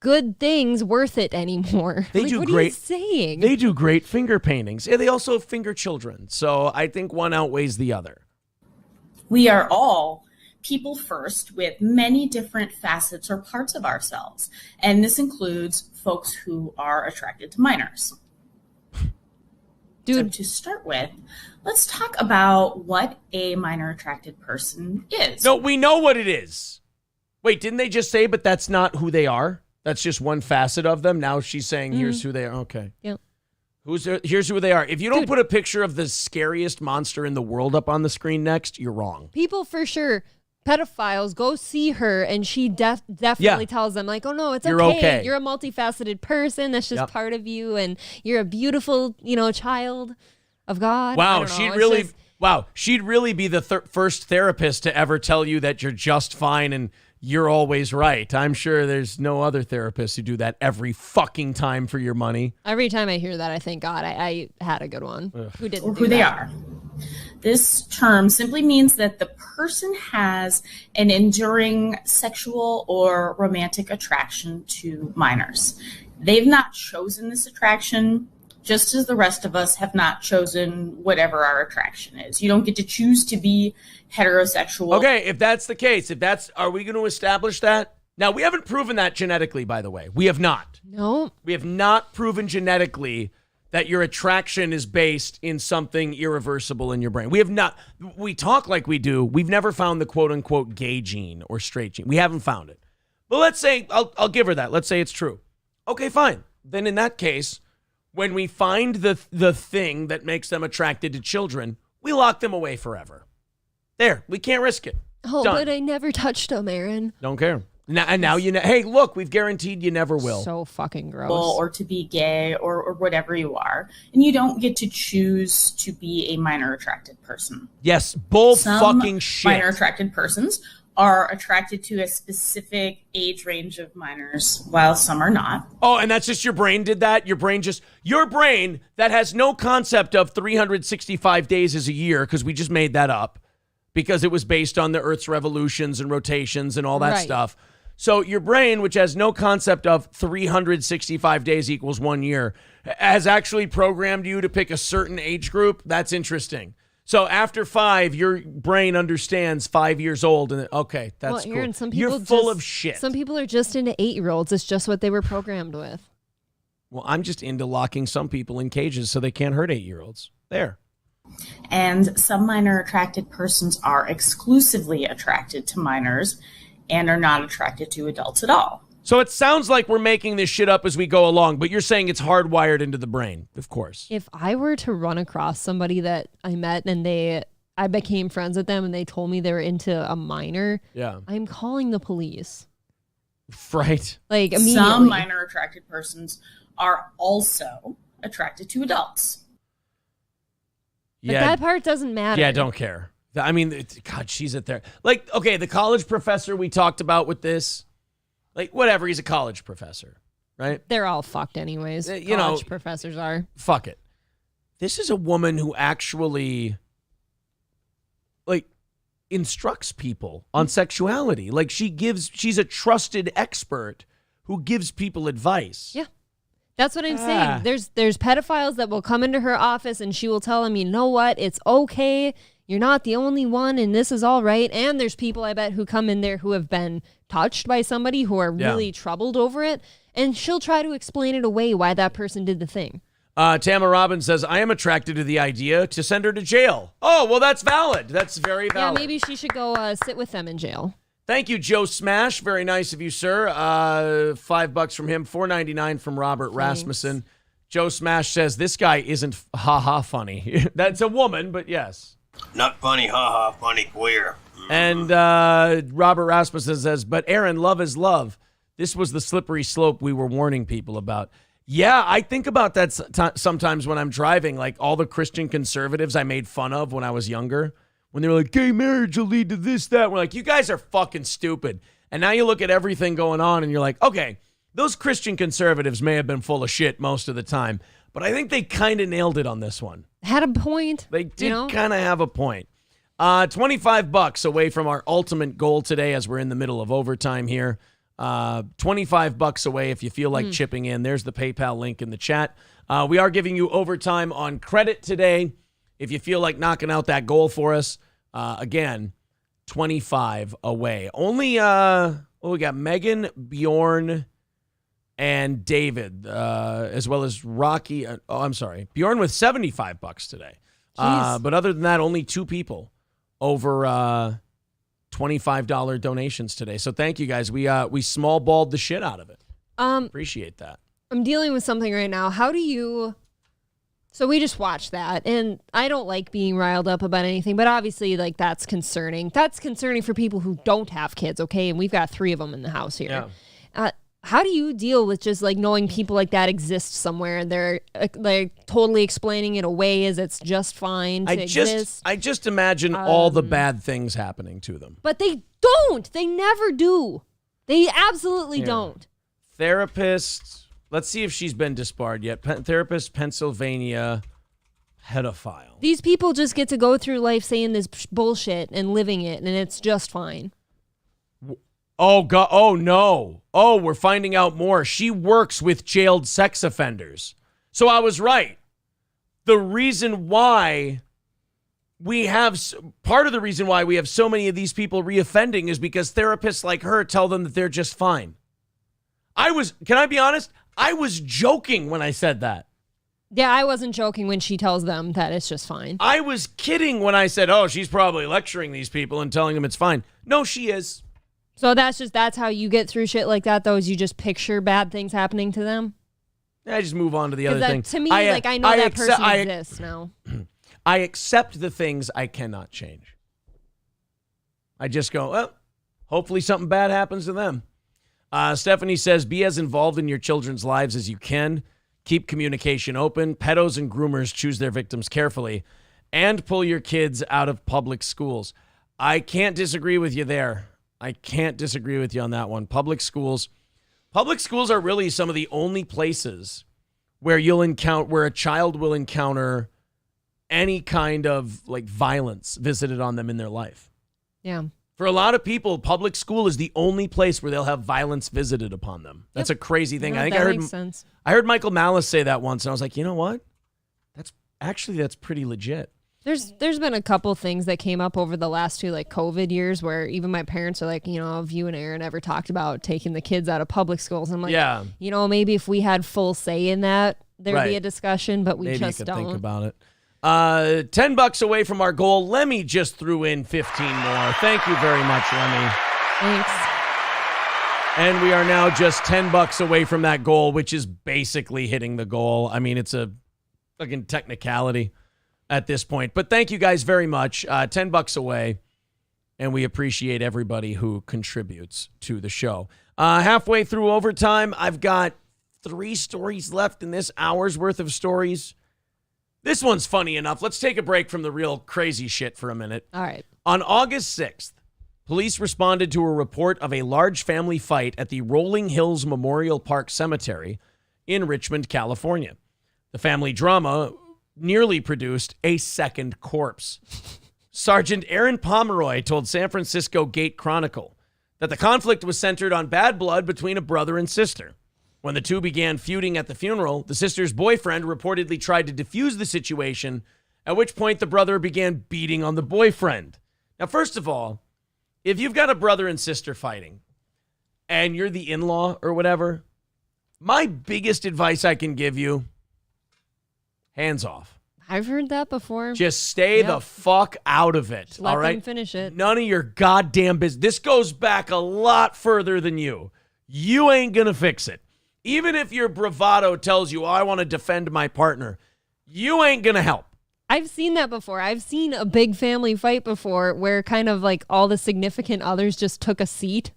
good things worth it anymore. They do what great. Are you saying? They do great finger paintings. Yeah, they also finger children. So I think one outweighs the other. We are all people first with many different facets or parts of ourselves. And this includes folks who are attracted to minors. Dude. So to start with, let's talk about what a minor attracted person is. No, we know what it is. Wait, didn't they just say, but that's not who they are? That's just one facet of them. Now she's saying, here's who they are. Okay. Yep. Here's who they are. If you don't put a picture of the scariest monster in the world up on the screen next, you're wrong. People for sure, pedophiles, go see her, and she definitely tells them, like, oh, no, it's okay. You're a multifaceted person. That's just part of you, and you're a beautiful, child of God. Wow, she'd really be the first therapist to ever tell you that you're just fine and you're always right. I'm sure there's no other therapists who do that every fucking time for your money. Every time I hear that, I think, God, I had a good one. Ugh. Who didn't Or do who they that. are. This term simply means that the person has an enduring sexual or romantic attraction to minors. They've not chosen this attraction, just as the rest of us have not chosen whatever our attraction is. You don't get to choose to be heterosexual. Okay, if that's the case, are we going to establish that? Now, we haven't proven that genetically, by the way. We have not. No. We have not proven genetically that your attraction is based in something irreversible in your brain. We have not. We talk like we do. We've never found the quote-unquote gay gene or straight gene. We haven't found it. But let's say, I'll give her that. Let's say it's true. Okay, fine. Then in that case, when we find the thing that makes them attracted to children, we lock them away forever. There, we can't risk it. Oh, Done. but I never touched them, Aaron. Don't care. Now hey, look, we've guaranteed you never will. So fucking gross. Or to be gay or whatever you are. And you don't get to choose to be a minor attracted person. Yes, fucking shit. Minor attracted persons are attracted to a specific age range of minors, while some are not. Oh, and that's just your brain did that? Your brain that has no concept of 365 days is a year, because we just made that up, because it was based on the Earth's revolutions and rotations and all that stuff. So your brain, which has no concept of 365 days equals 1 year, has actually programmed you to pick a certain age group. That's interesting. So after 5, your brain understands 5 years old, and okay, that's cool. Aaron, some people You're full of shit. Some people are just into 8-year-olds. It's just what they were programmed with. Well, I'm just into locking some people in cages so they can't hurt 8-year-olds. There. And some minor attracted persons are exclusively attracted to minors and are not attracted to adults at all. So it sounds like we're making this shit up as we go along, but you're saying it's hardwired into the brain, of course. If I were to run across somebody that I met and I became friends with them and they told me they were into a minor, I'm calling the police. Right. Like immediately. Some minor attracted persons are also attracted to adults. But that part doesn't matter. Yeah, don't care. I mean, God, she's at there. Like, okay, the college professor we talked about with this, like, whatever, he's a college professor, right? They're all fucked anyways. College professors are. Fuck it. This is a woman who actually, like, instructs people on sexuality. Like, she's a trusted expert who gives people advice. Yeah. That's what I'm saying. There's pedophiles that will come into her office and she will tell them, you know what, it's okay. You're not the only one and this is all right. And there's people, I bet, who come in there who have been touched by somebody who are really troubled over it. And she'll try to explain it away why that person did the thing. Tama Robbins says, I am attracted to the idea to send her to jail. Oh, well, that's valid. That's very valid. Yeah, maybe she should go sit with them in jail. Thank you, Joe Smash. Very nice of you, sir. $5 from him, $4.99 from Robert Rasmussen. Joe Smash says, this guy isn't ha-ha funny. That's a woman, but yes. Not funny, ha-ha, funny, queer. And Robert Rasmussen says, but Aaron, love is love. This was the slippery slope we were warning people about. Yeah, I think about that sometimes when I'm driving, like all the Christian conservatives I made fun of when I was younger. when they were like, gay marriage will lead to this, that. We're like, you guys are fucking stupid. And now you look at everything going on and you're like, okay, those Christian conservatives may have been full of shit most of the time, but I think they kind of nailed it on this one. Had a point. They did kind of have a point. $25 away from our ultimate goal today as we're in the middle of overtime here. $25 away if you feel like chipping in. There's the PayPal link in the chat. We are giving you overtime on credit today. If you feel like knocking out that goal for us, again, 25 away. Only, we got Megan, Bjorn, and David, as well as Rocky. Bjorn with $75 today. But other than that, only 2 people over $25 donations today. So thank you guys. We small balled the shit out of it. Appreciate that. I'm dealing with something right now. How do you... So we just watched that, and I don't like being riled up about anything, but obviously, like, that's concerning. That's concerning for people who don't have kids, okay? And we've got 3 of them in the house here. Yeah. How do you deal with just, like, knowing people like that exist somewhere, and they're, like, totally explaining it away as it's just fine to exist? I just imagine all the bad things happening to them. But they don't. They never do. They absolutely don't. Therapist... Let's see if she's been disbarred yet. Therapist, Pennsylvania, pedophile. These people just get to go through life saying this bullshit and living it, and it's just fine. Oh, God. Oh, no. Oh, we're finding out more. She works with jailed sex offenders. So I was right. The reason why part of the reason why we have so many of these people reoffending is because therapists like her tell them that they're just fine. Can I be honest? I was joking when I said that. Yeah, I wasn't joking when she tells them that it's just fine. I was kidding when I said, oh, she's probably lecturing these people and telling them it's fine. No, she is. So that's how you get through shit like that, though, is you just picture bad things happening to them? I just move on to the other thing. To me, I know that person exists now. I accept the things I cannot change. I just go, well, hopefully something bad happens to them. Stephanie says, be as involved in your children's lives as you can. Keep communication open. Pedos and groomers choose their victims carefully. And pull your kids out of public schools. I can't disagree with you there. I can't disagree with you on that one. Public schools are really some of the only places where where a child will encounter any kind of like violence visited on them in their life. Yeah. For a lot of people, public school is the only place where they'll have violence visited upon them. That's a crazy thing. No, I think makes sense. I heard Michael Malice say that once, and I was like, you know what? That's pretty legit. There's been a couple things that came up over the last 2 like COVID years where even my parents are like, have you and Aaron ever talked about taking the kids out of public schools? I'm like, maybe if we had full say in that, there'd be a discussion, but we just don't. Think about it. $10 away from our goal. Lemmy just threw in 15 more. Thank you very much, Lemmy. Thanks. And we are now just $10 away from that goal, which is basically hitting the goal. I mean, it's a fucking technicality at this point. But thank you guys very much. $10 away. And we appreciate everybody who contributes to the show. Halfway through overtime, I've got 3 stories left in this hour's worth of stories. This one's funny enough. Let's take a break from the real crazy shit for a minute. All right. On August 6th, police responded to a report of a large family fight at the Rolling Hills Memorial Park Cemetery in Richmond, California. The family drama nearly produced a second corpse. Sergeant Aaron Pomeroy told San Francisco Gate Chronicle that the conflict was centered on bad blood between a brother and sister. When the 2 began feuding at the funeral, the sister's boyfriend reportedly tried to defuse the situation, at which point the brother began beating on the boyfriend. Now, first of all, if you've got a brother and sister fighting, and you're the in-law or whatever, my biggest advice I can give you, hands off. I've heard that before. Just stay the fuck out of it, Just let all right? them finish it. None of your goddamn business. This goes back a lot further than you. You ain't gonna fix it. Even if your bravado tells you, I want to defend my partner, you ain't going to help. I've seen that before. I've seen a big family fight before where kind of like all the significant others just took a seat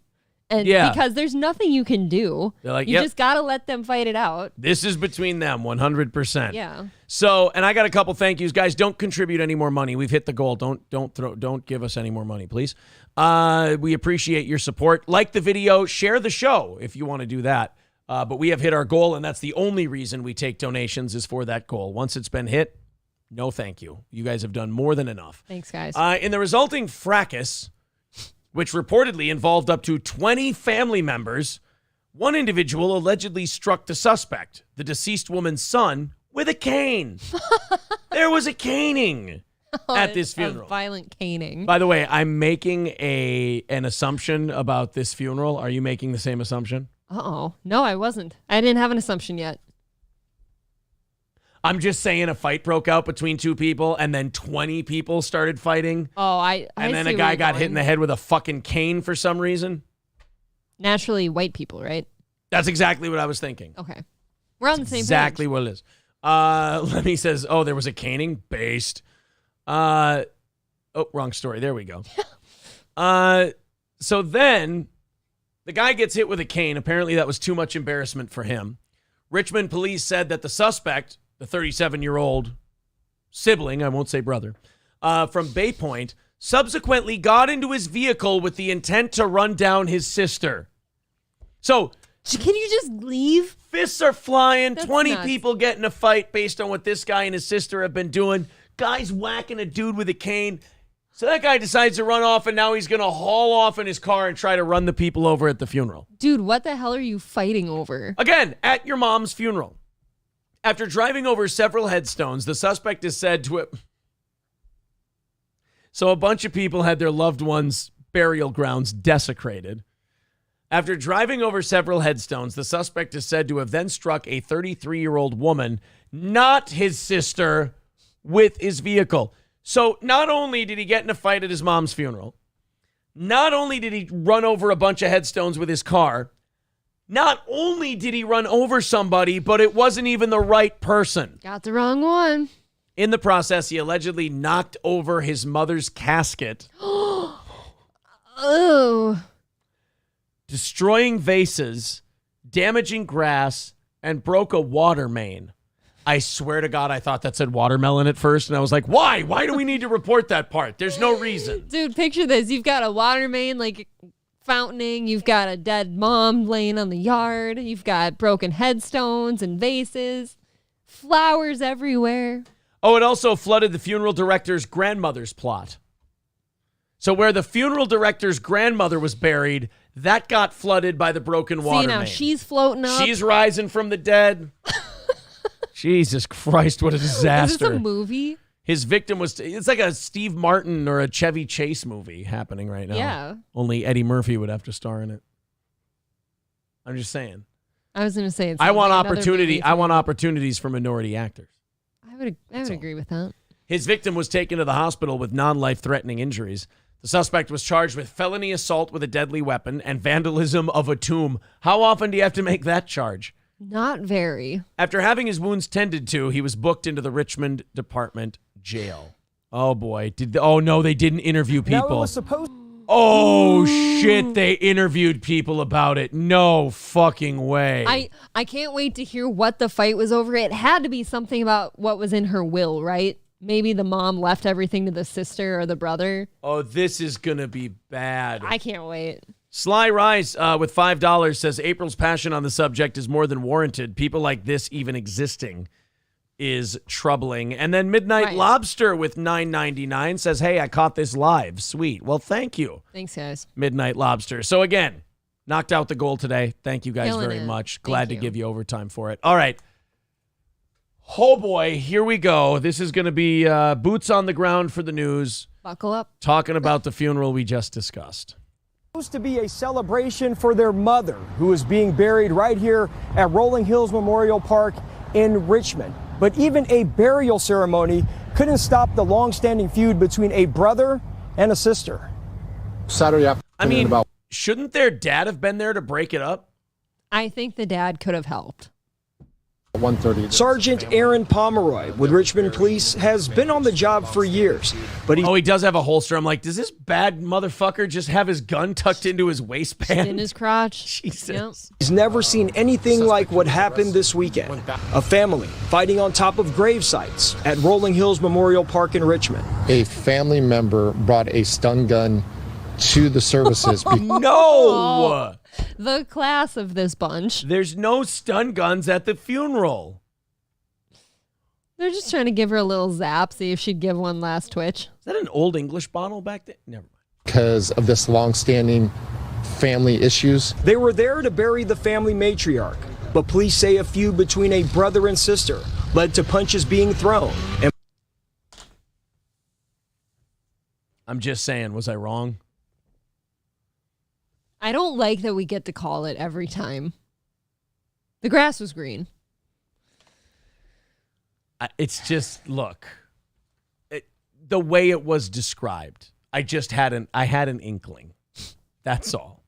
And because there's nothing you can do. They're like, you yep. just got to let them fight it out. This is between them, 100%. Yeah. So, and I got a couple thank yous, guys. Don't contribute any more money. We've hit the goal. Don't give us any more money, please. We appreciate your support. Like the video, share the show if you want to do that. But we have hit our goal, and that's the only reason we take donations is for that goal. Once it's been hit, no thank you. You guys have done more than enough. Thanks, guys. In the resulting fracas, which reportedly involved up to 20 family members, one individual allegedly struck the suspect, the deceased woman's son, with a cane. There was a caning at this funeral. A violent caning. By the way, I'm making an assumption about this funeral. Are you making the same assumption? Uh-oh. No, I wasn't. I didn't have an assumption yet. I'm just saying a fight broke out between two people and then 20 people started fighting. Oh, and then a guy got hit in the head with a fucking cane for some reason. Naturally white people, right? That's exactly what I was thinking. Okay. We're on the same exactly page. what it is. Lemmy says, oh, there was a caning? Based. Oh, wrong story. There we go. So then the guy gets hit with a cane. Apparently that was too much embarrassment for him. Richmond police said that the suspect, the 37-year-old sibling, I won't say brother, from Bay Point, subsequently got into his vehicle with the intent to run down his sister. So, can you just leave? Fists are flying. That's 20 nuts. people get in a fight based on what this guy and his sister have been doing. Guy's whacking a dude with a cane. So that guy decides to run off, and now he's going to haul off in his car and try to run the people over at the funeral. Dude, what the hell are you fighting over? Again, at your mom's funeral. After driving over several headstones, the suspect is said to have... So a bunch of people had their loved ones' burial grounds desecrated. After driving over several headstones, the suspect is said to have then struck a 33-year-old woman, not his sister, with his vehicle. So not only did he get in a fight at his mom's funeral, not only did he run over a bunch of headstones with his car, not only did he run over somebody, but it wasn't even the right person. Got the wrong one. In the process, he allegedly knocked over his mother's casket. Oh. Destroying vases, damaging grass, and broke a water main. I swear to God, I thought that said watermelon at first, and I was like, why? Why do we need to report that part? There's no reason. Dude, picture this. You've got a water main, like, fountaining. You've got a dead mom laying on the yard. You've got broken headstones and vases. Flowers everywhere. Oh, it also flooded the funeral director's grandmother's plot. So where the funeral director's grandmother was buried, that got flooded by the broken water main. She's floating up. She's rising from the dead. Jesus Christ, what a disaster. Is this a movie? His victim was, it's like a Steve Martin or a Chevy Chase movie happening right now. Yeah. Only Eddie Murphy would have to star in it. I'm just saying. I was going to say, I want opportunity. I want opportunities for minority actors. I would agree with that. His victim was taken to the hospital with non-life-threatening injuries. The suspect was charged with felony assault with a deadly weapon and vandalism of a tomb. How often do you have to make that charge? Not very. After having his wounds tended to, he was booked into the Richmond Department Jail. Oh, boy. Oh, no, they didn't interview people. Oh, shit, they interviewed people about it. No fucking way. I can't wait to hear what the fight was over. It had to be something about what was in her will, right? Maybe the mom left everything to the sister or the brother. Oh, this is going to be bad. I can't wait. Sly Rice with $5 says April's passion on the subject is more than warranted. People like this even existing is troubling. And then Midnight Lobster with $9.99 says, hey, I caught this live. Sweet. Well, thank you. Thanks, guys. Midnight Lobster. So again, knocked out the goal today. Thank you guys Killing very it. much. Glad to give you overtime for it. All right. Oh boy, here we go. This is going to be boots on the ground for the news. Buckle up. Talking about the funeral we just discussed. Supposed to be a celebration for their mother, who is being buried right here at Rolling Hills Memorial Park in Richmond. But even a burial ceremony couldn't stop the long-standing feud between a brother and a sister. Saturday afternoon. I mean, shouldn't their dad have been there to break it up? I think the dad could have helped. 1:30. Sergeant Aaron Pomeroy with Richmond Police has been on the job for years, but he does have a holster. I'm like, does this bad motherfucker just have his gun tucked into his waistband? In his crotch. Jesus. He's never seen anything like what happened this weekend. A family fighting on top of grave sites at Rolling Hills Memorial Park in Richmond. A family member brought a stun gun to the services. No! The class of this bunch. There's no stun guns at the funeral. They're just trying to give her a little zap, see if she'd give one last twitch. Is that an old English bottle back there? Never mind. Because of this long-standing family issues. They were there to bury the family matriarch, but police say a feud between a brother and sister led to punches being thrown. And I'm just saying, was I wrong? I don't like that we get to call it every time. The grass was green. It's just, look, the way it was described, I had an inkling. That's all.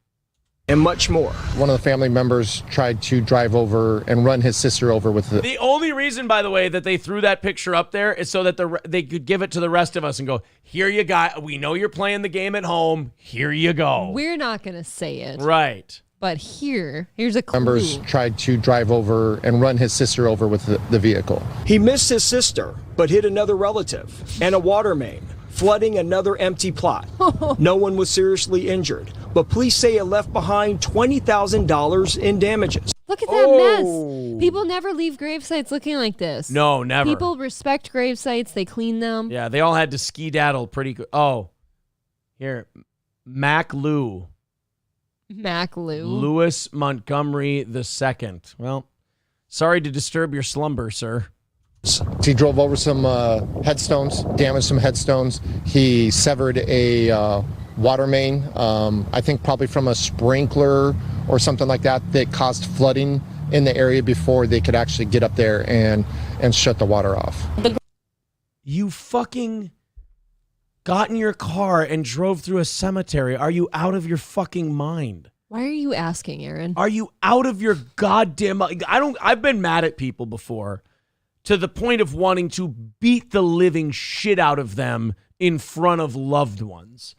And much more. One of the family members tried to drive over and run his sister over with The only reason, by the way, that they threw that picture up there is so that they could give it to the rest of us and go, here you go. We know you're playing the game at home. Here you go. We're not going to say it. Right. But here's a clue. Members tried to drive over and run his sister over with the vehicle. He missed his sister, but hit another relative and a water main, flooding another empty plot. No one was seriously injured, but police say it left behind $20,000 in damages. Look at that mess. People never leave grave sites looking like this. No, never. People respect grave sites. They clean them. Yeah, they all had to skedaddle pretty good. Oh, here, Mac Lou. Lewis Montgomery II. Well, sorry to disturb your slumber, sir. He drove over some headstones, damaged some headstones. He severed a water main, I think probably from a sprinkler or something like that caused flooding in the area before they could actually get up there and shut the water off. You fucking got in your car and drove through a cemetery. Are you out of your fucking mind? Why are you asking, Aaron? Are you out of your goddamn... I've been mad at people before to the point of wanting to beat the living shit out of them in front of loved ones.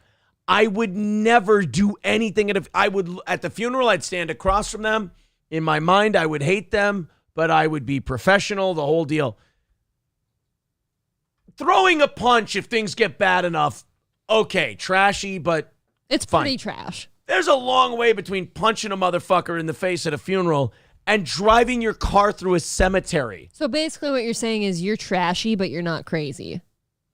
I would never do anything. At the funeral, I'd stand across from them. In my mind, I would hate them, but I would be professional, the whole deal. Throwing a punch if things get bad enough, okay, trashy, but it's fine. Pretty trash. There's a long way between punching a motherfucker in the face at a funeral and driving your car through a cemetery. So basically what you're saying is you're trashy, but you're not crazy.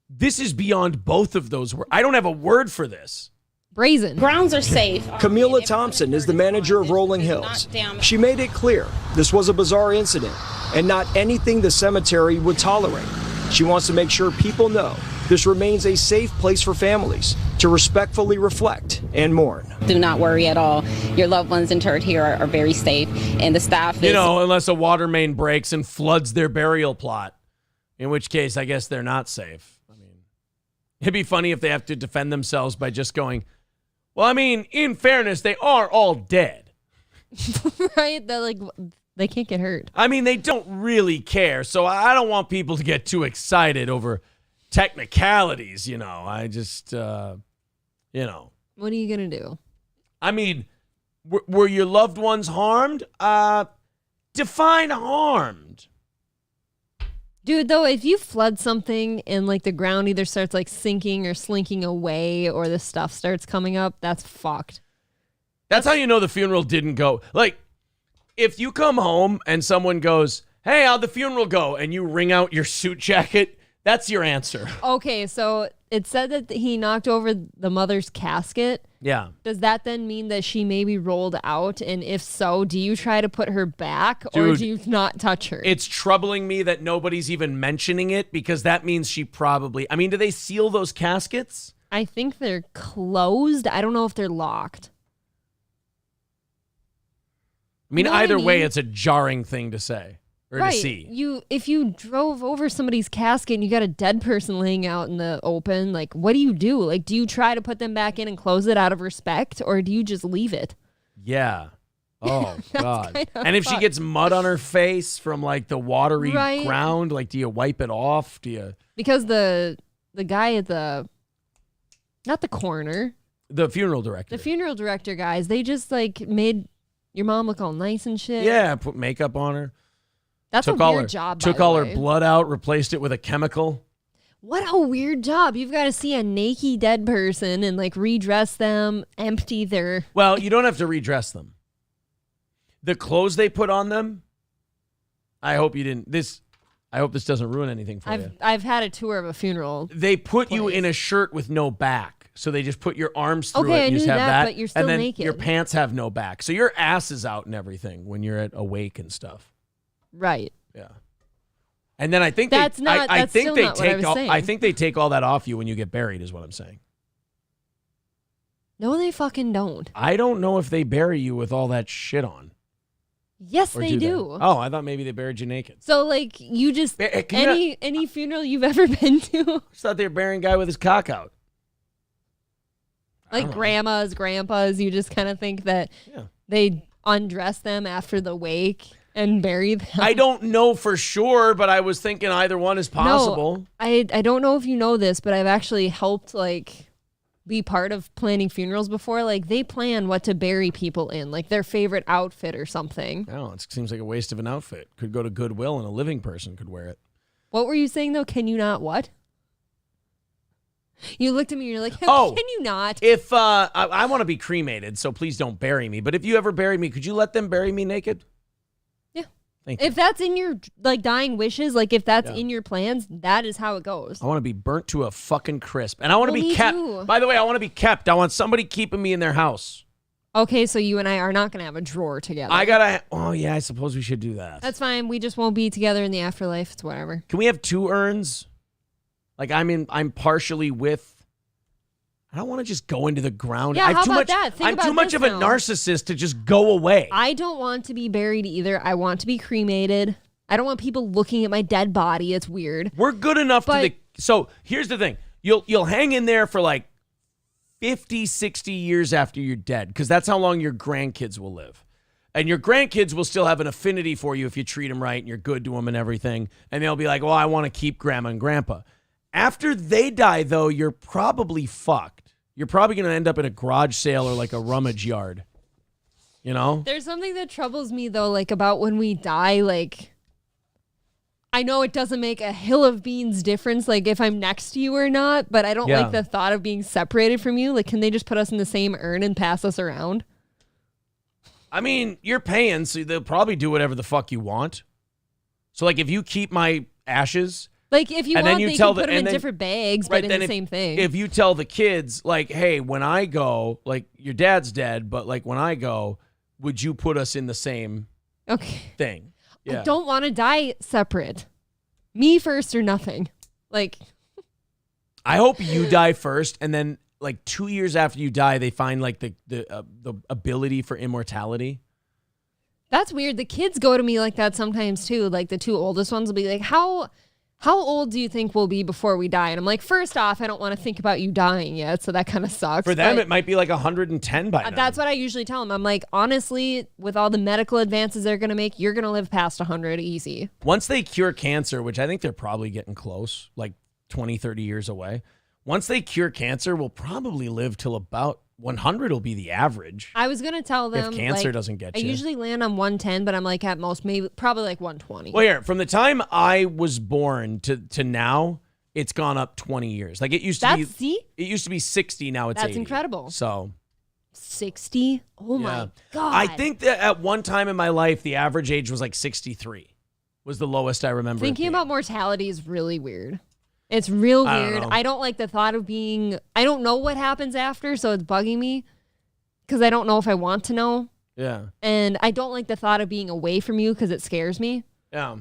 This is beyond both of those words. I don't have a word for this. Brazen. Grounds are safe. Camila Thompson is the manager of Rolling Hills. She made it clear this was a bizarre incident and not anything the cemetery would tolerate. She wants to make sure people know this remains a safe place for families to respectfully reflect and mourn. Do not worry at all. Your loved ones interred here are very safe, and the staff is... unless a water main breaks and floods their burial plot, in which case I guess they're not safe. I mean, it'd be funny if they have to defend themselves by just going, well, I mean, in fairness, they are all dead. Right? They can't get hurt. I mean, they don't really care, so I don't want people to get too excited over technicalities, I just, What are you going to do? I mean, were your loved ones harmed? Define harmed. Dude, though, if you flood something and, the ground either starts, sinking or slinking away or the stuff starts coming up, that's fucked. That's how you know the funeral didn't go. If you come home and someone goes, hey, how'd the funeral go? And you wring out your suit jacket, that's your answer. Okay, so it said that he knocked over the mother's casket. Yeah. Does that then mean that she maybe rolled out? And if so, do you try to put her back or do you not touch her? It's troubling me that nobody's even mentioning it because that means she probably... I mean, do they seal those caskets? I think they're closed. I don't know if they're locked. I mean, either way, it's a jarring thing to say or to see. If you drove over somebody's casket and you got a dead person laying out in the open, what do you do? Do you try to put them back in and close it out of respect, or do you just leave it? Yeah. Oh, God. kind of And if she fucked. gets mud on her face from like the watery Right. ground, like, do you wipe it off? Do you? Because the guy at not the coroner, The funeral director. the funeral director guys, they just like made your mom look all nice and shit. Yeah, put makeup on her. That's a all weird her, job, by Took the all way. her blood out, replaced it with a chemical. What a weird job. You've got to see a naked dead person and like redress them, empty their. Well, you don't have to redress them. The clothes they put on them. I hope you didn't. I hope this doesn't ruin anything for you. I've had a tour of a funeral. They put you in a shirt with no back. So they just put your arms through Okay, it and I you just knew have that, that. but you're still and then naked. your pants have no back. So your ass is out and everything when you're at a wake and stuff. Right. Yeah. And then I think That's they, not- I that's think still they not what I take was all, saying. I think they take all that off you when you get buried is what I'm saying. No, they fucking don't. I don't know if they bury you with all that shit on. Yes, Or they do. do. Oh, I thought maybe they buried you naked. So like you just can you any funeral you've ever been to, I just thought they were burying a guy with his cock out. like grandmas, grandpas, you just kind of think that they undress them after the wake and bury them. I don't know for sure, but I was thinking either one is possible. No, I don't know if you know this, but I've actually helped like be part of planning funerals before. Like they plan what to bury people in, like their favorite outfit or something. No, it seems like a waste of an outfit. Could go to Goodwill and a living person could wear it. What were you saying though? Can you not what? You looked at me and you're like, Oh, can you not? If I want to be cremated, so please don't bury me. But if you ever bury me, could you let them bury me naked? Yeah. Thank you. If that's in your like dying wishes, like if that's Yeah. in your plans, that is how it goes. I want to be burnt to a fucking crisp. And I want to Well, be me kept. too. By the way, I want to be kept. I want somebody keeping me in their house. Okay, so you and I are not going to have a drawer together. Oh, yeah, I suppose we should do that. That's fine. We just won't be together in the afterlife. It's whatever. Can we have two urns? Like I'm partially with. I don't want to just go into the ground. Yeah, I'm how too about much, that? Think I'm about too much this of a now. narcissist to just go away. I don't want to be buried either. I want to be cremated. I don't want people looking at my dead body. It's weird. We're good enough so here's the thing. You'll hang in there for like 50, 60 years after you're dead, because that's how long your grandkids will live. And your grandkids will still have an affinity for you if you treat them right and you're good to them and everything. And they'll be like, well, I want to keep grandma and grandpa. After they die, though, you're probably fucked. You're probably going to end up in a garage sale or like a rummage yard. You know? There's something that troubles me though, like about when we die, like I know it doesn't make a hill of beans difference, like if I'm next to you or not, but I don't Yeah. like the thought of being separated from you. Like, can they just put us in the same urn and pass us around? I mean, you're paying, so they'll probably do whatever the fuck you want. So, like, if you keep my ashes... Like, if you and then want, you they tell can put them and in then- different bags, right, but in then the if- same thing. If you tell the kids, like, hey, when I go, like, your dad's dead, but, like, when I go, would you put us in the same thing? Yeah. I don't want to die separate. Me first or nothing. Like, I hope you die first, and then, like, 2 years after you die, they find, like, the ability for immortality. that's weird. The kids go to me like that sometimes too. Like the two oldest ones will be like, how old do you think we'll be before we die? And I'm like, first off, I don't want to think about you dying yet, so that kind of sucks. For them, but it might be, like, 110 by now. that's what I usually tell them. I'm like, honestly, with all the medical advances they're going to make, you're going to live past 100 easy. Once they cure cancer, which I think they're probably getting close, like 20, 30 years away. Once they cure cancer, we'll probably live till about 100 will be the average. I was going to tell them. If cancer like, doesn't get I you. usually land on 110, but I'm like at most, probably like 120. Well, here, from the time I was born to now, it's gone up 20 years. Like it used to be. It used to be 60. Now it's That's 80. incredible. So 60? Oh my God. I think that at one time in my life, the average age was like 63. Was the lowest I remember. Thinking about mortality is really weird. It's real I don't weird. know. I don't like the thought of being, I don't know what happens after, so it's bugging me because I don't know if I want to know. Yeah. And I don't like the thought of being away from you because it scares me. Yeah.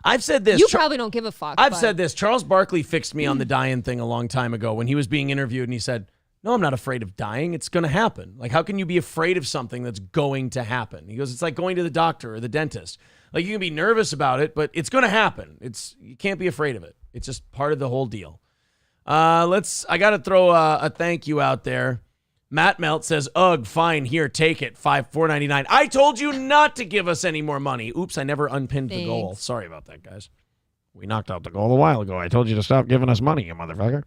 I've said this. You probably don't give a fuck. I've but- said this. Charles Barkley fixed me on the dying thing a long time ago when he was being interviewed and he said, no, I'm not afraid of dying. It's going to happen. Like, how can you be afraid of something that's going to happen? He goes, it's like going to the doctor or the dentist. Like, you can be nervous about it, but it's going to happen. You can't be afraid of it. It's just part of the whole deal. I got to throw a thank you out there Matt Melt says, ugh, fine, here, take it, $4.99. I told you not to give us any more money. Oops, I never unpinned the goal. Sorry about that, guys. We knocked out the goal a while ago. I told you to stop giving us money, you motherfucker.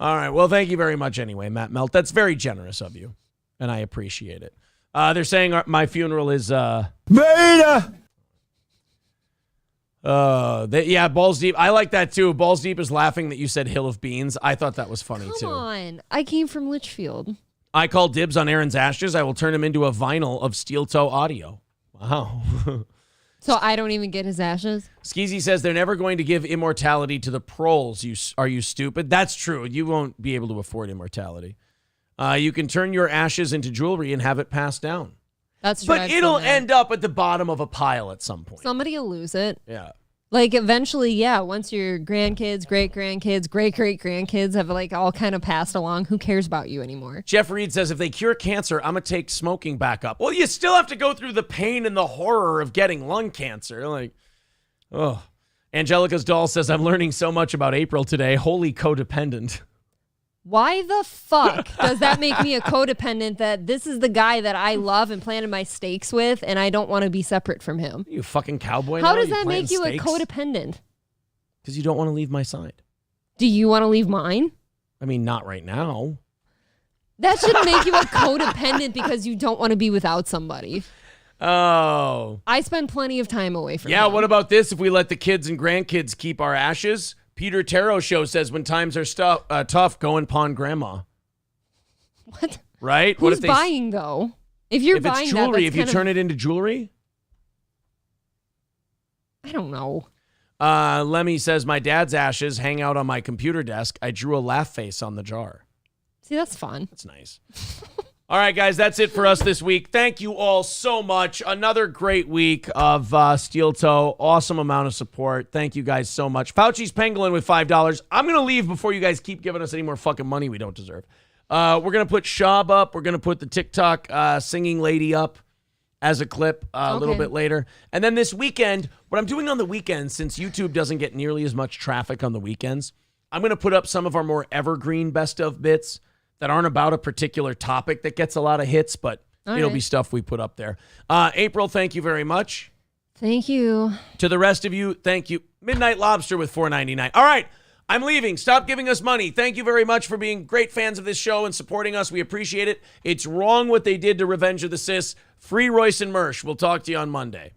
All right, well, thank you very much anyway, Matt Melt. That's very generous of you, and I appreciate it. They're saying my funeral is... Beta! Yeah, Balls Deep. I like that too. Balls Deep is laughing that you said Hill of Beans. I thought that was funny too. Come on. I came from Litchfield. I call dibs on Aaron's ashes. I will turn him into a vinyl of steel toe audio. Wow. So I don't even get his ashes? Skeezy says they're never going to give immortality to the proles. Are you stupid? That's true. You won't be able to afford immortality. You can turn your ashes into jewelry and have it passed down. That's true. But it'll end up at the bottom of a pile at some point. Somebody will lose it. Yeah. Like eventually, yeah, once your grandkids, great-grandkids, great-great-grandkids have like all kind of passed along, who cares about you anymore? Jeff Reed says, if they cure cancer, I'm going to take smoking back up. Well, you still have to go through the pain and the horror of getting lung cancer. Like, oh. Angelica's doll says, I'm learning so much about April today. Holy codependent. Why the fuck does that make me a codependent that this is the guy that I love and planted my stakes with and I don't want to be separate from him? You fucking cowboy. How does that make you a codependent? Because you don't want to leave my side. Do you want to leave mine? I mean, not right now. That shouldn't make you a codependent because you don't want to be without somebody. Oh. I spend plenty of time away from him. Yeah, what about this if we let the kids and grandkids keep our ashes? Peter Tarot Show says when times are tough, go and pawn grandma. What? Right? Who's What if buying, though? If you're buying it's jewelry, that, if you turn it into jewelry? I don't know. Lemmy says, my dad's ashes hang out on my computer desk. I drew a laugh face on the jar. See, that's fun. That's nice. All right, guys, that's it for us this week. Thank you all so much. Another great week of Steel Toe. Awesome amount of support. Thank you guys so much. Fauci's Pangolin with $5. I'm going to leave before you guys keep giving us any more fucking money we don't deserve. We're going to put Schaub up. We're going to put the TikTok singing lady up as a clip a little bit later. And then this weekend, what I'm doing on the weekends, since YouTube doesn't get nearly as much traffic on the weekends, I'm going to put up some of our more evergreen best of bits that aren't about a particular topic that gets a lot of hits, but it'll be stuff we put up there. April, thank you very much. Thank you. To the rest of you, thank you. Midnight Lobster with $4.99. All right, I'm leaving. Stop giving us money. Thank you very much for being great fans of this show and supporting us. We appreciate it. It's wrong what they did to Revenge of the Sis. Free Royce and Mersh. We'll talk to you on Monday.